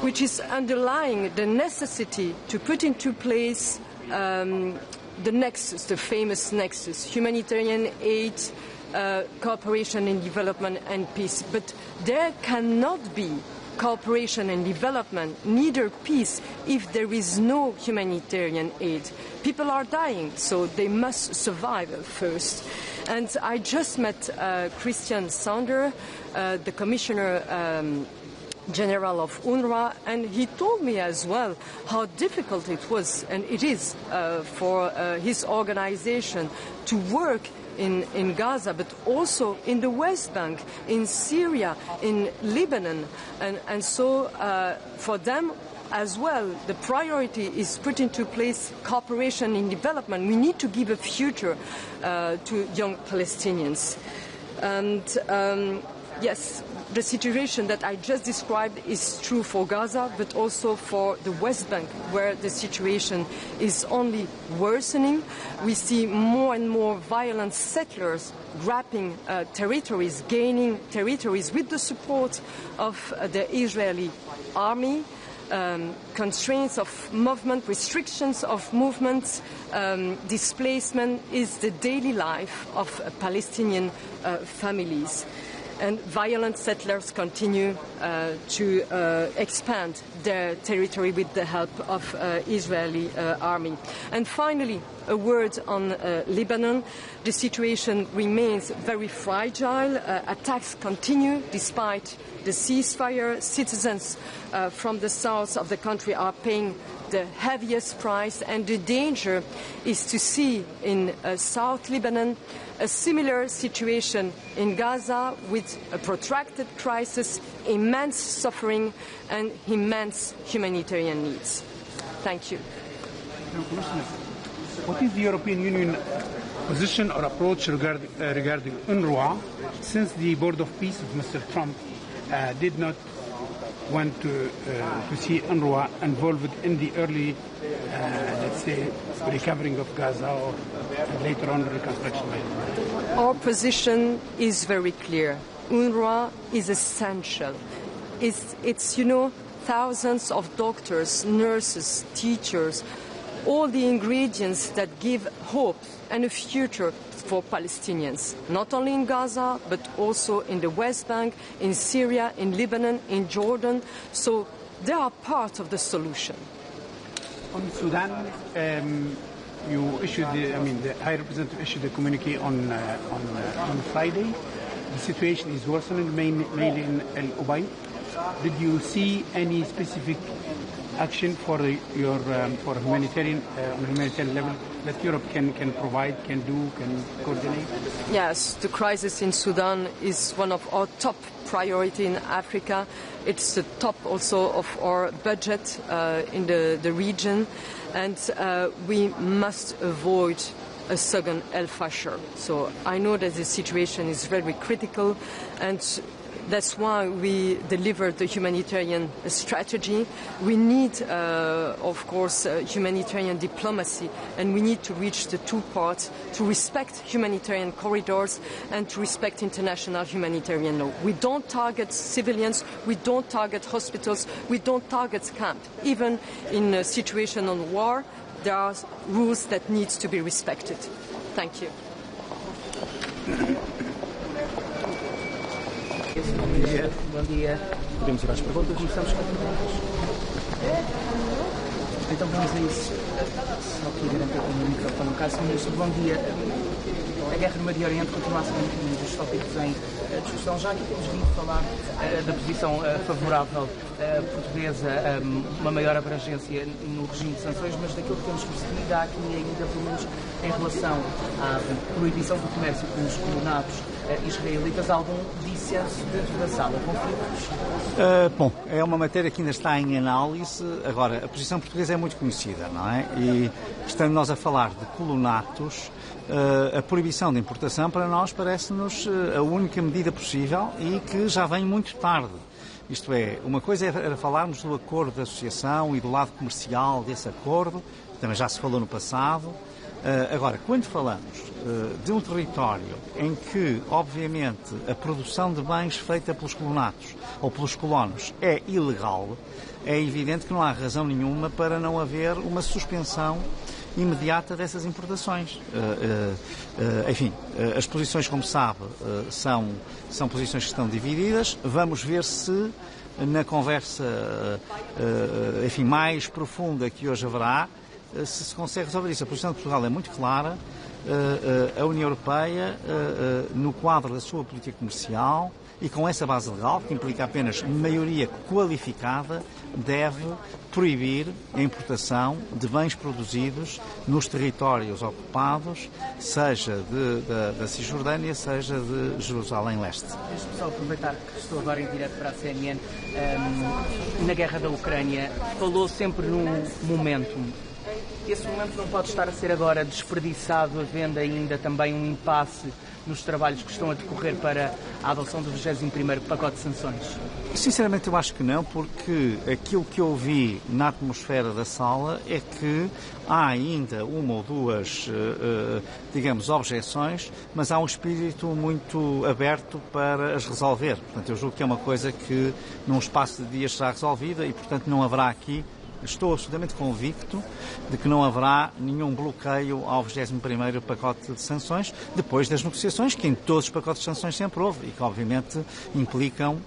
which is underlying the necessity to put into place the nexus, the famous nexus, humanitarian aid, cooperation in development and peace. But there cannot be cooperation and development, neither peace, if there is no humanitarian aid. People are dying, so they must survive first. And I just met Christian Sander, the Commissioner General of UNRWA, and he told me as well how difficult it was, and it is, for his organization to work in Gaza, but also in the West Bank, in Syria, in Lebanon. And so for them as well, the priority is put into place cooperation in development. We need to give a future to young Palestinians. And yes, the situation that I just described is true for Gaza, but also for the West Bank, where the situation is only worsening. We see more and more violent settlers grabbing territories, gaining territories with the support of the Israeli army. Constraints of movement, restrictions of movement, displacement is the daily life of Palestinian families. And violent settlers continue to expand their territory with the help of Israeli army. And finally, a word on Lebanon. The situation remains very fragile. Attacks continue despite the ceasefire. Citizens from the south of the country are paying the heaviest price, and the danger is to see in South Lebanon a similar situation in Gaza with a protracted crisis, immense suffering and immense humanitarian needs. Thank you. What is the European Union position or approach regarding UNRWA, since the Board of Peace of Mr. Trump did not want to see UNRWA involved in the early, let's say, recovering of Gaza or later on reconstruction? Our position is very clear. UNRWA is essential. It's thousands of doctors, nurses, teachers, all the ingredients that give hope and a future for Palestinians, not only in Gaza, but also in the West Bank, in Syria, in Lebanon, in Jordan. So they are part of the solution. On Sudan, you issued, the High Representative issued a communique on Friday. The situation is worsening, mainly in El Ubaid. Did you see any specific action for for humanitarian on humanitarian level that Europe can provide, can do, can coordinate? Yes, the crisis in Sudan is one of our top priority in Africa. It's the top also of our budget in the region, and we must avoid a second El-Fasher. So I know that the situation is very critical, and that's why we delivered the humanitarian strategy. We need, of course, humanitarian diplomacy, and we need to reach the two parts to respect humanitarian corridors and to respect international humanitarian law. We don't target civilians, we don't target hospitals, we don't target camps. Even in a situation of war, there are rules that need to be respected. Thank you. Bom dia. Podemos ir às perguntas? Começamos com perguntas. Então vamos a isso. Só aqui garantir o microfone. Caso Ministro, bom dia. A guerra no Médio Oriente continua a ser um dos tópicos em discussão. Já aqui temos vindo falar da posição favorável portuguesa, uma maior abrangência no regime de sanções, mas daquilo que temos percebido há aqui ainda, pelo menos em relação à proibição do comércio com os colonatos israelitas, algum dissenso dentro da sala. Conflitos? Bom, é uma matéria que ainda está em análise. Agora, a posição portuguesa é muito conhecida, não é? E estando nós a falar de colonatos, a proibição de importação para nós parece-nos a única medida possível e que já vem muito tarde. Isto é, uma coisa era falarmos do acordo de associação e do lado comercial desse acordo, também já se falou no passado. Agora, quando falamos de um território em que, obviamente, a produção de bens feita pelos colonatos ou pelos colonos é ilegal, é evidente que não há razão nenhuma para não haver uma suspensão imediata dessas importações. Enfim, as posições, como sabe, são posições que estão divididas. Vamos ver se na conversa enfim, mais profunda que hoje haverá, se consegue resolver isso. A posição de Portugal é muito clara. A União Europeia, no quadro da sua política comercial, e com essa base legal, que implica apenas maioria qualificada, deve proibir a importação de bens produzidos nos territórios ocupados, seja da Cisjordânia, seja de Jerusalém Leste. Deixa-me só aproveitar que estou agora em direto para a CNN. Na guerra da Ucrânia, falou sempre num momento. Esse momento não pode estar a ser agora desperdiçado, havendo ainda também um impasse nos trabalhos que estão a decorrer para a adoção do 21º pacote de sanções? Sinceramente eu acho que não, porque aquilo que eu vi na atmosfera da sala é que há ainda uma ou duas, digamos, objeções, mas há um espírito muito aberto para as resolver. Portanto, eu julgo que é uma coisa que num espaço de dias será resolvida e, portanto, não haverá aqui. Estou absolutamente convicto de que não haverá nenhum bloqueio ao 21º pacote de sanções, depois das negociações, que em todos os pacotes de sanções sempre houve e que obviamente implicam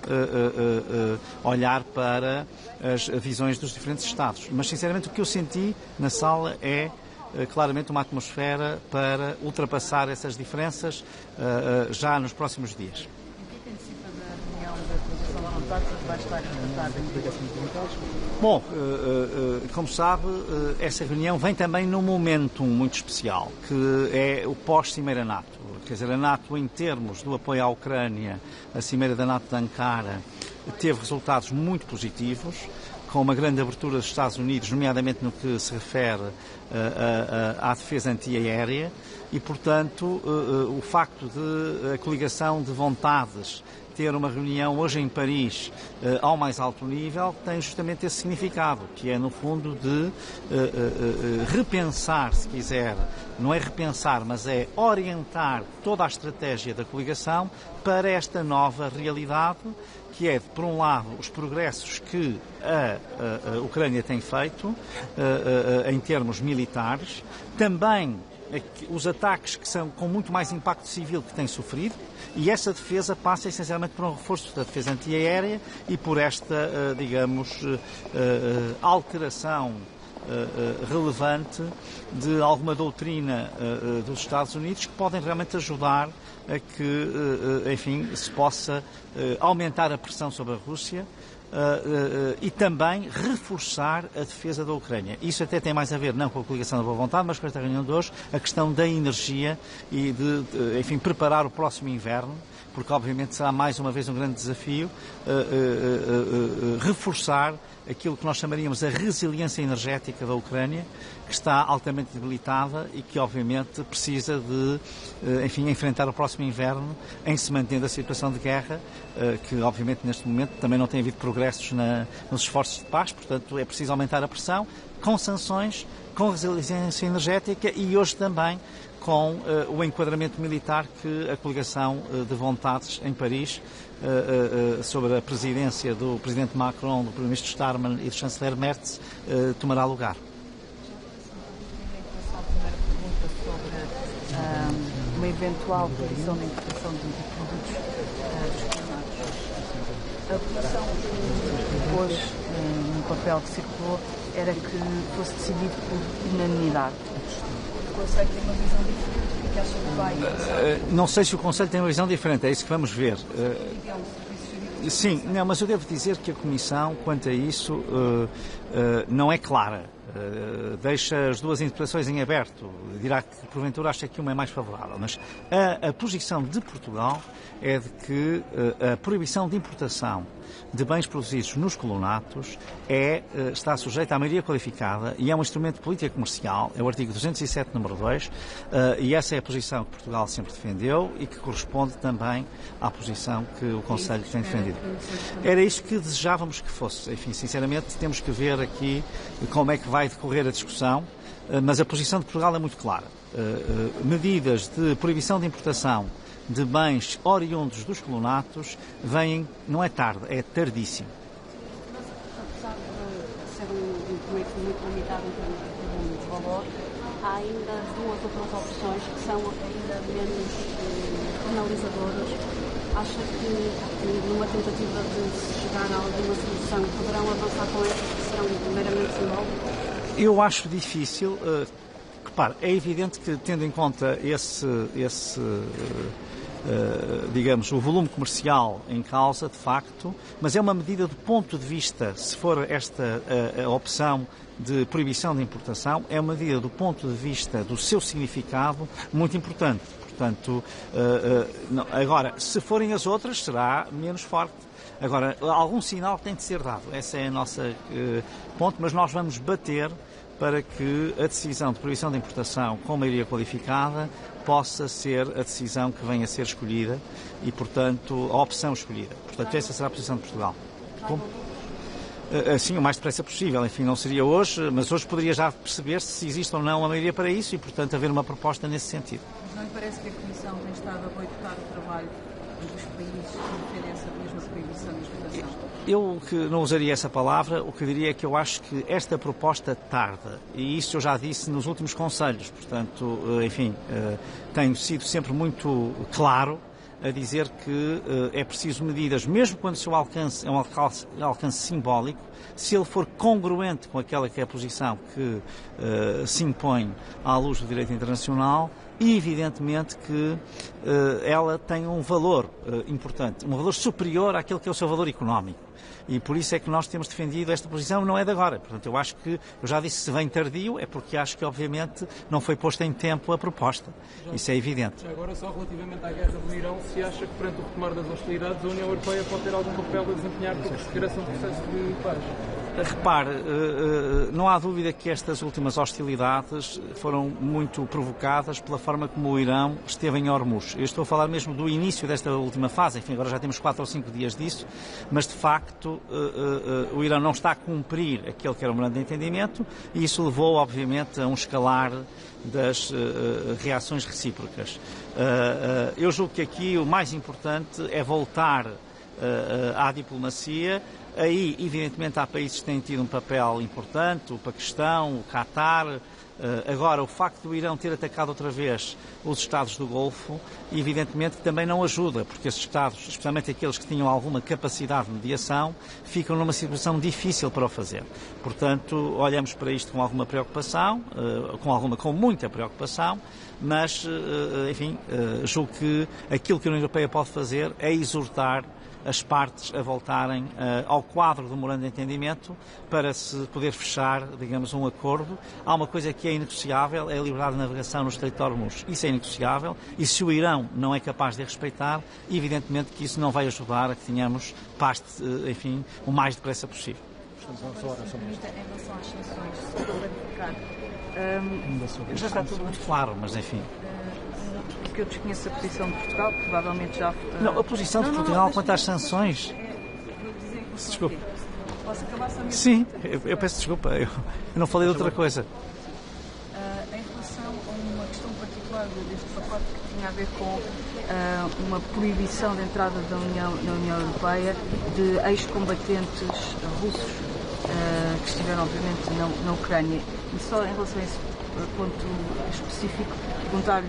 olhar para as visões dos diferentes Estados. Mas sinceramente o que eu senti na sala é claramente uma atmosfera para ultrapassar essas diferenças já nos próximos dias. Bom, como sabe, essa reunião vem também num momento muito especial, que é o pós-Cimeira NATO. Quer dizer, a NATO, em termos do apoio à Ucrânia, a Cimeira da NATO de Ankara, teve resultados muito positivos, com uma grande abertura dos Estados Unidos, nomeadamente no que se refere à defesa antiaérea, e, portanto, o facto de a coligação de vontades ter uma reunião hoje em Paris ao mais alto nível tem justamente esse significado, que é no fundo de repensar, se quiser, não é repensar, mas é orientar toda a estratégia da coligação para esta nova realidade, que é, por um lado, os progressos que a Ucrânia tem feito em termos militares, também os ataques que são com muito mais impacto civil que têm sofrido, e essa defesa passa essencialmente por um reforço da defesa antiaérea e por esta, digamos, alteração relevante de alguma doutrina dos Estados Unidos que podem realmente ajudar a que, enfim, se possa aumentar a pressão sobre a Rússia e também reforçar a defesa da Ucrânia. Isso até tem mais a ver, não com a coligação da boa vontade, mas com esta reunião de hoje, a questão da energia e de, enfim, preparar o próximo inverno, porque obviamente será mais uma vez um grande desafio reforçar aquilo que nós chamaríamos a resiliência energética da Ucrânia, que está altamente debilitada e que obviamente precisa de, enfim, enfrentar o próximo inverno em se mantendo a situação de guerra, que obviamente neste momento também não tem havido progressos nos esforços de paz, portanto é preciso aumentar a pressão com sanções, com resiliência energética e hoje também com o enquadramento militar que a coligação de vontades em Paris, sobre a presidência do Presidente Macron, do Primeiro-Ministro Starmer e do Chanceler Merz, tomará lugar. Uma eventual proibição da importação de produtos desclamados. A posição que hoje, no papel que circulou, era que fosse decidido por unanimidade. O Conselho tem uma visão diferente. O que acha que vai? Não sei se o Conselho tem uma visão diferente, é isso que vamos ver. Sim, não, mas eu devo dizer que a Comissão, quanto a isso, não é clara. Deixa as duas interpretações em aberto. Dirá que, porventura, acha que uma é mais favorável. Mas a posição de Portugal é de que a proibição de importação de bens produzidos nos colonatos está sujeita à maioria qualificada e é um instrumento político comercial, é o artigo 207, número 2, e essa é a posição que Portugal sempre defendeu e que corresponde também à posição que o Conselho tem defendido. Era isso que desejávamos que fosse. Enfim, sinceramente, temos que ver aqui como é que vai decorrer a discussão, mas a posição de Portugal é muito clara. Medidas de proibição de importação de bens oriundos dos colonatos vêm, não é tarde, é tardíssimo. Apesar de ser um documento muito limitado em termos de valor, há ainda duas outras opções que são ainda menos penalizadoras. Acha que numa tentativa de se chegar a alguma solução poderão avançar com estas que serão meramente simbólicas? Eu acho difícil. Repare, é evidente que, tendo em conta digamos, o volume comercial em causa, de facto, mas é uma medida do ponto de vista, se for esta a opção de proibição de importação, é uma medida do ponto de vista do seu significado muito importante. Portanto, agora, se forem as outras, será menos forte. Agora, algum sinal tem de ser dado. Esse é o nosso ponto, mas nós vamos bater para que a decisão de proibição de importação com maioria qualificada possa ser a decisão que venha a ser escolhida e, portanto, a opção escolhida. Portanto, essa será a posição de Portugal. Como? Sim, o mais depressa possível. Enfim, não seria hoje, mas hoje poderia já perceber-se se existe ou não a maioria para isso e, portanto, haver uma proposta nesse sentido. Mas não lhe parece que a Comissão tem estado a boicotar o trabalho dos países que defendem essa mesma proibição de exportação? Eu que não usaria essa palavra, o que diria é que eu acho que esta proposta tarda, e isso eu já disse nos últimos conselhos, portanto, enfim, tenho sido sempre muito claro a dizer que é preciso medidas, mesmo quando o seu alcance é um alcance simbólico, se ele for congruente com aquela que é a posição que se impõe à luz do direito internacional, e evidentemente que ela tem um valor importante, um valor superior àquele que é o seu valor económico. E por isso é que nós temos defendido esta posição, não é de agora. Portanto, eu acho que, eu já disse, se vem tardio, é porque acho que, obviamente, não foi posta em tempo a proposta. Isso é evidente. Agora, só relativamente à guerra do Irão, se acha que, perante o retomar das hostilidades, a União Europeia pode ter algum papel a desempenhar para a recuperação do processo de paz? Repare, não há dúvida que estas últimas hostilidades foram muito provocadas pela forma como o Irão esteve em Hormuz. Eu estou a falar mesmo do início desta última fase, enfim, agora já temos 4 ou 5 dias disso, mas de facto o Irão não está a cumprir aquele que era o memorando de entendimento e isso levou, obviamente, a um escalar das reações recíprocas. Eu julgo que aqui o mais importante é voltar à diplomacia. Aí, evidentemente, há países que têm tido um papel importante, o Paquistão, o Qatar. Agora, o facto do Irão ter atacado outra vez os Estados do Golfo, evidentemente que também não ajuda, porque esses Estados, especialmente aqueles que tinham alguma capacidade de mediação, ficam numa situação difícil para o fazer. Portanto, olhamos para isto com alguma preocupação, com muita preocupação, mas, enfim, julgo que aquilo que a União Europeia pode fazer é exortar as partes a voltarem ao quadro do memorando de entendimento para se poder fechar, digamos, um acordo. Há uma coisa que é inegociável, é a liberdade de navegação no Estreito de Hormuz. Isso é inegociável e se o Irão não é capaz de a respeitar, evidentemente que isso não vai ajudar a que tenhamos paz, enfim, o mais depressa possível. Em relação às sanções, só para verificar. Já está tudo muito claro, mas enfim. Porque eu desconheço a posição de Portugal, provavelmente já... Não, a posição de Portugal quanto às sanções... Desculpe. Posso acabar só mesmo? Sim, eu peço desculpa, eu não falei de outra coisa. Em relação a uma questão particular deste pacote que tinha a ver com uma proibição de entrada na União Europeia de ex-combatentes russos que estiveram, obviamente, na Ucrânia. E só em relação a esse ponto específico, perguntar-lhe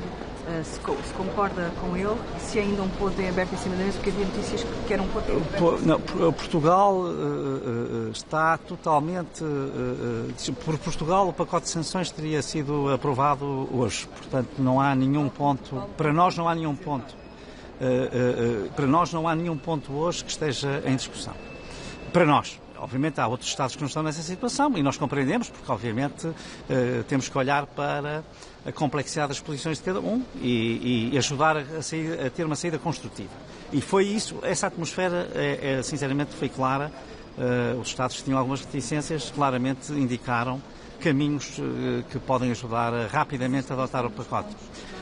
se concorda com ele, se ainda um ponto em aberto em cima da mesa, porque havia notícias que era um ponto em aberto. Não, Portugal está totalmente... por Portugal o pacote de sanções teria sido aprovado hoje, portanto não há nenhum ponto, para nós não há nenhum ponto, para nós não há nenhum ponto hoje que esteja em discussão. Para nós. Obviamente há outros Estados que não estão nessa situação e nós compreendemos, porque obviamente temos que olhar para a complexidade das posições de cada um e ajudar a ter uma saída construtiva. E foi isso, essa atmosfera sinceramente foi clara. Os Estados que tinham algumas reticências claramente indicaram caminhos que podem ajudar rapidamente a adotar o pacote.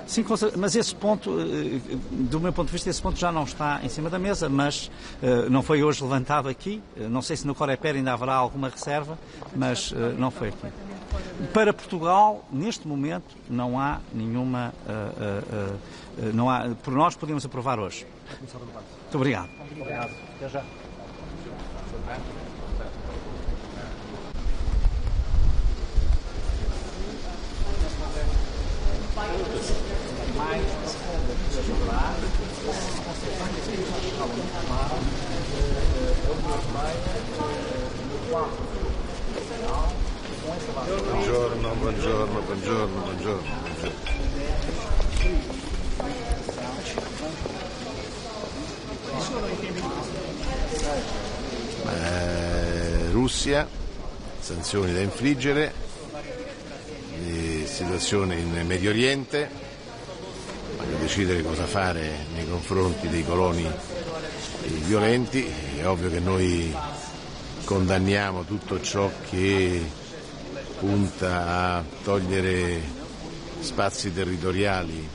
Sim, mas esse ponto, do meu ponto de vista, esse ponto já não está em cima da mesa, mas não foi hoje levantado aqui. Não sei se no Coreper ainda haverá alguma reserva, mas não foi aqui. Para Portugal, neste momento, não há nenhuma... por nós podemos aprovar hoje. Muito obrigado. Obrigado. Até já. Buongiorno. Russia, sanzioni da infliggere, situazione in Medio Oriente, voglio decidere cosa fare nei confronti dei coloni violenti. È ovvio che noi condanniamo tutto ciò che punta a togliere spazi territoriali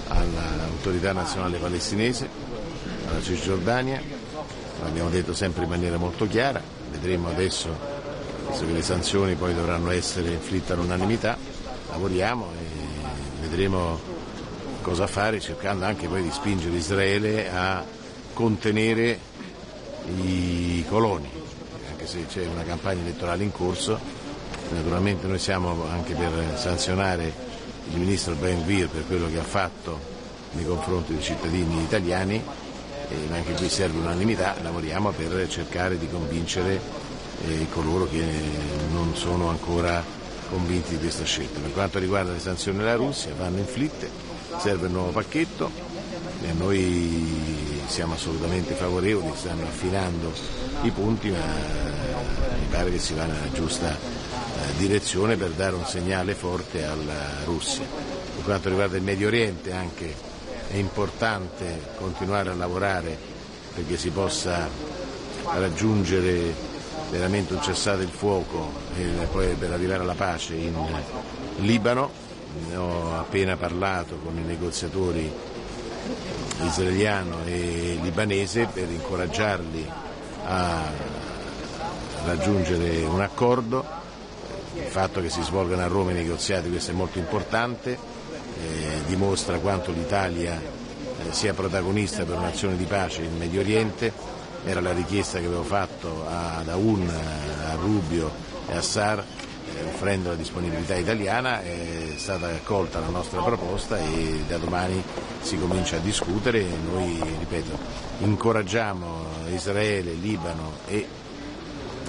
all'autorità nazionale palestinese, alla Cisgiordania. L'abbiamo detto sempre in maniera molto chiara, vedremo adesso, visto che le sanzioni poi dovranno essere inflitte all'unanimità, lavoriamo e vedremo cosa fare, cercando anche poi di spingere Israele a contenere i coloni, anche se c'è una campagna elettorale in corso. Naturalmente noi siamo anche per sanzionare il ministro Ben-Gvir per quello che ha fatto nei confronti dei cittadini italiani, ma anche qui serve unanimità. Lavoriamo per cercare di convincere coloro che non sono ancora convinti di questa scelta. Per quanto riguarda le sanzioni alla Russia, vanno inflitte, serve un nuovo pacchetto e noi siamo assolutamente favorevoli, stanno affinando i punti, ma mi pare che si va nella giusta direzione per dare un segnale forte alla Russia. Per quanto riguarda il Medio Oriente anche è importante continuare a lavorare perché si possa raggiungere veramente un cessate il fuoco e poi per arrivare alla pace in Libano. Ho appena parlato con i negoziatori israeliano e libanese per incoraggiarli a raggiungere un accordo. Il fatto che si svolgano a Roma i negoziati, questo è molto importante, dimostra quanto l'Italia sia protagonista per un'azione di pace in Medio Oriente. Era la richiesta che avevo fatto ad Aoun, a Rubio e a Sar, offrendo la disponibilità italiana. È stata accolta la nostra proposta e da domani si comincia a discutere. Noi, ripeto, incoraggiamo Israele, Libano e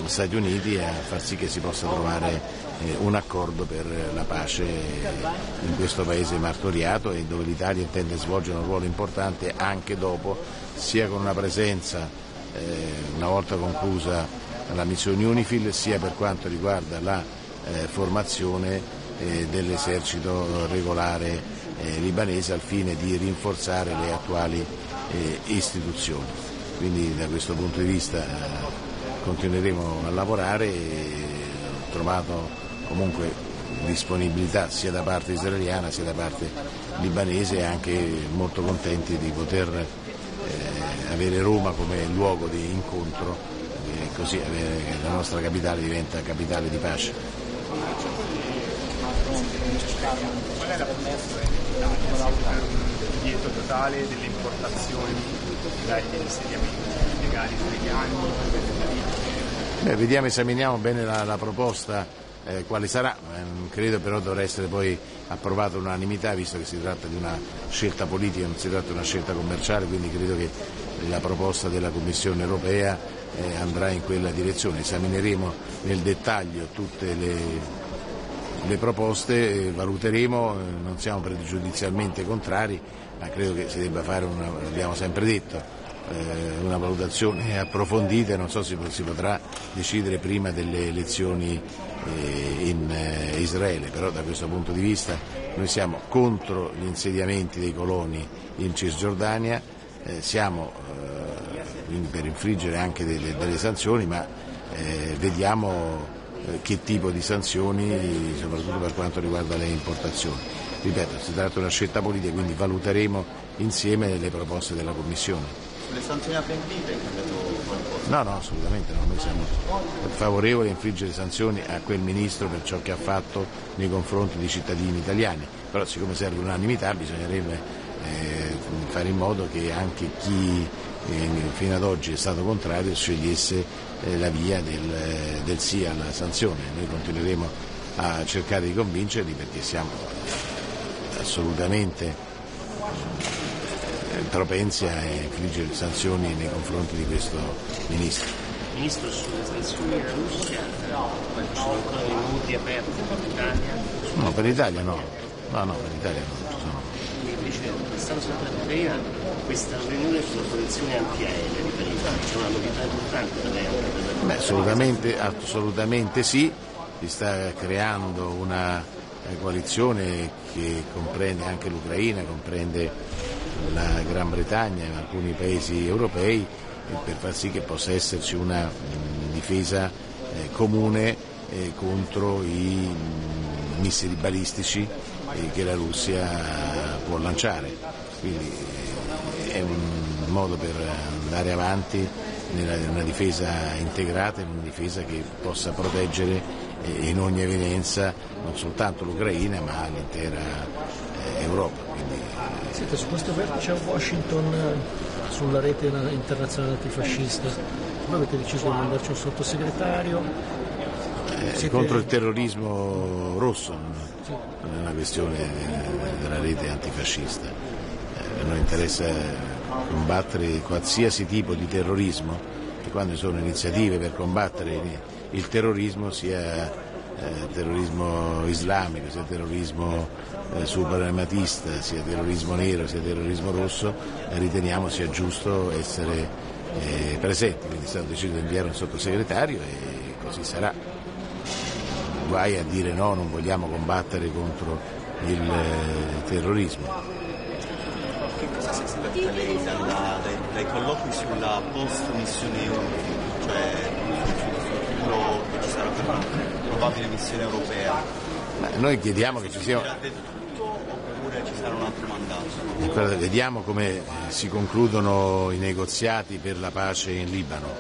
Stati Uniti a far sì che si possa trovare un accordo per la pace in questo paese martoriato e dove l'Italia intende svolgere un ruolo importante anche dopo, sia con una presenza una volta conclusa la missione UNIFIL, sia per quanto riguarda la formazione dell'esercito regolare libanese al fine di rinforzare le attuali istituzioni. Quindi da questo punto di vista continueremo a lavorare e ho trovato comunque disponibilità sia da parte israeliana sia da parte libanese e anche molto contenti di poter avere Roma come luogo di incontro e così la nostra capitale diventa capitale di pace. Qual è la promessa del divieto totale delle importazioni dagli insediamenti legali israeliani? Vediamo, esaminiamo bene la proposta quale sarà, credo però dovrà essere poi approvata all'unanimità visto che si tratta di una scelta politica, non si tratta di una scelta commerciale, quindi credo che la proposta della Commissione europea andrà in quella direzione. Esamineremo nel dettaglio tutte le proposte, valuteremo, non siamo pregiudizialmente contrari, ma credo che si debba fare, l'abbiamo sempre detto, una valutazione approfondita e non so se si potrà decidere prima delle elezioni in Israele, però da questo punto di vista noi siamo contro gli insediamenti dei coloni in Cisgiordania, siamo quindi per infliggere anche delle sanzioni, ma vediamo che tipo di sanzioni, soprattutto per quanto riguarda le importazioni. Ripeto, si tratta di una scelta politica, quindi valuteremo insieme le proposte della Commissione. Le sanzioni a pentite è cambiato qualcosa? No, assolutamente no, noi siamo favorevoli a infliggere sanzioni a quel ministro per ciò che ha fatto nei confronti dei cittadini italiani, però siccome serve unanimità bisognerebbe fare in modo che anche chi fino ad oggi è stato contrario scegliesse la via del sì alla sanzione. Noi continueremo a cercare di convincerli perché siamo assolutamente propensi a infliggere sanzioni nei confronti di questo ministro. Ministro, sulle sanzioni alla Russia ci sono ancora dei nodi aperti per l'Italia? No, per l'Italia no. Per l'Italia no, ci sono. dicendo, stando sempre all'Ucraina, questa riunione sulla protezione antiaerea di Parigi c'è una novità importante per lei anche per la assolutamente sì, si sta creando una coalizione che comprende anche l'Ucraina, comprende la Gran Bretagna e alcuni paesi europei, per far sì che possa esserci una difesa comune contro i missili balistici che la Russia può lanciare. Quindi è un modo per andare avanti in una difesa integrata, in una difesa che possa proteggere in ogni evenienza non soltanto l'Ucraina ma l'intera Europa. Senta, su questo vertice a Washington sulla rete internazionale antifascista, voi avete deciso di mandarci un sottosegretario? Contro il terrorismo rosso, non è una questione della rete antifascista. A noi interessa combattere qualsiasi tipo di terrorismo e quando ci sono iniziative per combattere il terrorismo, sia terrorismo islamico, sia terrorismo supremazista, sia terrorismo nero, sia terrorismo rosso, riteniamo sia giusto essere presenti. Quindi è stato deciso di inviare un sottosegretario e così sarà. Guai a dire no, non vogliamo combattere contro il terrorismo. Che cosa si aspetta lei dai colloqui sulla post-missione EU, cioè sul futuro che ci sarà per una probabile missione europea? Noi chiediamo che ci sia... Oppure ci sarà un altro mandato? Vediamo come si concludono i negoziati per la pace in Libano,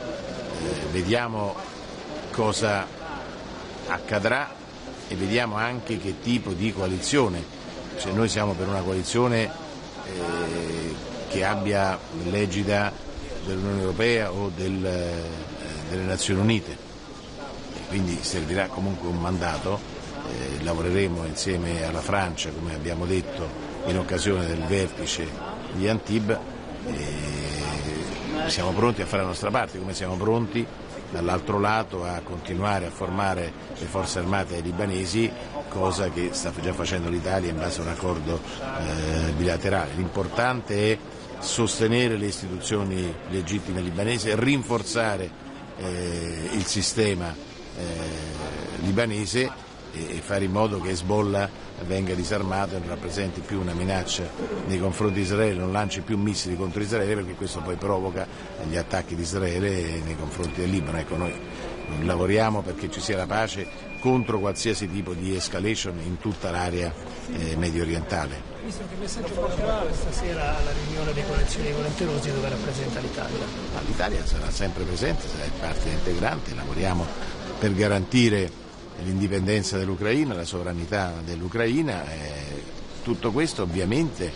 vediamo cosa accadrà e vediamo anche che tipo di coalizione, cioè noi siamo per una coalizione che abbia l'egida dell'Unione Europea o delle Nazioni Unite, e quindi servirà comunque un mandato, lavoreremo insieme alla Francia come abbiamo detto in occasione del vertice di Antibes, siamo pronti a fare la nostra parte come siamo pronti dall'altro lato a continuare a formare le forze armate libanesi, cosa che sta già facendo l'Italia in base a un accordo bilaterale. L'importante è sostenere le istituzioni legittime libanesi, rinforzare il sistema libanese e fare in modo che Hezbollah venga disarmato e non rappresenti più una minaccia nei confronti di Israele, non lanci più missili contro Israele, perché questo poi provoca gli attacchi di Israele nei confronti del Libano. Ecco, noi lavoriamo perché ci sia la pace contro qualsiasi tipo di escalation in tutta l'area medio orientale. Visto che messaggio porterà stasera alla riunione dei coalizioni volenterosi dove rappresenta l'Italia? L'Italia sarà sempre presente, sarà parte integrante, lavoriamo per garantire l'indipendenza dell'Ucraina, la sovranità dell'Ucraina, tutto questo ovviamente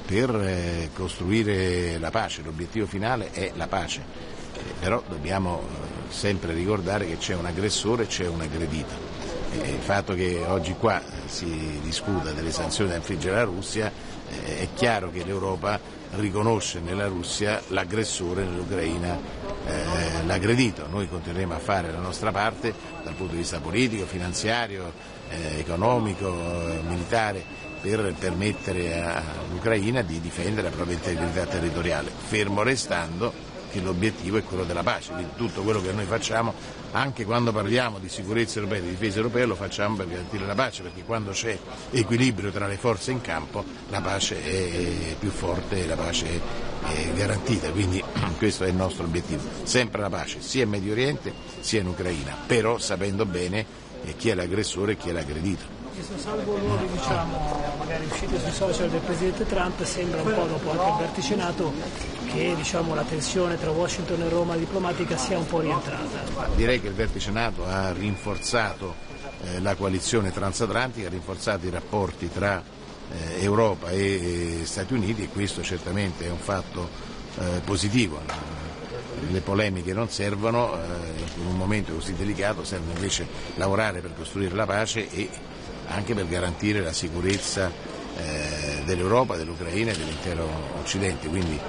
per costruire la pace, l'obiettivo finale è la pace, però dobbiamo sempre ricordare che c'è un aggressore e c'è un aggredito. Il fatto che oggi qua si discuta delle sanzioni da infliggere alla Russia, è chiaro che l'Europa riconosce nella Russia l'aggressore, nell'Ucraina l'aggredito. Noi continueremo a fare la nostra parte dal punto di vista politico, finanziario, economico, militare, per permettere all'Ucraina di difendere la propria integrità territoriale, fermo restando che l'obiettivo è quello della pace. Quindi tutto quello che noi facciamo, anche quando parliamo di sicurezza europea e di difesa europea, lo facciamo per garantire la pace, perché quando c'è equilibrio tra le forze in campo la pace è più forte e la pace è garantita. Quindi questo è il nostro obiettivo, sempre la pace, sia in Medio Oriente sia in Ucraina, però sapendo bene chi è l'aggressore e chi è l'aggredito. Salvo nuovi, magari uscite sui social del Presidente Trump, sembra un po' dopo anche il vertice NATO che la tensione tra Washington e Roma diplomatica sia un po' rientrata. Direi che il vertice NATO ha rinforzato la coalizione transatlantica, ha rinforzato i rapporti tra Europa e Stati Uniti, e questo certamente è un fatto positivo. Le polemiche non servono, in un momento così delicato serve invece lavorare per costruire la pace e anche per garantire la sicurezza dell'Europa, dell'Ucraina e dell'intero Occidente. Quindi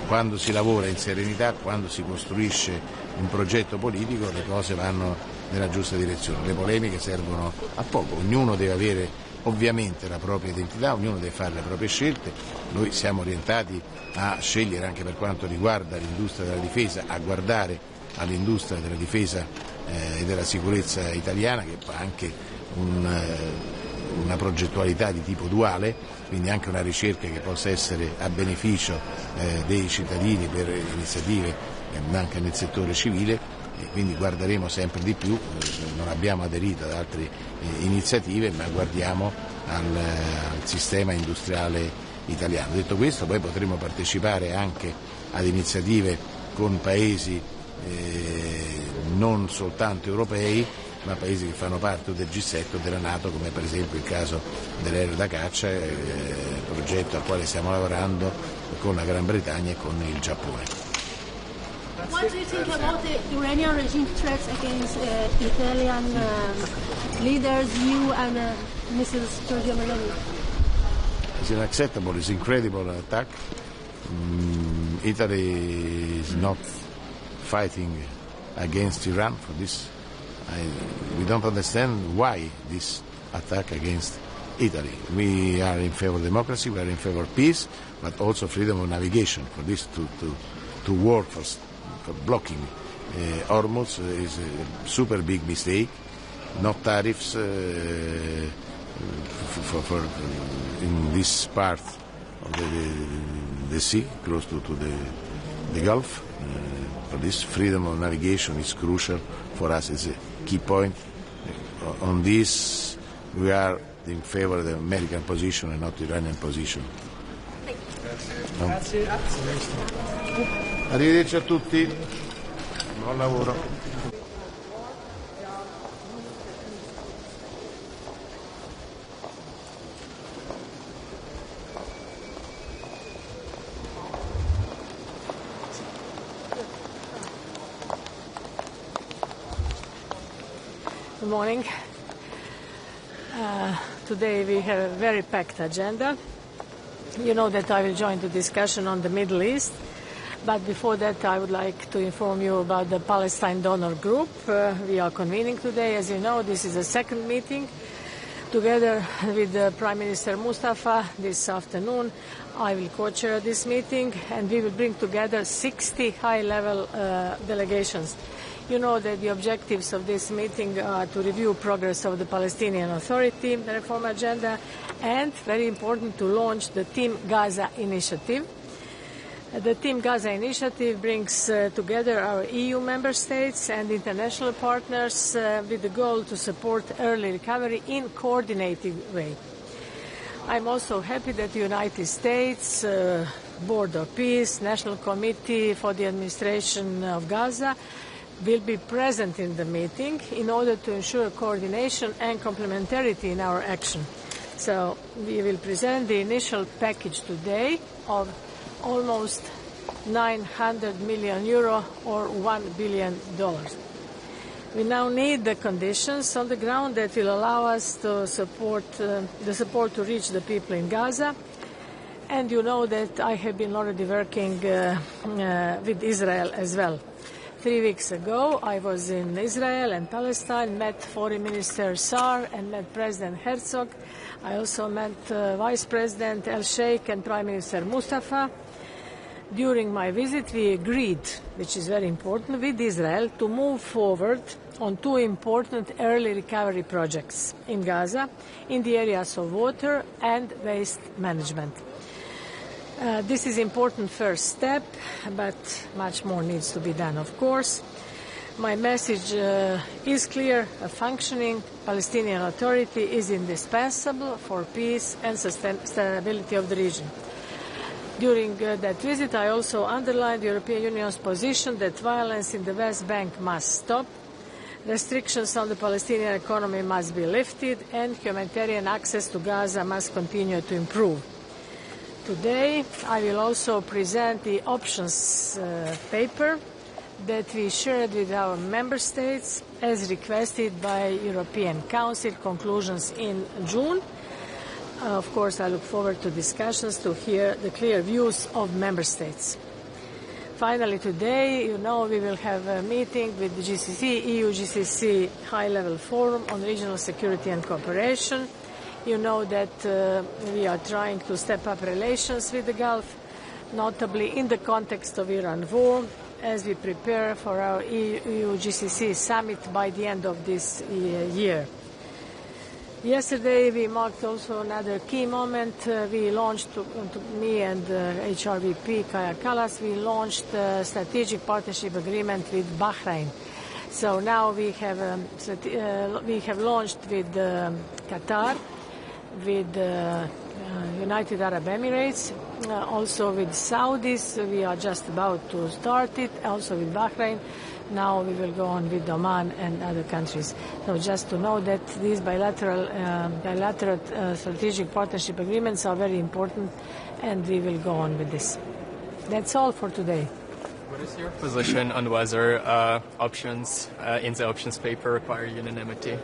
quando si lavora in serenità, quando si costruisce un progetto politico, le cose vanno nella giusta direzione. Le polemiche servono a poco, ognuno deve avere ovviamente la propria identità, ognuno deve fare le proprie scelte, noi siamo orientati a scegliere anche per quanto riguarda l'industria della difesa, a guardare all'industria della difesa e della sicurezza italiana che ha anche una progettualità di tipo duale, quindi anche una ricerca che possa essere a beneficio dei cittadini per iniziative anche nel settore civile. E quindi guarderemo sempre di più, non abbiamo aderito ad altre iniziative, ma guardiamo al sistema industriale italiano. Detto questo, poi potremo partecipare anche ad iniziative con paesi non soltanto europei, ma paesi che fanno parte del G7 o della NATO, come per esempio il caso dell'aereo da caccia, progetto al quale stiamo lavorando con la Gran Bretagna e con il Giappone. What do you think about the Iranian regime threats against Italian leaders, you and Mrs. Giorgia Meloni? It's unacceptable, it's an incredible attack. Italy is not fighting against Iran for this. We don't understand why this attack against Italy. We are in favor of democracy, we are in favor of peace, but also freedom of navigation. For this to work for blocking Hormuz is a super big mistake. Not tariffs for in this part of the sea, close to the Gulf. For this, freedom of navigation is crucial for us. It's a key point. On this, we are in favor of the American position and not the Iranian position. No? Grazie. Arrivederci a tutti, buon lavoro. Good morning. Today we have a very packed agenda. You know that I will join the discussion on the Middle East. But before that, I would like to inform you about the Palestine Donor Group. We are convening today. As you know, this is the second meeting. Together with Prime Minister Mustafa this afternoon, I will co-chair this meeting, and we will bring together 60 high-level delegations. You know that the objectives of this meeting are to review progress of the Palestinian Authority reform agenda and, very important, to launch the Team Gaza initiative. The Team Gaza initiative brings together our EU member states and international partners with the goal to support early recovery in a coordinated way. I'm also happy that the United States, Board of Peace, National Committee for the Administration of Gaza will be present in the meeting in order to ensure coordination and complementarity in our action. So we will present the initial package today of almost 900 million euro or $1 billion. We now need the conditions on the ground that will allow us to support the support to reach the people in Gaza. And you know that I have been already working with Israel as well. 3 weeks ago, I was in Israel and Palestine, met Foreign Minister Saar and met President Herzog. I also met Vice President El-Sheikh and Prime Minister Mustafa. During my visit, we agreed, which is very important, with Israel to move forward on 2 important early recovery projects in Gaza in the areas of water and waste management. This is an important first step, but much more needs to be done, of course. My message is clear. A functioning Palestinian Authority is indispensable for peace and stability of the region. During that visit, I also underlined the European Union's position that violence in the West Bank must stop, restrictions on the Palestinian economy must be lifted, and humanitarian access to Gaza must continue to improve. Today, I will also present the options paper that we shared with our member states as requested by European Council conclusions in June. Of course, I look forward to discussions to hear the clear views of member states. Finally, today, you know, we will have a meeting with the GCC, EU-GCC high-level forum on regional security and cooperation You know that we are trying to step up relations with the Gulf, notably in the context of Iran war, as we prepare for our EU-GCC summit by the end of this year. Yesterday we marked also another key moment. We launched, me and HRVP Kaja Kallas, we launched a strategic partnership agreement with Bahrain. So now we have launched with Qatar, with United Arab Emirates, also with Saudis. We are just about to start it, also with Bahrain. Now we will go on with Oman and other countries. So just to know that these bilateral strategic partnership agreements are very important, and we will go on with this. That's all for today. What is your position on whether options in the options paper require unanimity?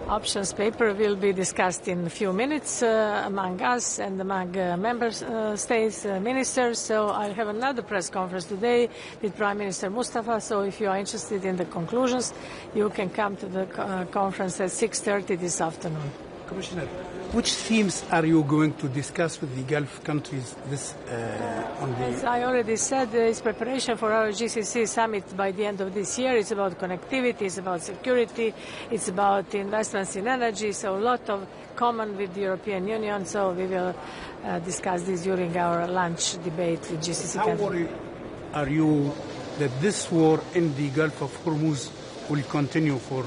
Options paper will be discussed in a few minutes among us and among member states ministers. So I'll have another press conference today with Prime Minister Mustafa. So if you are interested in the conclusions, you can come to the conference at 6:30 this afternoon. Commissioner, which themes are you going to discuss with the Gulf countries As I already said, it's preparation for our GCC summit by the end of this year. It's about connectivity, it's about security, it's about investments in energy, so a lot of common with the European Union. So we will discuss this during our lunch debate with GCC countries. How worried are you that this war in the Gulf of Hormuz will continue for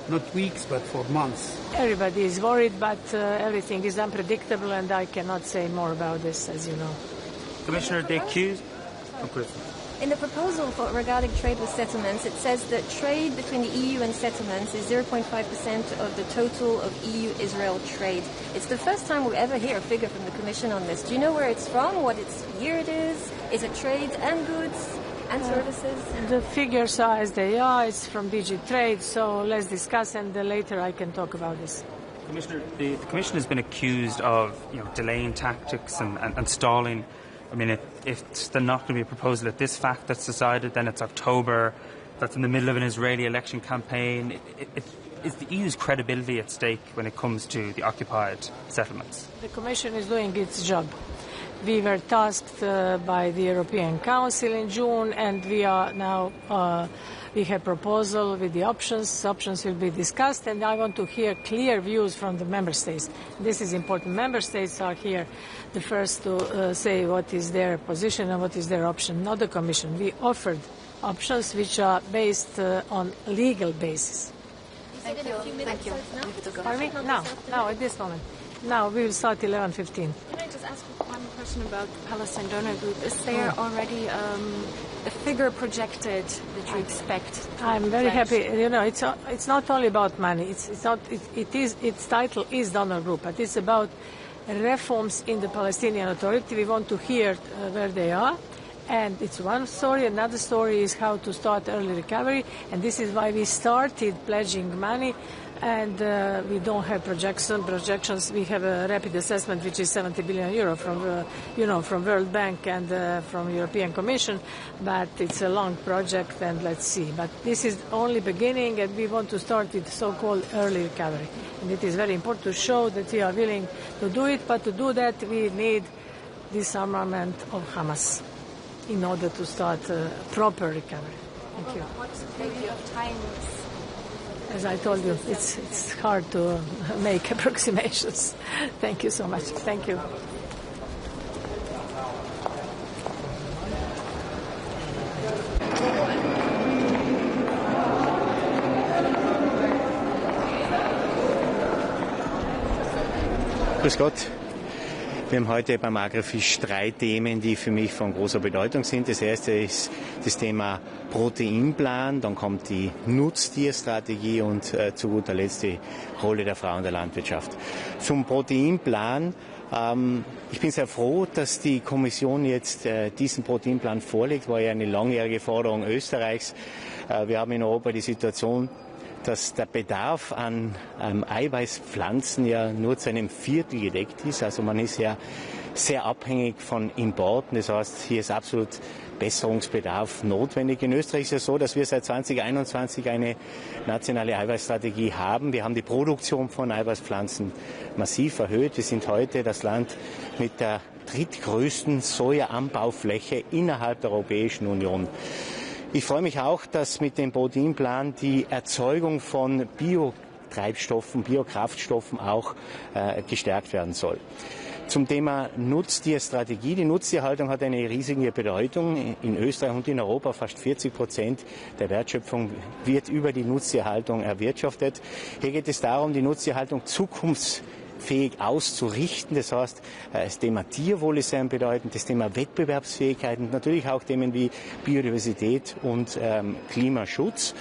not weeks, but for months? Everybody is worried, but everything is unpredictable, and I cannot say more about this, as you know. Commissioner, they accuse... In the proposal regarding trade with settlements, it says that trade between the EU and settlements is 0.5% of the total of EU-Israel trade. It's the first time we ever hear a figure from the Commission on this. Do you know where it's from, what year it is? Is it trade and goods and services? The figures are as they are. It's from DG Trade, so let's discuss, and later I can talk about this. Commissioner, the Commission has been accused of delaying tactics and stalling. I mean, if there's not going to be a proposal at this fact that's decided, then it's October, that's in the middle of an Israeli election campaign. Is the EU's credibility at stake when it comes to the occupied settlements? The Commission is doing its job. We were tasked by the European Council in June, and we are now, we have proposal with the options. Options will be discussed, and I want to hear clear views from the member states. This is important. Member states are here the first to say what is their position and what is their option, not the Commission. We offered options which are based on legal basis. Thank you. Thank you. Pardon me? No, at this moment. Now we will start 11:15. Can I just ask one question about the Palestine Donor Group? Is there already a figure projected that you expect? I'm very happy. You know, it's not only about money. Its title is Donor Group, but it's about reforms in the Palestinian Authority. We want to hear where they are. And it's one story. Another story is how to start early recovery. And this is why we started pledging money. And we don't have projections. We have a rapid assessment, which is 70 billion euro from World Bank and from European Commission. But it's a long project, and let's see. But this is only beginning, and we want to start with so-called early recovery. And it is very important to show that we are willing to do it. But to do that, we need disarmament of Hamas in order to start proper recovery. Thank you. What's the period of time? As I told you, it's hard to make approximations. Thank you so much. Thank you. Grüß Gott. Wir haben heute beim Agrifisch 3 Themen, die für mich von großer Bedeutung sind. Das erste ist das Thema Proteinplan, dann kommt die Nutztierstrategie und zu guter Letzt die Rolle der Frau in der Landwirtschaft. Zum Proteinplan. Ich bin sehr froh, dass die Kommission jetzt diesen Proteinplan vorlegt. War ja eine langjährige Forderung Österreichs. Wir haben in Europa die Situation, dass der Bedarf an Eiweißpflanzen ja nur zu einem Viertel gedeckt ist. Also man ist ja sehr abhängig von Importen. Das heißt, hier ist absolut Besserungsbedarf notwendig. In Österreich ist es so, dass wir seit 2021 eine nationale Eiweißstrategie haben. Wir haben die Produktion von Eiweißpflanzen massiv erhöht. Wir sind heute das Land mit der drittgrößten Sojaanbaufläche innerhalb der Europäischen Union. Ich freue mich auch, dass mit dem Proteinplan die Erzeugung von Biotreibstoffen, Biokraftstoffen auch gestärkt werden soll. Zum Thema Nutztierstrategie. Die Nutztierhaltung hat eine riesige Bedeutung. In Österreich und in Europa fast 40% der Wertschöpfung wird über die Nutztierhaltung erwirtschaftet. Hier geht es darum, die Nutztierhaltung zukunftsfähig auszurichten. Das heißt, das Thema Tierwohl ist sehr bedeutend, das Thema Wettbewerbsfähigkeit und natürlich auch Themen wie Biodiversität und Klimaschutz.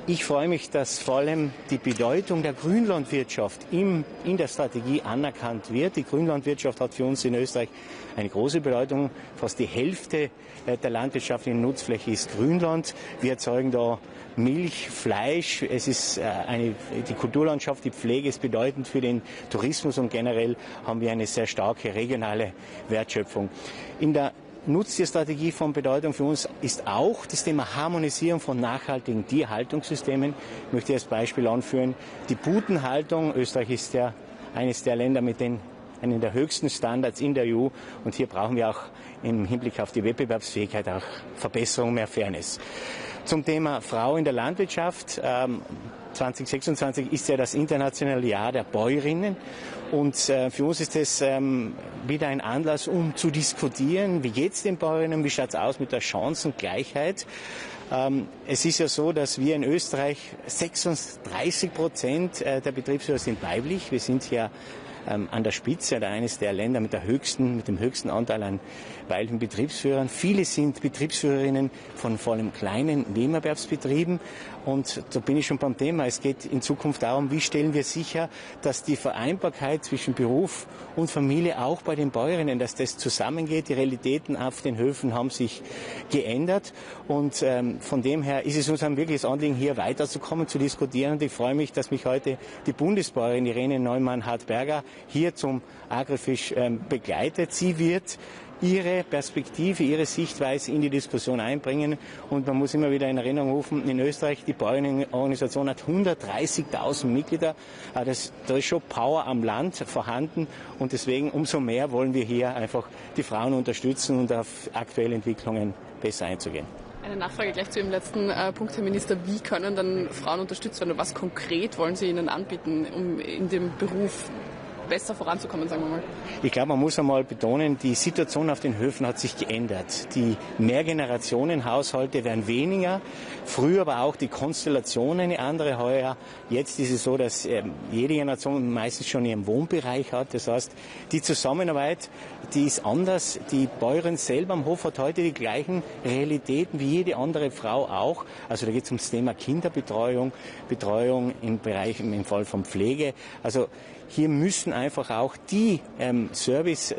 Ich freue mich, dass vor allem die Bedeutung der Grünlandwirtschaft in der Strategie anerkannt wird. Die Grünlandwirtschaft hat für uns in Österreich eine große Bedeutung. Fast die Hälfte der landwirtschaftlichen Nutzfläche ist Grünland. Wir erzeugen da Milch, Fleisch. Es ist die Kulturlandschaft, die Pflege ist bedeutend für den Tourismus und generell haben wir eine sehr starke regionale Wertschöpfung. In der Nutztierstrategie von Bedeutung für uns ist auch das Thema Harmonisierung von nachhaltigen Tierhaltungssystemen. Ich möchte als Beispiel anführen, die Putenhaltung. Österreich ist ja eines der Länder mit einen der höchsten Standards in der EU und hier brauchen wir auch im Hinblick auf die Wettbewerbsfähigkeit auch Verbesserung, mehr Fairness. Zum Thema Frau in der Landwirtschaft. 2026 ist ja das internationale Jahr der Bäuerinnen und für uns ist es wieder ein Anlass, um zu diskutieren, wie geht es den Bäuerinnen, wie schaut es aus mit der Chancengleichheit. Es ist ja so, dass wir in Österreich 36% der Betriebsführer sind weiblich. Wir sind hier an der Spitze oder eines der Länder mit dem höchsten Anteil an weiblichen Betriebsführern. Viele sind Betriebsführerinnen von vor allem kleinen Nebenerwerbsbetrieben. Und da bin ich schon beim Thema. Es geht in Zukunft darum, wie stellen wir sicher, dass die Vereinbarkeit zwischen Beruf und Familie auch bei den Bäuerinnen, dass das zusammengeht. Die Realitäten auf den Höfen haben sich geändert. Und von dem her ist es uns ein wirkliches Anliegen, hier weiterzukommen, zu diskutieren. Und ich freue mich, dass mich heute die Bundesbäuerin Irene Neumann-Hartberger hier zum Agrifisch begleitet. Sie wird ihre Perspektive, ihre Sichtweise in die Diskussion einbringen. Und man muss immer wieder in Erinnerung rufen, in Österreich, die Bäuerinnenorganisation hat 130.000 Mitglieder. Da ist schon Power am Land vorhanden. Und deswegen umso mehr wollen wir hier einfach die Frauen unterstützen und auf aktuelle Entwicklungen besser einzugehen. Eine Nachfrage gleich zu Ihrem letzten Punkt, Herr Minister. Wie können dann Frauen unterstützt werden? Was konkret wollen Sie ihnen anbieten, um in dem Beruf besser voranzukommen, sagen wir mal? Ich glaube, man muss einmal betonen, die Situation auf den Höfen hat sich geändert. Die Mehrgenerationenhaushalte werden weniger. Früher war auch die Konstellation eine andere. Heuer, jetzt ist es so, dass jede Generation meistens schon ihren Wohnbereich hat. Das heißt, die Zusammenarbeit, die ist anders. Die Bäuerin selber am Hof hat heute die gleichen Realitäten wie jede andere Frau auch. Also da geht es ums Thema Kinderbetreuung, Betreuung im Fall von Pflege. Also hier müssen einfach auch der Service,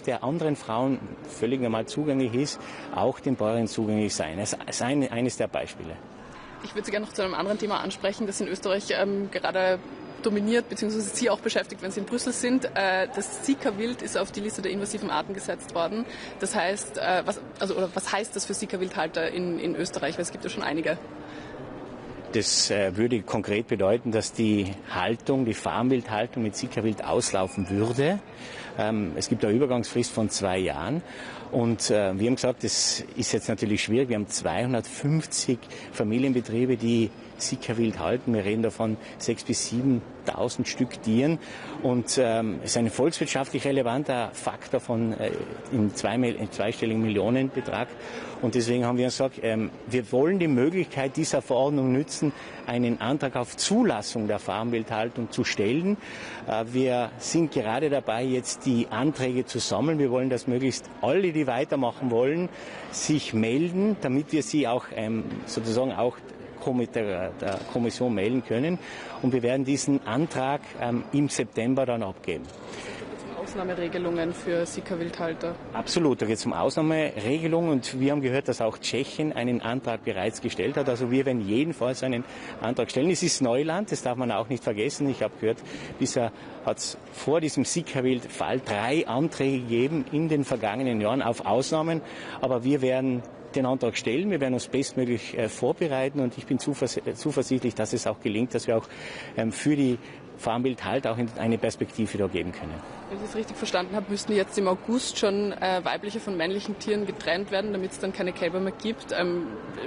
der anderen Frauen völlig normal zugänglich ist, auch den Bäuerinnen zugänglich sein. Das ist eines der Beispiele. Ich würde Sie gerne noch zu einem anderen Thema ansprechen, das in Österreich gerade dominiert, beziehungsweise Sie auch beschäftigt, wenn Sie in Brüssel sind. Das Sika-Wild ist auf die Liste der invasiven Arten gesetzt worden. Das heißt, was heißt das für Sika-Wildhalter in Österreich? Weil es gibt ja schon einige. Das würde konkret bedeuten, dass die Farmwildhaltung mit Sika-Wild auslaufen würde. Es gibt eine Übergangsfrist von 2 Jahren. Und wir haben gesagt, das ist jetzt natürlich schwierig. Wir haben 250 Familienbetriebe, die Sika-Wild halten. Wir reden davon 6.000 bis 7.000 Stück Tieren. Und es ist ein volkswirtschaftlich relevanter Faktor von im zweistelligen Millionenbetrag. Und deswegen haben wir gesagt, wir wollen die Möglichkeit dieser Verordnung nützen, einen Antrag auf Zulassung der Farmwildhaltung zu stellen. Wir sind gerade dabei, jetzt die Anträge zu sammeln. Wir wollen, dass möglichst alle, die weitermachen wollen, sich melden, damit wir sie auch sozusagen auch mit der Kommission melden können. Und wir werden diesen Antrag im September dann abgeben. Ausnahmeregelungen für Sika-Wildhalter? Absolut, da geht es um Ausnahmeregelungen und wir haben gehört, dass auch Tschechien einen Antrag bereits gestellt hat. Also wir werden jedenfalls einen Antrag stellen. Es ist Neuland, das darf man auch nicht vergessen. Ich habe gehört, bisher hat es vor diesem Sika-Wildfall 3 Anträge gegeben in den vergangenen Jahren auf Ausnahmen. Aber wir werden den Antrag stellen, wir werden uns bestmöglich vorbereiten und ich bin zuversichtlich, dass es auch gelingt, dass wir auch für die Farmwildhalter auch eine Perspektive da geben können. Wenn ich es richtig verstanden habe, müssten jetzt im August schon weibliche von männlichen Tieren getrennt werden, damit es dann keine Kälber mehr gibt.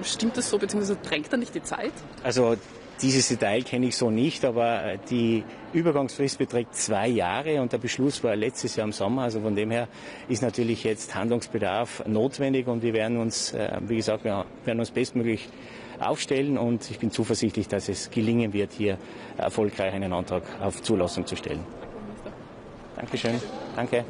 Stimmt das so, beziehungsweise drängt da nicht die Zeit? Also dieses Detail kenne ich so nicht, aber die Übergangsfrist beträgt 2 Jahre und der Beschluss war letztes Jahr im Sommer. Also von dem her ist natürlich jetzt Handlungsbedarf notwendig und wir werden uns, wie gesagt, wir werden uns bestmöglich aufstellen und ich bin zuversichtlich, dass es gelingen wird, hier erfolgreich einen Antrag auf Zulassung zu stellen. Dankeschön. Danke.